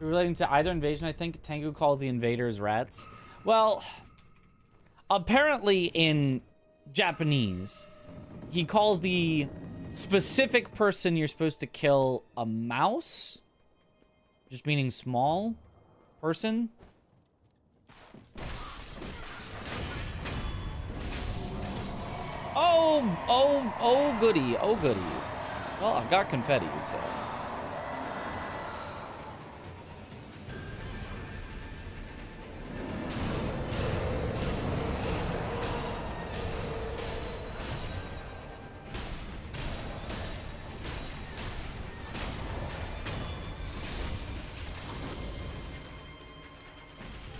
Relating to either invasion, I think Tengu calls the invaders rats. Well, apparently in Japanese, he calls the specific person you're supposed to kill a mouse, just meaning small person. Oh goody, oh goody. Well, I've got confetti, so.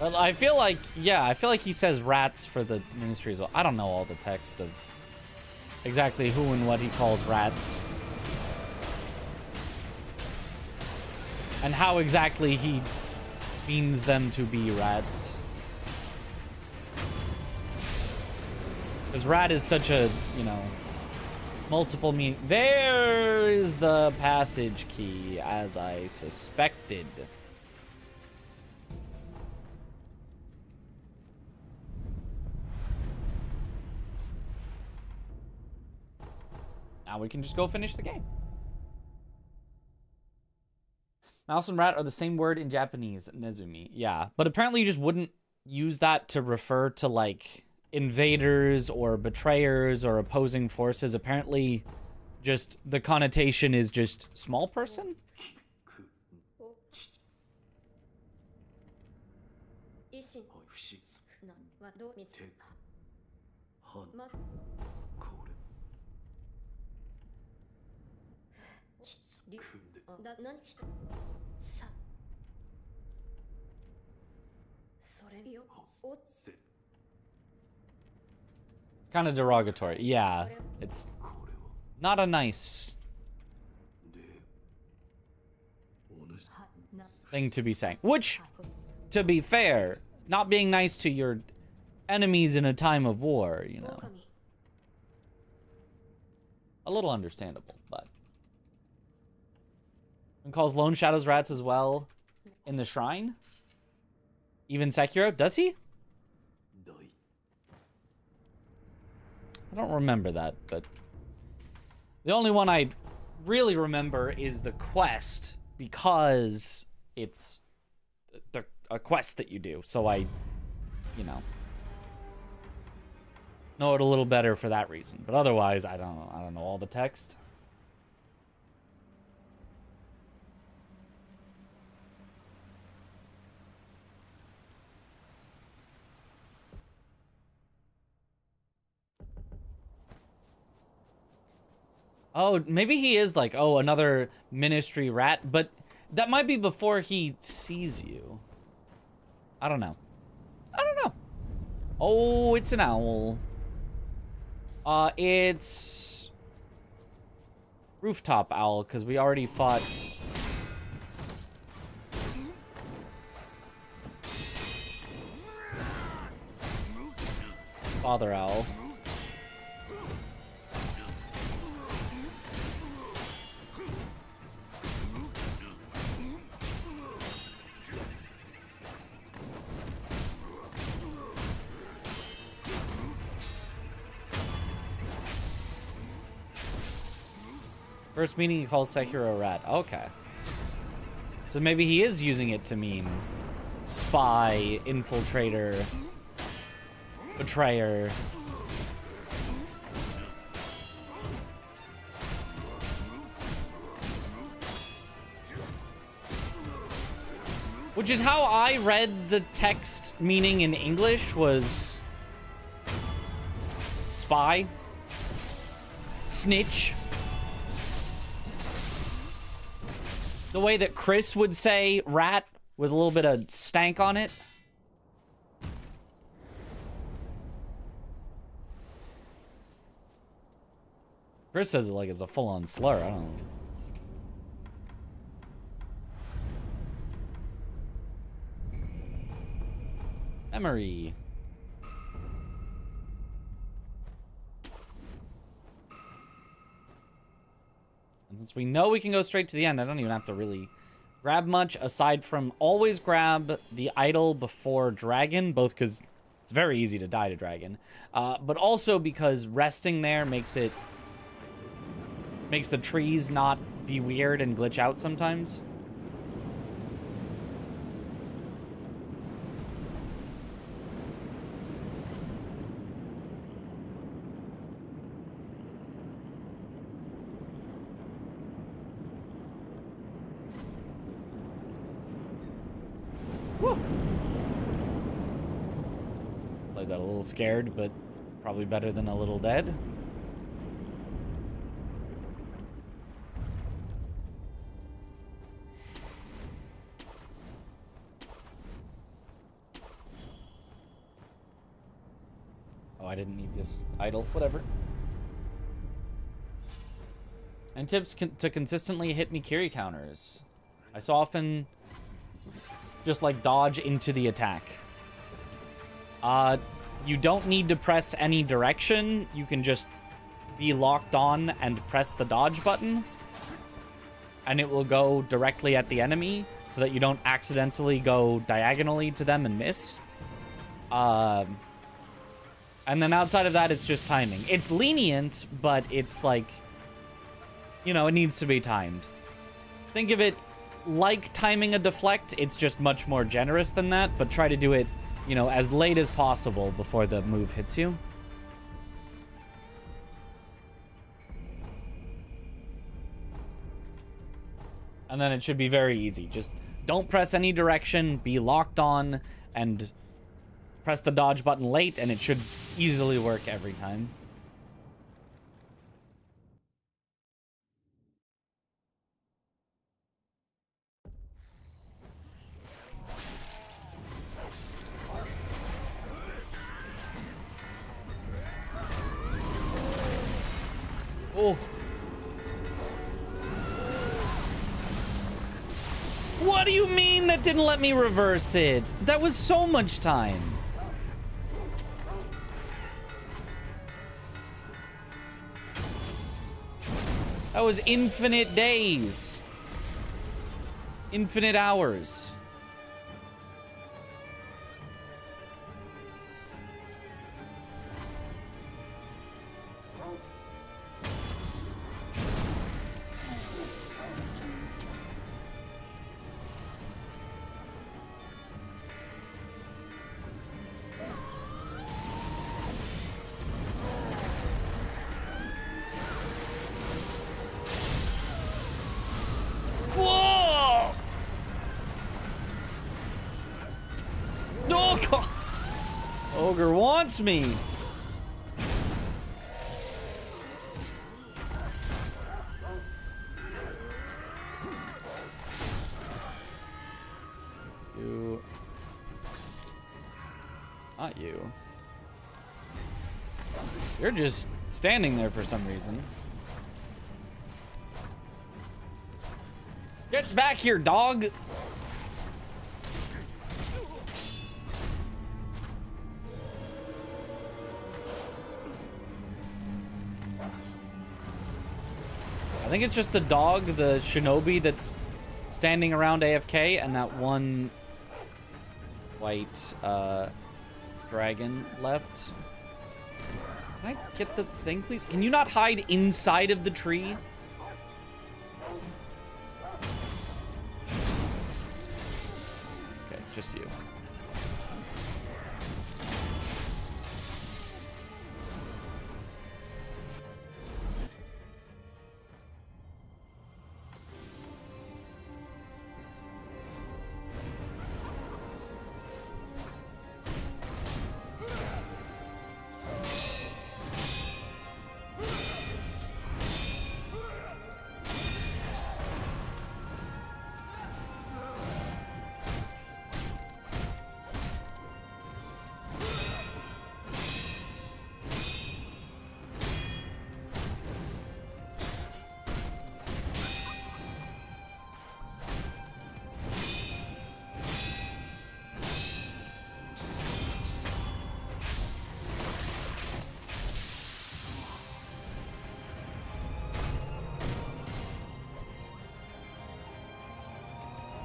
Well, I feel like, yeah, I feel like he says rats for the ministry as well. I don't know all the text of exactly who and what he calls rats. And how exactly he means them to be rats. Because rat is such a, you know, multiple meaning. There's the passage key, as I suspected. Now we can just go finish the game. Mouse and rat are the same word in Japanese, Nezumi. Yeah, but apparently you just wouldn't use that to refer to, like, invaders or betrayers or opposing forces. Apparently, just the connotation is just small person? Kind of derogatory. Yeah, it's not a nice thing to be saying. Which, to be fair, not being nice to your enemies in a time of war, you know. A little understandable, but. And calls Lone Shadows rats as well in the shrine. Even Sekiro, does he? I don't remember that, but the only one I really remember is the quest, because it's a quest that you do. So I, you know it a little better for that reason. But otherwise, I don't know all the text. Oh, maybe he is like, oh, another ministry rat, but that might be before he sees you. I don't know. Oh, it's an owl. It's rooftop owl, because we already fought father owl. First meaning he calls Sekiro a rat. Okay. So maybe he is using it to mean spy, infiltrator, betrayer. Which is how I read the text meaning in English, was spy, snitch. The way that Chris would say rat with a little bit of stank on it. Chris says it like it's a full-on slur. I don't know. Memory. And since we know we can go straight to the end, I don't even have to really grab much, aside from always grab the idol before dragon, both because it's very easy to die to dragon, but also because resting there makes the trees not be weird and glitch out sometimes. Played that a little scared, but probably better than a little dead. Oh, I didn't need this idol. Whatever. And tips to consistently hit Mikiri counters. I so often just like dodge into the attack. You don't need to press any direction. You can just be locked on and press the dodge button, and it will go directly at the enemy so that you don't accidentally go diagonally to them and miss. And then outside of that, it's just timing. It's lenient, but it's like, you know, it needs to be timed. Think of it like timing a deflect. It's just much more generous than that, but try to do it, you know, as late as possible before the move hits you. And then it should be very easy. Just don't press any direction, be locked on, and press the dodge button late, and it should easily work every time. Oh. What do you mean that didn't let me reverse it? That was so much time. That was infinite days. Infinite hours. Whoa! Oh, God. Ogre wants me. You. Not you. You're just standing there for some reason. Get back here, dog! I think it's just the dog, the shinobi that's standing around AFK, and that one white dragon left. Can I get the thing, please? Can you not hide inside of the tree? Okay, just you.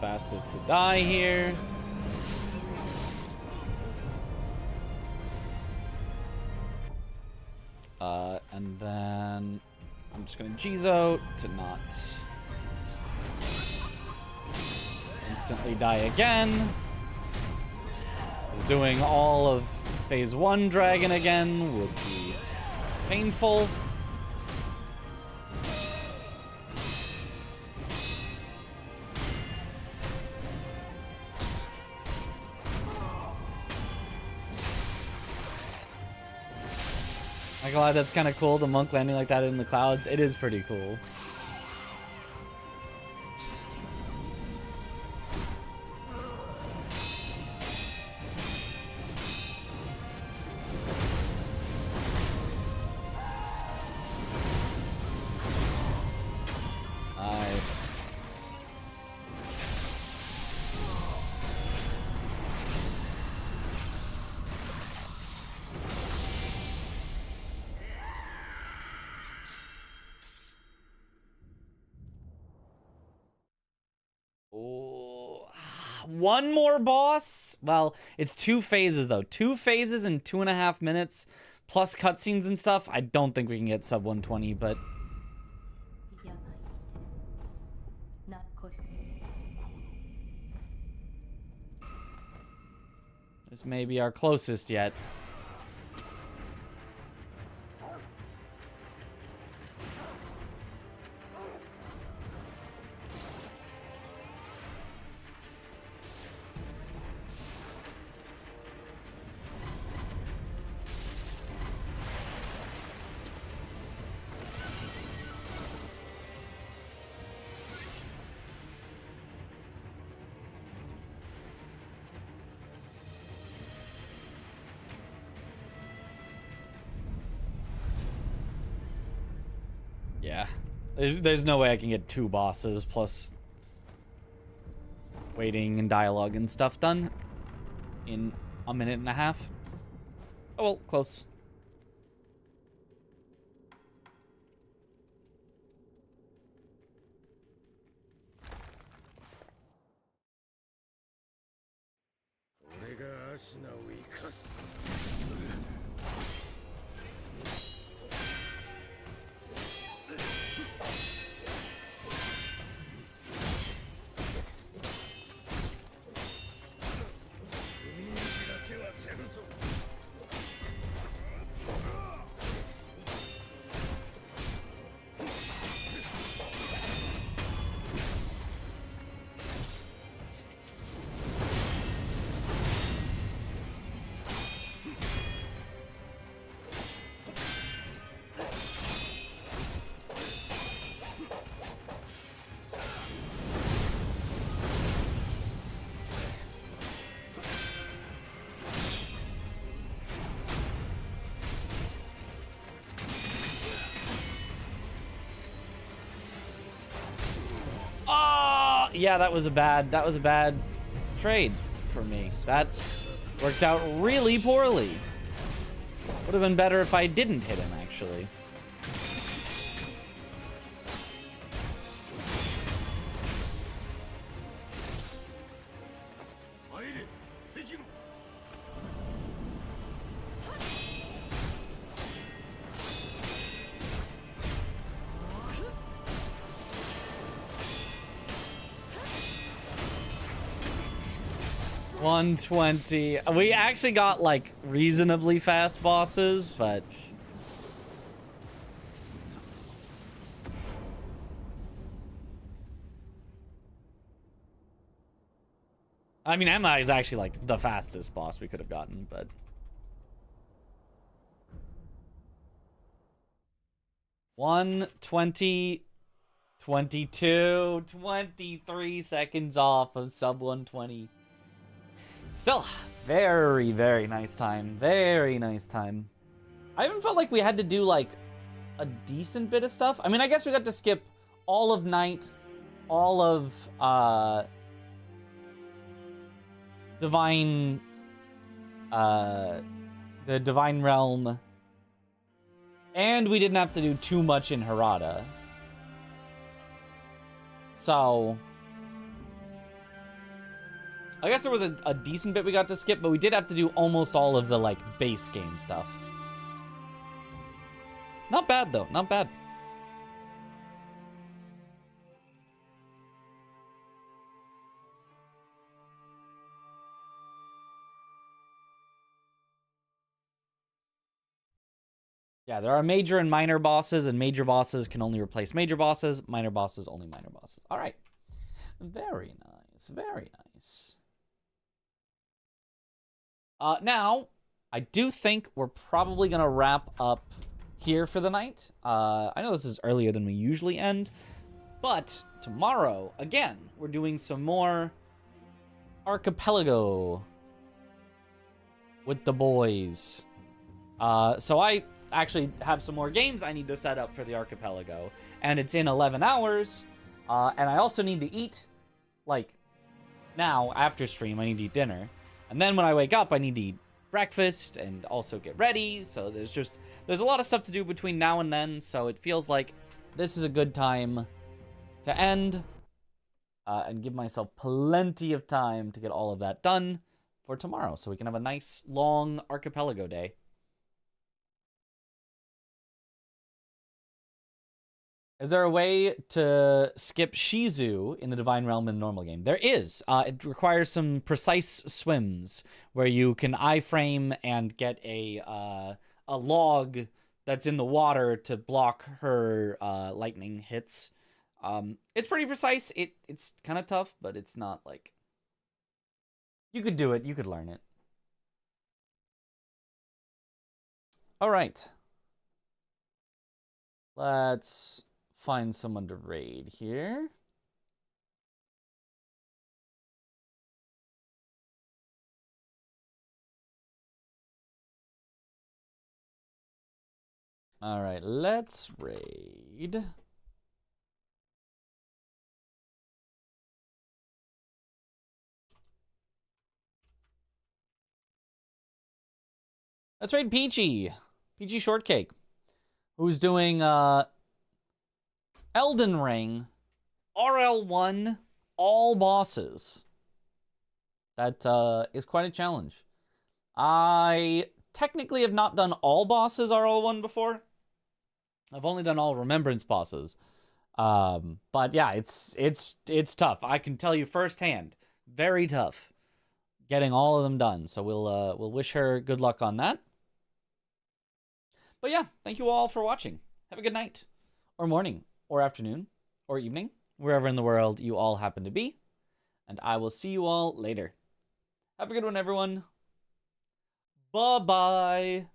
Fastest to die here. And then I'm just gonna Jizo to not instantly die again. Is doing all of phase 1 dragon again would be painful. Like, that's kind of cool, the monk landing like that in the clouds. It is pretty cool. Nice. One more boss? Well, it's 2 phases, though. 2 phases in 2.5 minutes, plus cutscenes and stuff. I don't think we can get sub 120, but... this may be our closest yet. Yeah. There's no way I can get 2 bosses plus waiting and dialogue and stuff done in a minute and a half. Oh, well, close. Yeah, that was a bad trade for me. That worked out really poorly. Would have been better if I didn't hit him, actually. Sekiro. 120. We actually got like reasonably fast bosses, but I mean, Emma is actually like the fastest boss we could have gotten, but 120, 22, 23 seconds off of sub 120. Still, very, very nice time. Very nice time. I even felt like we had to do like a decent bit of stuff. I mean, I guess we got to skip all of night, all of divine, the divine realm, and we didn't have to do too much in Harada. So I guess there was a decent bit we got to skip, but we did have to do almost all of the like base game stuff. Not bad though, not bad. Yeah, there are major and minor bosses, and major bosses can only replace major bosses, minor bosses only minor bosses. All right. Very nice, very nice. Now, I do think we're probably gonna wrap up here for the night. I know this is earlier than we usually end, but tomorrow, again, we're doing some more Archipelago with the boys. So I actually have some more games I need to set up for the Archipelago, and it's in 11 hours, and I also need to eat, like, now, after stream, I need to eat dinner, and then when I wake up, I need to eat breakfast, and also get ready, so there's a lot of stuff to do between now and then, so it feels like this is a good time to end, and give myself plenty of time to get all of that done for tomorrow, so we can have a nice, long Archipelago day. Is there a way to skip Shizu in the Divine Realm in the normal game? There is. It requires some precise swims where you can iframe and get a log that's in the water to block her lightning hits. It's pretty precise. It's kind of tough, but it's not like... You could do it. You could learn it. All right. Let's find someone to raid here. All right, let's raid. Let's raid Peachy. Peachy Shortcake, who's doing Elden Ring RL1 all bosses. That is quite a challenge. I technically have not done all bosses RL1 before. I've only done all Remembrance bosses. But yeah, it's tough. I can tell you firsthand, very tough getting all of them done. So we'll wish her good luck on that. But yeah, thank you all for watching. Have a good night, or morning, or afternoon, or evening, wherever in the world you all happen to be. And I will see you all later. Have a good one, everyone. Bye-bye.